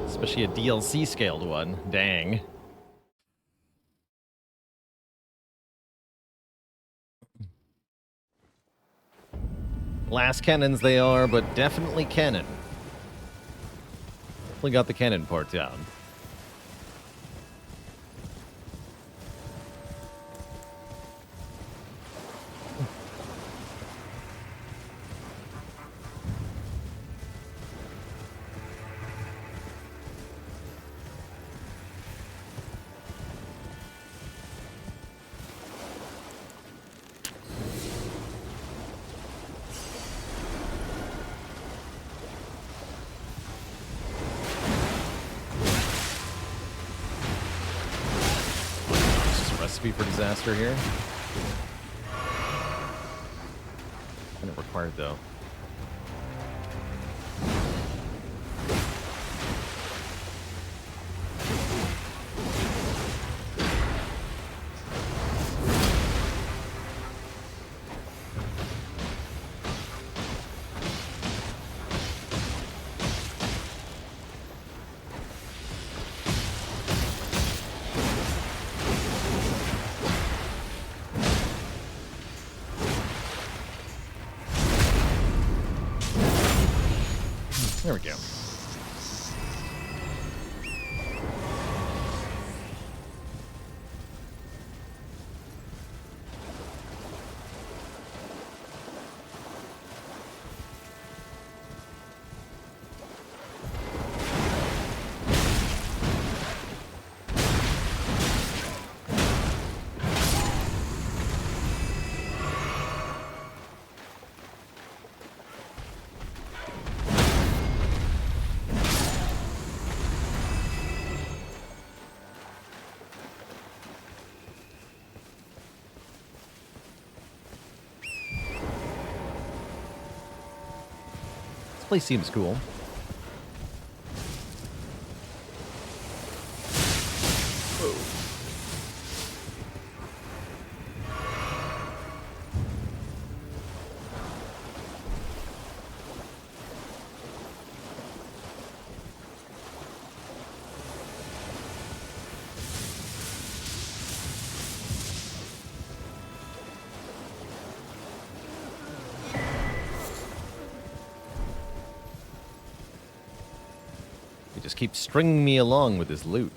Especially a DLC scaled one. Dang. Last cannons they are, but definitely cannon. Definitely got the cannon part down. For disaster here. Kind of required though. There we go. Place seems cool. He just keeps stringing me along with his loot.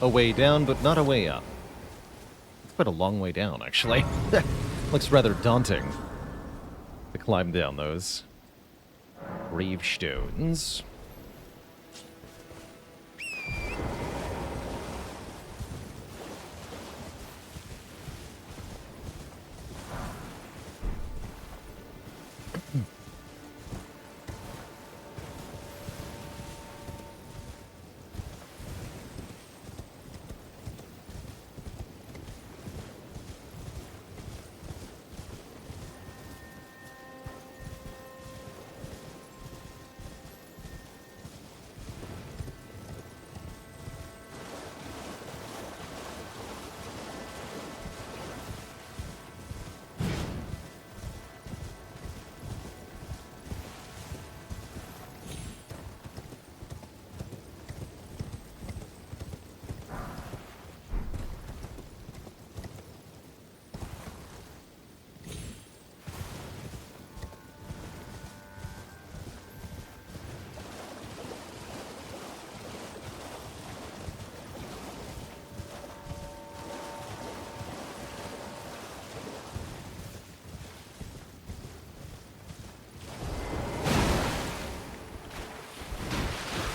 a way down, but not a way up. It's quite a long way down, actually. Looks rather daunting to climb down those gravestones.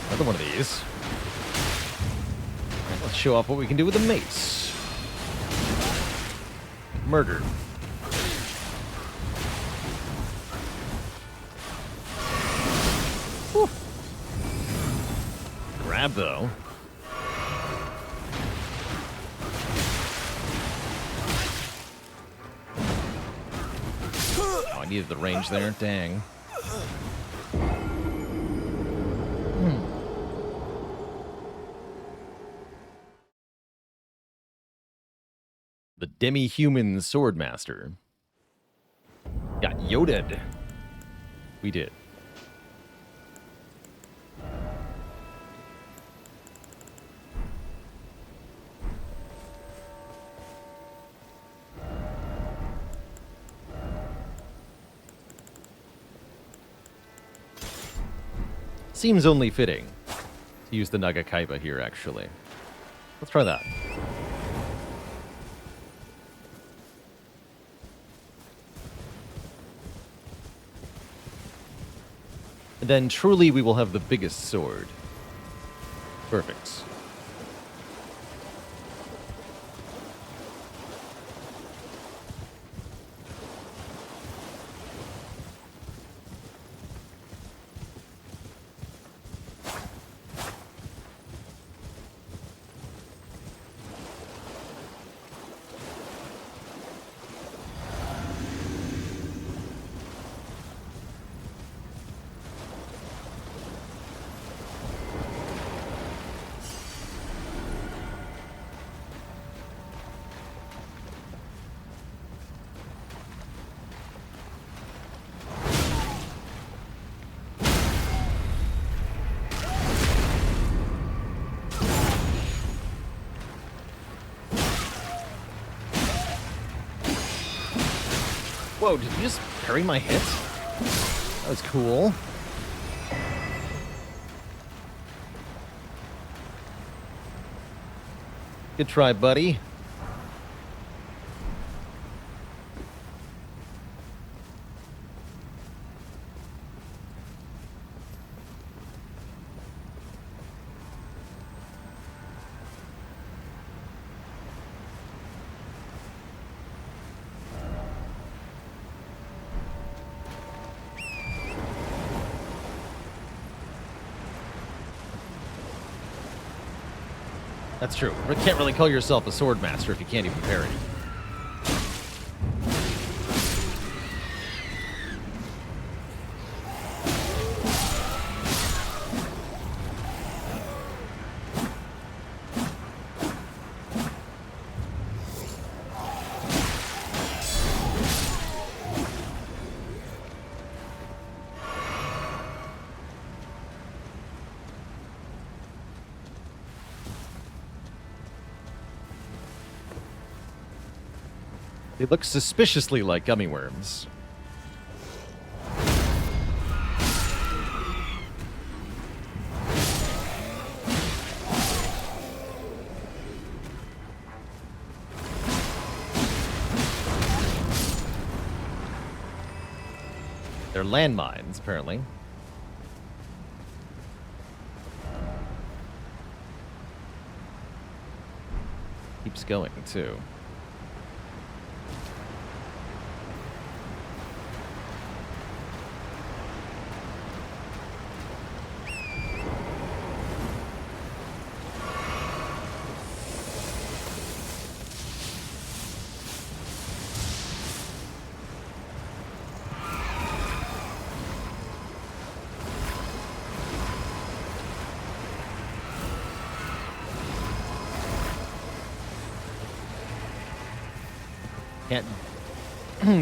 Another one of these. Right, let's show off what we can do with the mace. Murder. Whew. Grab, though. Oh, I needed the range there. Dang. The demi-human swordmaster. Got Yoda'd. We did. Seems only fitting to use the Nagakaiba here, actually. Let's try that. And then truly we will have the biggest sword. Perfect. Whoa, did you just parry my hit? That was cool. Good try, buddy. That's true. You can't really call yourself a sword master if you can't even parry. They look suspiciously like gummy worms. They're landmines, apparently. Keeps going, too.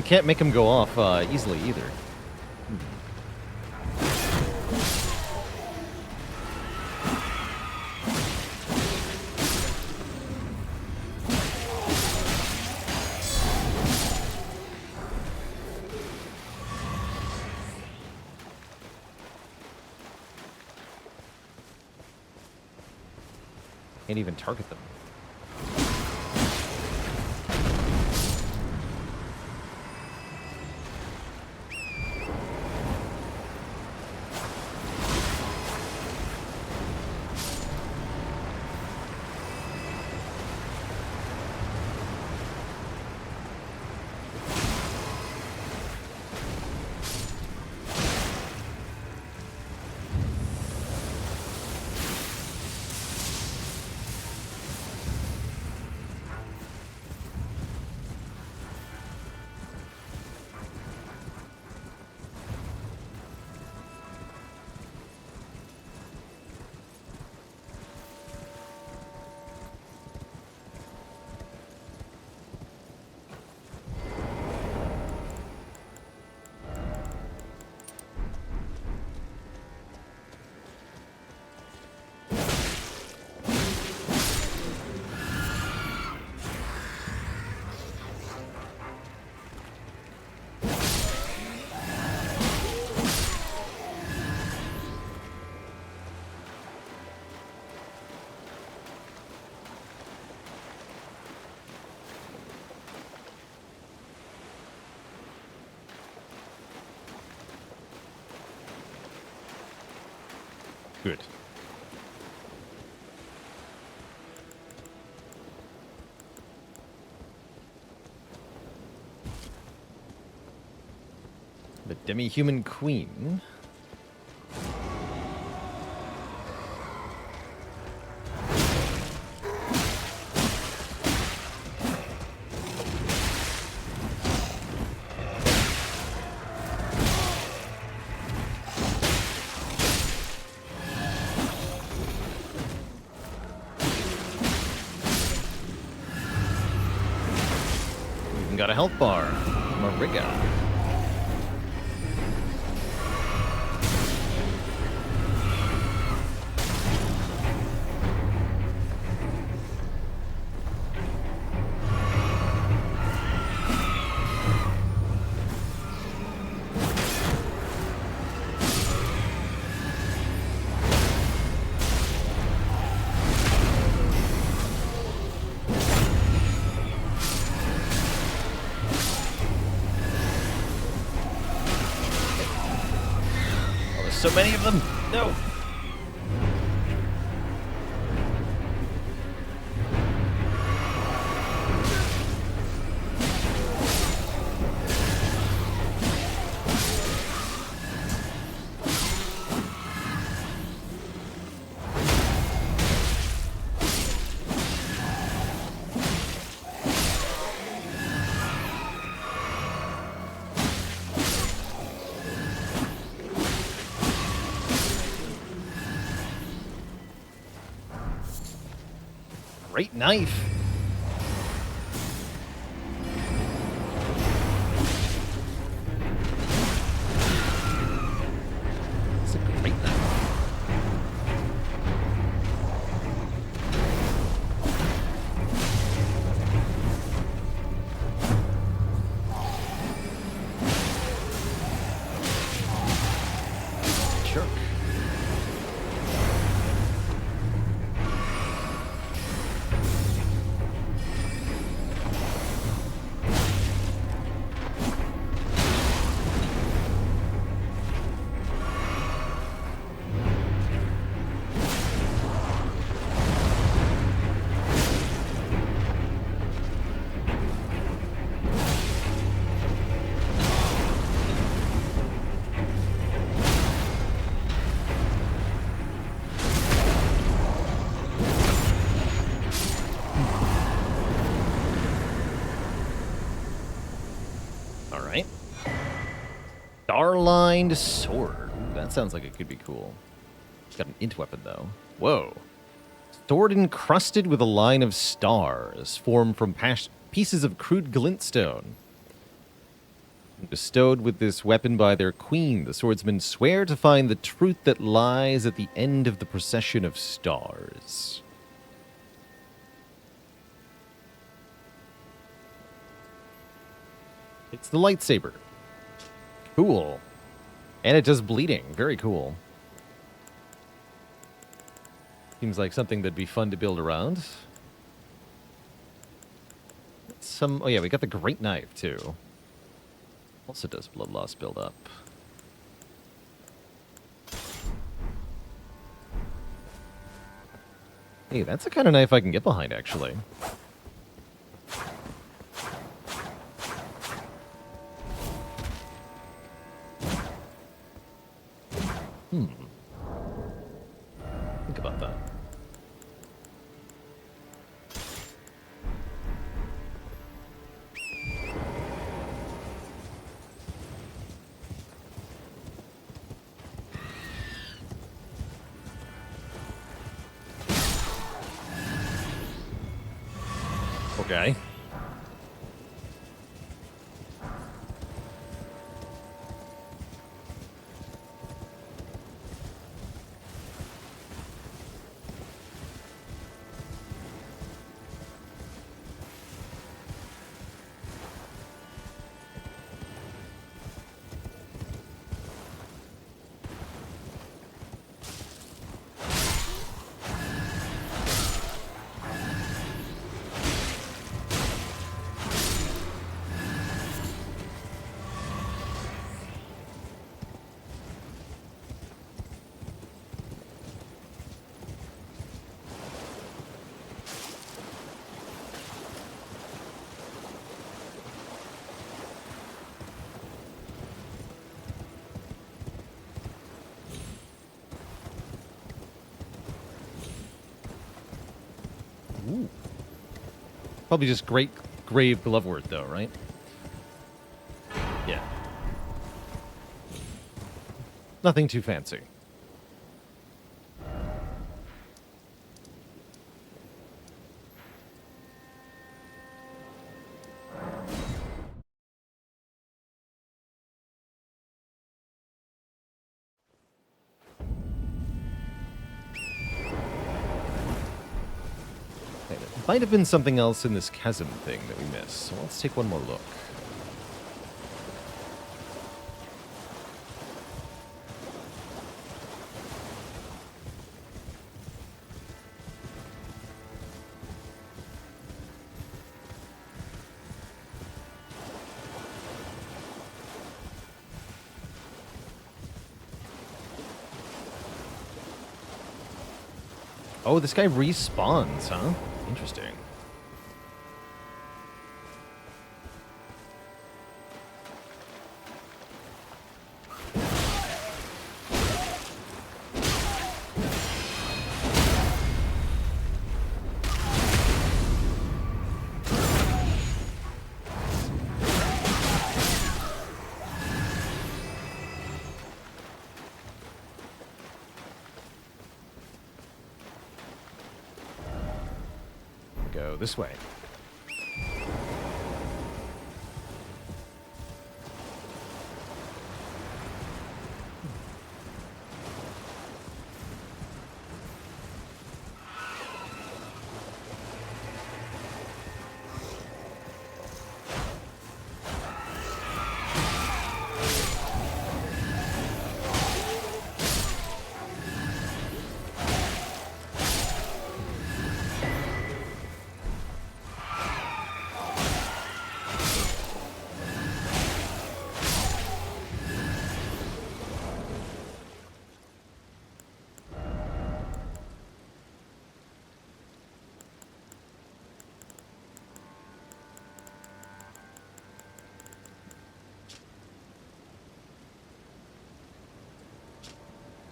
Can't make him go off easily either. Can't even target them. Good. The demi-human queen. Got a health bar. Mariga. So many of them. No. Great knife. It's a great knife. Jerk. right. Star-lined sword. Ooh, that sounds like it could be cool. It's got an int weapon, though. Whoa. Sword encrusted with a line of stars, formed from pieces of crude glintstone. Bestowed with this weapon by their queen, the swordsmen swear to find the truth that lies at the end of the procession of stars. It's the lightsaber. Cool. And it does bleeding. Very cool. Seems like something that'd be fun to build around. Oh yeah, we got the great knife too. Also does blood loss build up. Hey, that's the kind of knife I can get behind, actually. Think about that. Okay. Ooh. Probably just great grave glovewort, though, right? Yeah. Nothing too fancy. Okay, there might have been something else in this chasm thing that we missed, so let's take one more look. Oh, this guy respawns, huh? Interesting. Go this way.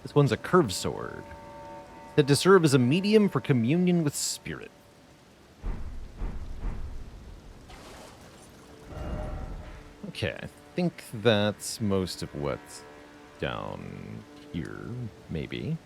This one's a curved sword. Said to serve as a medium for communion with spirit. Okay. think that's most of what's down here, maybe.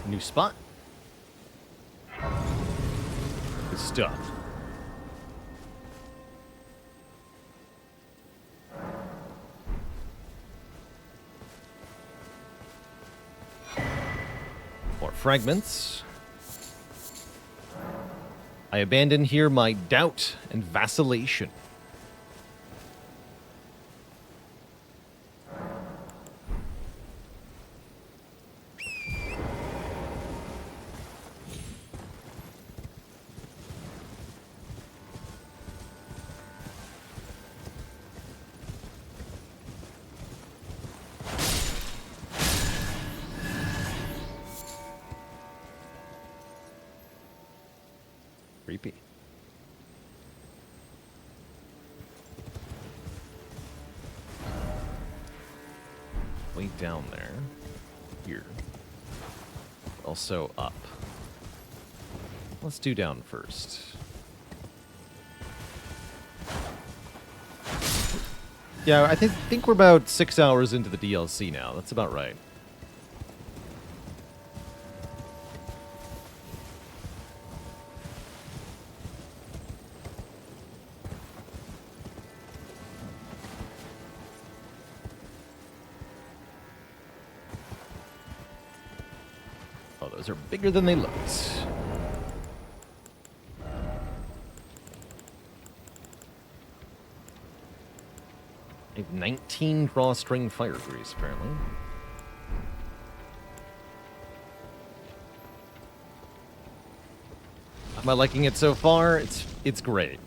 New spot. Good stuff. More fragments. I abandon here my doubt and vacillation. Creepy. Way down there. Here. Also up. Let's do down first. Yeah, I think we're about 6 hours into the DLC now. That's about right. Oh, those are bigger than they looked. I have 19 drawstring fire grease, apparently. Am I liking it so far? It's great.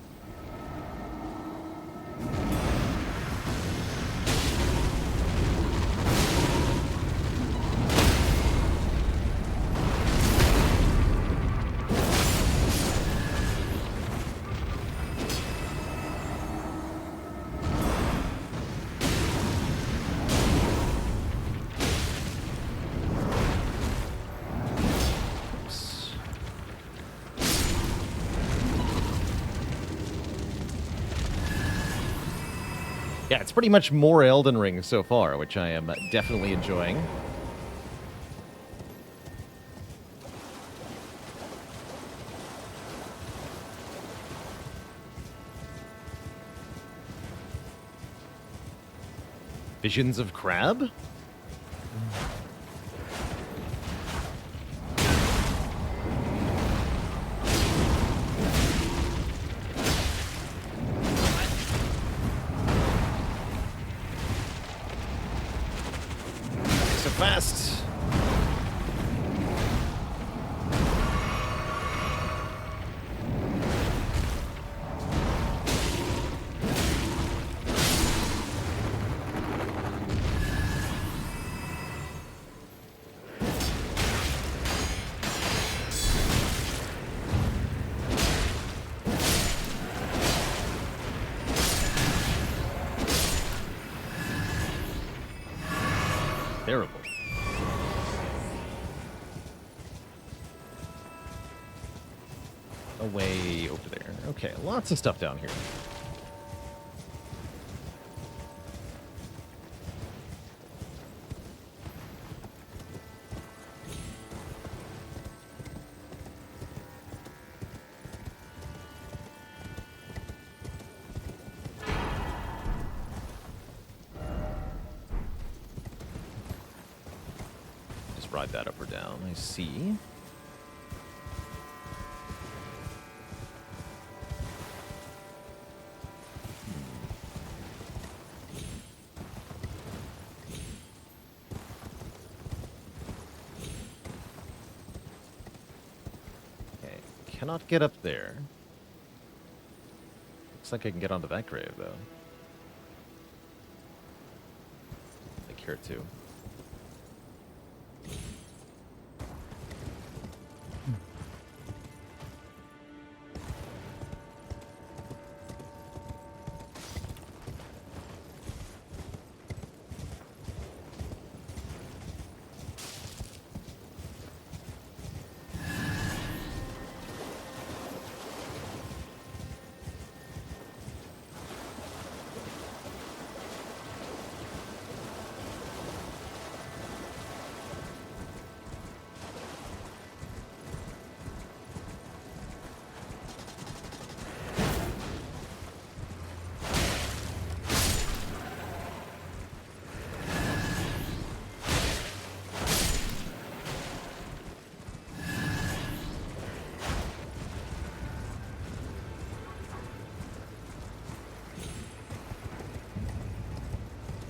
Yeah, it's pretty much more Elden Ring so far, which I am definitely enjoying. Visions of Crab? Fast. terrible. Away over there. Okay, lots of stuff down here. Just ride that up or down. I see. Cannot get up there. Looks like I can get onto that grave, though. I care to.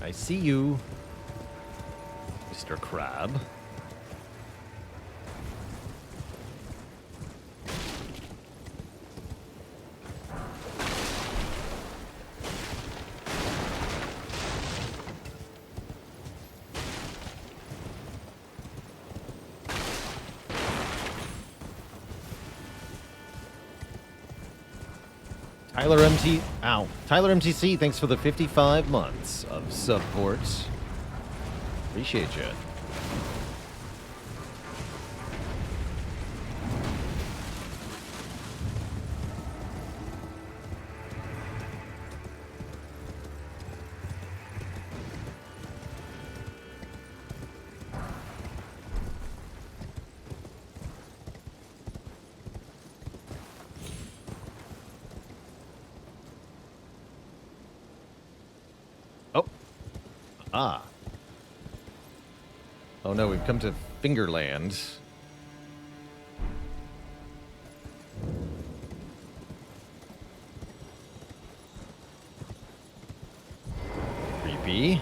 I see you, Mr. Crab. Tyler MTC, thanks for the 55 months of support. Appreciate you. Ah. Oh no, we've come to Fingerland. Creepy.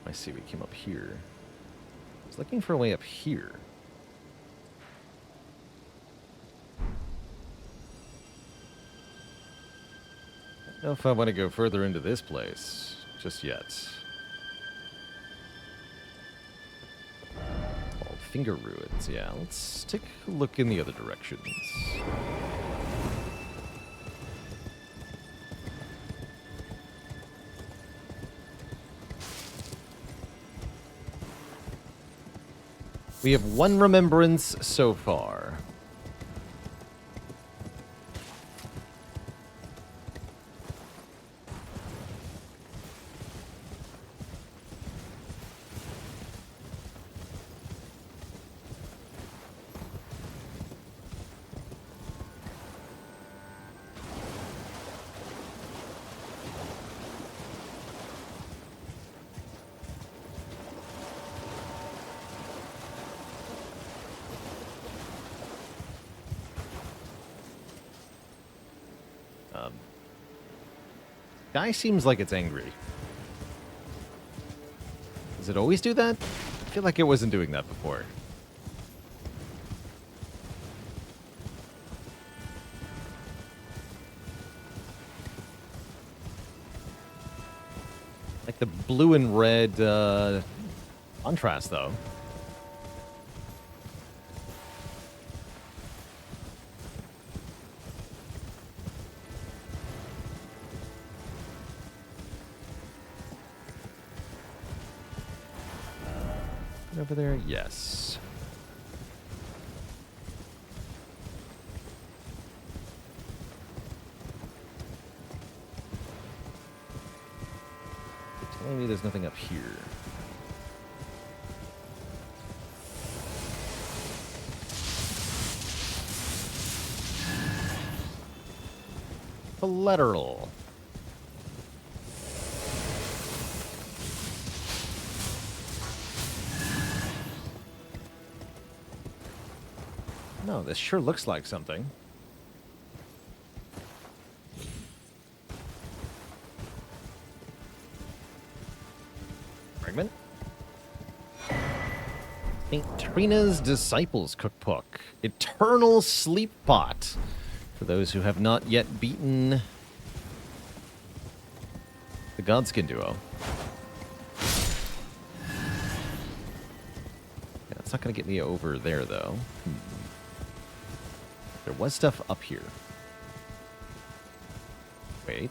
I see we came up here. I was looking for a way up here. I don't know if I want to go further into this place just yet. Called Finger Ruins. Yeah, let's take a look in the other directions. We have one remembrance so far. Guy seems like it's angry. Does it always do that? I feel like it wasn't doing that before. Like the blue and red contrast, though. Over there? Yes. You're telling me there's nothing up here. Collateral. No, this sure looks like something. Fragment. St. Trina's Disciples Cookbook. Eternal Sleep Pot. For those who have not yet beaten the Godskin duo. Yeah, that's not going to get me over there, though. There was stuff up here. Wait.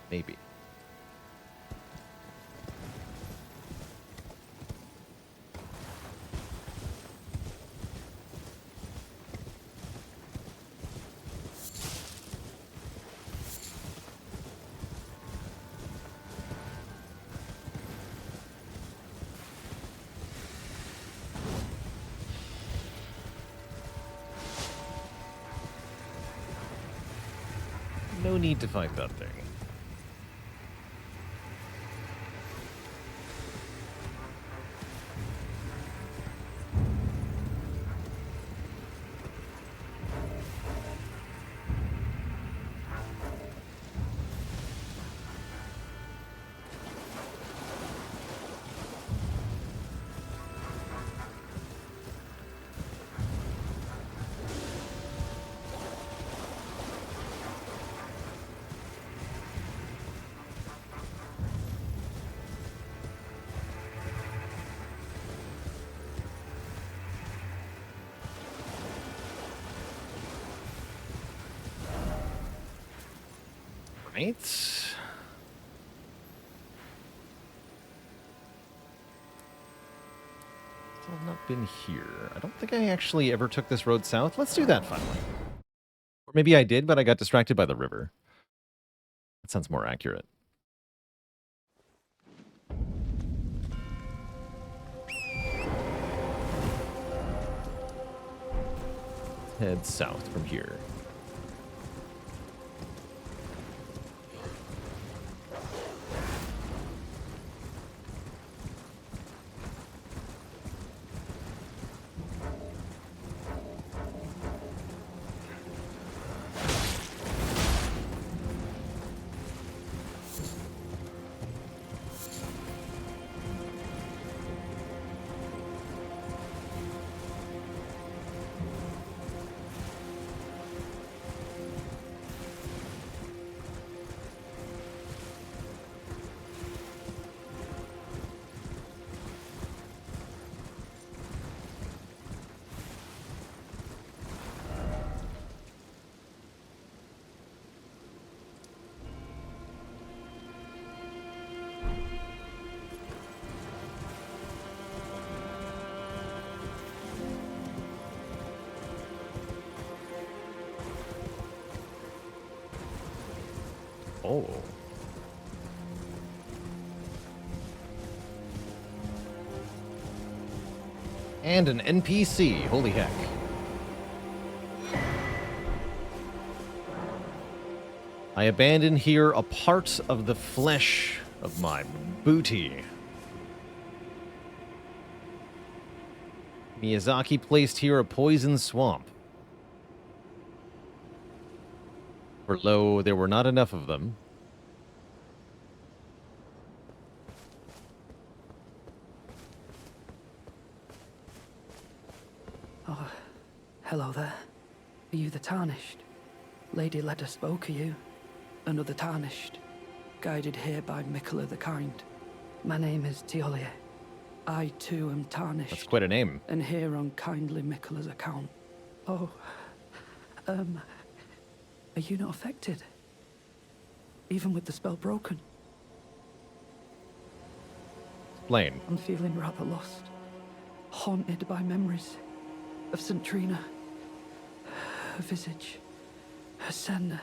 Maybe. No need to fight that thing. Right. So I've not been here. I don't think I actually ever took this road south. Let's do that finally. Or maybe I did, but I got distracted by the river. That sounds more accurate. Head south from here. Oh. And an NPC. Holy heck. I abandon here a part of the flesh of my booty. Miyazaki placed here a poison swamp. For lo, there were not enough of them. Oh, hello there. Are you the Tarnished? Lady Leda spoke of you. Another Tarnished. Guided here by Mikola the Kind. My name is Teolia. I too am Tarnished. That's quite a name. And here on kindly Mikola's account. Oh, are you not affected? Even with the spell broken? Explain. I'm feeling rather lost, haunted by memories of St. Trina, her visage, her sen,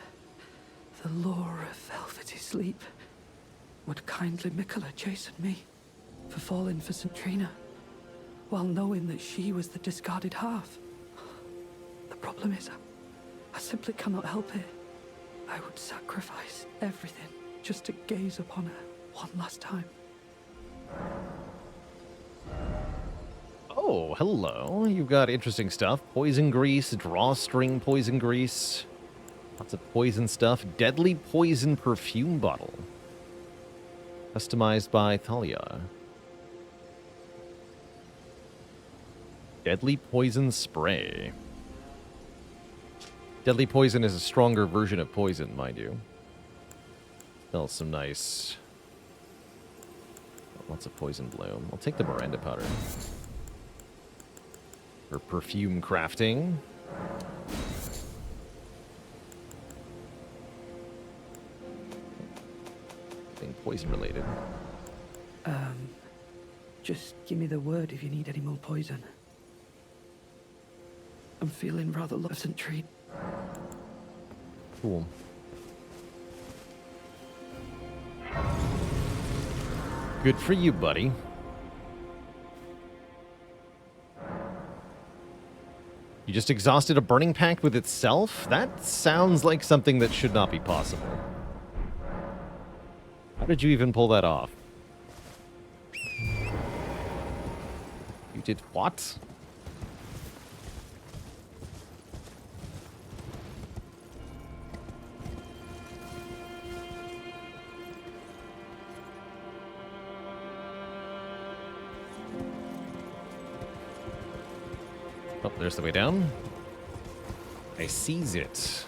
the lure of velvety sleep. Would kindly Mikola chasten me for falling for St. Trina, while knowing that she was the discarded half? The problem is, I simply cannot help it. I would sacrifice everything just to gaze upon her one last time. Oh, hello. You've got interesting stuff. Poison grease, drawstring poison grease. Lots of poison stuff. Deadly poison perfume bottle. Customized by Thalia. Deadly poison spray. Deadly poison is a stronger version of poison, mind you. Smells some nice... Lots of poison bloom. I'll take the Miranda powder. For perfume crafting. Thing poison related. Just give me the word if you need any more poison. I'm feeling rather low of St. Trina. Cool. Good for you, buddy. You just exhausted a burning pact with itself? That sounds like something that should not be possible. How did you even pull that off? You did what? Oh, there's the way down. I seize it.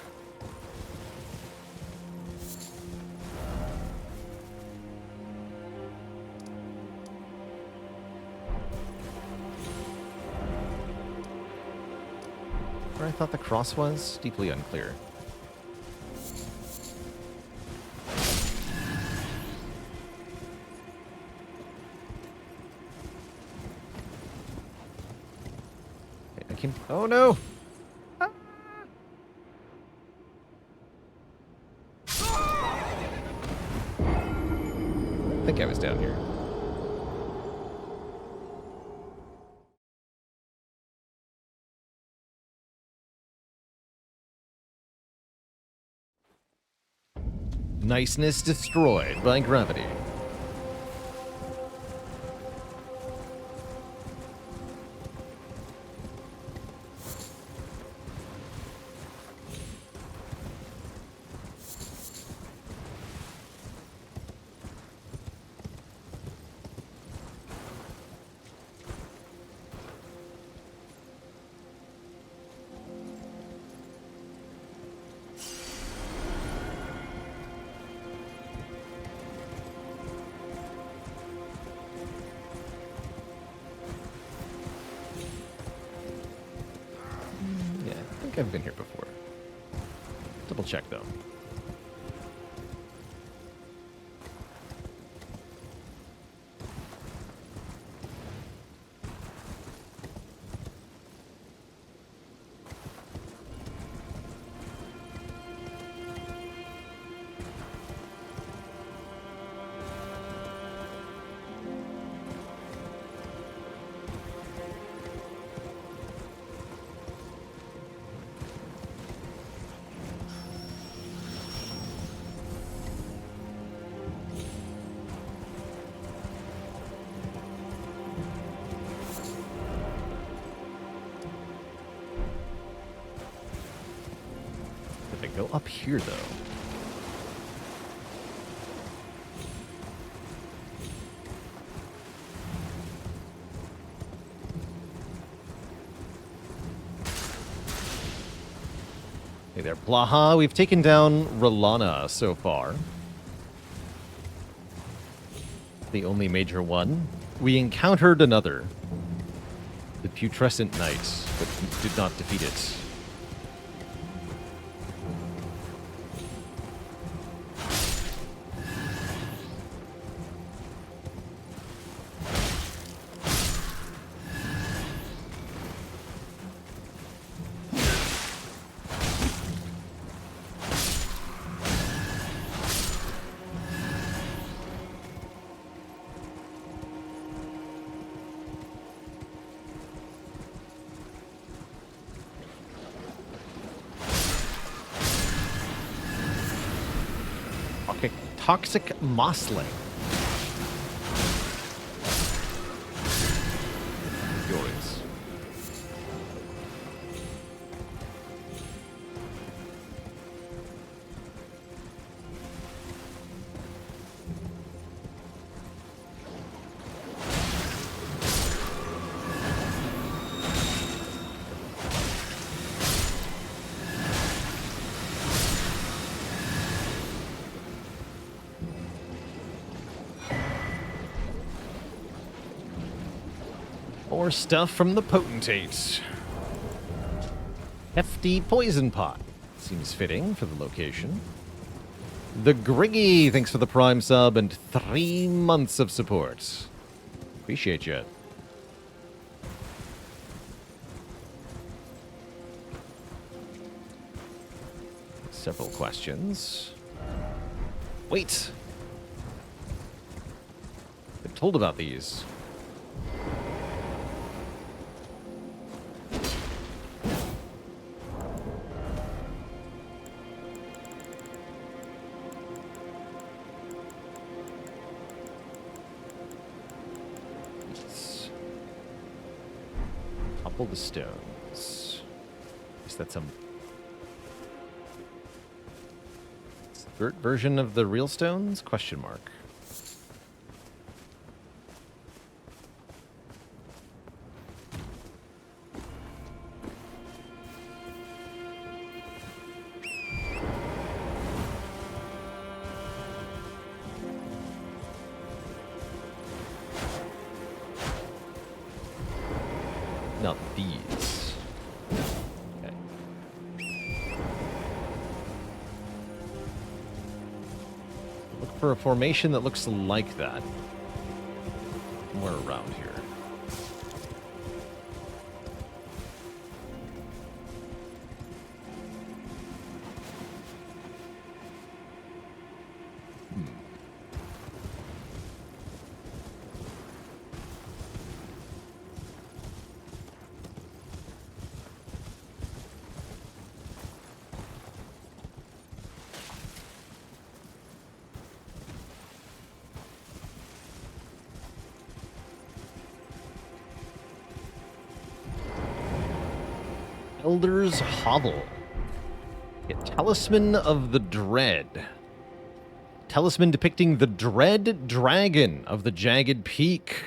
Where I thought the cross was? Deeply unclear. Oh no! Ah. I think I was down here. Niceness destroyed by gravity. I've been here before. Double check though. Go up here, though. Hey there, Blaha. We've taken down Rolana so far. The only major one. We encountered another. The Putrescent Knight, but did not defeat it. Toxic Mossling. Yours. More stuff from the Potentate. Hefty Poison Pot. Seems fitting for the location. The Griggy, thanks for the Prime sub and 3 months of support. Appreciate you. Several questions. Wait! Been told about these. Topple the stones. Is that some skirt version of the real stones? Question mark. Not these. Okay. Look for a formation that looks like that. Somewhere around here. Elder's Hovel. A Talisman of the Dread. Talisman depicting the Dread Dragon of the Jagged Peak.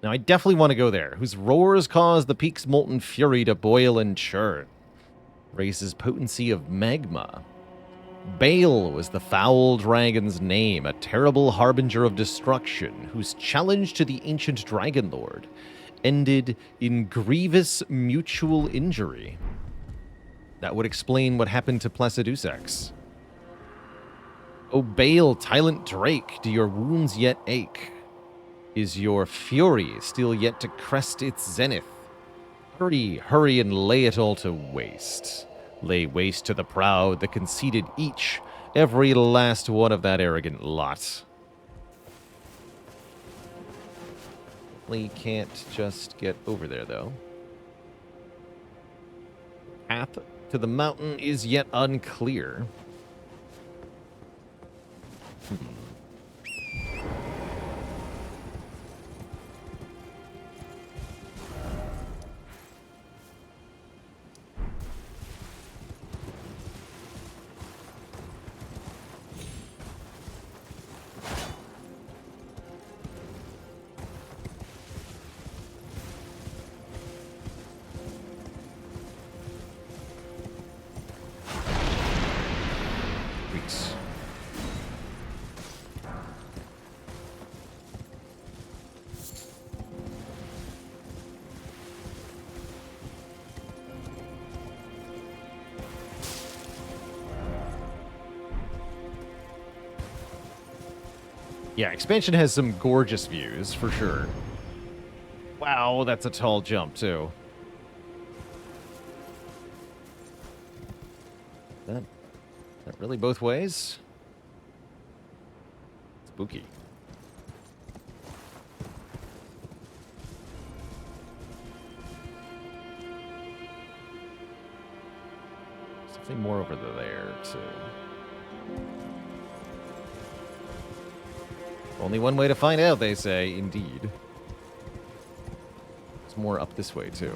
Now, I definitely want to go there, whose roars cause the peak's molten fury to boil and churn. Raises potency of magma. Bale was the foul dragon's name, a terrible harbinger of destruction, whose challenge to the ancient Dragon Lord ended in grievous mutual injury. That would explain what happened to Placidusax. O Bale, Tyrant Drake, do your wounds yet ache? Is your fury still yet to crest its zenith? Hurry, hurry, and lay it all to waste. Lay waste to the proud, the conceited, each, every last one of that arrogant lot. We can't just get over there, though. Path to the mountain is yet unclear. Yeah, expansion has some gorgeous views, for sure. Wow, that's a tall jump, too. That really both ways? Spooky. Something more over there, too. Only one way to find out, they say. Indeed. There's more up this way, too.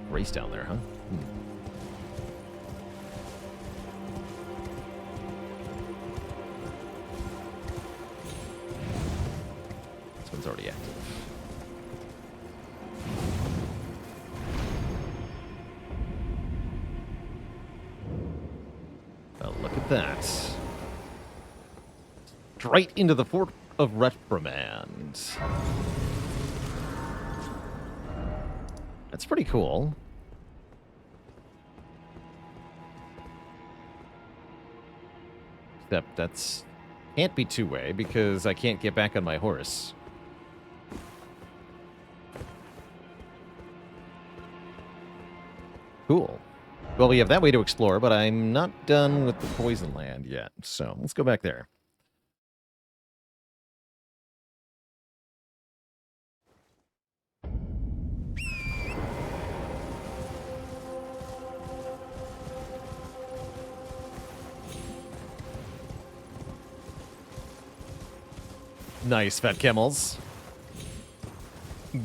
Race down there, huh? This one's already active. Well, look at that. Straight into the Fort of Reprimand. That's pretty cool. Except that's can't be two-way because I can't get back on my horse. Cool. Well, we have that way to explore, but I'm not done with the Poison Land yet. So let's go back there. Nice, Fat Camels.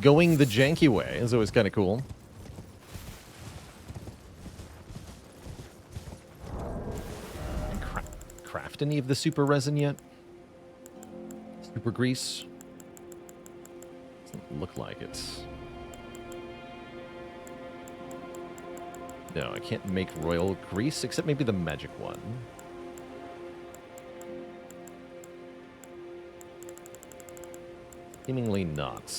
Going the janky way is always kind of cool. Craft any of the super resin yet? Super grease? Doesn't look like it. No, I can't make royal grease, except maybe the magic one. Seemingly not.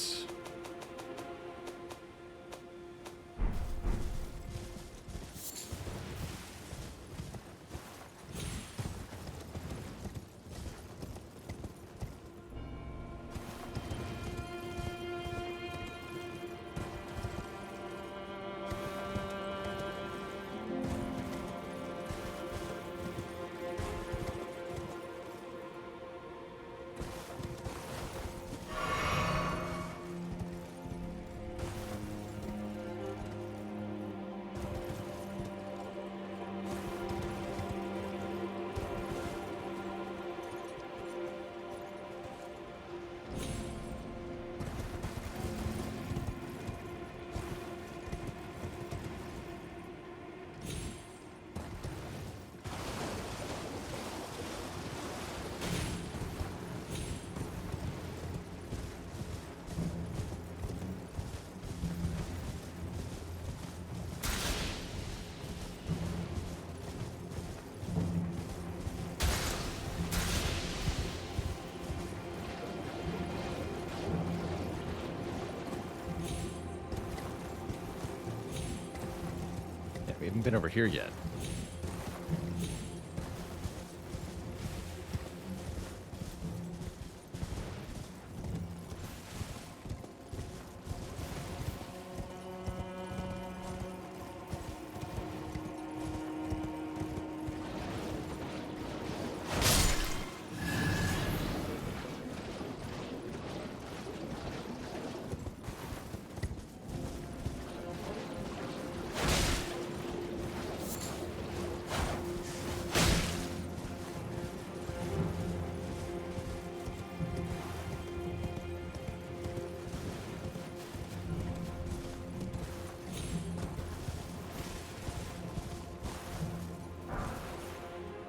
We haven't been over here yet.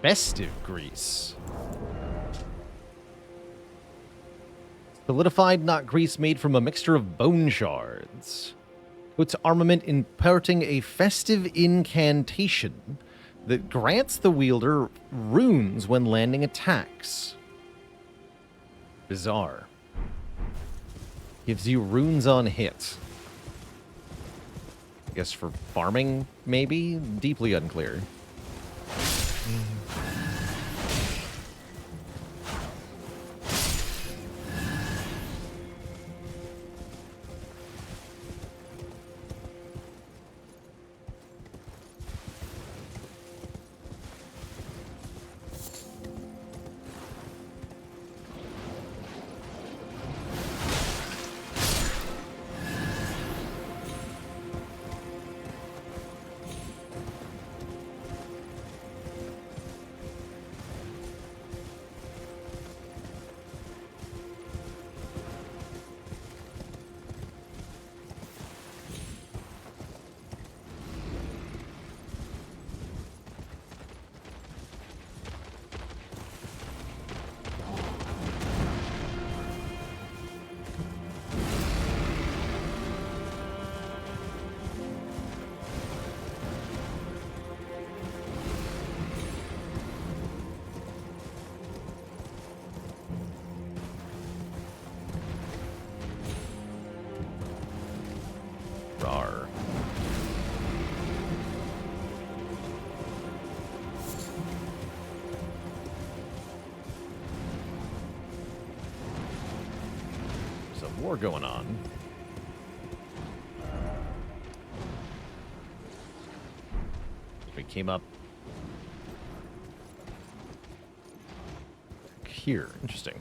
Festive grease. Solidified knot grease made from a mixture of bone shards. Puts armament imparting a festive incantation that grants the wielder runes when landing attacks. Bizarre. Gives you runes on hit. I guess for farming, maybe? Deeply unclear. war going on. We came up here. Interesting.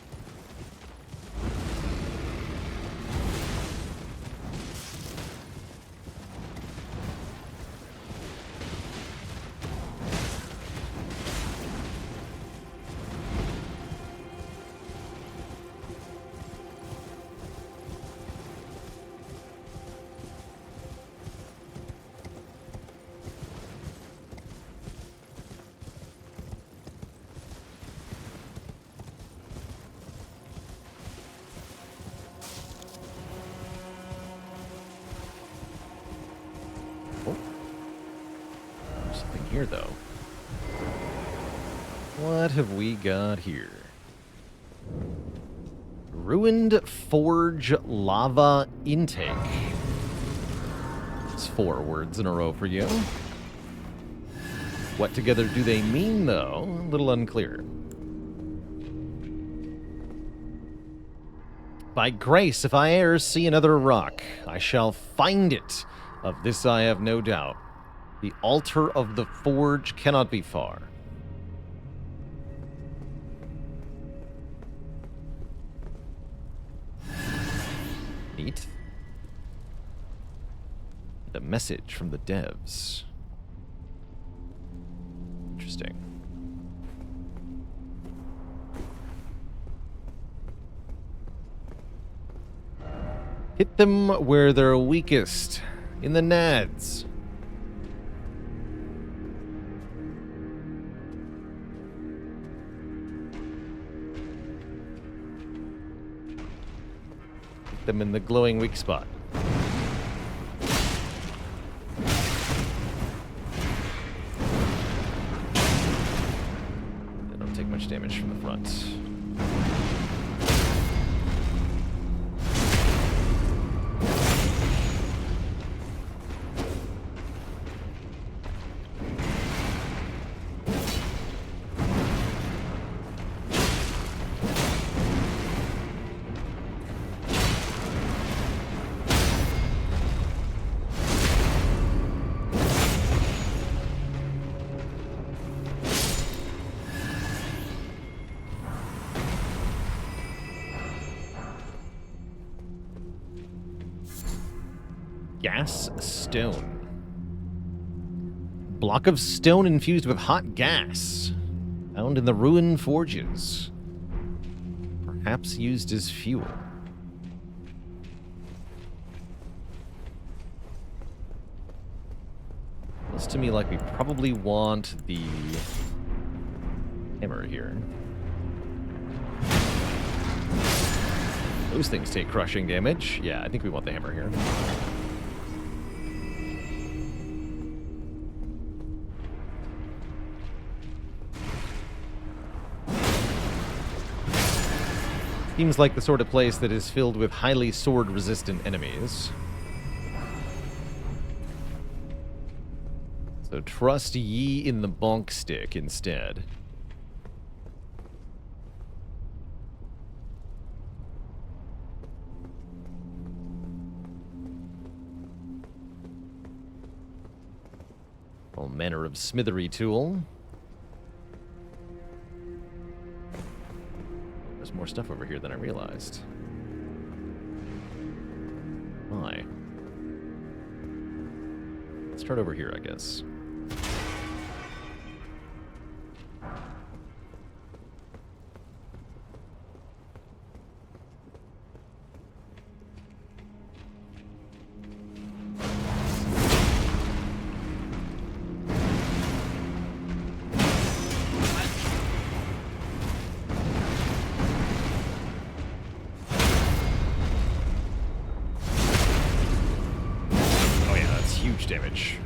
Here, though. What have we got here? Ruined Forge Lava Intake. It's 4 words in a row for you. What together do they mean, though? A little unclear. By grace, if I e'er see another rock, I shall find it. Of this I have no doubt. The altar of the forge cannot be far. Neat. The message from the devs. Interesting. Hit them where they're weakest. In the nads. Them in the glowing weak spot. They don't take much damage from the front. Gas stone. Block of stone infused with hot gas. Found in the ruined forges. Perhaps used as fuel. Looks to me like we probably want the hammer here. Those things take crushing damage. Yeah, I think we want the hammer here. Seems like the sort of place that is filled with highly sword-resistant enemies. So trust ye in the bonk stick instead. All manner of smithery tool. There's more stuff over here than I realized. My. Let's start over here, I guess. Damage.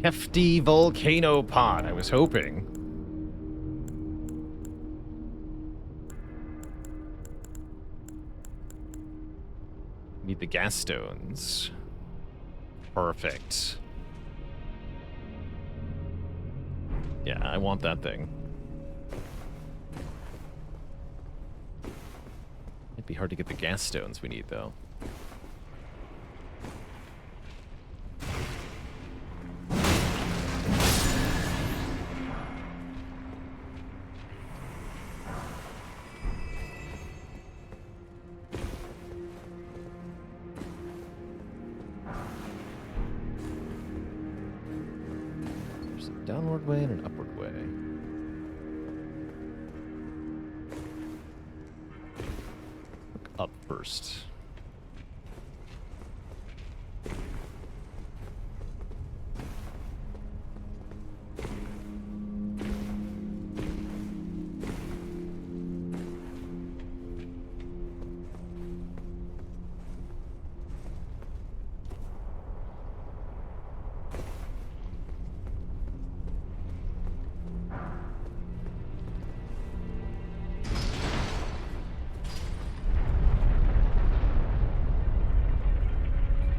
hefty volcano pot. I was hoping. Need the gas stones. Perfect. Yeah, I want that thing. It'd be hard to get the gas stones we need, though. There's a downward way and an upward way. Look up first.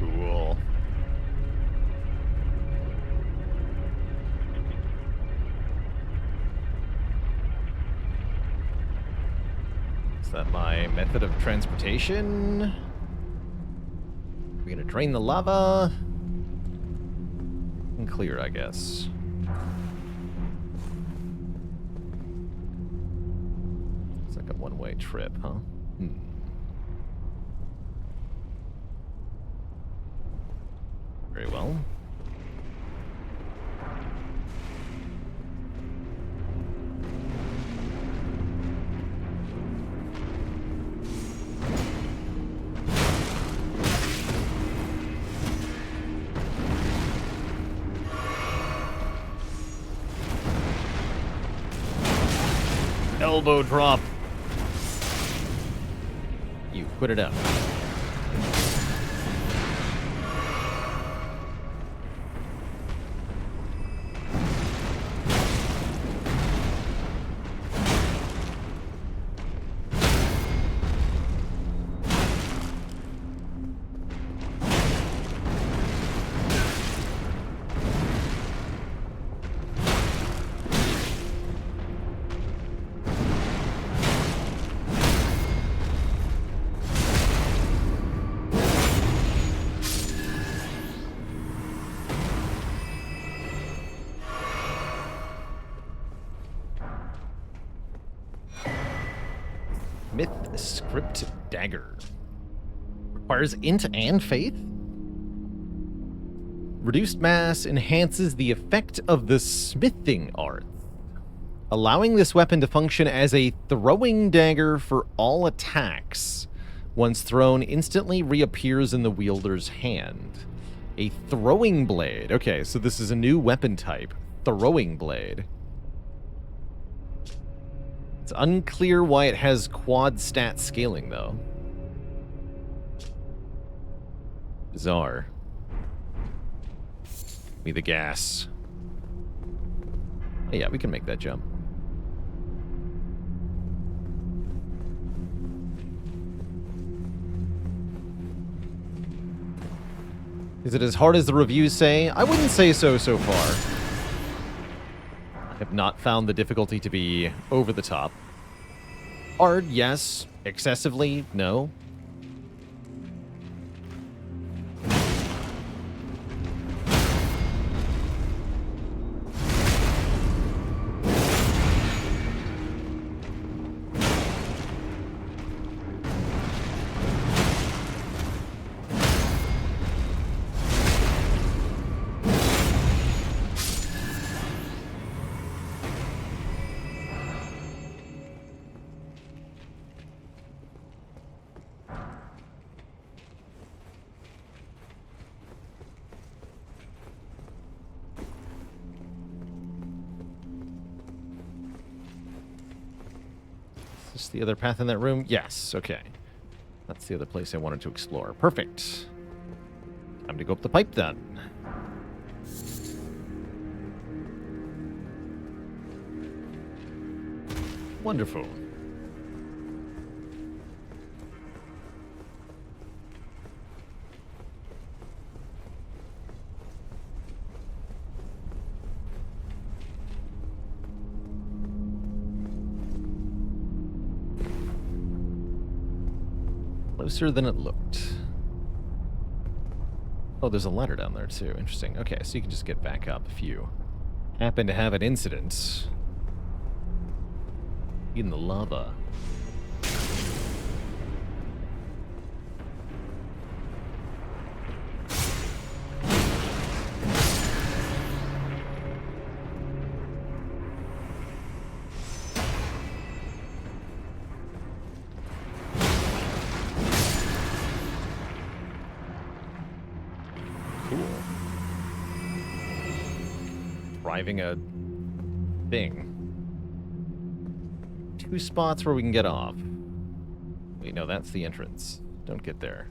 Cool. Is that my method of transportation? We're gonna drain the lava and clear, I guess. It's like a one-way trip, huh? Very well. Elbow drop. You put it up. Myth Script Dagger. Requires int and faith? Reduced mass enhances the effect of the smithing art, allowing this weapon to function as a throwing dagger for all attacks. Once thrown, instantly reappears in the wielder's hand. A throwing blade. Okay, so this is a new weapon type. Throwing blade. It's unclear why it has quad stat scaling, though. Bizarre. Give me the gas. Oh, yeah, we can make that jump. Is it as hard as the reviews say? I wouldn't say so far. I have not found the difficulty to be over the top. Hard, yes. Excessively, no. Is this the other path in that room? Yes, okay. That's the other place I wanted to explore. Perfect. Time to go up the pipe then. Wonderful. Closer than it looked. Oh, there's a ladder down there too. Interesting. Okay, so you can just get back up if you happen to have an incident in the lava. Cool. Driving a thing. 2 spots where we can get off. Wait, no, that's the entrance. Don't get there.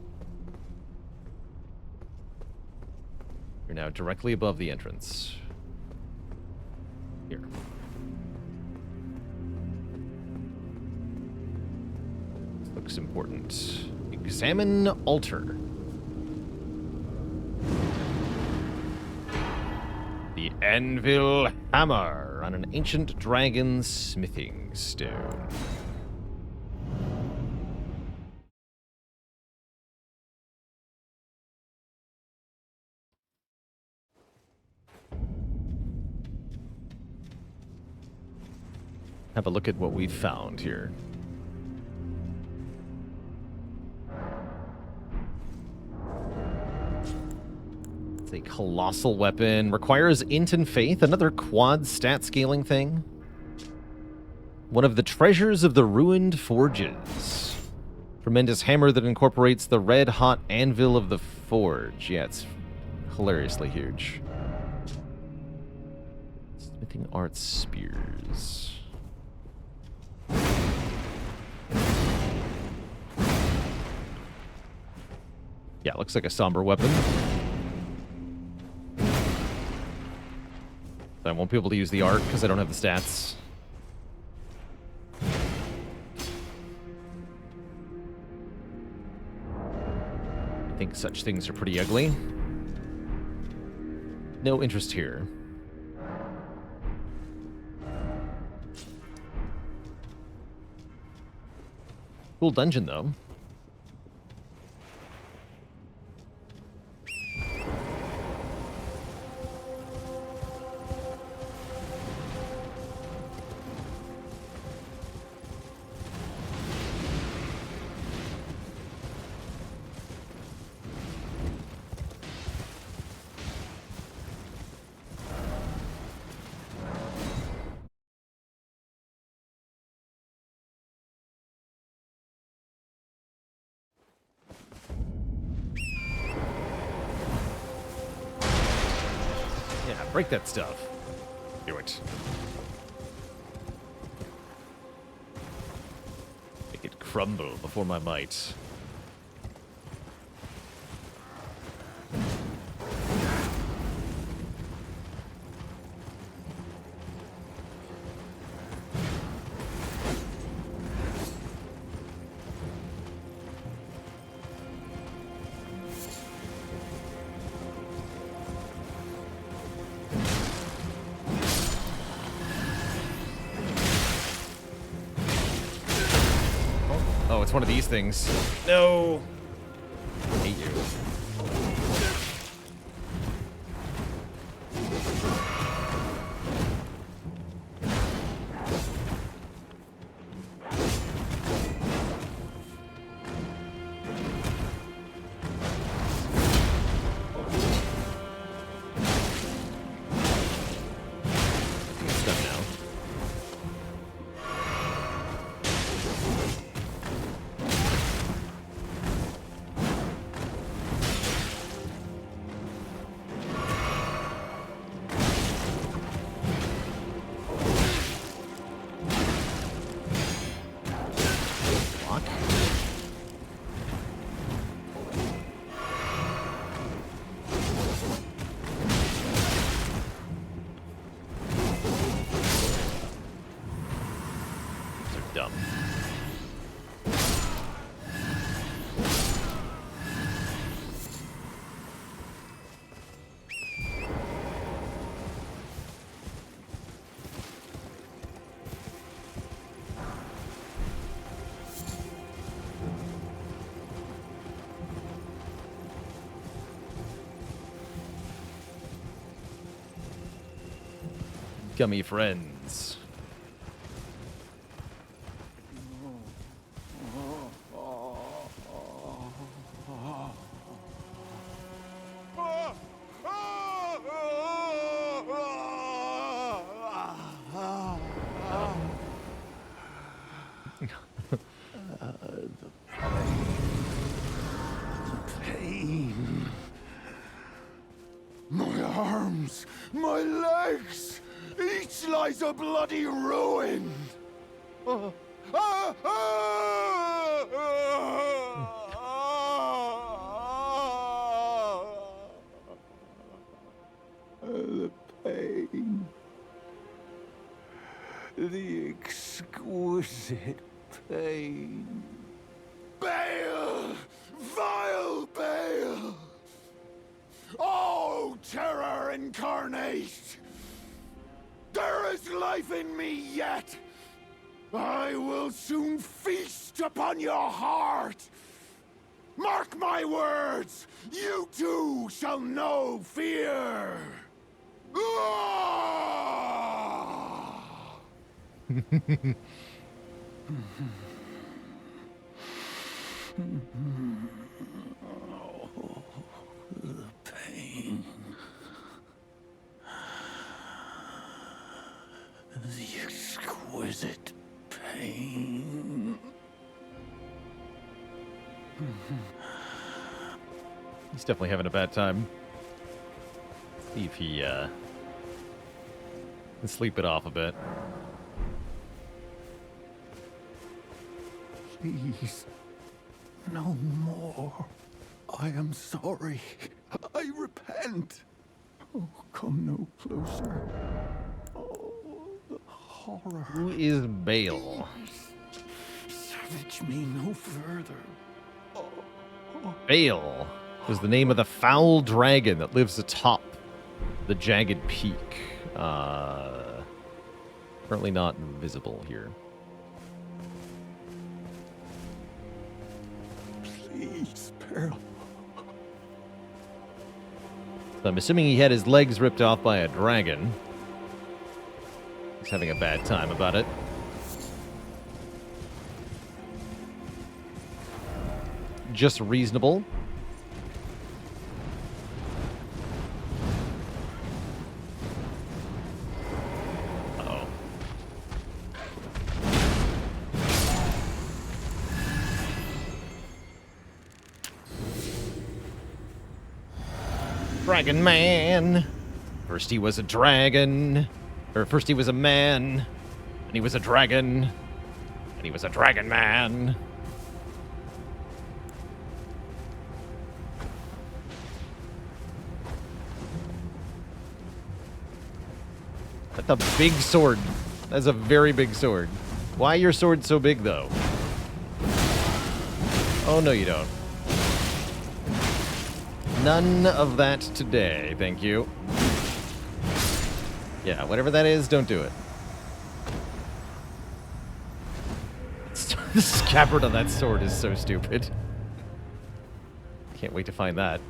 You're now directly above the entrance. Here. This looks important. Examine altar. The anvil hammer on an ancient dragon smithing stone. Have a look at what we've found here. It's a colossal weapon. Requires int and faith. Another quad stat scaling thing. One of the treasures of the ruined forges. Tremendous hammer that incorporates the red hot anvil of the forge. Yeah, it's hilariously huge. Smithing arts spears. Yeah, looks like a somber weapon. I won't be able to use the art because I don't have the stats. I think such things are pretty ugly. No interest here. Cool dungeon, though. Break that stuff. Do it. Make it crumble before my might. It's one of these things. No! I hate you. It's done now. dumb. Gummy friends. Pain. My arms, my legs, each lies a bloody ruin. The pain. The exquisite pain. Bale! Vile Bale! Oh, terror incarnate! There is life in me yet! I will soon feast upon your heart! Mark my words! You too shall know fear! Oh, the pain. The exquisite pain. He's definitely having a bad time. See if he can sleep it off a bit. Please, no more. I am sorry. I repent. Oh, come no closer. Oh, the horror. Who is Bale? Savage me no further. Bale was the name of the foul dragon that lives atop the jagged peak. Currently not visible here. Please, Pearl. So I'm assuming he had his legs ripped off by a dragon. He's having a bad time about it. Just reasonable. Uh-oh. Dragon Man. First he was a dragon. Or first he was a man. And he was a dragon. And he was a dragon man. That's a big sword. That's a very big sword. Why your sword so big, though? Oh, no, you don't. None of that today, thank you. Yeah, whatever that is, don't do it. The scabbard on that sword is so stupid. Can't wait to find that.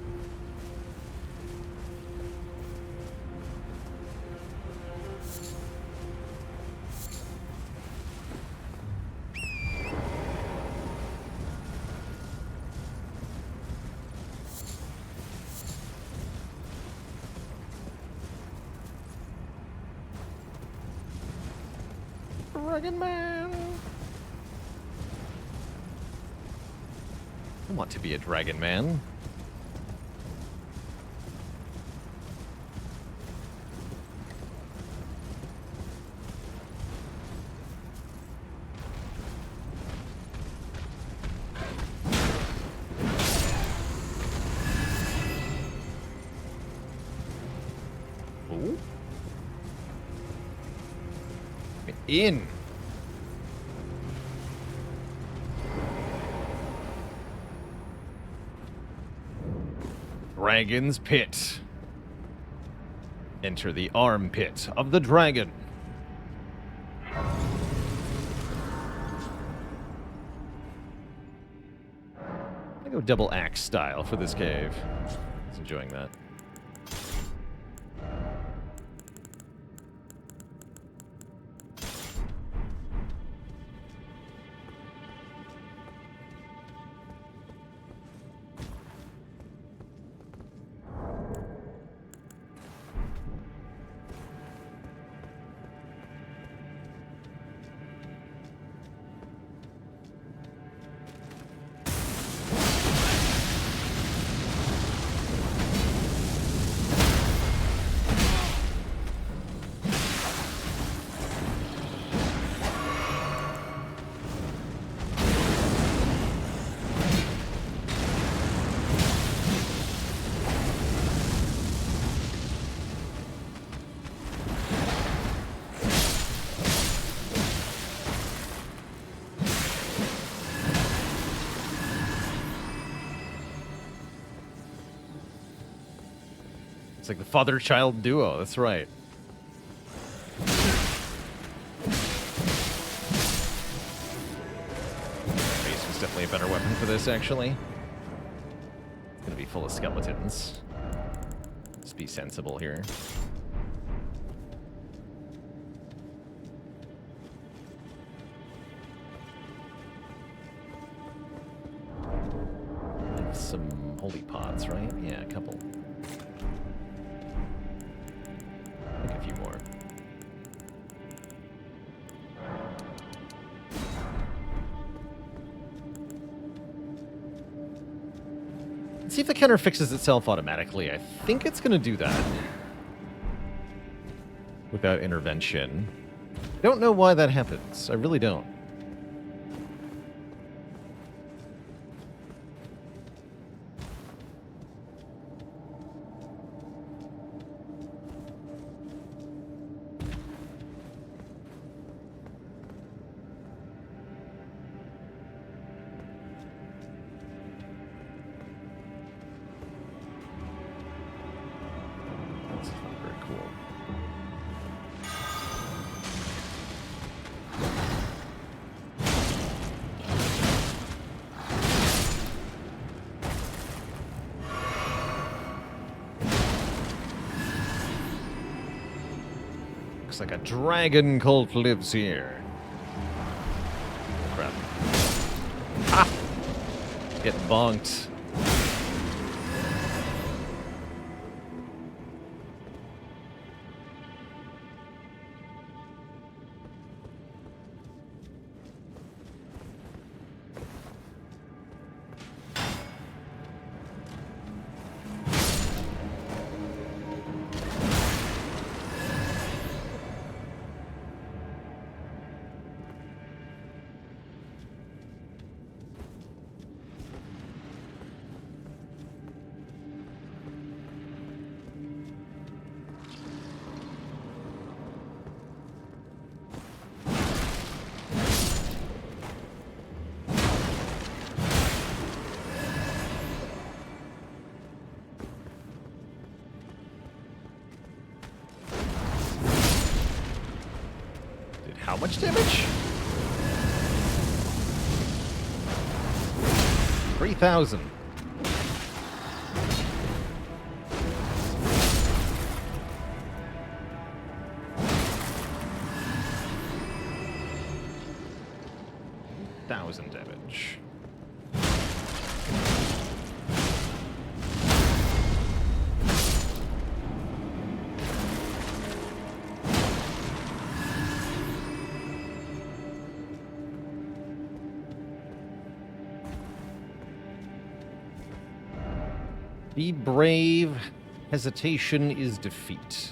Dragon Man. I want to be a dragon man. Ooh. In. Dragon's Pit. Enter the armpit of the dragon. I go double axe style for this cave. I was enjoying that. It's like the father-child duo, that's right. Mace was definitely a better weapon for this, actually. It's gonna be full of skeletons. Let's be sensible here. Some holy pots, right? Yeah, a couple. I think a few more. Let's see if the counter fixes itself automatically. I think it's going to do that. Without intervention. I don't know why that happens. I really don't. Like a dragon cult lives here. Crap. Ah! Get bonked. How much damage? 3,000. Damage. Be brave. Hesitation is defeat.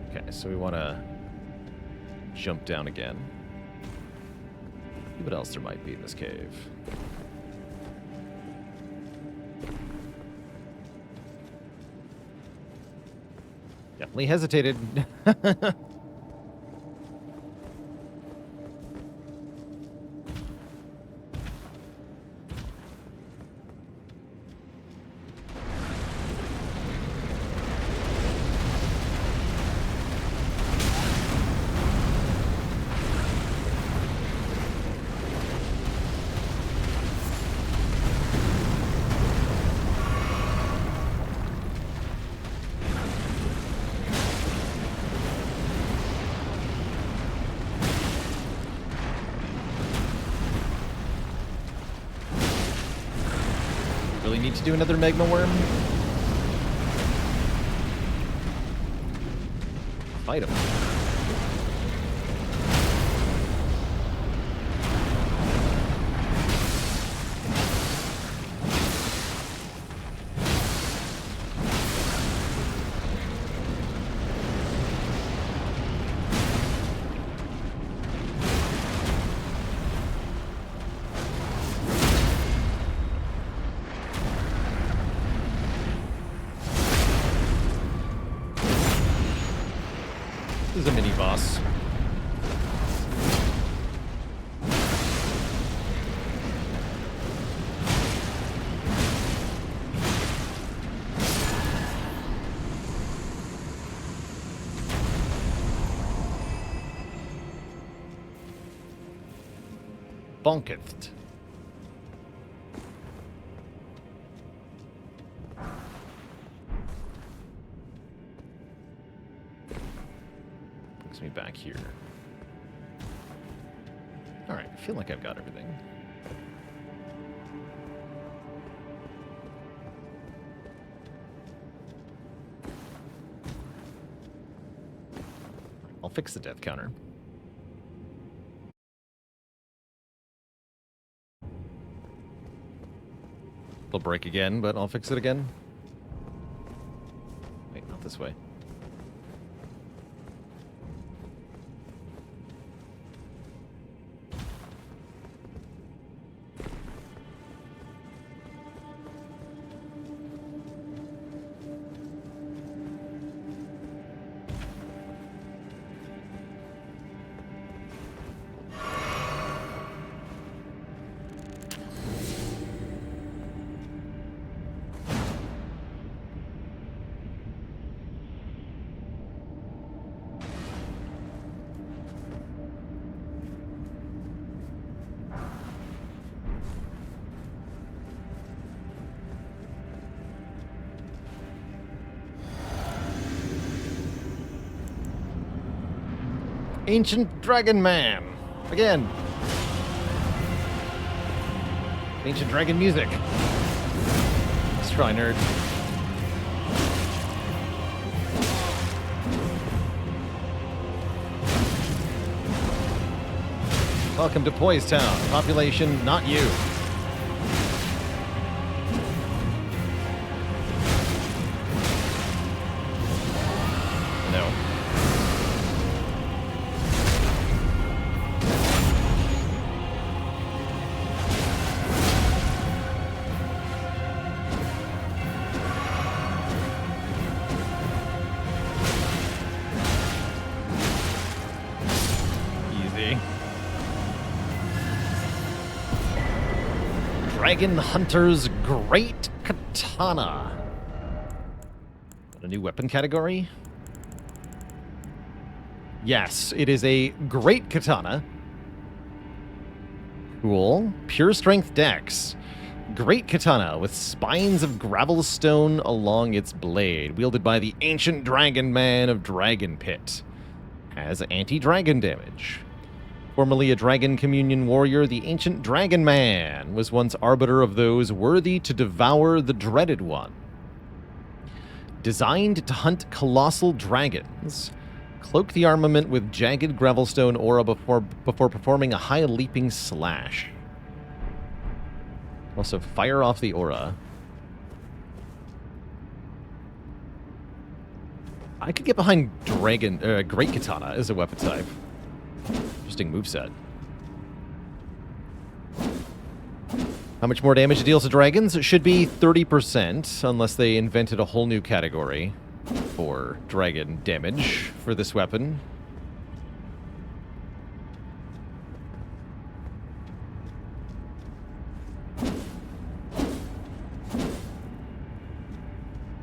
Okay, so we want to jump down again. See what else there might be in this cave. Definitely hesitated. really need to do another Magma Worm? Fight him. This is a mini boss. Bonketh. Me back here. All right, I feel like I've got everything. I'll fix the death counter. It'll break again, but I'll fix it again. Wait, not this way. Ancient Dragon Man. Again. Ancient Dragon music. Let's try, nerd. Welcome to Poise Town. Population, not you. No. Dragon Hunter's Great Katana. A new weapon category? Yes, it is a Great Katana. Cool. Pure Strength Dex. Great Katana with spines of gravel stone along its blade, wielded by the Ancient Dragon Man of Dragon Pit. Has anti-dragon damage. Formerly a Dragon Communion warrior, the Ancient Dragon Man was once arbiter of those worthy to devour the Dreaded One. Designed to hunt colossal dragons, cloak the armament with jagged gravelstone aura before performing a high leaping slash. Also, fire off the aura. I could get behind Great Katana as a weapon type. Interesting moveset. How much more damage it deals to dragons? It should be 30%, unless they invented a whole new category for dragon damage for this weapon.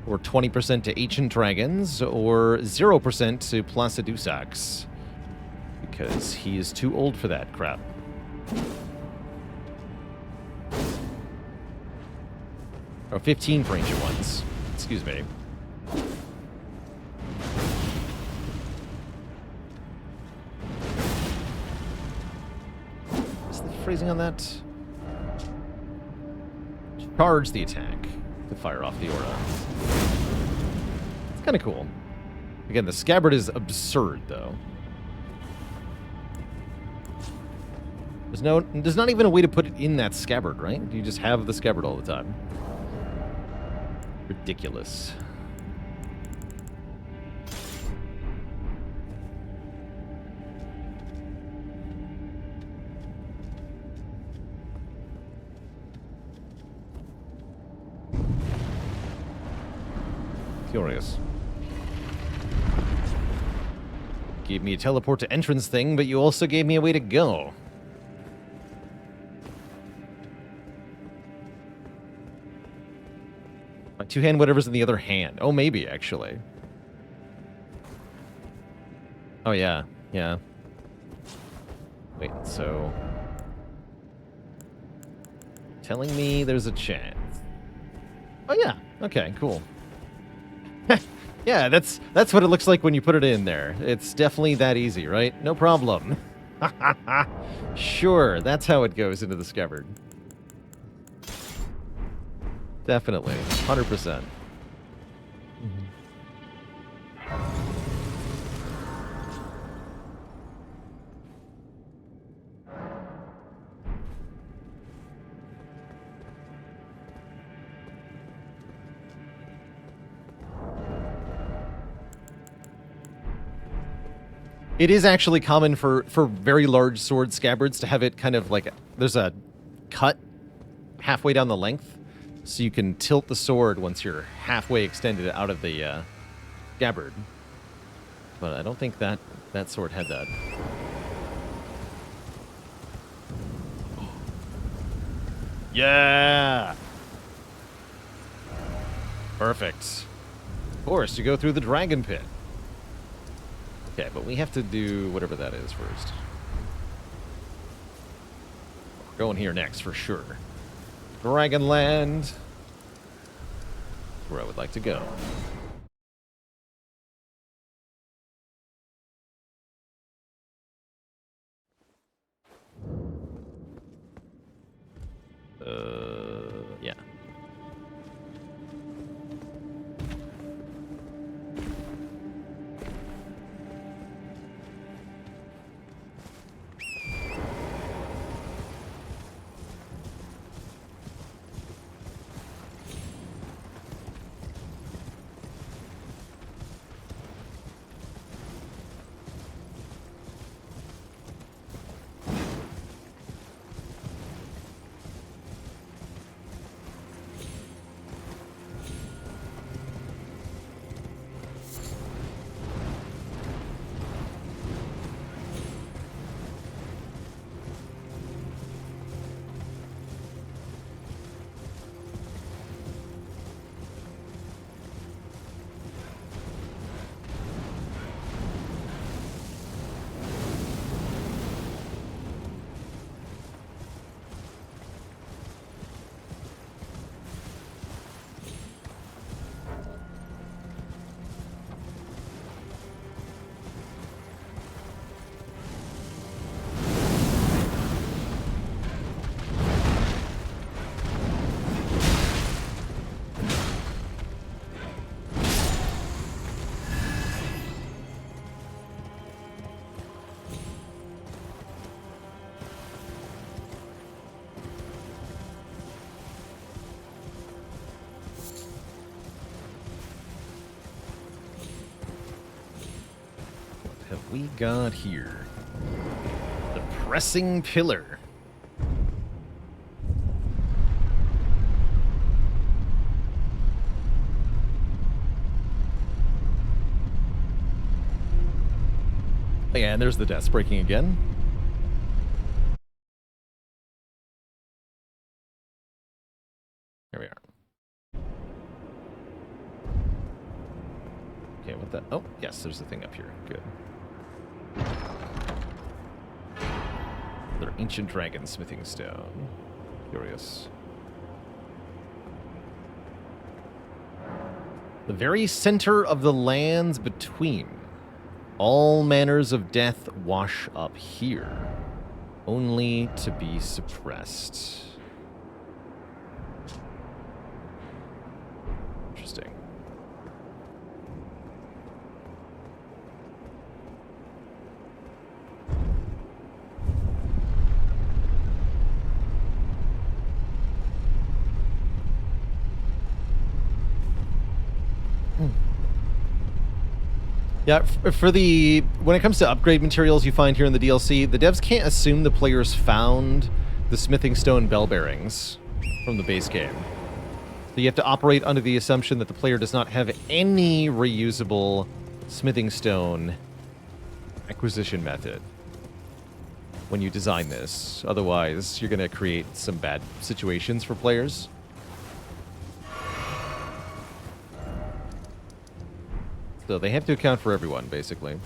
Or 20% to ancient dragons, or 0% to Placidusax. Because he is too old for that crap. Or 15 for ancient ones. Excuse me. Is the phrasing on that? Charge the attack. to fire off the aura. It's kind of cool. Again, the scabbard is absurd, though. There's not even a way to put it in that scabbard, right? You just have the scabbard all the time. Ridiculous. Curious. Gave me a teleport to entrance thing, but you also gave me a way to go. My two-hand whatever's in the other hand. Oh, maybe, actually. Oh, yeah. Yeah. Wait, so... telling me there's a chance. Oh, yeah. Okay, cool. Yeah, that's what it looks like when you put it in there. It's definitely that easy, right? No problem. Sure, that's how it goes into the scabbard. Definitely. 100%. It is actually common for very large sword scabbards to have it kind of like... there's a cut halfway down the length, so you can tilt the sword once you're halfway extended out of the scabbard. But I don't think that sword had that. Yeah! Perfect. Of course, you go through the dragon pit. Okay, but we have to do whatever that is first. We're going here next for sure. Dragonland. Where I would like to go. Yeah. Have we got here? The pressing pillar. Oh, yeah, and there's the desk breaking again. Here we are. Okay, what the... oh, yes, there's the thing up here. Good. Another ancient dragon smithing stone. Curious. The very center of the lands between. All manners of death wash up here, only to be suppressed. Yeah, for the when it comes to upgrade materials you find here in the DLC, the devs can't assume the players found the smithing stone bell bearings from the base game. So you have to operate under the assumption that the player does not have any reusable smithing stone acquisition method when you design this. Otherwise, you're going to create some bad situations for players. So they have to account for everyone, basically.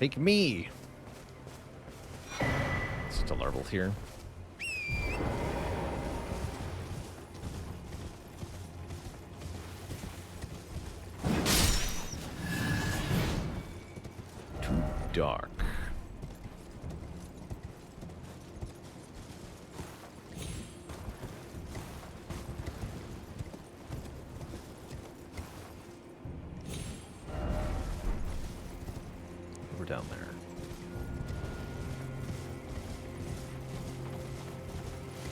Take me. It's just a larval here. Too dark. Down there.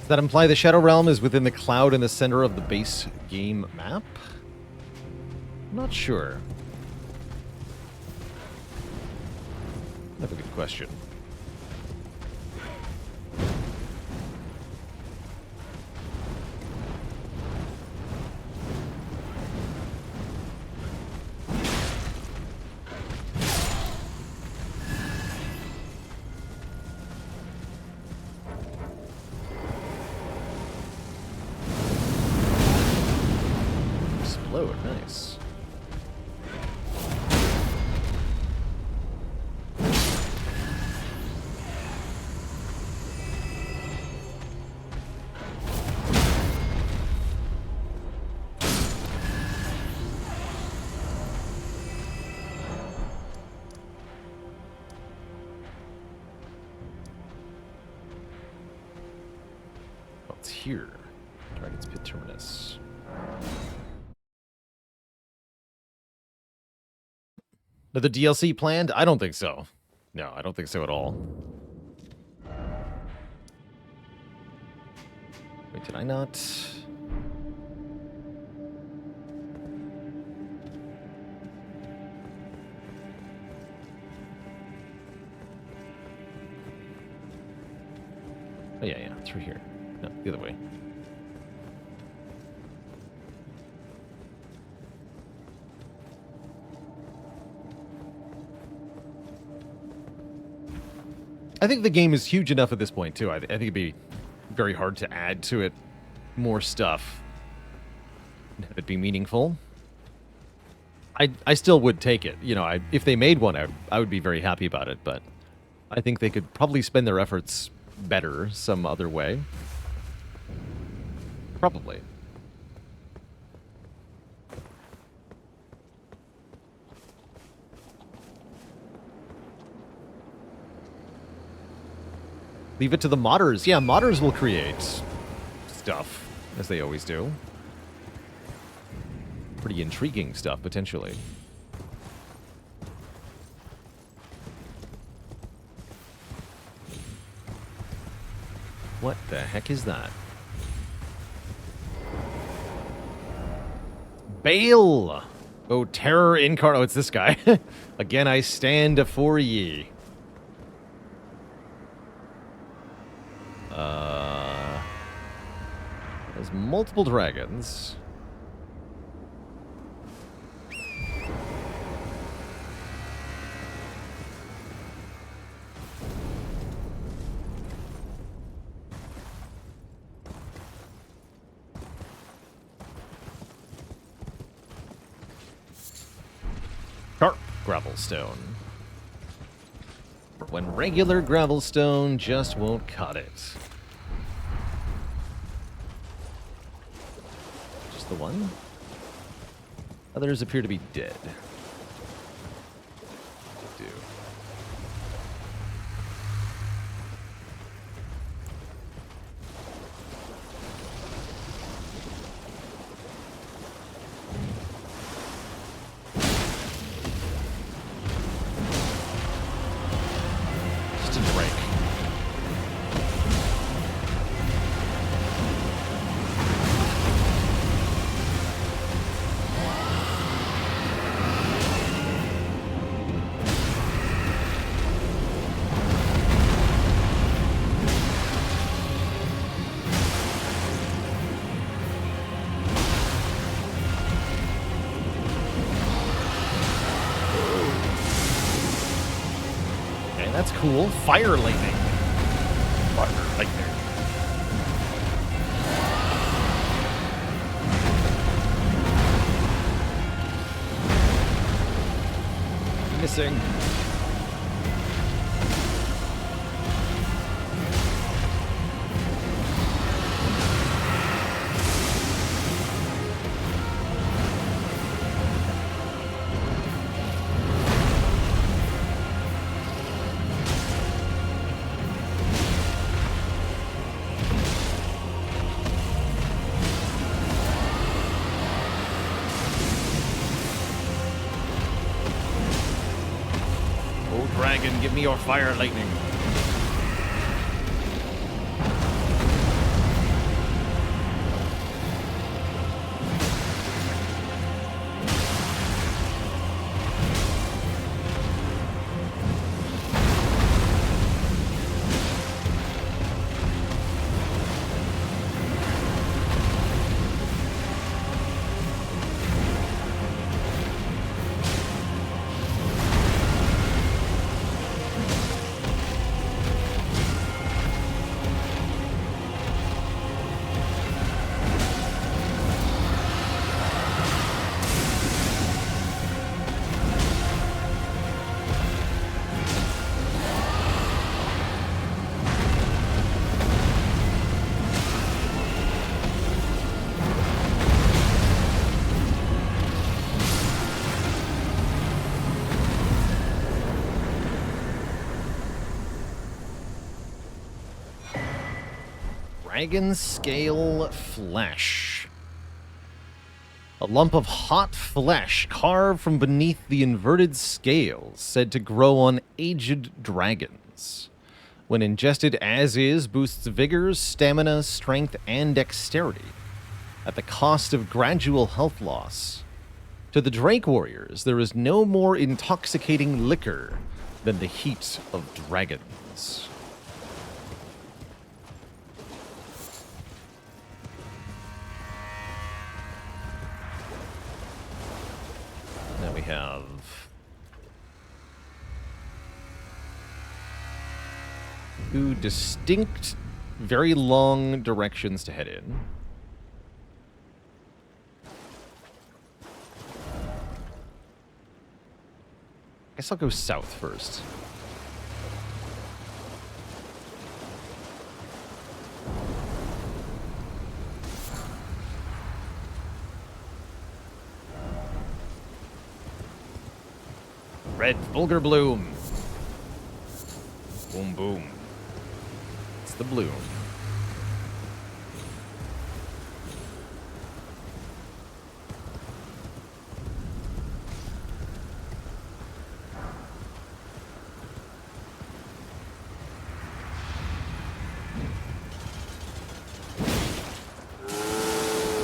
Does that imply the Shadow Realm is within the cloud in the center of the base game map? I'm not sure. That's a good question. Nice. Oh, it's here. Dragon's Pit Terminus. Another DLC planned? I don't think so. No, I don't think so at all. Wait, did I not? Oh, yeah, through here. No, the other way. I think the game is huge enough at this point, too. I think it'd be very hard to add to it more stuff. It'd be meaningful. I still would take it. You know, if they made one, I would be very happy about it, but I think they could probably spend their efforts better some other way. Probably. Leave it to the modders. Yeah, modders will create stuff, as they always do. Pretty intriguing stuff, potentially. What the heck is that? Bale! Oh, terror incarnate. Oh, it's this guy. Again, I stand afore ye. There's multiple dragons. Sharp gravelstone. When regular gravelstone just won't cut it. Just the one? Others appear to be dead. that's cool. Fire lightning. Fire lightning. Missing. Dragon, give me your fire lightning. Dragon scale flesh. A lump of hot flesh carved from beneath the inverted scales, said to grow on aged dragons. When ingested as is, boosts vigor, stamina, strength, and dexterity, at the cost of gradual health loss. To the Drake Warriors, there is no more intoxicating liquor than the heat of dragons. Now we have two distinct, very long directions to head in. I guess I'll go south first. Red Vulgar Bloom. Boom, boom. It's the bloom.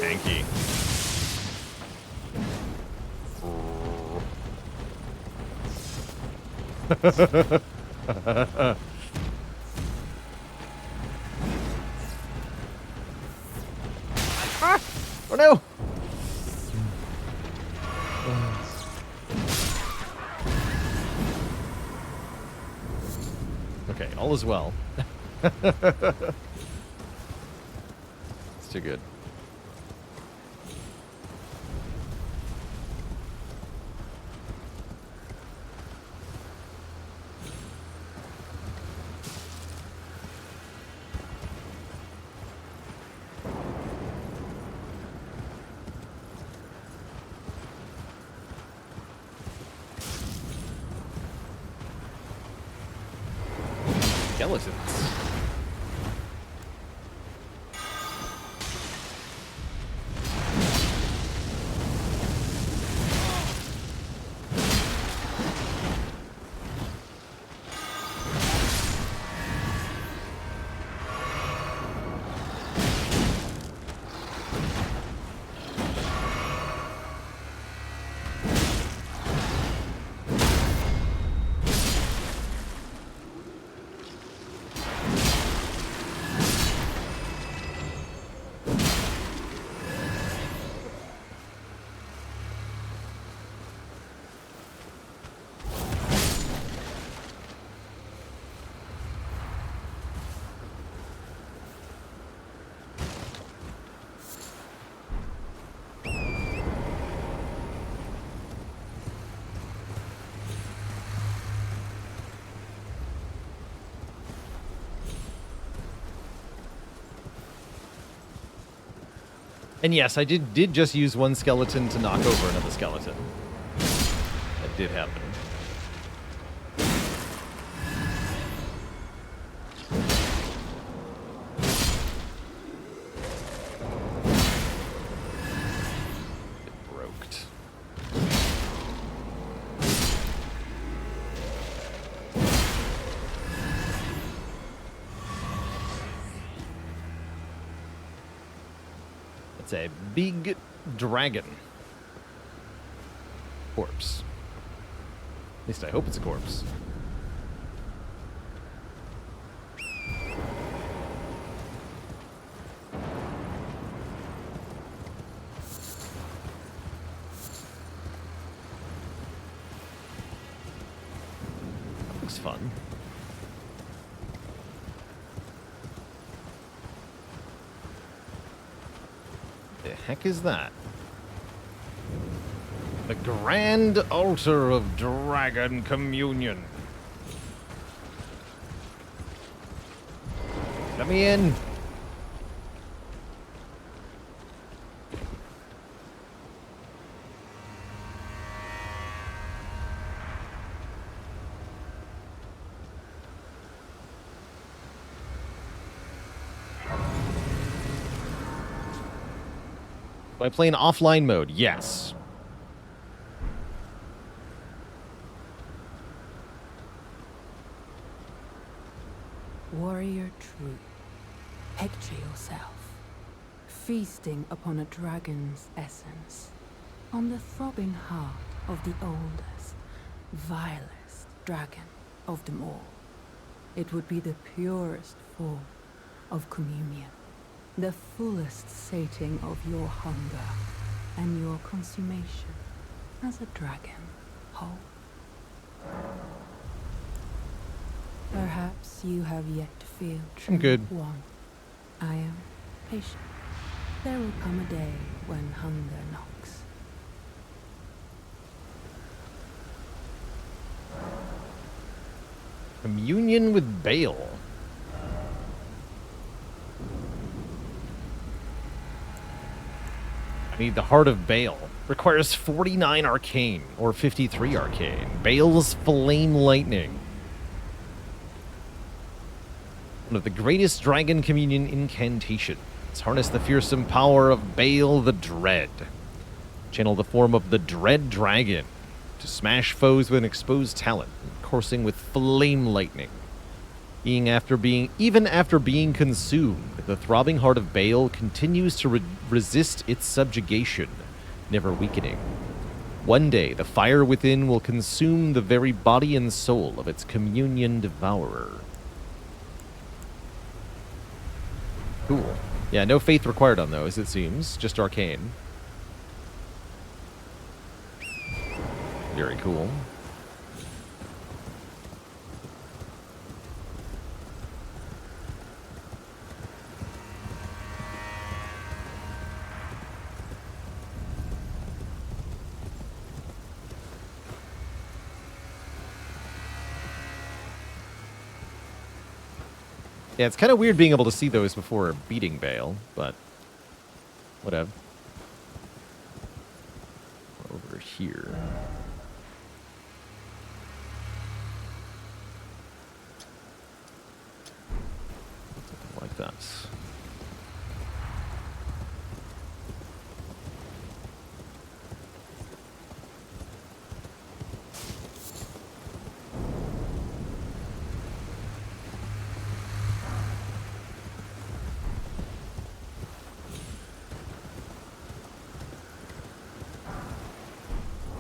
Tanky. Ah! Oh no! Okay, all is well. It's too good. Skeletons. And yes, I did just use one skeleton to knock over another skeleton. That did happen. It broke. It's a big dragon. Corpse. At least I hope it's a corpse. Looks fun. The heck is that? The Grand Altar of Dragon Communion. Let me in. Do I play in offline mode? Yes. Warrior true, picture yourself feasting upon a dragon's essence, on the throbbing heart of the oldest, vilest dragon of them all. It would be the purest form of communion, the fullest sating of your hunger and your consummation as a dragon whole. Perhaps you have yet to feel true I'm good. want. I am patient. There will come a day when hunger knocks. Communion with Baal. I need the Heart of Baal. Requires 49 arcane, or 53 arcane. Baal's Flame Lightning. One of the greatest Dragon Communion incantations. Harness the fearsome power of Baal the Dread. Channel the form of the Dread Dragon to smash foes with an exposed talent, coursing with flame lightning. Even after being consumed, the throbbing heart of Baal continues to resist its subjugation, never weakening. One day, the fire within will consume the very body and soul of its communion devourer. Cool. Yeah, no faith required on those, it seems. Just arcane. Very cool. Yeah, it's kind of weird being able to see those before beating Baal, but whatever. Over here. Something like that.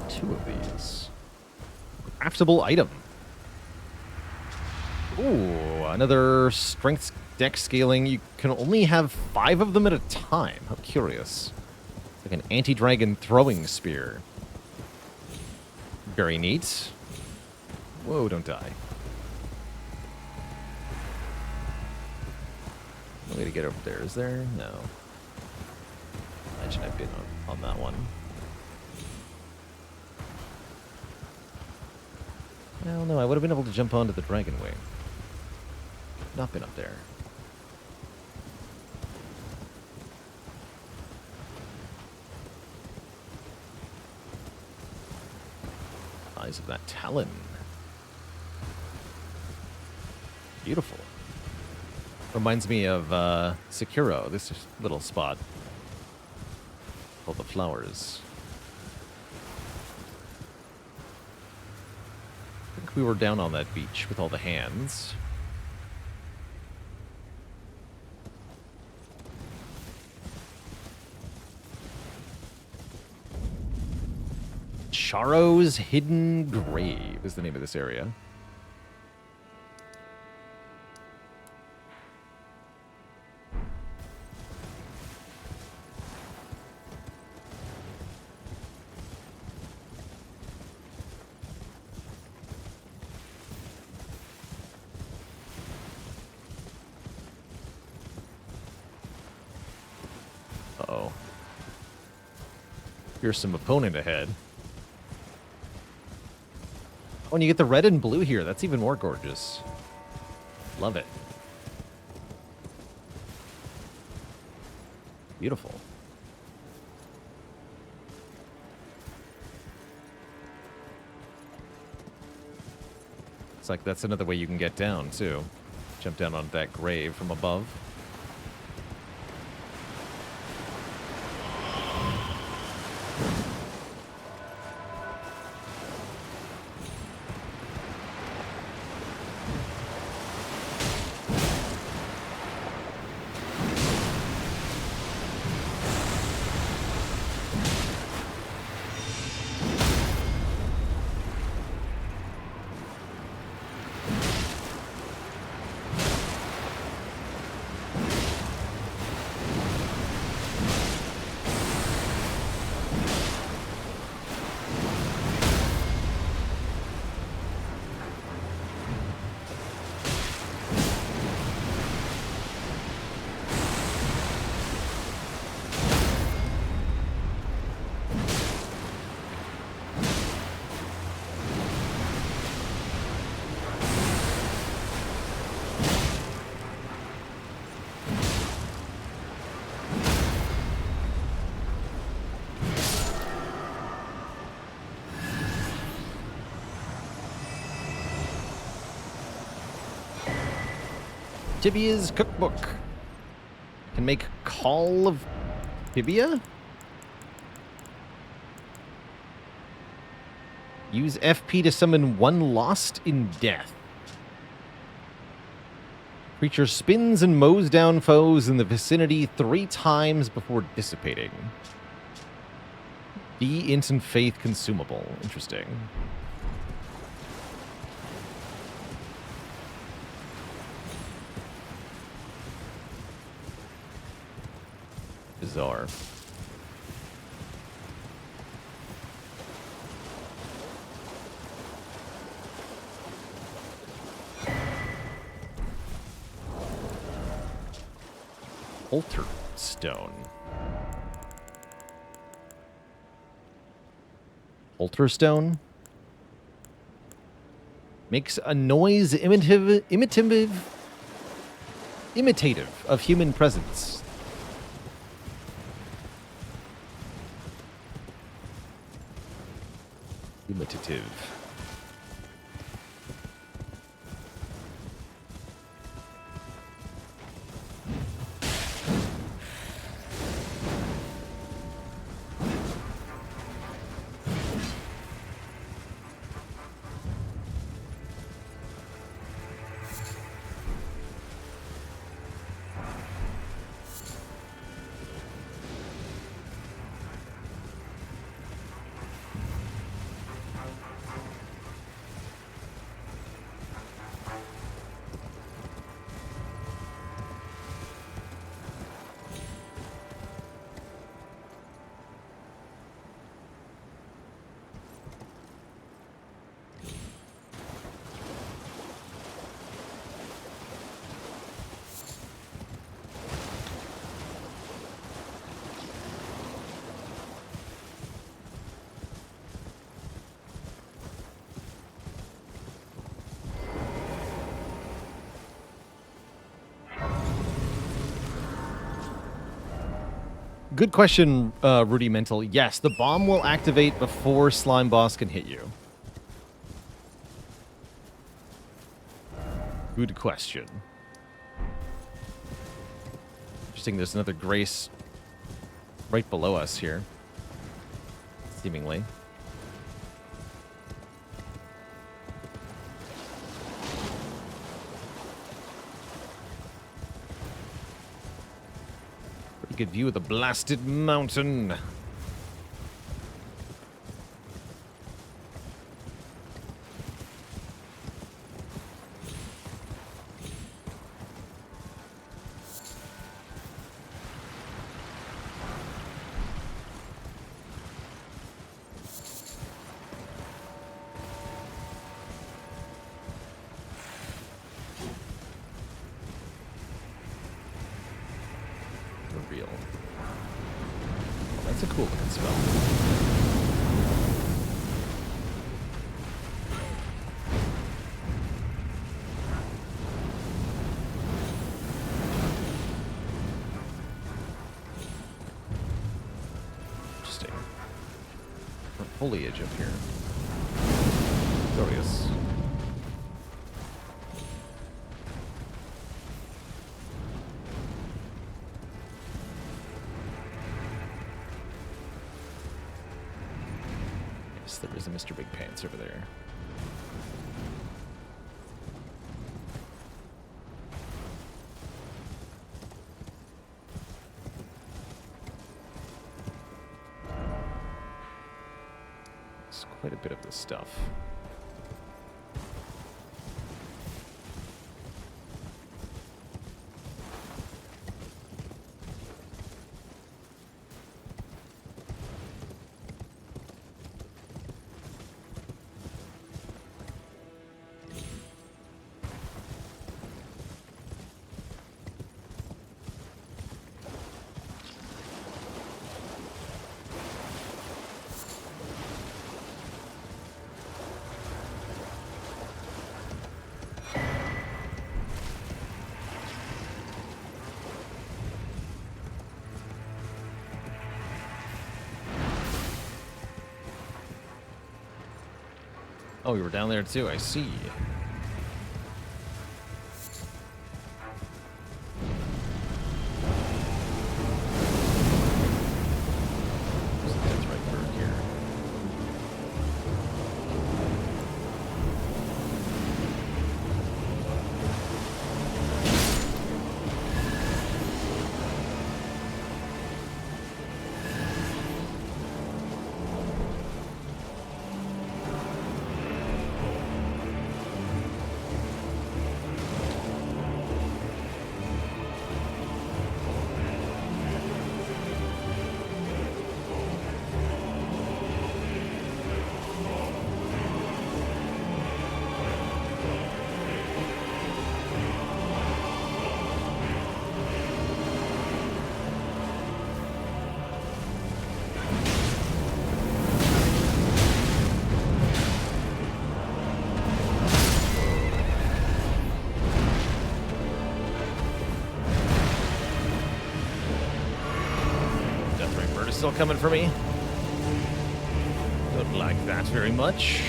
Two of these. Craftable item. Ooh, another strength deck scaling. You can only have 5 of them at a time. How curious. Like an anti-dragon throwing spear. Very neat. Whoa, don't die. No way to get over there, is there? No. Imagine I've been on that one. Well, no, I would have been able to jump onto the dragon wing. Not been up there. Eyes of that Talon. Beautiful. Reminds me of Sekiro, this little spot. Called the Flowers. I think we were down on that beach with all the hands. Charo's Hidden Grave is the name of this area. Uh-oh. Here's some opponent ahead. Oh, and you get the red and blue here. That's even more gorgeous. Love it. Beautiful. It's like that's another way you can get down, too. Jump down on that grave from above. Tibia's Cookbook. Can make Call of Tibia? Use FP to summon one lost in death. Creature spins and mows down foes in the vicinity 3 times before dissipating. Be Instant Faith consumable. Interesting. Bizarre. Altar Stone. Altar Stone makes a noise imitative of human presence. Imitative. Good question, Rudimental. Yes, the bomb will activate before Slime Boss can hit you. Good question. Interesting, there's another Grace right below us here, seemingly. Pretty good view of the blasted mountain. Real. Well, that's a cool looking spell. Interesting. Foliage up here. Glorious. There is a Mr. Big Pants over there. It's quite a bit of this stuff. Oh, we were down there too, I see. There's a death right bird here. Still coming for me. Don't like that very much.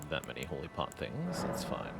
That many holy pot things, that's fine.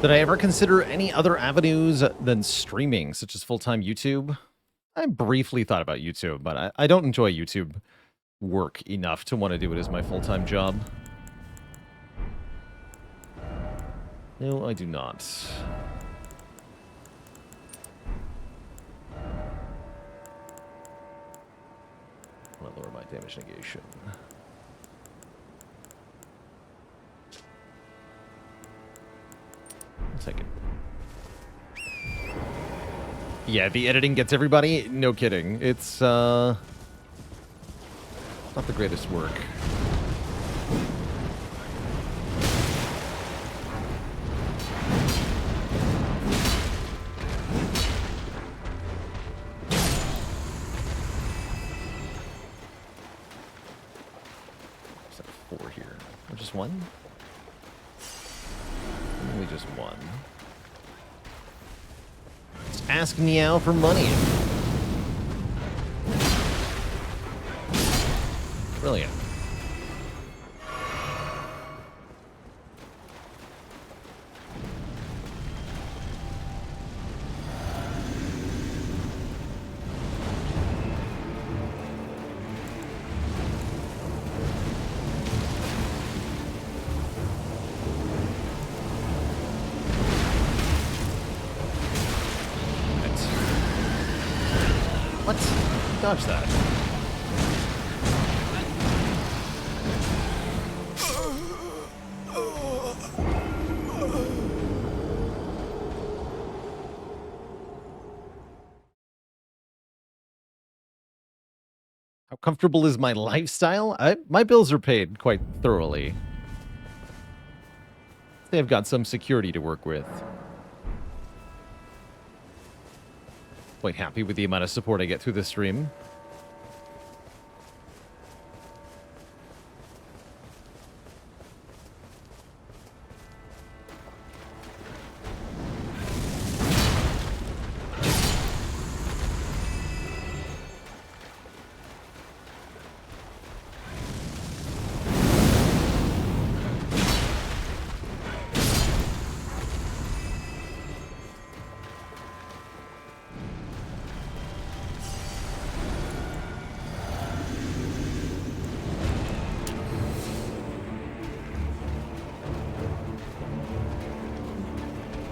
Did I ever consider any other avenues than streaming, such as full-time YouTube? I briefly thought about YouTube, but I don't enjoy YouTube work enough to want to do it as my full-time job. No, I do not. I'm gonna lower my damage negation. I'll take it. Yeah, the editing gets everybody. No kidding. It's not the greatest work. Four here. Or just one? Only just one. Let's ask Meow for money. Brilliant. What? Dodge that. How comfortable is my lifestyle? My bills are paid quite thoroughly. They've got some security to work with. Quite happy with the amount of support I get through the stream.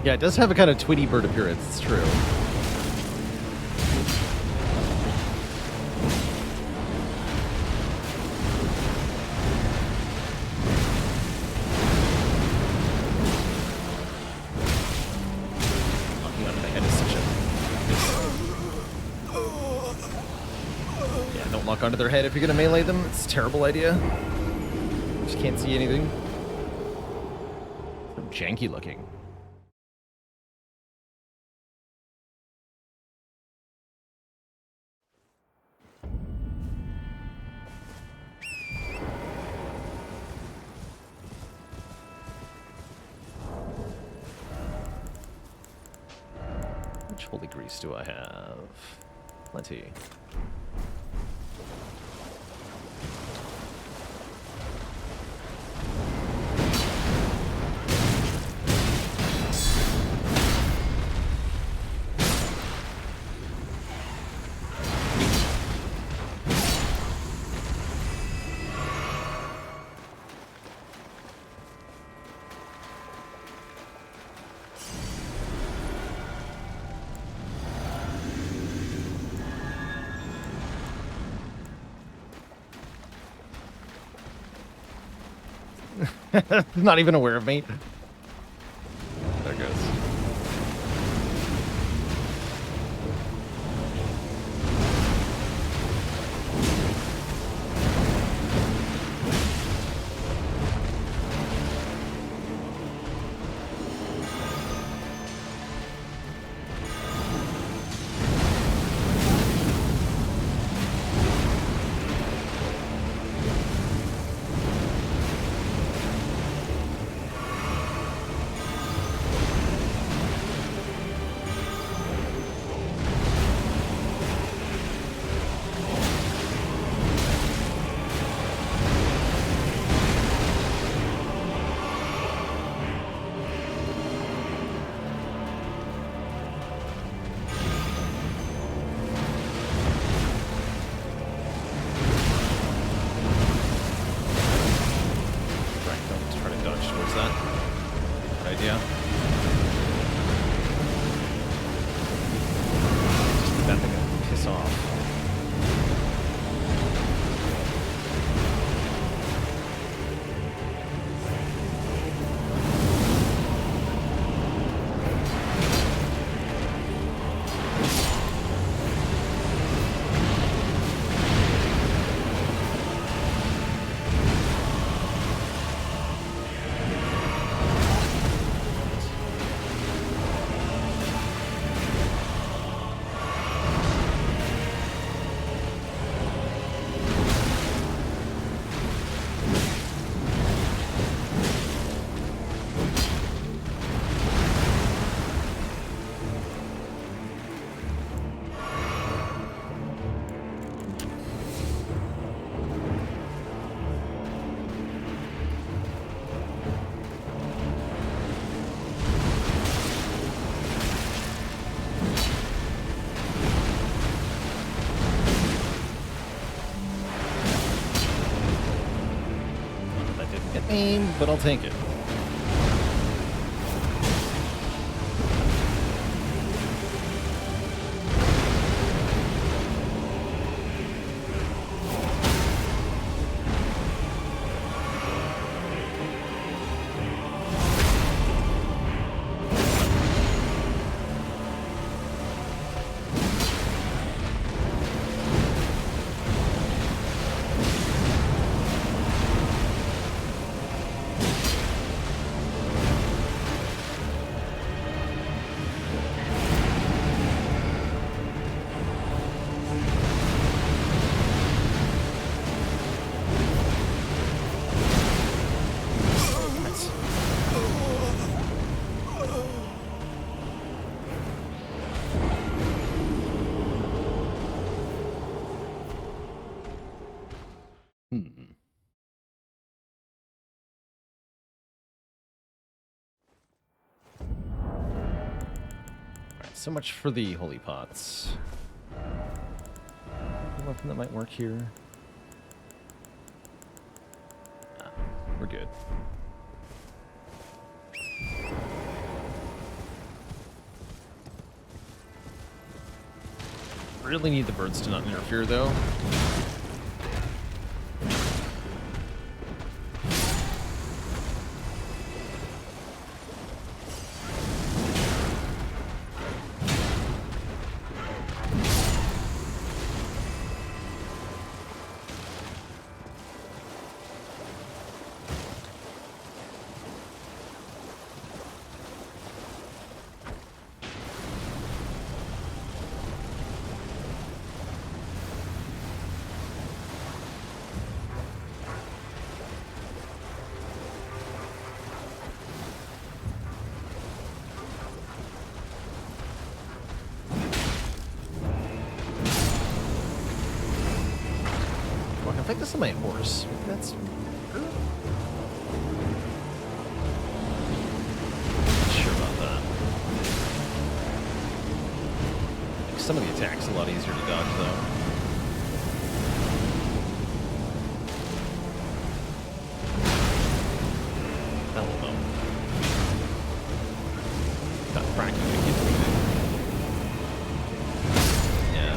Yeah, it does have a kind of Tweety Bird appearance, it's true. Locking onto the head is such a... Yeah, don't lock onto their head if you're gonna melee them. It's a terrible idea. Just can't see anything. So janky looking. Which holy grease do I have? Plenty. Not even aware of me. There it goes. aim, but I'll take it. So much for the holy pots. Any weapon that might work here? Nah, we're good. Really need the birds to not interfere, though. I think this is my horse. Maybe that's... Not sure about that. I think some of the attacks are a lot easier to dodge, though. Hell no. Not practically getting anything. Yeah.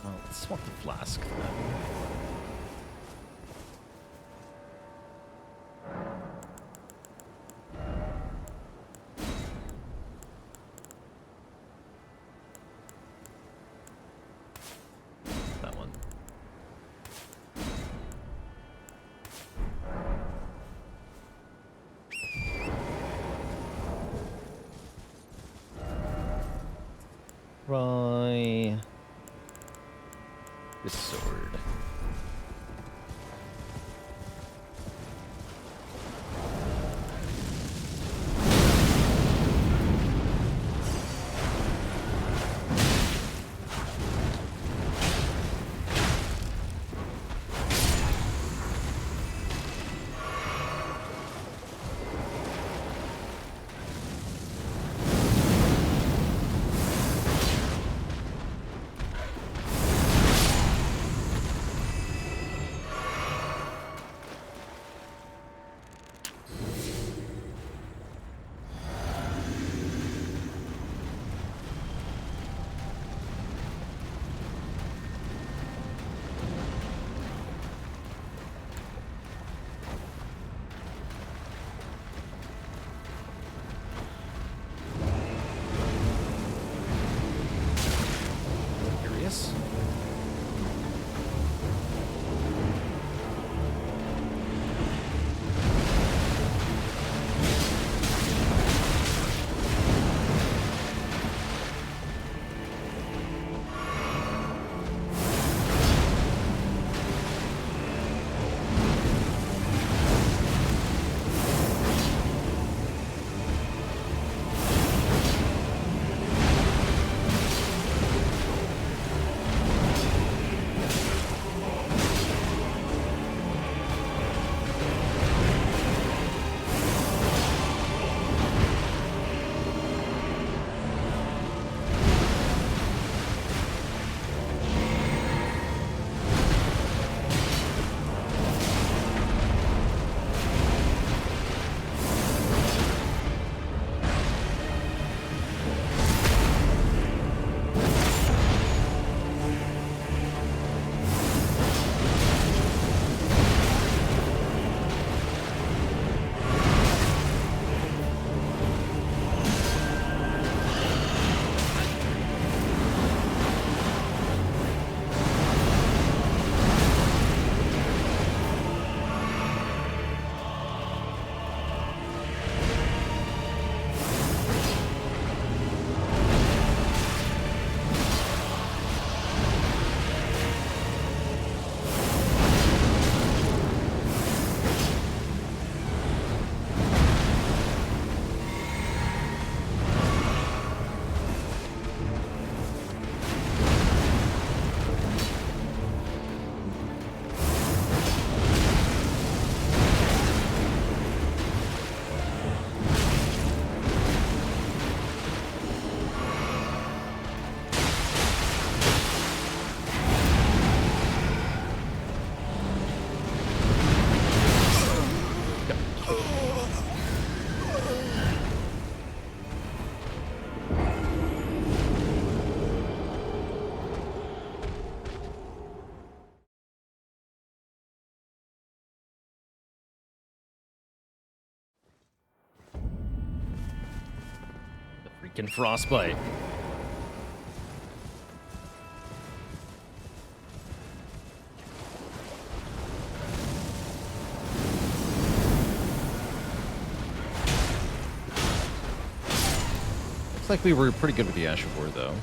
Well, let's swap the flask then. That one. This sword. Curious. Freaking frostbite. Looks like we were pretty good with the Ashevore, though.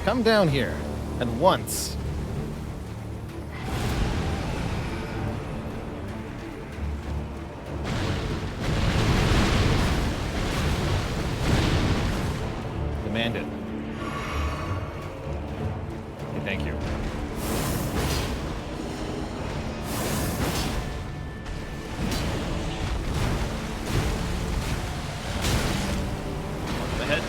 Come down here. At once. Demand it. Okay, thank you. On the head.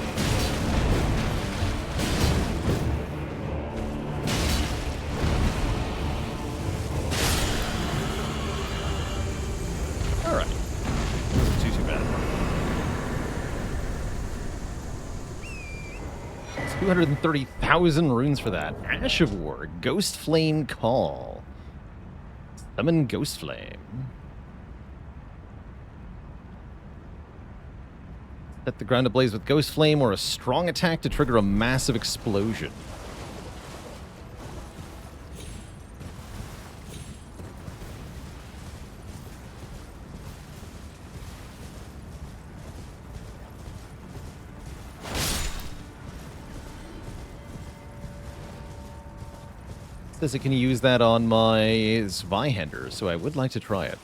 All right. Too bad. 230,000 runes for that. Ash of War, Ghost Flame Call. Summon Ghost Flame. Set the ground ablaze with Ghost Flame or a strong attack to trigger a massive explosion. Says it can use that on my Zweihander, so I would like to try it.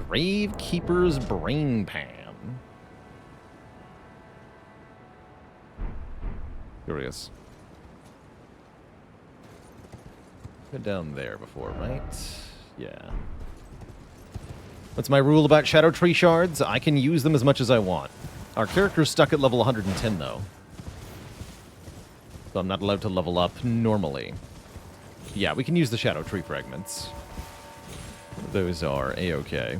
Gravekeeper's Brain Pan. Curious. Been down there before, right? Yeah. What's my rule about Shadow Tree shards? I can use them as much as I want. Our character's stuck at level 110, though. So I'm not allowed to level up normally. Yeah, we can use the Shadow Tree fragments. Those are A-okay.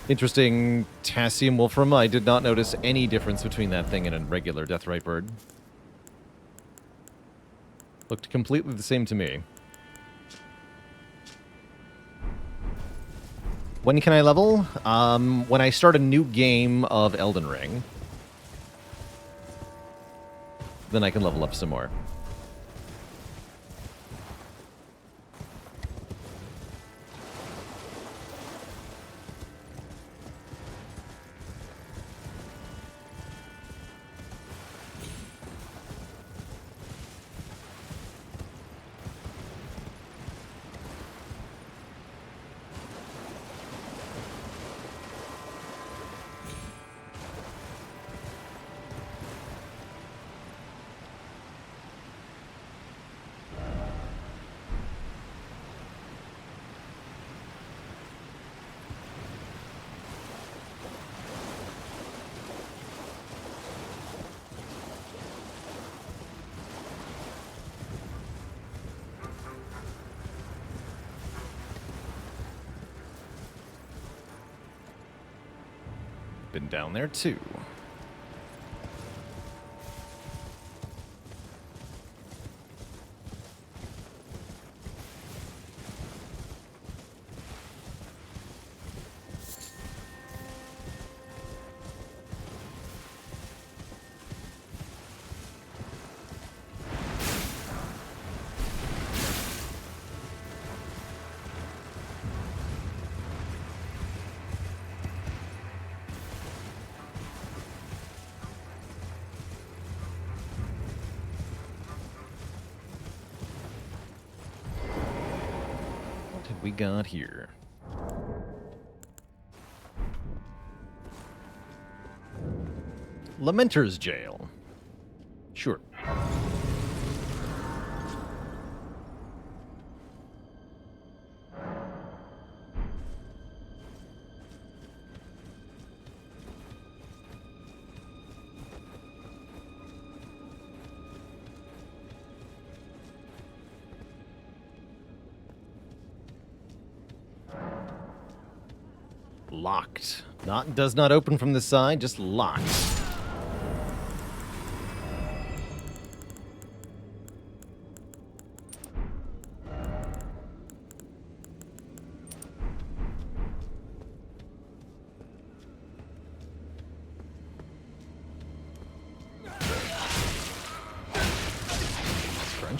Interesting Tassium Wolfram. I did not notice any difference between that thing and a regular Deathrite bird. Looked completely the same to me. When can I level? When I start a new game of Elden Ring. Then I can level up some more. Been down there too. We got here. Lamenter's Jail. Sure. Locked. Does not open from the side, just locked.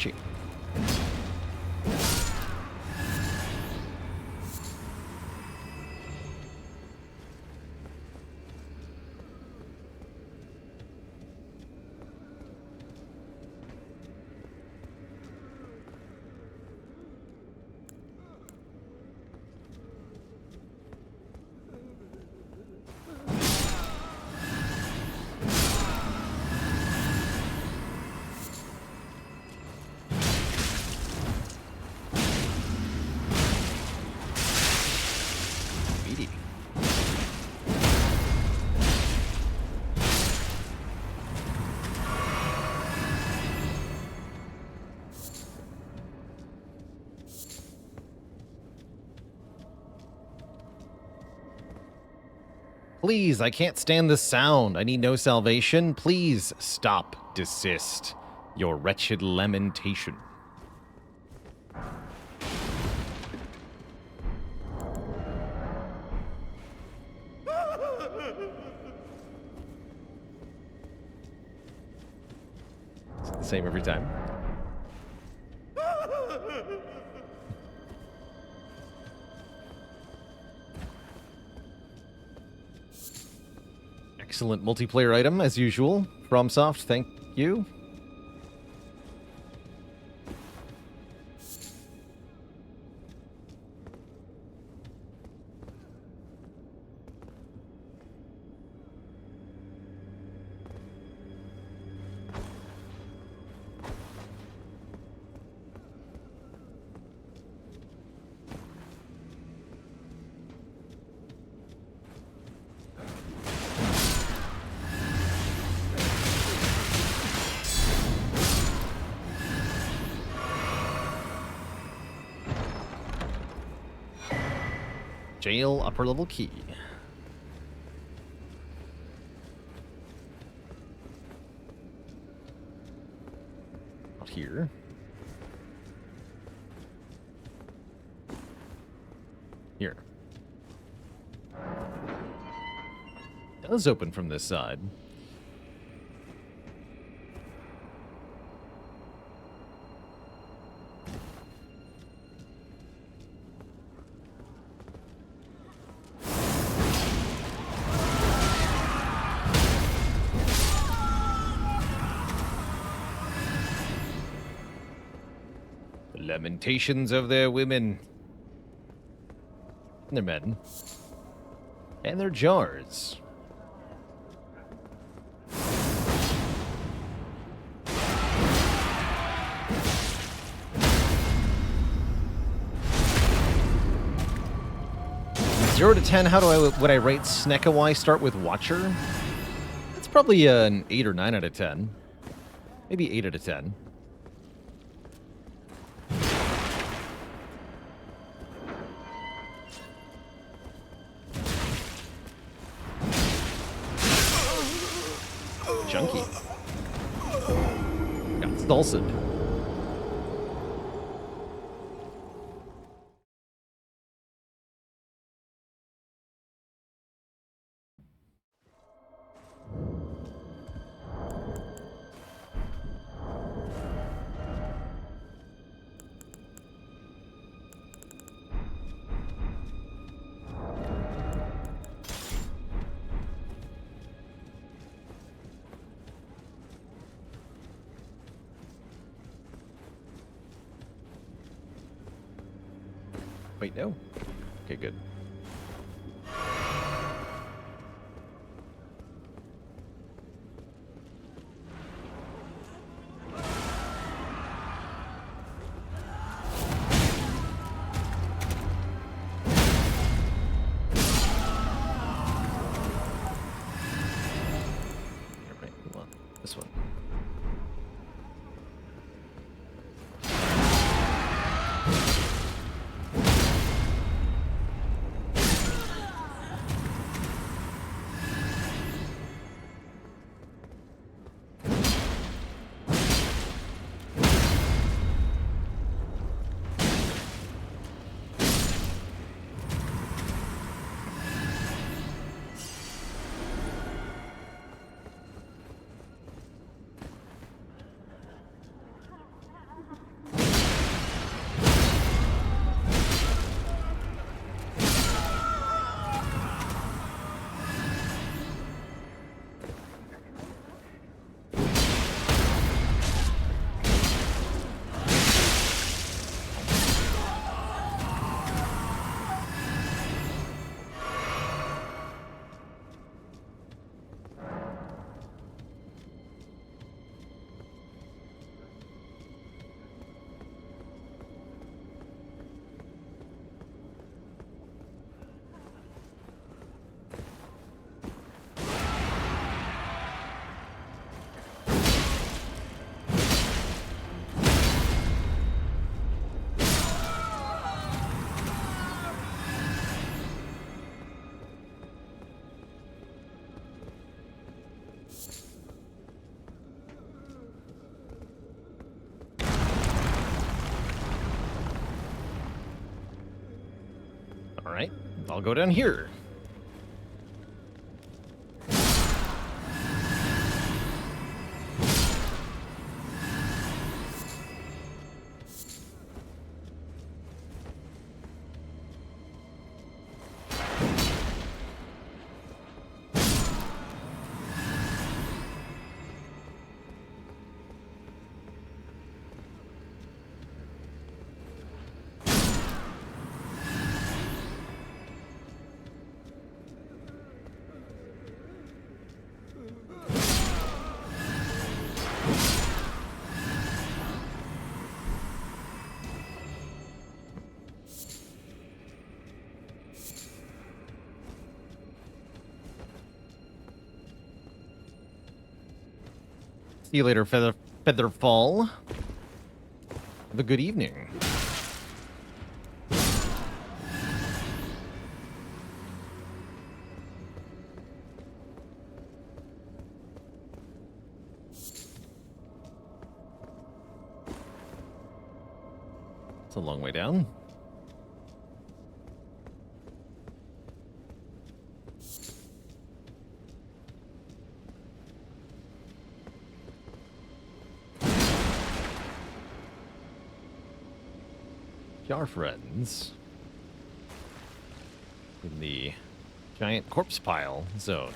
punchy. Please, I can't stand the sound. I need no salvation. Please stop. Desist. Your wretched lamentation. It's the same every time. Excellent multiplayer item, as usual. FromSoft, thank you. Jail upper level key. Out here. Here. Does open from this side. Lamentations of their women. And their men. And their jars. Zero to 10, would I rate Snekawai start with Watcher? That's probably an 8 or 9 out of 10. Maybe 8 out of 10. Junkie. Got Stolson. Wait, no? Okay, good. Right, come on. This one. I'll go down here. See you later, Featherfall. Have a good evening. It's a long way down. Our friends in the giant corpse pile zone.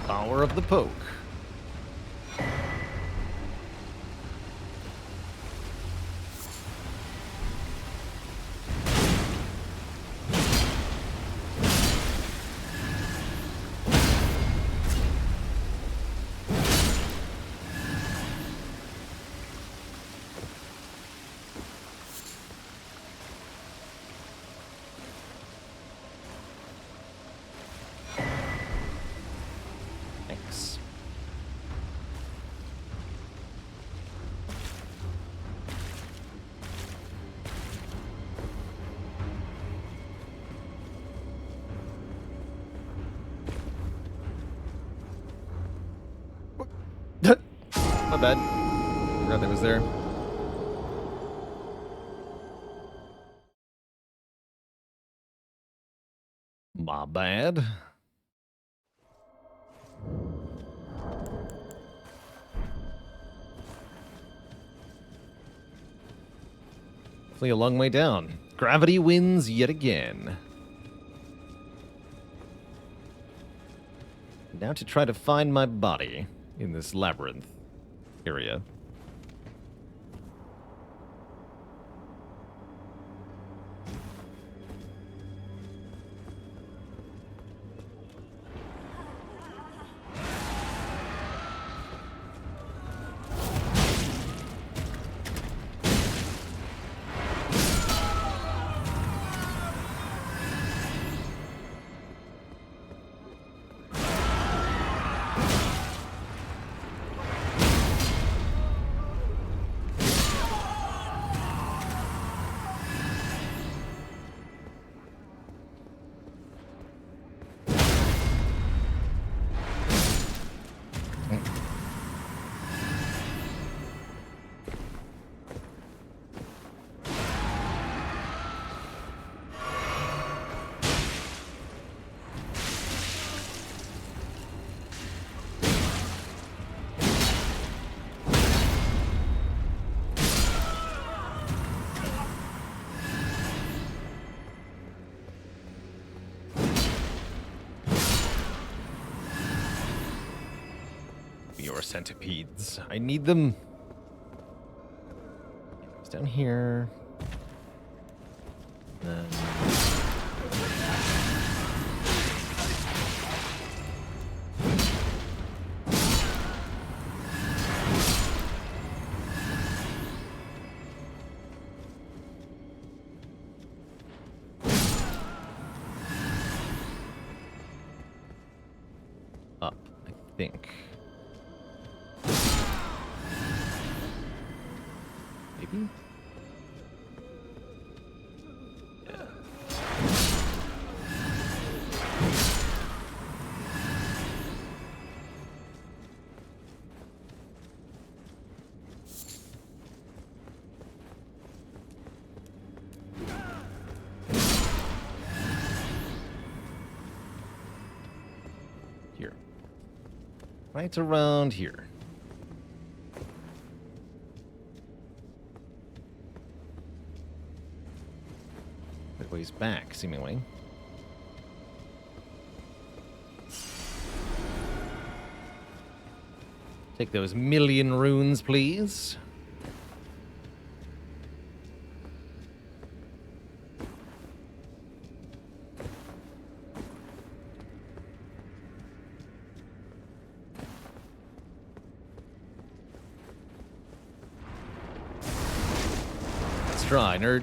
Power of the poke. My bad. Forgot that was there. My bad. Definitely a long way down. Gravity wins yet again. Now to try to find my body in this labyrinth area. more centipedes. I need them. It's down here. Then... up, I think. Maybe? Yeah. Here. Right around here. That ways back, seemingly. Take those million runes, please. Let's try, nerd.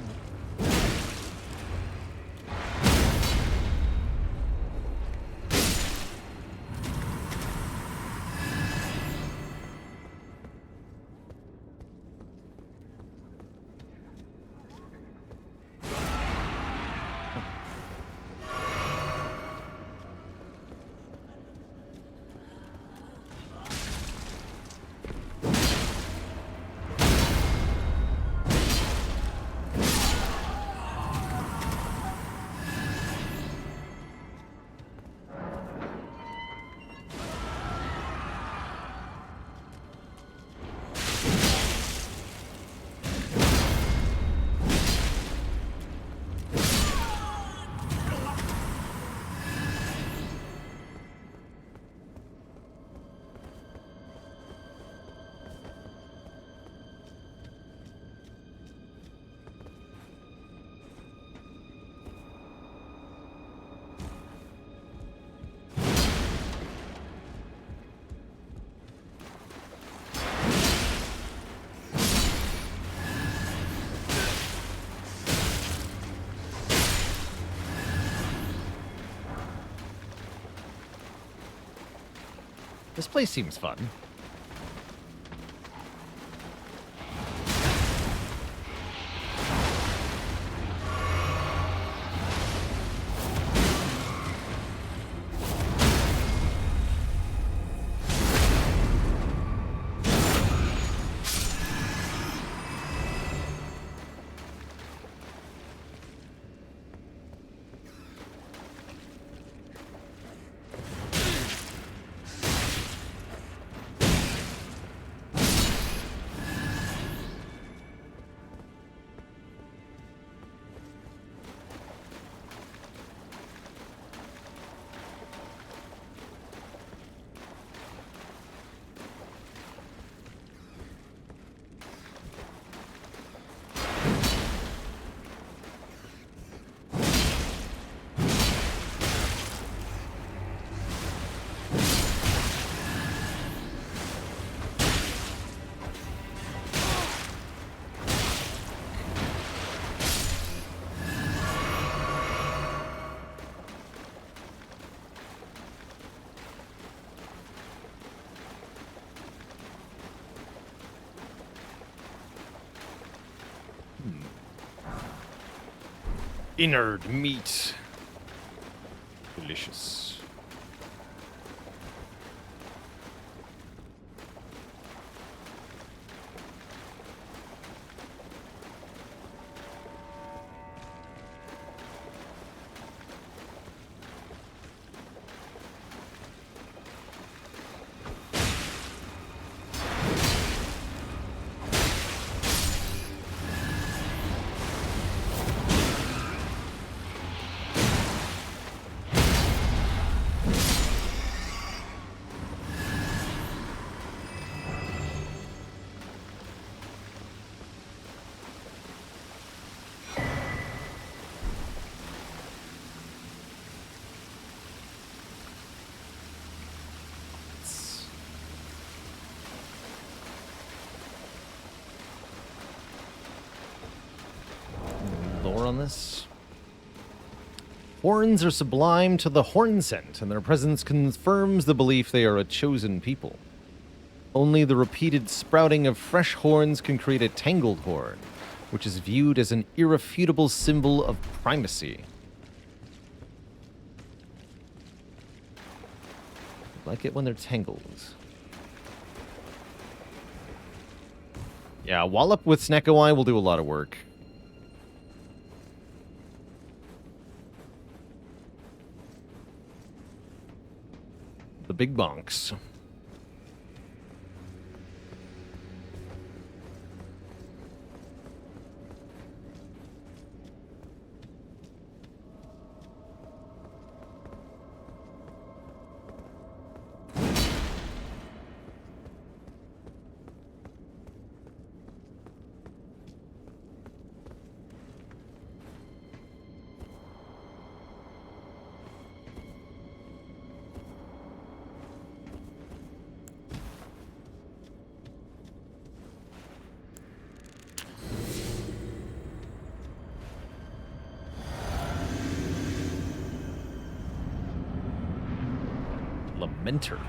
This place seems fun. Inert meat. Delicious. lore on this. Horns are sublime to the horn scent, and their presence confirms the belief they are a chosen people. Only the repeated sprouting of fresh horns can create a tangled horn, which is viewed as an irrefutable symbol of primacy. I like it when they're tangled. Yeah, Wallop with Snecko Eye will do a lot of work. The big bonks. Lamenter.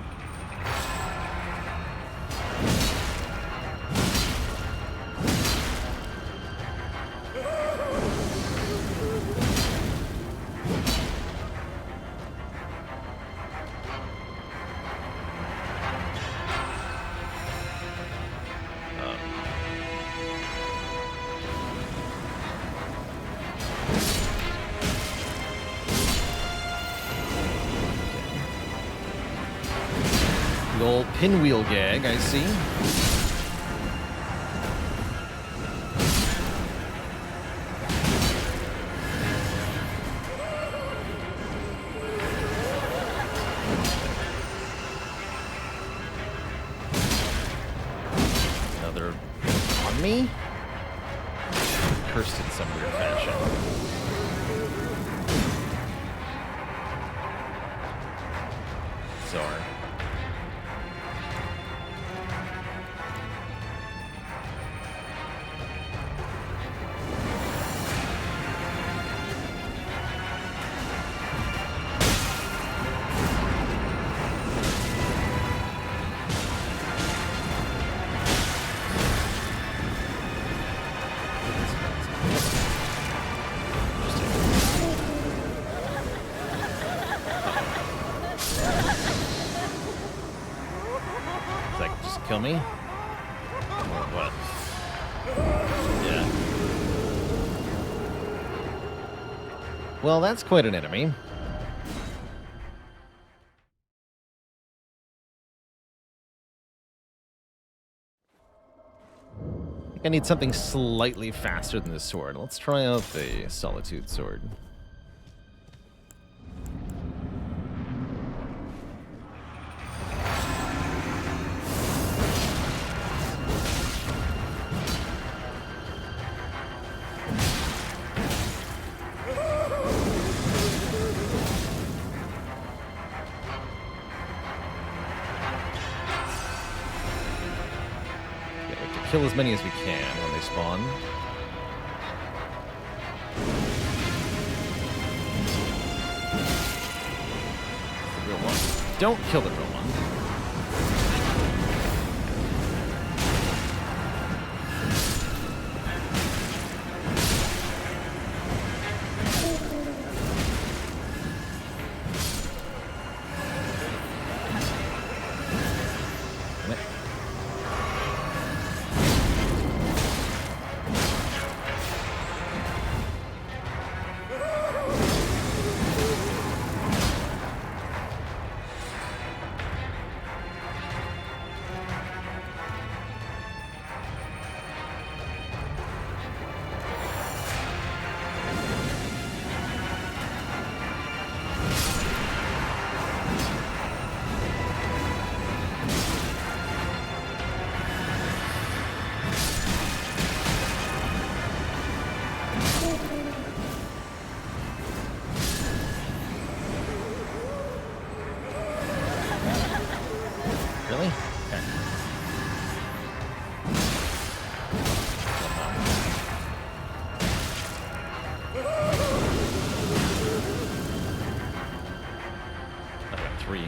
The old pinwheel gag, I see. Another on me? Cursed in some weird fashion. Sorry. Kill me? Or what? Yeah. Well, that's quite an enemy. I think I need something slightly faster than this sword. Let's try out the Solitude sword. Kill as many as we can when they spawn. The real one. Don't kill the real one. I got 3.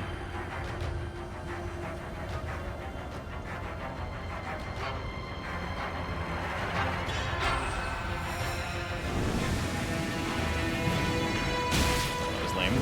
That was lame.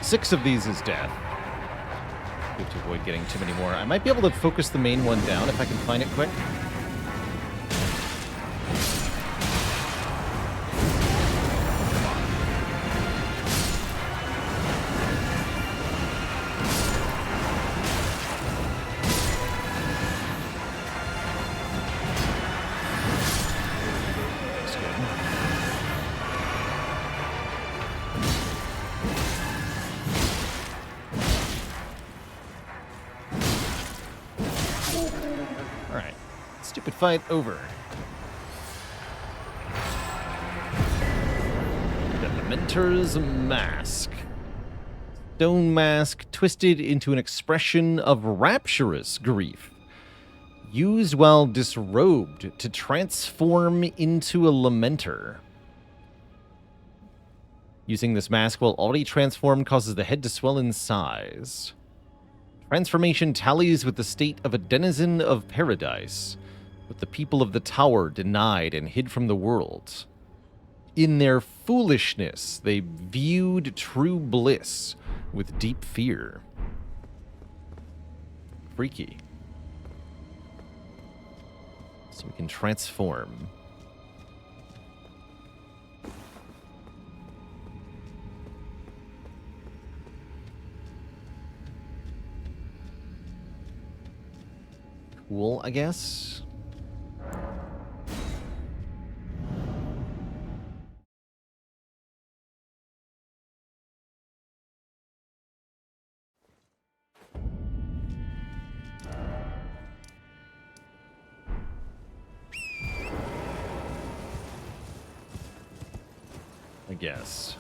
Six of these is death. We have to avoid getting too many more. I might be able to focus the main one down if I can find it quick. That's good. Alright. Stupid fight over. The Lamenter's Mask. Stone mask twisted into an expression of rapturous grief. Used while disrobed to transform into a Lamenter. Using this mask while already transformed causes the head to swell in size. Transformation tallies with the state of a denizen of paradise, but the people of the tower denied and hid from the world. In their foolishness, they viewed true bliss with deep fear. Freaky. So we can transform. Cool, I guess. I guess.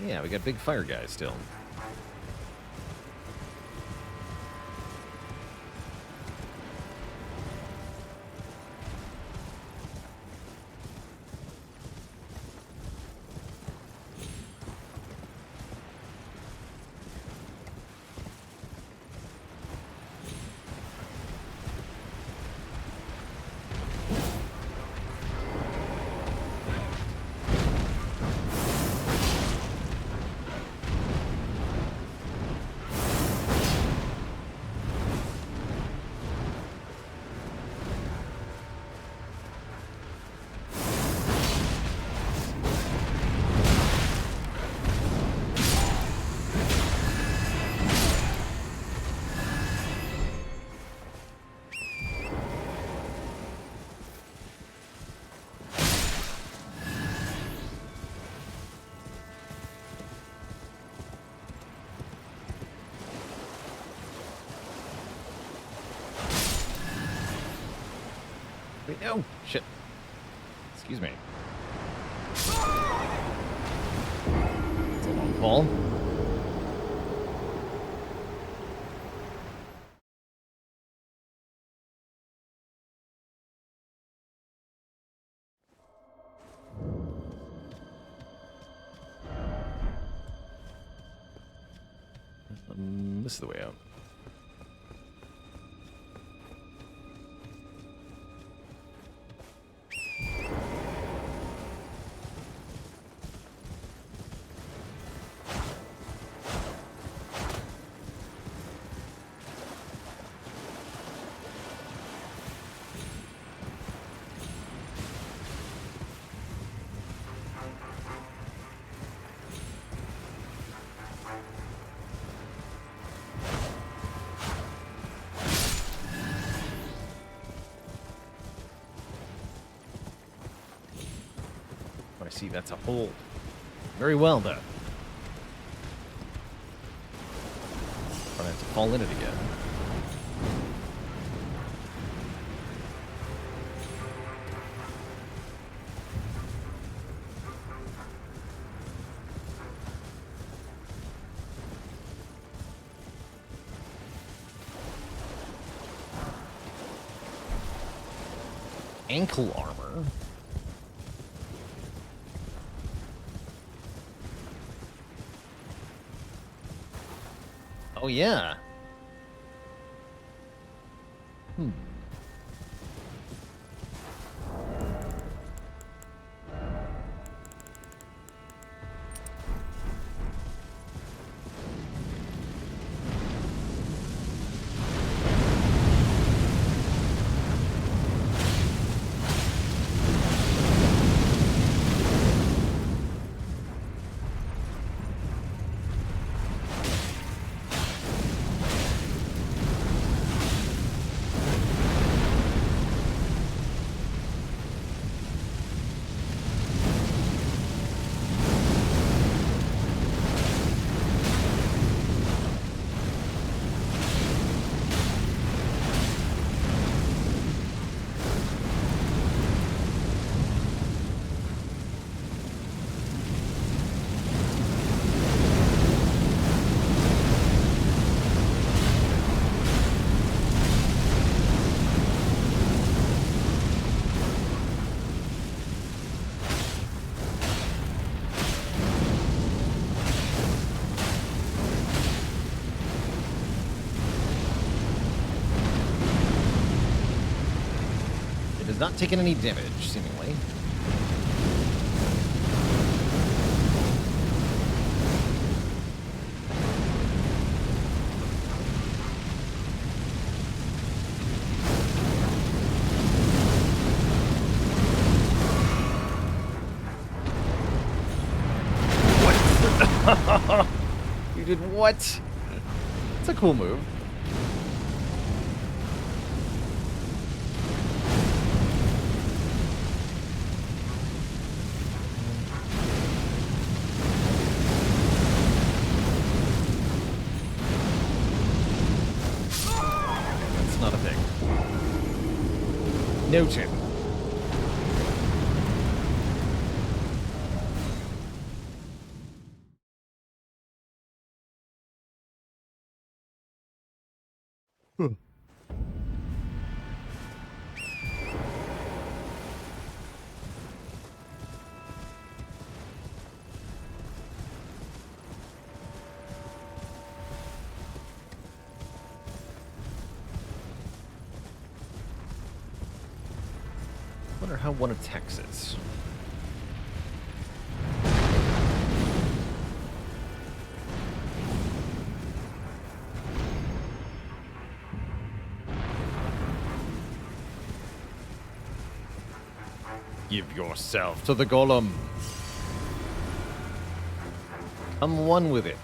Yeah, we got big fire guys still. Wait, no! Shit. Excuse me. It's a long fall. This is the way out. see that's a hold. Very well, though. Gonna have to fall in it again. Ankle armor. Oh, yeah. Not taking any damage, seemingly. What? You did what? It's a cool move. Noted. Wonder how one attacks it. Give yourself to the golem. Come one with it.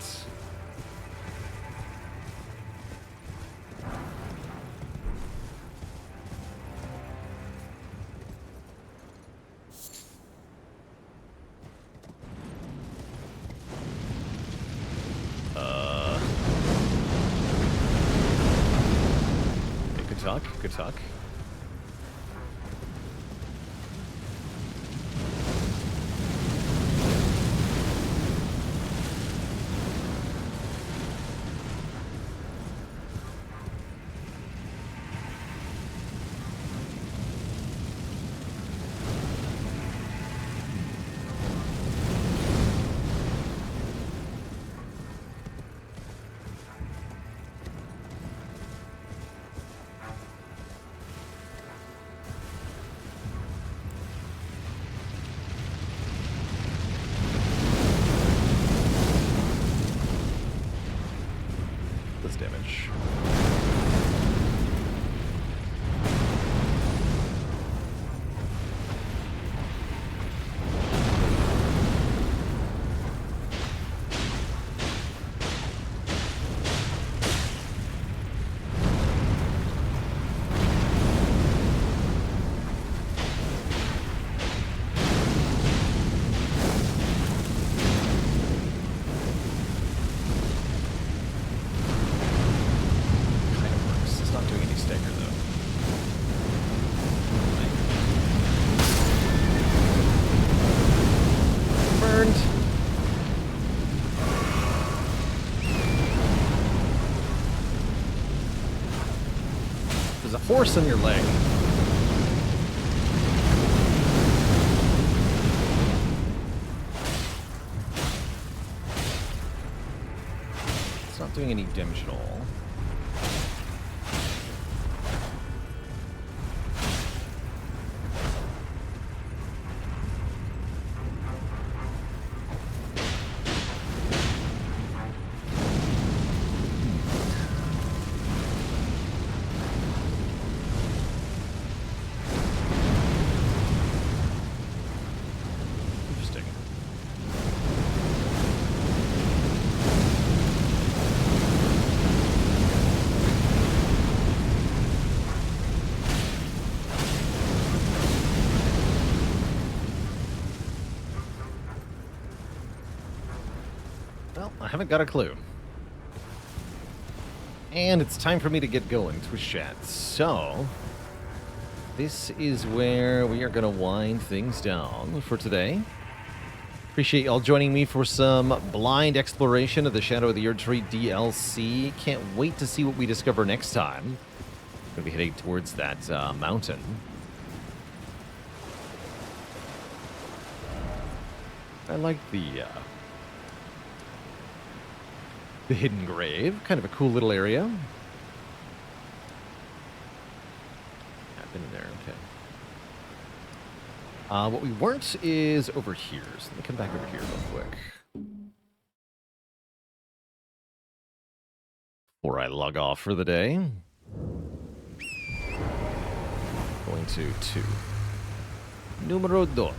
Good talk. Damage. stagger, though. Burned. There's a horse on your leg. It's not doing any damage at all. Well, I haven't got a clue. And it's time for me to get going, Twitch chat. So, this is where we are going to wind things down for today. Appreciate y'all joining me for some blind exploration of the Shadow of the Erdtree DLC. Can't wait to see what we discover next time. Going to be heading towards that mountain. I like the hidden grave. Kind of a cool little area. I've been in there, okay. What we weren't is over here. So let me come back over here real quick. Before I log off for the day. Going to 2. Numero 2.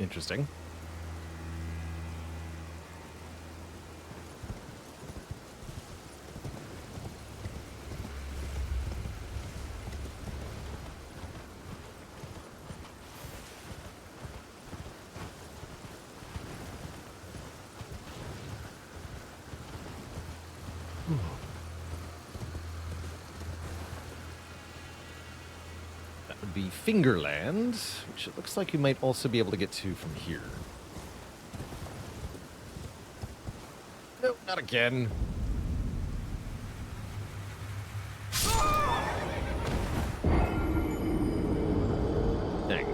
Interesting. Would be Fingerland, which it looks like you might also be able to get to from here. Nope, not again. Dang.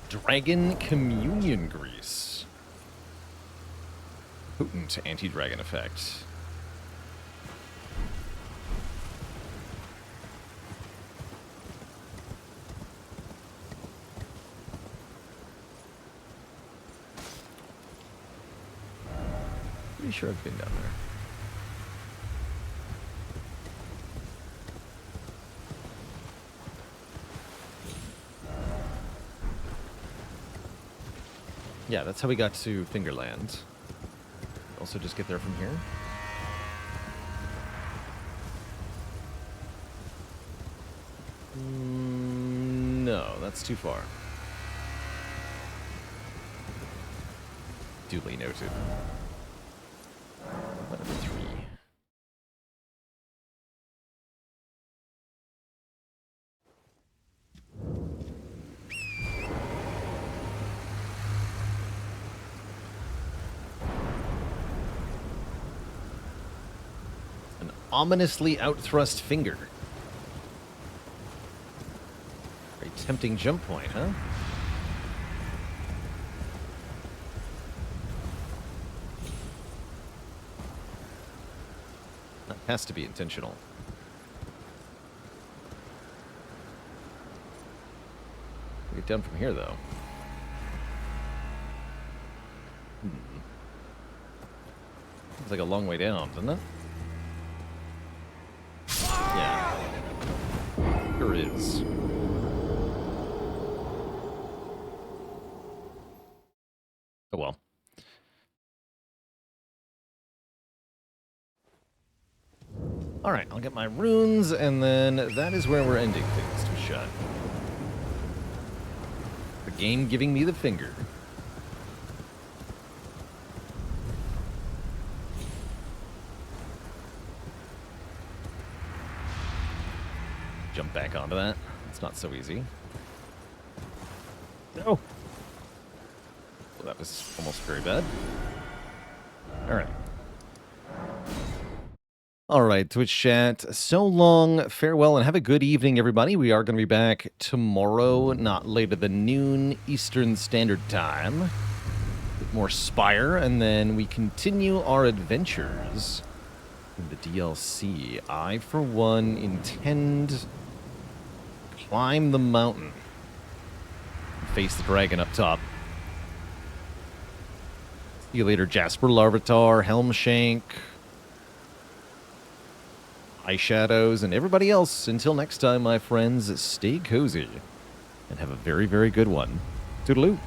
Dragon Communion Grease. Potent anti-dragon effect. Pretty sure I've been down there. Yeah, that's how we got to Fingerland. Also just get there from here. No, that's too far. Duly noted. Number 3. An ominously outthrust finger. Very tempting jump point, huh? That has to be intentional. Get down from here, though. It's like a long way down, doesn't it? Yeah. Sure is. Oh well. Alright, I'll get my runes, and then that is where we're ending things to shut. The game giving me the finger. Jump back onto that. It's not so easy. No! Well, that was almost very bad. Alright. Alright, Twitch chat. So long, farewell, and have a good evening, everybody. We are going to be back tomorrow, not later than noon Eastern Standard Time. With more Spire, and then we continue our adventures in the DLC. I, for one, intend to climb the mountain and face the dragon up top. See you later, Jasper Larvitar, Helmshank, Eyeshadows, and everybody else. Until next time, my friends, stay cozy and have a very, very good one. Toodaloo.